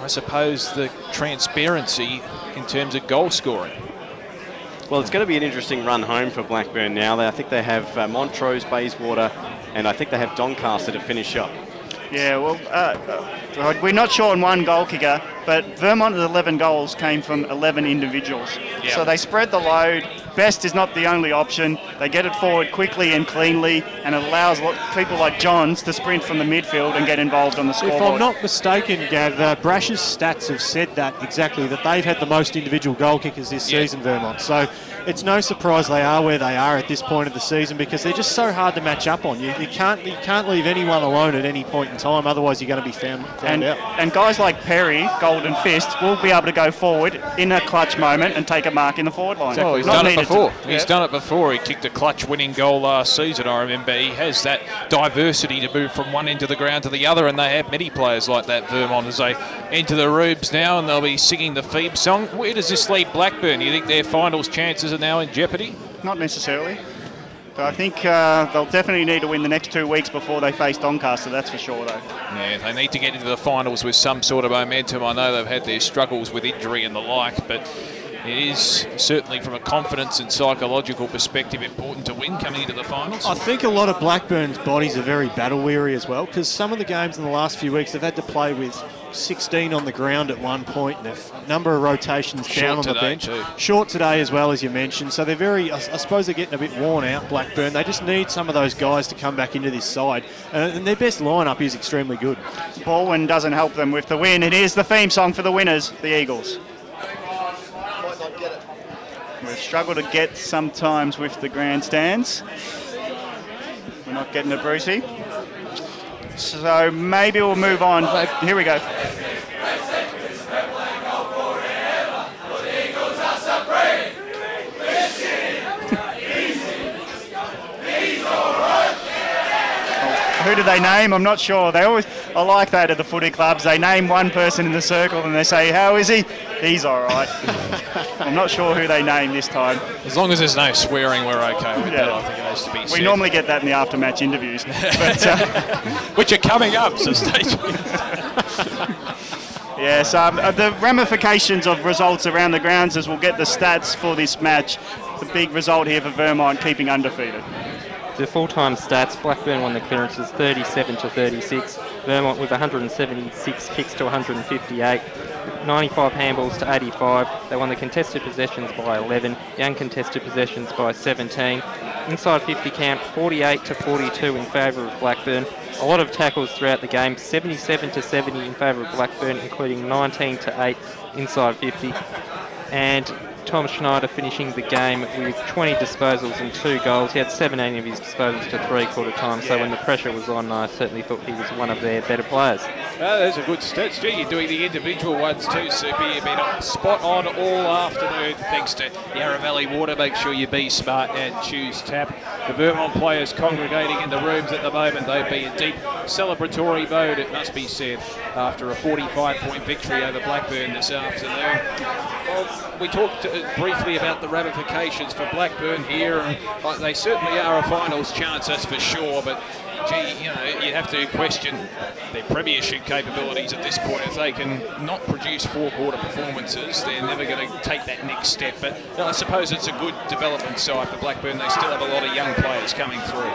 I suppose, the transparency in terms of goal scoring. Well, it's going to be an interesting run home for Blackburn now. I think they have Montrose, Bayswater, and I think they have Doncaster to finish up. Yeah, well, we're not sure on one goal kicker, but Vermont's 11 goals came from 11 individuals. Yep. So they spread the load. Best is not the only option. They get it forward quickly and cleanly, and it allows people like Johns to sprint from the midfield and get involved on the scoreboard. If I'm not mistaken, Gav, Brash's stats have said that exactly, that they've had the most individual goal kickers this season, Vermont. So it's no surprise they are where they are at this point of the season, because they're just so hard to match up on. You can't leave anyone alone at any point in time, otherwise you're going to be found out. And guys like Perry, Golden Fist, will be able to go forward in a clutch moment and take a mark in the forward line. Oh, he's done it before. He's done it before. He kicked a clutch winning goal last season, I remember. He has that diversity to move from one end of the ground to the other, and they have many players like that, Vermont, as they enter the Rubes now, and they'll be singing the Phoebe song. Where does this leave Blackburn? Do you think their finals chances are now in jeopardy? Not necessarily. But I think they'll definitely need to win the next 2 weeks before they face Doncaster, that's for sure, though. Yeah, they need to get into the finals with some sort of momentum. I know they've had their struggles with injury and the like, but it is certainly from a confidence and psychological perspective important to win coming into the finals. I think a lot of Blackburn's bodies are very battle-weary as well, because some of the games in the last few weeks they've had to play with 16 on the ground at one point and a number of rotations down on the bench. Short today as well, as you mentioned. So they're very, I suppose they're getting a bit worn out, Blackburn. They just need some of those guys to come back into this side. And their best lineup is extremely good. Baldwin doesn't help them with the win. It is the theme song for the winners, the Eagles. We've struggled to get sometimes with the grandstands. We're not getting it, Brucey. So maybe we'll move on. Here we go. Who do they name? I'm not sure. They always, I like that at the footy clubs. They name one person in the circle and they say, how is he? He's all right. I'm not sure who they name this time. As long as there's no swearing, we're okay with that. I think it has to be said. We normally get that in the after-match interviews. But, which are coming up, so stay tuned. Yes, the ramifications of results around the grounds as we'll get the stats for this match. The big result here for Vermont, keeping undefeated. The full-time stats, Blackburn won the clearances 37-36, Vermont with 176 kicks to 158, 95 handballs to 85. They won the contested possessions by 11, the uncontested possessions by 17. Inside 50 count, 48-42 in favour of Blackburn. A lot of tackles throughout the game, 77-70 in favour of Blackburn, including 19-8 inside 50. And Tom Schneider finishing the game with 20 disposals and 2 goals. He had 17 of his disposals to three-quarter time, so when the pressure was on, I certainly thought he was one of their better players. Those are good stats, Gee, you're doing the individual ones too, Super. You've been spot on all afternoon, thanks to Yarra Valley Water. Make sure you be smart and choose tap. The Vermont players congregating in the rooms at the moment. They'll be in deep celebratory mode, it must be said, after a 45-point victory over Blackburn this afternoon. Well, we talked briefly about the ramifications for Blackburn here, and they certainly are a finals chance, that's for sure, but gee, you know, you have to question their premiership capabilities at this point. If they can not produce four-quarter performances, they're never going to take that next step. But I suppose it's a good development side for Blackburn. They still have a lot of young players coming through.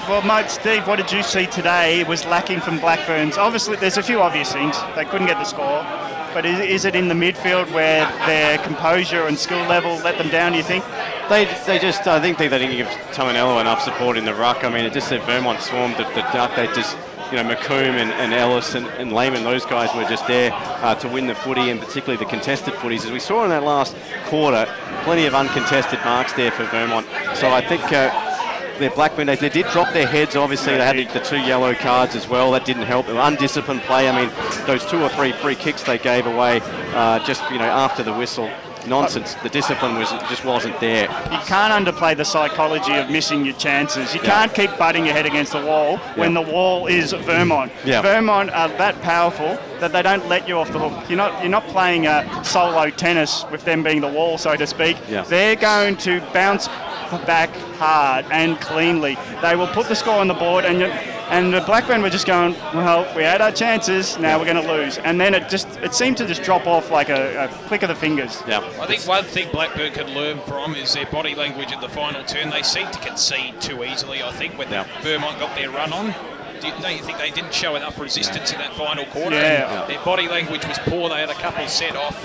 Well, mate, Steve, what did you see today was lacking from Blackburn's? Obviously, there's a few obvious things. They couldn't get the score. But is it in the midfield where their composure and skill level let them down, do you think? They just, I think they didn't give Tamanello enough support in the ruck. I mean, it just said Vermont swarmed the duck. They just, you know, McComb and Ellis and Lehman, those guys were just there to win the footy, and particularly the contested footies. As we saw in that last quarter, plenty of uncontested marks there for Vermont. So I think their Blackburn, they did drop their heads, obviously. They had the 2 yellow cards as well. That didn't help. Undisciplined play. I mean, those 2 or 3 free kicks they gave away just, you know, after the whistle. Nonsense. The discipline just wasn't there. You can't underplay the psychology of missing your chances. You can't keep butting your head against the wall when the wall is Vermont. Vermont are that powerful that they don't let you off the hook. You're not playing solo tennis with them being the wall, so to speak. They're going to bounce back hard and cleanly. They will put the score on the board, and And Blackburn were just going, well, we had our chances, now we're going to lose. And then it seemed to just drop off like a flick of the fingers. Yeah. I think one thing Blackburn can learn from is their body language in the final turn. They seem to concede too easily, I think, when Vermont got their run on. Don't you think they didn't show enough resistance in that final quarter? Yeah. Their body language was poor. They had a couple set off.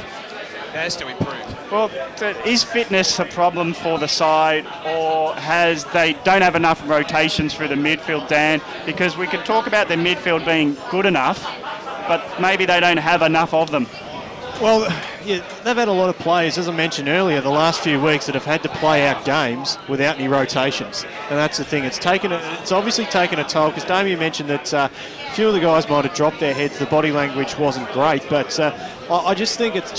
It has to improve. Well, is fitness a problem for the side, or they don't have enough rotations through the midfield, Dan? Because we could talk about their midfield being good enough, but maybe they don't have enough of them. Well, yeah, they've had a lot of players, as I mentioned earlier, the last few weeks that have had to play out games without any rotations. And that's the thing. It's obviously taken a toll, because Damien mentioned that a few of the guys might have dropped their heads. The body language wasn't great, but I just think it's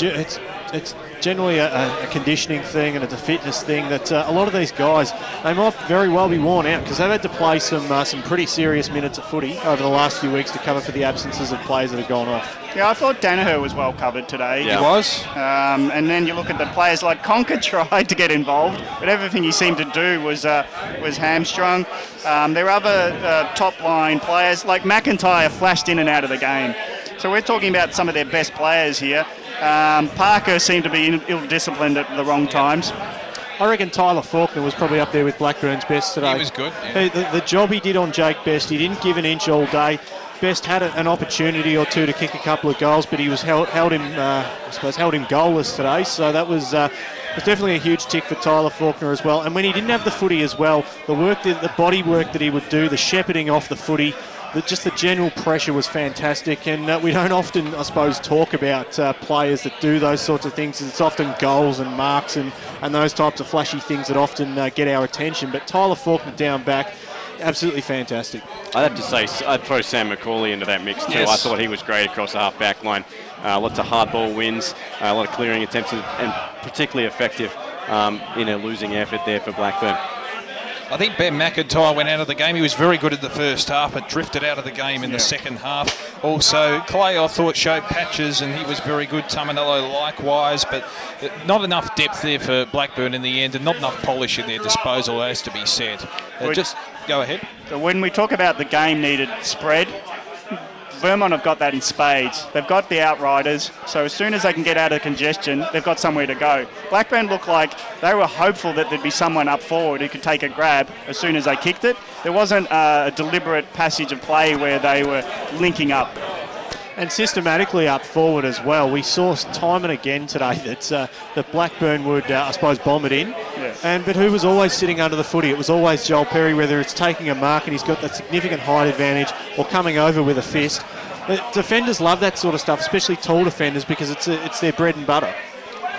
generally a conditioning thing, and it's a fitness thing that a lot of these guys, they might very well be worn out, because they've had to play some pretty serious minutes of footy over the last few weeks to cover for the absences of players that have gone off. Yeah, I thought Danaher was well covered today. Yeah. He was. And then you look at the players like Conker tried to get involved, but everything he seemed to do was hamstrung. There are other top-line players, like McIntyre flashed in and out of the game. So we're talking about some of their best players here. Parker seemed to be ill-disciplined at the wrong times. I reckon Tyler Faulkner was probably up there with Blackburn's best today. He was good. Yeah. The job he did on Jake Best, he didn't give an inch all day. Best had an opportunity or two to kick a couple of goals, but he was held him goalless today. So that was definitely a huge tick for Tyler Faulkner as well. And when he didn't have the footy as well, the body work that he would do, the shepherding off the footy, just the general pressure was fantastic. And we don't often, I suppose, talk about players that do those sorts of things. It's often goals and marks and those types of flashy things that often get our attention. But Tyler Faulkner down back, absolutely fantastic. I'd have to say, I'd throw Sam McCauley into that mix too. Yes. I thought he was great across the half-back line. Lots of hard ball wins, a lot of clearing attempts, and particularly effective in a losing effort there for Blackburn. I think Ben McIntyre went out of the game. He was very good in the first half, but drifted out of the game in the second half. Also, Clay, I thought, showed patches, and he was very good. Tamanello likewise, but not enough depth there for Blackburn in the end, and not enough polish in their disposal, has to be said. Just go ahead. So when we talk about the game needed spread, Vermont have got that in spades. They've got the outriders, so as soon as they can get out of congestion, they've got somewhere to go. Blackburn looked like they were hopeful that there'd be someone up forward who could take a grab as soon as they kicked it. There wasn't a deliberate passage of play where they were linking up. And systematically up forward as well. We saw time and again today that Blackburn would, I suppose, bomb it in. Yes. But who was always sitting under the footy? It was always Joel Perry, whether it's taking a mark and he's got that significant height advantage, or coming over with a fist. The defenders love that sort of stuff, especially tall defenders, because it's their bread and butter.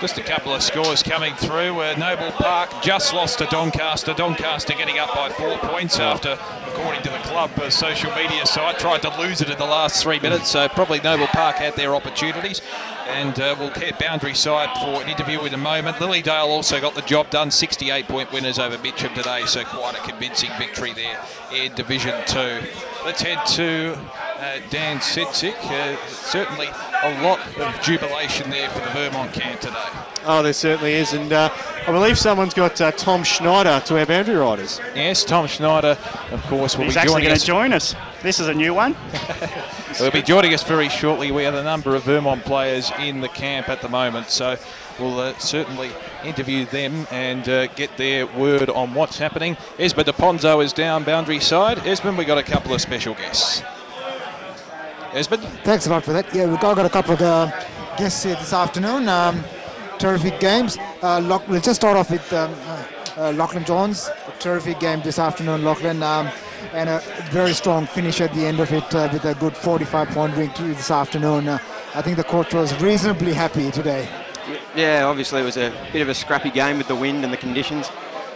Just a couple of scores coming through. Noble Park just lost to Doncaster. Doncaster getting up by 4 points after, according to the club social media site, tried to lose it in the last 3 minutes. So probably Noble Park had their opportunities. And we'll get Boundary side for an interview in a moment. Lilydale also got the job done. 68-point winners over Mitcham today. So quite a convincing victory there in Division 2. Let's head to Dan Sitzik. Certainly a lot of jubilation there for the Vermont camp today. Oh, there certainly is. And I believe someone's got Tom Schneider to our Boundary Riders. Yes, Tom Schneider, of course, will He's be actually joining going us. to join us. This is a new one. He'll be joining us very shortly. We have a number of Vermont players in the camp at the moment, so we'll certainly interview them and get their word on what's happening. Esmond DePonzo is down Boundary side. Esmond, we got a couple of special guests. Esmond? Thanks a lot for that. Yeah, we've got a couple of guests here this afternoon. Terrific games. We'll just start off with Lachlan Johns. A terrific game this afternoon, Lachlan. And a very strong finish at the end of it with a good 45-point victory this afternoon. I think the coach was reasonably happy today. Yeah, obviously it was a bit of a scrappy game with the wind and the conditions.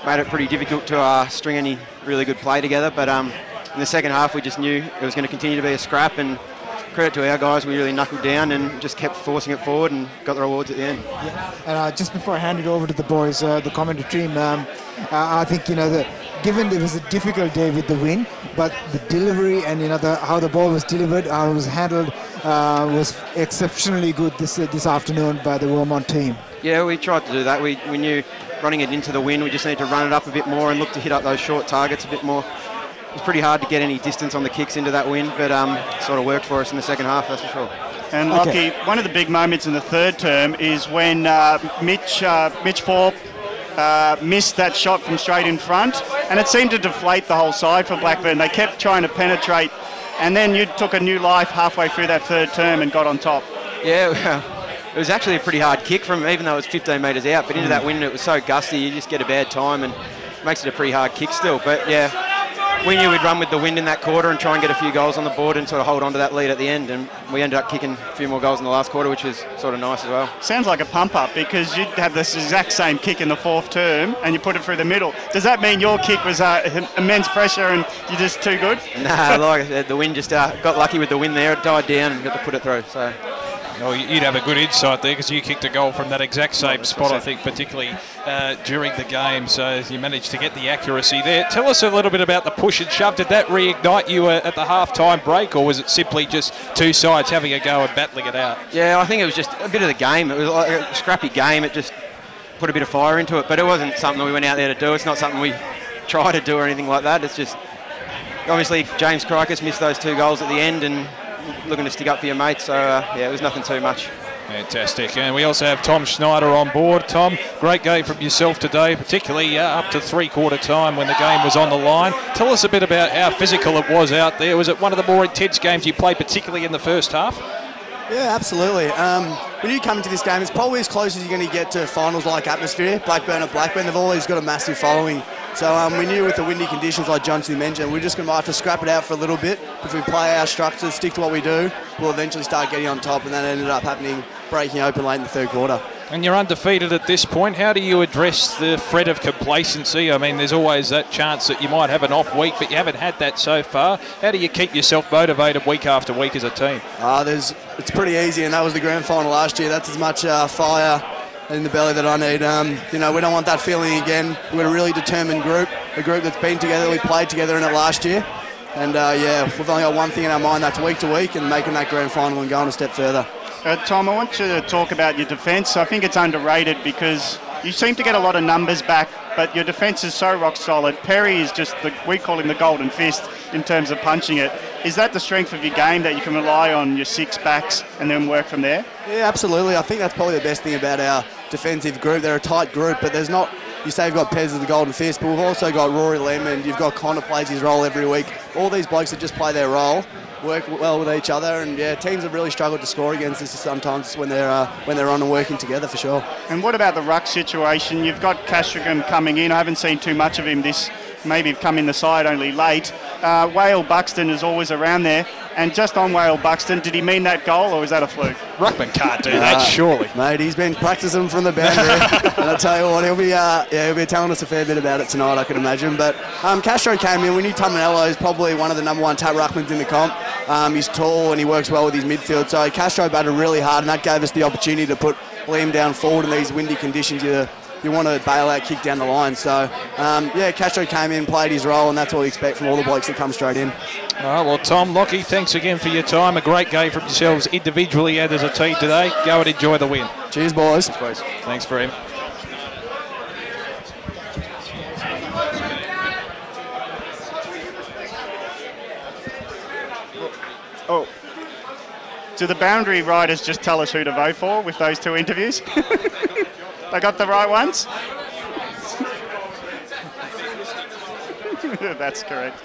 Made it pretty difficult to string any really good play together, but in the second half we just knew it was going to continue to be a scrap, and credit to our guys, we really knuckled down and just kept forcing it forward and got the rewards at the end. Yeah. And just before I hand it over to the boys, the commentary team, I think, given it was a difficult day with the win, but the delivery and how the ball was delivered, how it was handled, was exceptionally good this afternoon by the Vermont team. Yeah, we tried to do that. We knew running it into the wind, we just need to run it up a bit more and look to hit up those short targets a bit more. it was pretty hard to get any distance on the kicks into that wind, but sort of worked for us in the second half, that's for sure. And Lockie, one of the big moments in the third term is when Mitch Thorpe missed that shot from straight in front, and it seemed to deflate the whole side for Blackburn. They kept trying to penetrate, and then you took a new life halfway through that third term and got on top. Yeah, it was actually a pretty hard kick from, even though it was 15 metres out, but into that wind it was so gusty, you just get a bad time and makes it a pretty hard kick still. But yeah, we knew we'd run with the wind in that quarter and try and get a few goals on the board and sort of hold on to that lead at the end, and we ended up kicking a few more goals in the last quarter, which was sort of nice as well. Sounds like a pump up, because you'd have this exact same kick in the fourth term and you put it through the middle. Does that mean your kick was immense pressure and you're just too good? Nah, like I said, the wind just got lucky with the wind there. It died down and got to put it through. So. Well, you'd have a good insight there because you kicked a goal from that exact same spot, I think, particularly during the game. So you managed to get the accuracy there. Tell us a little bit about the push and shove. Did that reignite you at the half-time break, or was it simply just two sides having a go and battling it out? Yeah, I think it was just a bit of the game. It was like a scrappy game. It just put a bit of fire into it, but it wasn't something we went out there to do. It's not something we try to do or anything like that. It's just, obviously, James Crikis missed those 2 goals at the end and looking to stick up for your mates, so yeah, it was nothing too much. Fantastic. And we also have Tom Schneider on board. Tom, great game from yourself today, particularly up to three-quarter time when the game was on the line. Tell us a bit about how physical it was out there. Was it one of the more intense games you played, particularly in the first half? Yeah, absolutely. When you come into this game, it's probably as close as you're going to get to finals-like atmosphere. Blackburn at Blackburn, they've always got a massive following. So we knew with the windy conditions, like Johnson mentioned, we're just going to have to scrap it out for a little bit. If we play our structures, stick to what we do, we'll eventually start getting on top, and that ended up happening, breaking open late in the third quarter. And you're undefeated at this point. How do you address the threat of complacency? I mean, there's always that chance that you might have an off week, but you haven't had that so far. How do you keep yourself motivated week after week as a team? It's pretty easy, and that was the grand final last year. That's as much fire in the belly that I need. We don't want that feeling again. We've got a really determined group, a group that's been together. We played together in it last year. And, we've only got one thing in our mind, that's week to week and making that grand final and going a step further. Tom, I want you to talk about your defence. I think it's underrated because you seem to get a lot of numbers back, but your defence is so rock solid. Perry is just, we call him the golden fist in terms of punching it. Is that the strength of your game, that you can rely on your 6 backs and then work from there? Yeah, absolutely. I think that's probably the best thing about our defensive group. They're a tight group, but there's not, you say you've got Pez as the golden fist, but we've also got Rory Lemon, you've got Connor plays his role every week. All these blokes that just play their role work well with each other, and yeah, teams have really struggled to score against us sometimes when they're on and working together, for sure. And what about the ruck situation? You've got Castricum coming in. I haven't seen too much of him maybe come in the side only late. Whale Buxton is always around there. And just on Whale Buxton, did he mean that goal or was that a fluke? Ruckman can't do that, surely. Mate, he's been practicing from the boundary. And I'll tell you what, he'll be telling us a fair bit about it tonight, I could imagine. But Castro came in. We knew Tominello is probably one of the number 1 tap ruckmans in the comp. He's tall and he works well with his midfield. So Castro batted really hard, and that gave us the opportunity to put Liam down forward in these windy conditions. You want to bail out kick down the line. So, Castro came in, played his role, and that's what we expect from all the blokes that come straight in. All right, well, Tom, Lockie, thanks again for your time. A great game from yourselves individually and as a team today. Go and enjoy the win. Cheers, boys. Thanks very much. Oh. Do the boundary riders just tell us who to vote for with those 2 interviews? They got the right ones? That's correct.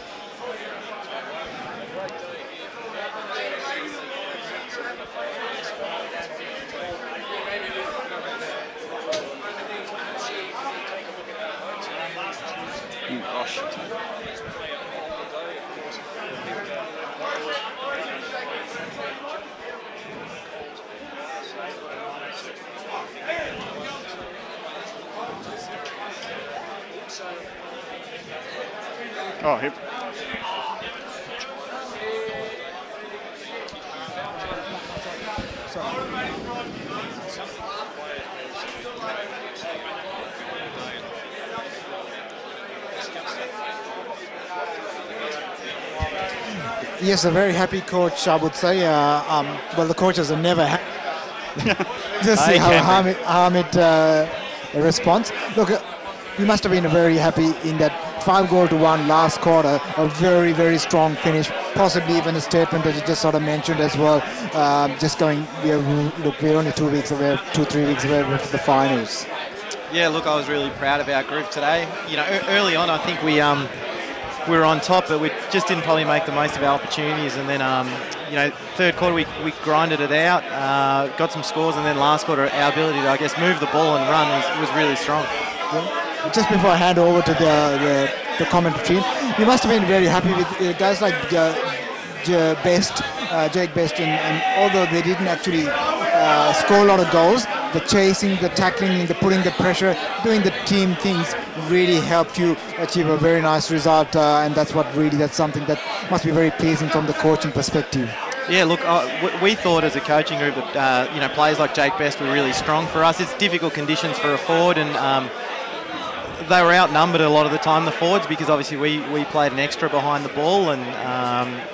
Gosh. Oh, hip. Yes, a very happy coach, I would say. Well, the coaches are never happy. Just see how Hamid responds. Look, he must have been very happy in that 5-1 last quarter. A very, very strong finish. Possibly even a statement that you just sort of mentioned as well. Just going, we're only 3 weeks away from the finals. Yeah, look, I was really proud of our group today. You know, early on, I think we were on top, but we just didn't probably make the most of our opportunities. And then, you know, third quarter we grinded it out, got some scores, and then last quarter our ability to, I guess, move the ball and run was really strong. Yeah. Just before I hand over to the commentary team, you must have been very happy with guys like Jake Best, and although they didn't actually score a lot of goals, the chasing, the tackling, the putting the pressure, doing the team things really helped you achieve a very nice result, and that's something that must be very pleasing from the coaching perspective. Yeah, look, we thought as a coaching group that you know, players like Jake Best were really strong for us. It's difficult conditions for a forward, and they were outnumbered a lot of the time, the forwards, because obviously we played an extra behind the ball, and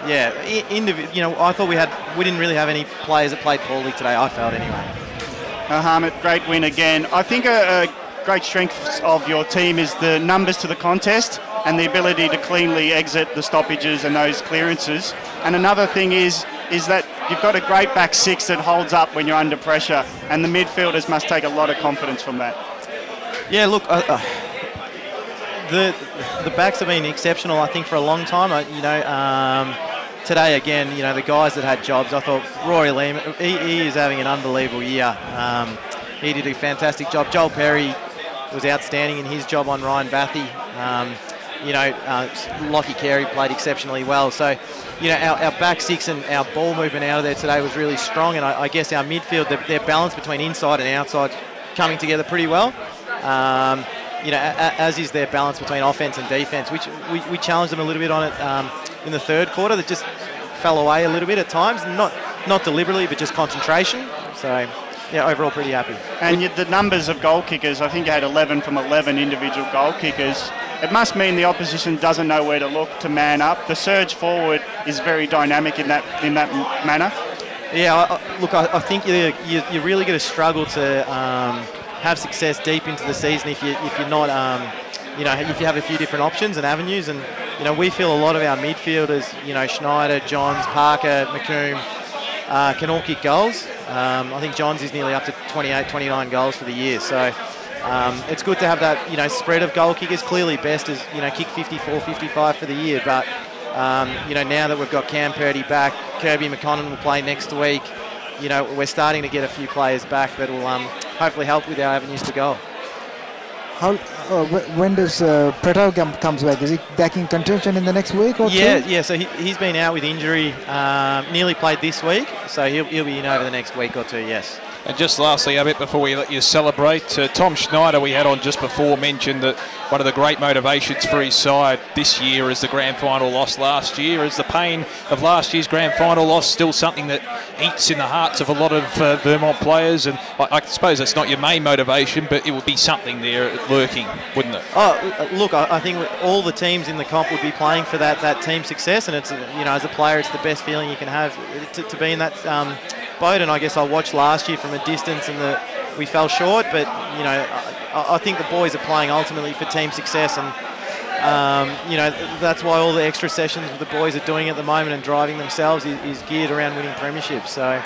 yeah, you know, I thought we didn't really have any players that played poorly today. I felt anyway. Hamid, great win again. I think a great strength of your team is the numbers to the contest and the ability to cleanly exit the stoppages and those clearances. And another thing is that you've got a great back six that holds up when you're under pressure, and the midfielders must take a lot of confidence from that. Yeah, look, the backs have been exceptional, I think, for a long time. You know, today again, you know, the guys that had jobs, I thought Rory Lehman, he is having an unbelievable year. He did a fantastic job. Joel Perry was outstanding in his job on Ryan Bathy. You know, Lockie Carey played exceptionally well. So, you know, our back six and our ball movement out of there today was really strong, and I guess our midfield, their balance between inside and outside coming together pretty well. You know, as is their balance between offense and defense, which we challenged them a little bit on it in the third quarter. That just fell away a little bit at times, not deliberately, but just concentration. So, yeah, overall pretty happy. And the numbers of goal kickers, I think you had 11 from 11 individual goal kickers. It must mean the opposition doesn't know where to look to man up. The surge forward is very dynamic in that manner. Yeah, look, I think you're really going to struggle to have success deep into the season if you're not, you know, if you have a few different options and avenues. And you know, we feel a lot of our midfielders, you know, Schneider, Johns, Parker, McComb, can all kick goals. I think Johns is nearly up to 28, 29 goals for the year. So it's good to have that, you know, spread of goal kickers. Clearly Best is, you know, kicked 54, 55 for the year. But, you know, now that we've got Cam Purdy back, Kirby McConnell will play next week. You know, we're starting to get a few players back that will hopefully help with our avenues to goal. When does Preto comes back? Is he back in contention in the next week or two? Yeah. So he's been out with injury. Nearly played this week, so he'll be in over the next week or two. Yes. And just lastly, a bit before we let you celebrate, Tom Schneider, we had on just before, mentioned that one of the great motivations for his side this year is the grand final loss last year. Is the pain of last year's grand final loss still something that eats in the hearts of a lot of Vermont players? And I suppose that's not your main motivation, but it would be something there lurking, wouldn't it? Oh, look, I think all the teams in the comp would be playing for that team success, and it's, you know, as a player, it's the best feeling you can have to be in that boat. And I guess I watched last year from a distance, and we fell short, but you know, I think the boys are playing ultimately for team success, and you know, that's why all the extra sessions the boys are doing at the moment and driving themselves is geared around winning premierships. So,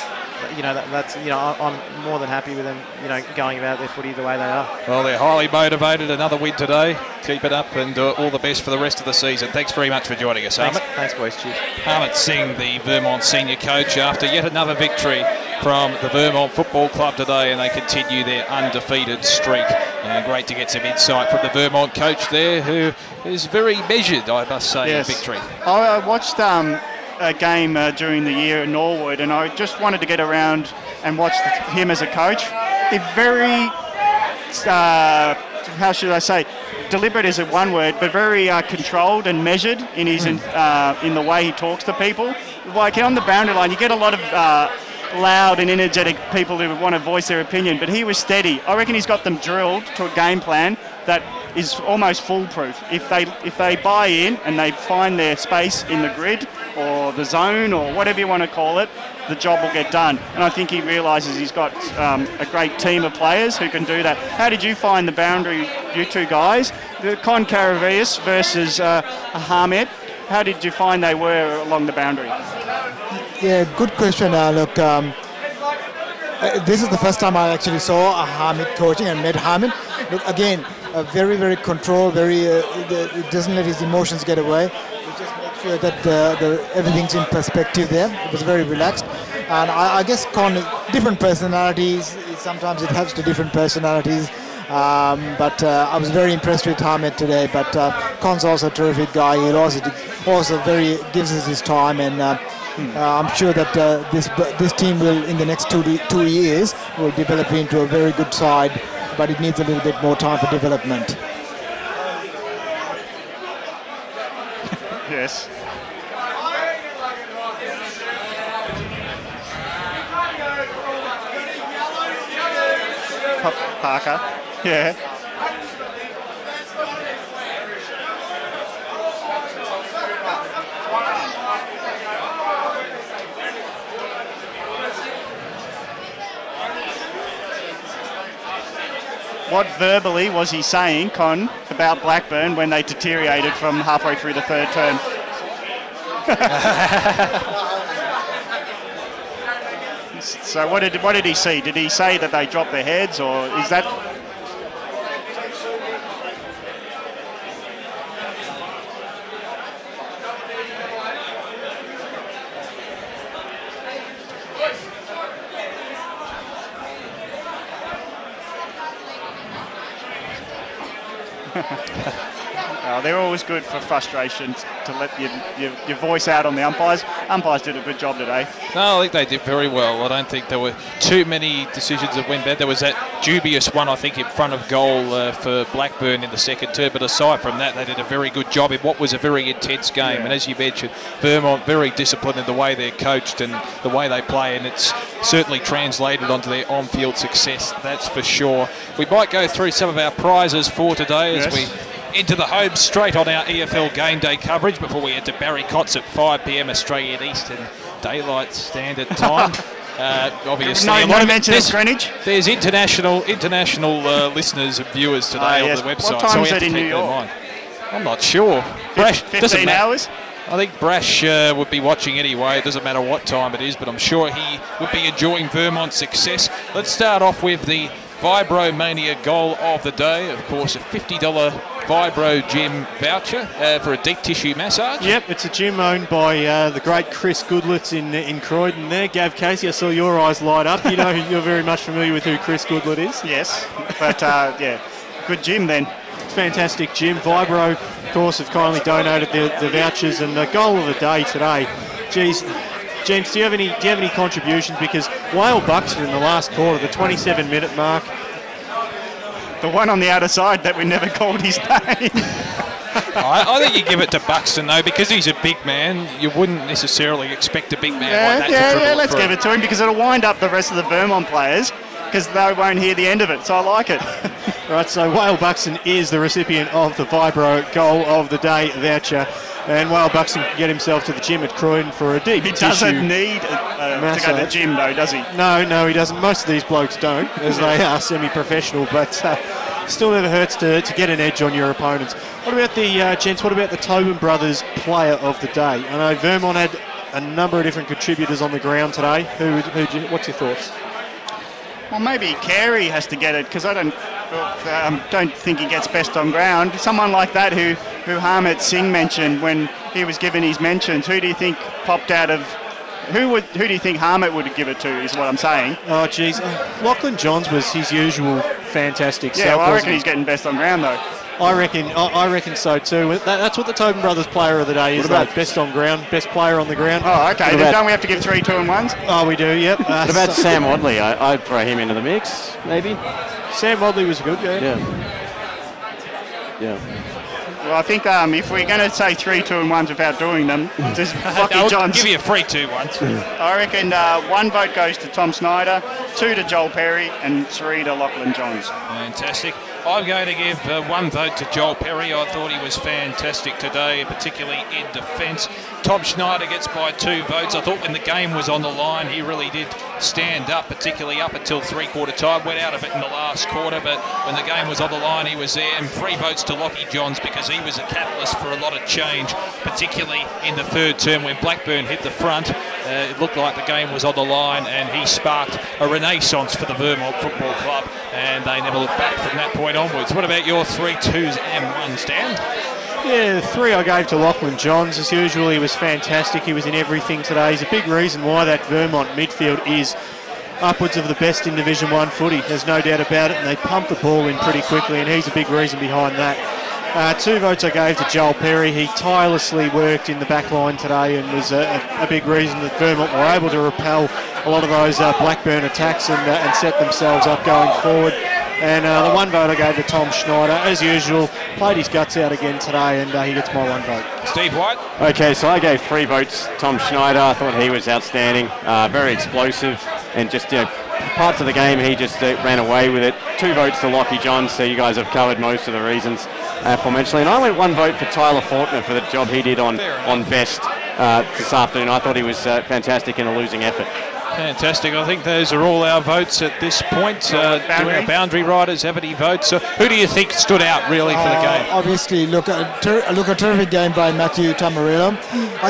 you know, that's, you know, I'm more than happy with them, you know, going about their footy the way they are. Well, they're highly motivated. Another win today. Keep it up, and all the best for the rest of the season. Thanks very much for joining us, Hamid. Thanks, boys. Cheers. Hamid Singh, the Vermont senior coach, after yet another victory from the Vermont Football Club today, and they continue their undefeated streak. And great to get some insight from the Vermont coach there, who is very measured, I must say, yes. in victory. I watched a game during the year in Norwood, and I just wanted to get around and watch him as a coach. They're very, how should I say, deliberate isn't one word, but very controlled and measured in his in the way he talks to people. Like on the boundary line, you get a lot of loud and energetic people who want to voice their opinion, but he was steady. I reckon he's got them drilled to a game plan that is almost foolproof. If they buy in and they find their space in the grid, or the zone or whatever you want to call it, the job will get done. And I think he realises he's got a great team of players who can do that. How did you find the boundary, you two guys? The Con Caravias versus Ahmed. How did you find they were along the boundary? Yeah, good question. Look, this is the first time I actually saw Hamid coaching and met Hamid. Look, again, very, very controlled, it doesn't let his emotions get away. He just makes sure that everything's in perspective there. It was very relaxed. And I guess Con, different personalities, sometimes it helps to different personalities. But I was very impressed with Hamid today. But Con's also a terrific guy. He also gives us his time, and I'm sure that this team will, in the next 2 years, will develop into a very good side. But it needs a little bit more time for development. Yes. Parker. Yeah. What verbally was he saying, Con, about Blackburn when they deteriorated from halfway through the third term? So what did he see? Did he say that they dropped their heads, or is that? They're always good for frustration to let your voice out on the umpires. Umpires did a good job today. No, I think they did very well. I don't think there were too many decisions that went bad. There was that dubious one, I think, in front of goal for Blackburn in the second term. But aside from that, they did a very good job in what was a very intense game. Yeah. And as you mentioned, Vermont very disciplined in the way they're coached and the way they play. And it's certainly translated onto their on-field success, that's for sure. We might go through some of our prizes for today as we into the home straight on our EFL game day coverage before we head to Barry Cotts at 5 p.m. Australian Eastern Daylight Standard Time. Obviously, no mention of Greenwich. There's international listeners and viewers today on the website. What time is it in New York? I'm not sure. 15 hours? I think Brash would be watching anyway. It doesn't matter what time it is, but I'm sure he would be enjoying Vermont's success. Let's start off with the Vibromania goal of the day. Of course, a $50 Vibro Gym voucher for a deep tissue massage. Yep, it's a gym owned by the great Chris Goodlitz in Croydon there. Gav Casey, I saw your eyes light up. You know, you're very much familiar with who Chris Goodlitz is. Yes, but yeah, good gym then. Fantastic gym. Vibro, of course, have kindly donated the vouchers, and the goal of the day today. Geez, James, do you have any contributions? Because Whale Buxton in the last quarter, the 27-minute mark. The one on the outer side that we never called his name. I think you give it to Buxton, though, because he's a big man. You wouldn't necessarily expect a big man like that to dribble. Let's give it to him, because it'll wind up the rest of the Vermont players, because they won't hear the end of it, so I like it. Right, so Whale Buxton is the recipient of the Vibro goal of the day voucher. And Whale Buxton can get himself to the gym at Croydon for a deep tissue massage. He doesn't need to go to the gym, though, does he? No, he doesn't. Most of these blokes don't, as they are semi-professional, but still never hurts to get an edge on your opponents. What about the, gents, what about the Tobin brothers player of the day? I know Vermont had a number of different contributors on the ground today. What's your thoughts? Well, maybe Carey has to get it, because I don't think he gets best on ground. Someone like that who Harmit Singh mentioned when he was given his mentions. Who do you think popped out of? Who do you think Harmit would give it to? Is what I'm saying. Oh, geez, Lachlan Johns was his usual fantastic. Yeah, well, I reckon he's getting best on ground though. I reckon so too. That's what the Tobin brothers player of the day is. About best on ground, best player on the ground. Oh, okay. Then don't we have to give 3 2-1s? Oh, we do. Yep. What about Sam Wadley? I'd throw him into the mix, maybe. Sam Wadley was good. Yeah. Well, I think if we're going to say 3 2-1s without doing them, just Lockie Johns. I'll give you a free 2-1s. I reckon 1 vote goes to Tom Snyder, 2 to Joel Perry, and 3 to Lachlan Johns. Fantastic. I'm going to give 1 vote to Joel Perry. I thought he was fantastic today, particularly in defence. Tom Schneider gets by 2 votes. I thought when the game was on the line, he really did stand up, particularly up until three-quarter time. Went out of it in the last quarter, but when the game was on the line, he was there. And 3 votes to Lockie Johns because he was a catalyst for a lot of change, particularly in the third term when Blackburn hit the front. It looked like the game was on the line, and he sparked a renaissance for the Vermont Football Club, and they never looked back from that point onwards. What about your 3 2s and 1s, Dan? Yeah, the 3 I gave to Lachlan Johns. As usual, he was fantastic. He was in everything today. He's a big reason why that Vermont midfield is upwards of the best in Division 1 footy. There's no doubt about it, and they pump the ball in pretty quickly, and he's a big reason behind that. 2 votes I gave to Joel Perry. He tirelessly worked in the back line today and was a big reason that Vermont were able to repel a lot of those Blackburn attacks and set themselves up going forward. And the 1 vote I gave to Tom Schneider. As usual, played his guts out again today, and he gets my 1 vote. Steve White? Okay, so I gave 3 votes. Tom Schneider, I thought he was outstanding, very explosive, and just, parts of the game he just ran away with it. 2 votes to Lockie Johns, so you guys have covered most of the reasons aforementioned. And I went 1 vote for Tyler Faulkner for the job he did on Best this afternoon. I thought he was fantastic in a losing effort. Fantastic. I think those are all our votes at this point. Do our boundary riders have any votes? Who do you think stood out really for the game? Obviously, look, a terrific game by Matthew Tamarillo.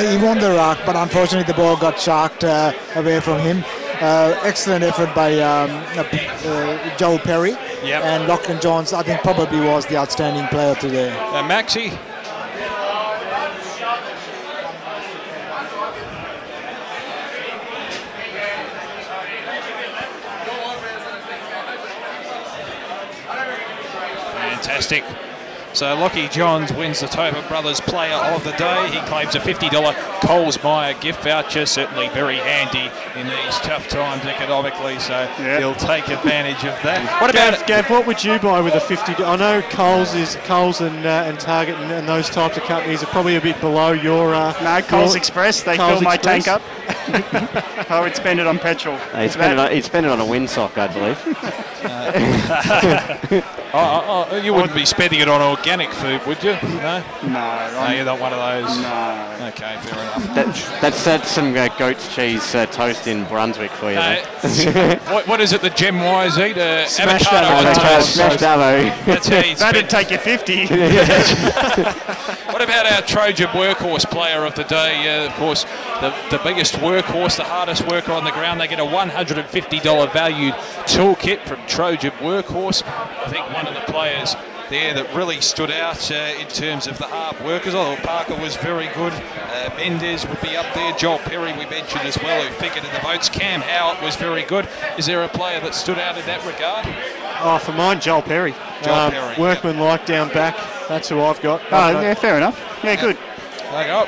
He won the ruck, but unfortunately the ball got sharked away from him. Excellent effort by Joel Perry. Yep. And Lachlan Johns, I think, probably was the outstanding player today. Maxi? Fantastic. So Lockie Johns wins the Tobin Brothers Player of the Day. He claims a $50 Coles Myer gift voucher, certainly very handy in these tough times economically, so he'll take advantage of that. What about Gav? What would you buy with a $50? I know Coles and Target and those types of companies are probably a bit below your. No, Coles Express. They fill my tank up. I would spend it on petrol. He'd spend it on a windsock, I believe. You wouldn't be spending it on organic food, would you? No? No, you're not one of those? No. Okay, fair enough. That's some goat's cheese toast in Brunswick for you. What is it that Gem Wise eat? Avocado toast. Smashed avo. That's how you That'd take you 50. What about our Trojan Workhorse Player of the Day? Of course, the biggest workhorse, the hardest worker on the ground. They get a $150 valued toolkit from Trojan Workhorse. I think one of the players there that really stood out in terms of the hard workers. I thought Parker was very good. Mendes would be up there. Joel Perry we mentioned as well, who figured in the votes. Cam Howard was very good. Is there a player that stood out in that regard? Oh, for mine, Joel Perry. Workman-like down back. That's who I've got. Yeah, fair enough. Yeah, good.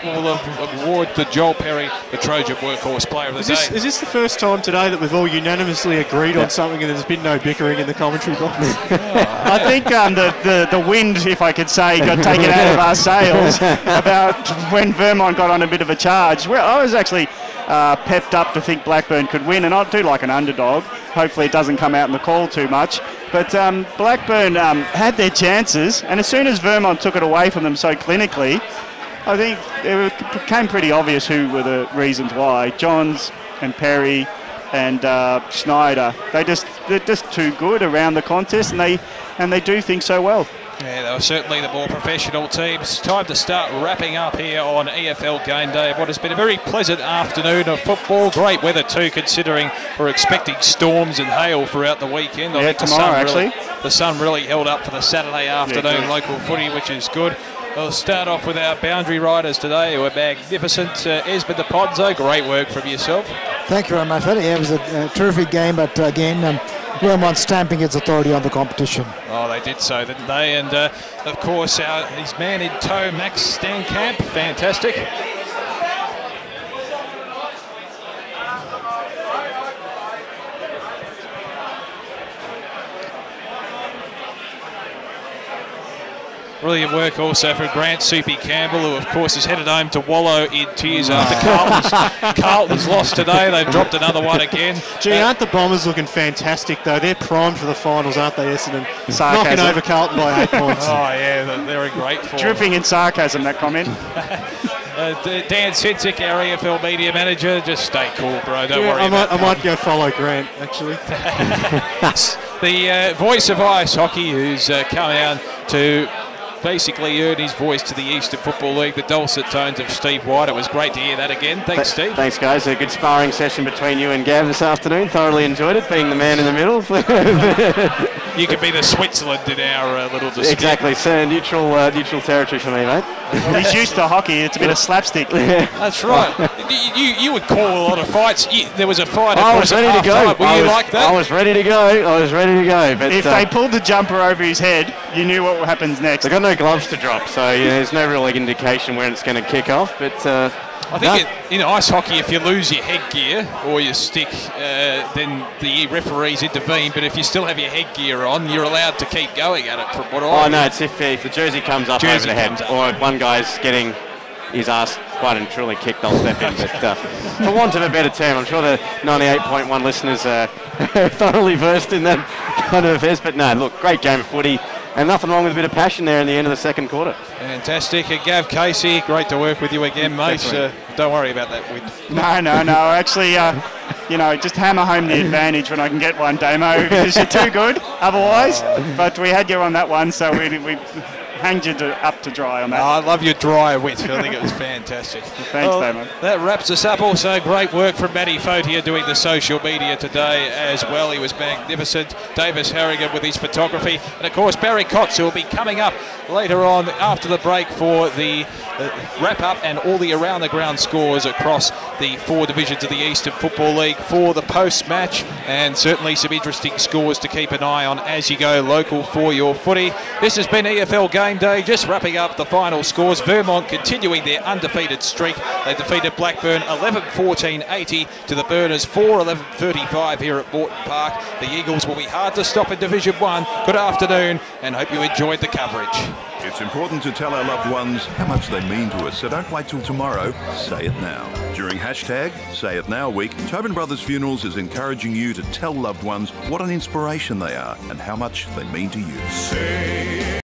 We'll award the Joel Perry the Trojan Workhorse Player of the Day. Is this the first time today that we've all unanimously agreed on something and there's been no bickering in the commentary box? I think the wind, if I could say, got taken out of our sails about when Vermont got on a bit of a charge. Well, I was actually pepped up to think Blackburn could win, and I do like an underdog. Hopefully it doesn't come out in the call too much. But Blackburn had their chances, and as soon as Vermont took it away from them so clinically, I think it became pretty obvious who were the reasons why. Johns and Perry and Schneider, they're just too good around the contest, and they do things so well. Yeah, they were certainly the more professional teams. Time to start wrapping up here on EFL Game Day. What has been a very pleasant afternoon of football. Great weather too, considering we're expecting storms and hail throughout the weekend. I think tomorrow the sun really held up for the Saturday afternoon local footy, which is good. We'll start off with our boundary riders today, who are magnificent. Esmond de Ponzo, great work from yourself. Thank you very much, Freddie. It was a terrific game, but again, Vermont stamping its authority on the competition. Oh, they did so, didn't they? And, of course, his man in tow, Max Stankamp, fantastic. Brilliant work also for Grant Soupy Campbell, who of course is headed home to wallow in tears after Carlton's lost today. They've dropped another one again. Gee, aren't the Bombers looking fantastic though? They're primed for the finals, aren't they, Essendon? Knocking over Carlton by 8 points. Oh yeah, they're in great form. Dripping in sarcasm, that comment. Dan Sinsick, our EFL media manager, just stay cool, bro. Don't worry I about it. might go follow Grant, actually. The voice of ice hockey, who's come out to basically earn his voice to the Eastern Football League, the dulcet tones of Steve White. It was great to hear that again. Thanks, Steve. Thanks, guys. A good sparring session between you and Gav this afternoon. Thoroughly enjoyed it, being the man in the middle. You could be the Switzerland in our little dispute. Exactly, so neutral territory for me, mate. He's used to hockey. It's a bit of slapstick. That's right. You would call a lot of fights. There was a fight. I was ready to go. Were you like that? I was ready to go. But if they pulled the jumper over his head, you knew what happens next. They got no gloves to drop, so there's no real indication when it's going to kick off. But I think in ice hockey, if you lose your headgear or your stick, then the referees intervene. But if you still have your headgear on, you're allowed to keep going at it. From what I no, it's if the jersey comes up over the head, or one guy's getting his ass quite and truly kicked, I'll step in. But for want of a better term, I'm sure the 98.1 listeners are thoroughly versed in that kind of affairs. But no, look, great game of footy. And nothing wrong with a bit of passion there in the end of the second quarter. Fantastic. Gav Casey, great to work with you again, mate. Don't worry about that win. No. Actually, just hammer home the advantage when I can get one, Damo, because you're too good otherwise. But we had you on that one, so we hanged you up to dry on that. I love your dry wit. I think it was fantastic. Thanks, Damo. That wraps us up. Also, great work from Matty Fotier doing the social media today as well. He was magnificent. Davis Harrigan with his photography. And, of course, Barry Kotz, who will be coming up later on after the break for the wrap-up and all the around-the-ground scores across the 4 divisions of the Eastern Football League for the post-match, and certainly some interesting scores to keep an eye on as you go local for your footy. This has been EFL Game Day, just wrapping up the final scores. Vermont continuing their undefeated streak. They defeated Blackburn 11-14-80 to the Burners 4-11-35 here at Morton Park. The Eagles will be hard to stop in Division 1. Good afternoon, and hope you enjoyed the coverage. It's important to tell our loved ones how much they mean to us, so don't wait till tomorrow. Say it now. During hashtag Say It Now week, Tobin Brothers Funerals is encouraging you to tell loved ones what an inspiration they are and how much they mean to you. Say